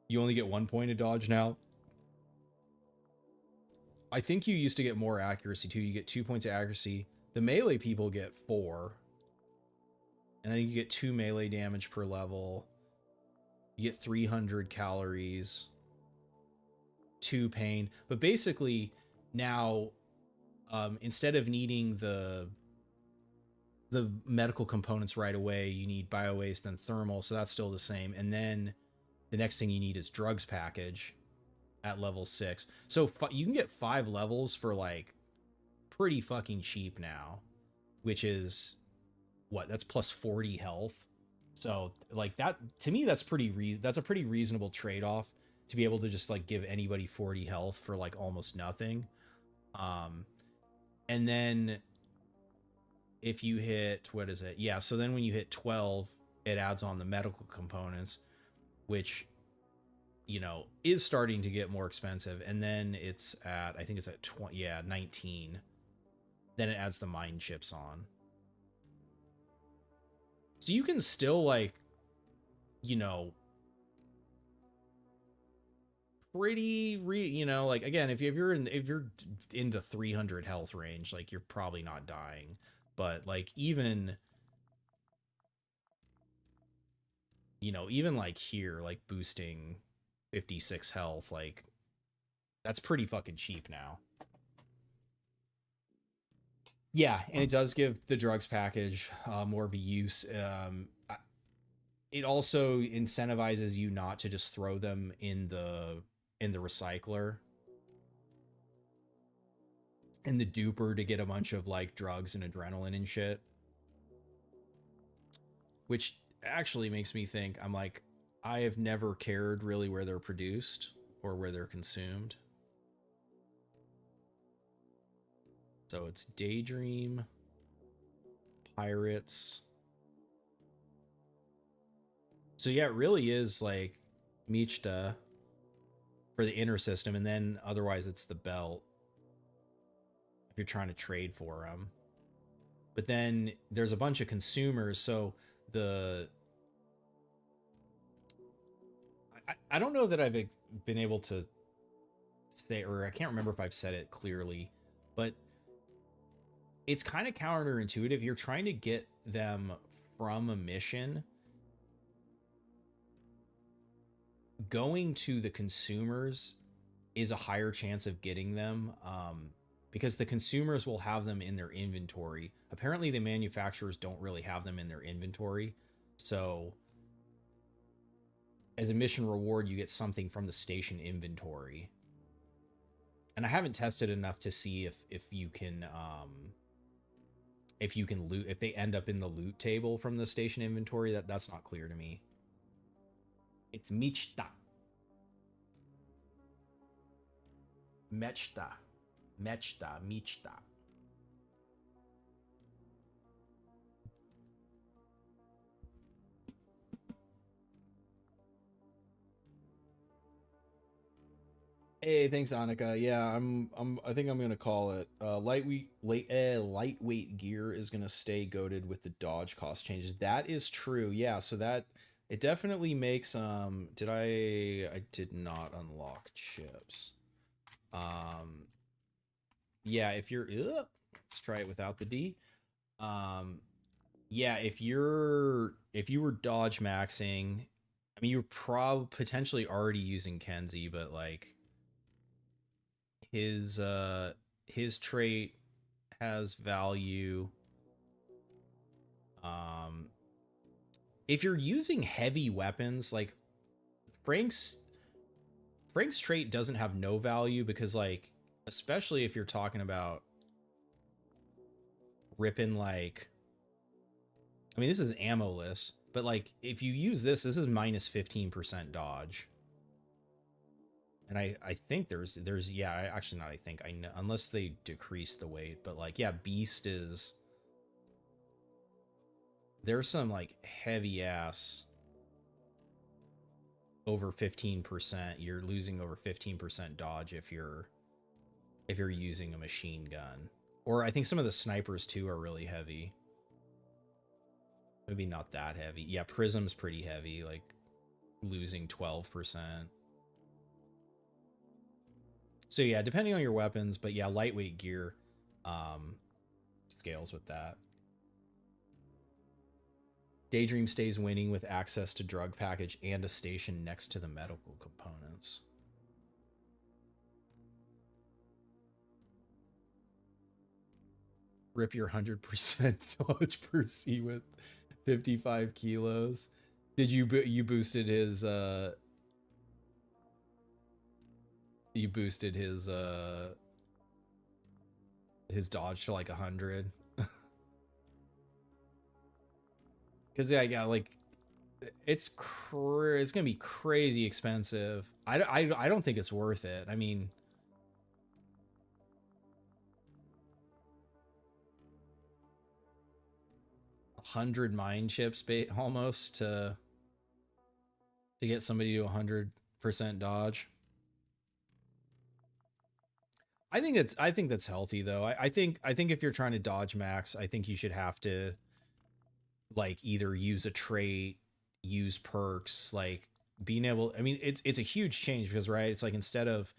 You only get 1 point of dodge now. I think you used to get more accuracy too. You get 2 points of accuracy. The melee people get 4. And I think you get 2 melee damage per level. You get 300 calories. 2 pain. But basically, now, instead of needing the medical components right away, you need biowaste and thermal, so that's still the same. And then the next thing you need is drugs package at level 6. So you can get 5 levels for like pretty fucking cheap now, which is what, that's plus 40 health. So like that, to me, that's that's a pretty reasonable trade-off to be able to just like give anybody 40 health for like almost nothing. And then if you hit, what is it? Yeah, so then when you hit 12, it adds on the medical components, which, you know, is starting to get more expensive. And then it's at, I think it's at 20, yeah, 19. Then it adds the mind chips on. So you can still like, you know, you know, like again, if you're into 300 health range, like you're probably not dying. But like even, you know, even like here, like boosting 56 health, like that's pretty fucking cheap now. Yeah, and it does give the drugs package more of a use. It also incentivizes you not to just throw them in the recycler and the duper to get a bunch of like drugs and adrenaline and shit, which actually makes me think, I'm like, I have never cared really where they're produced or where they're consumed. So it's Daydream, Pirates. So yeah, it really is like Michta for the inner system, and then otherwise it's the belt if you're trying to trade for them. But then there's a bunch of consumers, so I don't know that I've been able to say, or I can't remember if I've said it clearly, but it's kind of counterintuitive. You're trying to get them from a mission. Going to the consumers is a higher chance of getting them, because the consumers will have them in their inventory. Apparently the manufacturers don't really have them in their inventory. So as a mission reward, you get something from the station inventory. And I haven't tested enough to see if you can loot, if they end up in the loot table from the station inventory. That's not clear to me. It's Michta. Michta. Hey, thanks, Annika. Yeah, I think I'm gonna call it. Lightweight gear is gonna stay goated with the dodge cost changes. That is true. Yeah, so that it definitely makes I did not unlock chips. Yeah, if you're let's try it without the D. Yeah, if you were dodge maxing, I mean, you're potentially already using Kenzie, but like his trait has value. If you're using heavy weapons, like Frank's trait doesn't have no value, because like, especially if you're talking about ripping, like, I mean, this is ammo-less, But like, if you use this is minus 15% dodge. And I think there's yeah, actually not I think, I know, unless they decrease the weight, but like, yeah, Beast is, there's some like heavy ass over 15%. You're losing over 15% dodge if you're using a machine gun. Or I think some of the snipers too are really heavy. Maybe not that heavy. Yeah, Prism's pretty heavy, like losing 12%. So yeah, depending on your weapons, but yeah, lightweight gear scales with that. Daydream stays winning with access to drug package and a station next to the medical components. Rip your 100% dodge per C with 55 kilos. Did you boosted his you boosted his dodge to like 100? Because yeah, like it's gonna be crazy expensive. I don't think it's worth it. I mean, 100 mind chips almost to get somebody to 100% dodge. I think that's healthy though. I think if you're trying to dodge max, I think you should have to like either use a trait, use perks, like being able, I mean, it's a huge change because, right, it's like instead of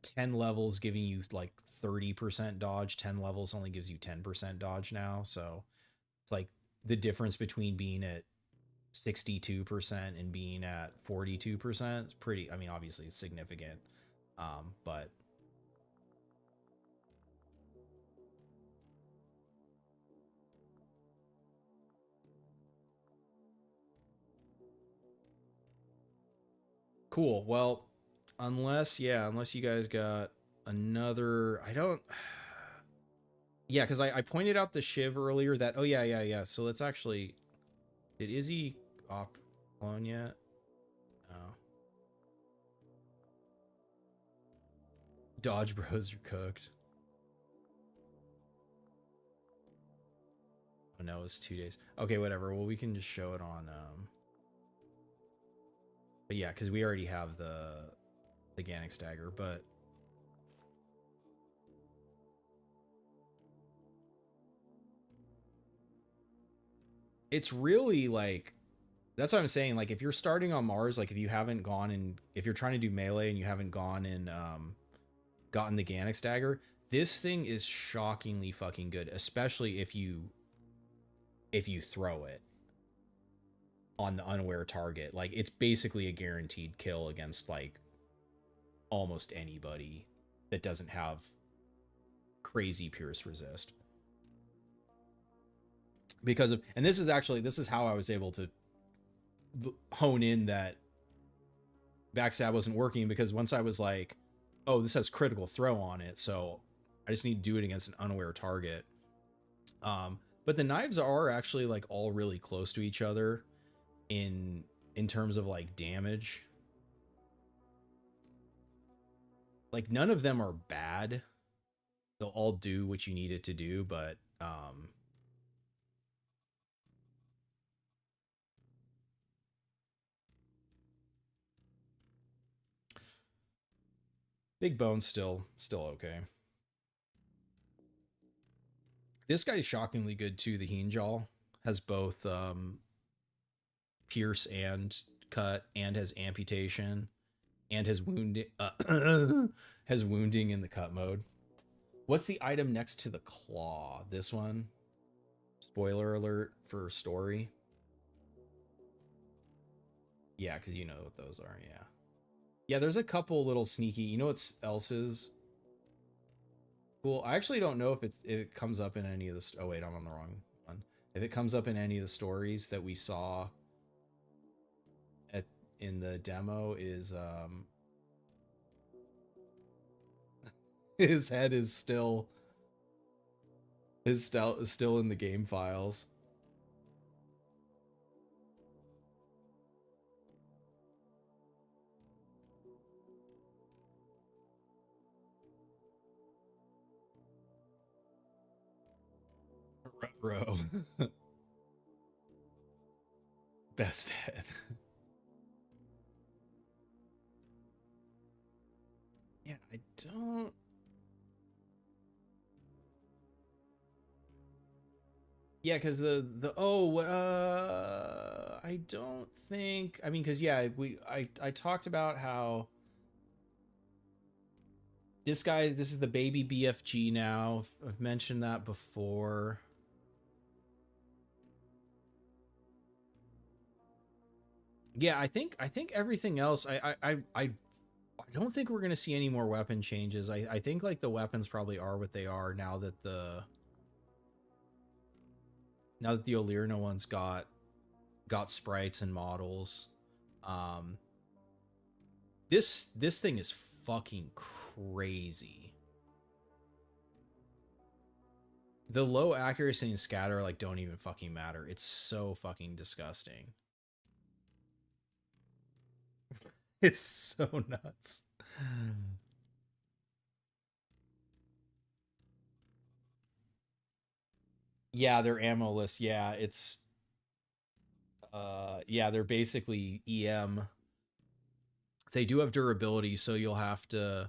10 levels giving you like 30% dodge, 10 levels only gives you 10% dodge now. So it's like the difference between being at 62% and being at 42% is pretty, I mean, obviously it's significant. But cool. Well, unless you guys got another, I don't, yeah, because I pointed out the Shiv earlier that, oh yeah. So let's actually, did Izzy off clone yet? No. Dodge bros are cooked. Oh no, it's 2 days. Okay, whatever. Well, we can just show it on but yeah, because we already have the Ganic Stagger, but it's really like, that's what I'm saying. Like if you're starting on Mars, like if you haven't gone and if you're trying to do melee and you haven't gone and gotten the Ganic Stagger, this thing is shockingly fucking good, especially if you throw it on the unaware target. Like it's basically a guaranteed kill against like almost anybody that doesn't have crazy pierce resist. Because of, and this is how I was able to hone in that backstab wasn't working, because once I was like, oh, this has critical throw on it, so I just need to do it against an unaware target. But the knives are actually like all really close to each other in terms of like damage. Like none of them are bad. They'll all do what you need it to do, but Big Bone's still okay. This guy's shockingly good too. The Heenjaw has both pierce and cut, and has amputation, and has wounding has wounding in the cut mode. What's the item next to the claw? This one. Spoiler alert for story. Yeah, because you know what those are. Yeah. Yeah, there's a couple little sneaky. You know what else is cool? I actually don't know if it comes up in any of the. Oh wait, I'm on the wrong one. If it comes up in any of the stories that we saw in the demo, is his head is still in the game files. Bro. Best head. Yeah, I don't. Yeah, because I don't think, I mean, because yeah, I talked about how this is the baby BFG now. I've mentioned that before. Yeah, I think everything else, I don't think we're gonna see any more weapon changes. I think like the weapons probably are what they are now that the Olirna ones got sprites and models. Um, this thing is fucking crazy. The low accuracy and scatter like don't even fucking matter. It's so fucking disgusting. It's so nuts. Yeah, they're ammo-less. Yeah, it's yeah, they're basically EM. They do have durability, so you'll have to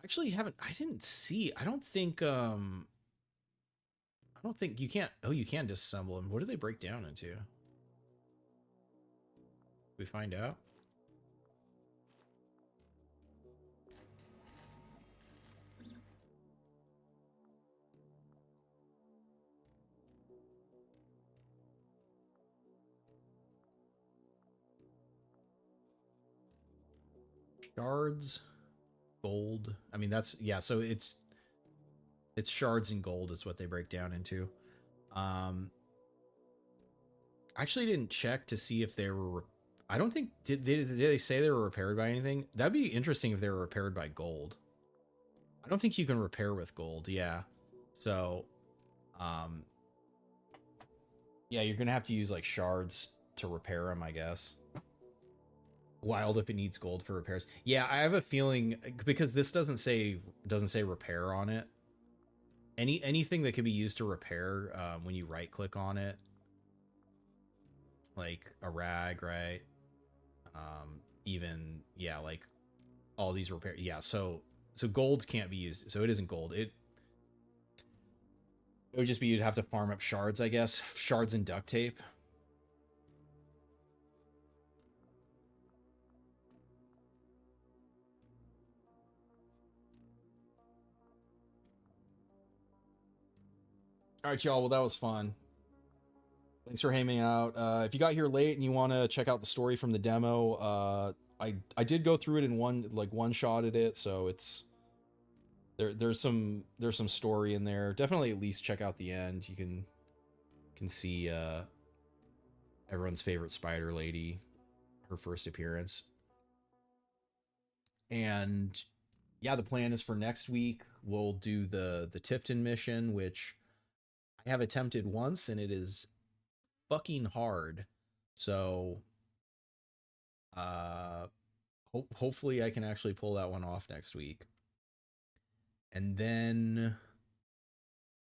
actually haven't I didn't see. I don't think you can't. Oh, you can disassemble them. What do they break down into? We find out. Shards, gold. I mean, that's yeah. So it's shards and gold is what they break down into. I actually didn't check to see if they were. I don't think did they say they were repaired by anything? That'd be interesting if they were repaired by gold. I don't think you can repair with gold. Yeah. So, um, yeah, you're gonna have to use like shards to repair them, I guess. Wild if it needs gold for repairs. Yeah, I have a feeling because this doesn't say repair on it. Anything that can be used to repair when you right click on it, like a rag, right? Even yeah, like all these repair. Yeah, so gold can't be used. So it isn't gold. It would just be you'd have to farm up shards, I guess. Shards and duct tape. All right, y'all. Well, that was fun. Thanks for hanging out. If you got here late and you want to check out the story from the demo, I did go through it in one shotted it, so it's there's some story in there. Definitely at least check out the end. You can see everyone's favorite spider lady, her first appearance. And yeah, the plan is for next week we'll do the Tifton mission, which I have attempted once and it is fucking hard. So uh hopefully I can actually pull that one off next week. And then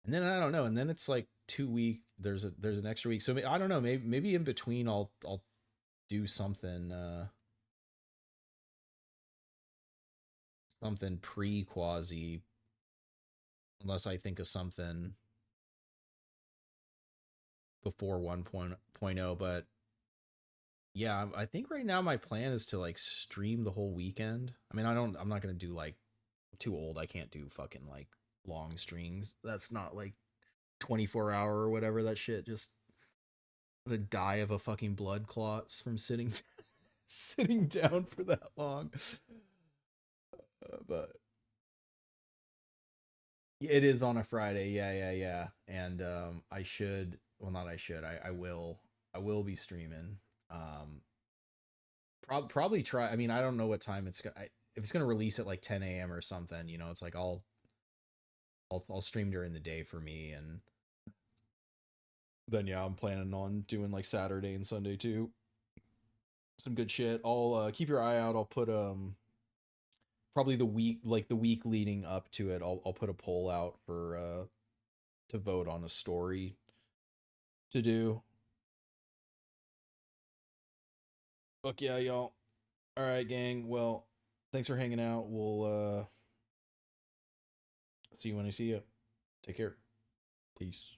I don't know, and then it's like 2 week there's an extra week. So I don't know, maybe in between I'll do something pre quasi unless I think of something before 1.0, but yeah, I think right now my plan is to like stream the whole weekend. I mean, I'm not going to do like I'm too old. I can't do fucking like long streams. That's not like 24-hour or whatever that shit. Just gonna die of a fucking blood clots from sitting down for that long. But it is on a Friday. Yeah. And I should, well, not I should. I will be streaming. Probably try. I mean, I don't know what time it's gonna. If it's gonna release at like 10 a.m. or something, it's like I'll stream during the day for me, and then yeah, I'm planning on doing like Saturday and Sunday too. Some good shit. I'll keep your eye out. I'll put probably the week leading up to it. I'll put a poll out for to vote on a story to do. Fuck yeah, y'all. All right, gang. Well, thanks for hanging out. We'll see you when I see you. Take care. Peace.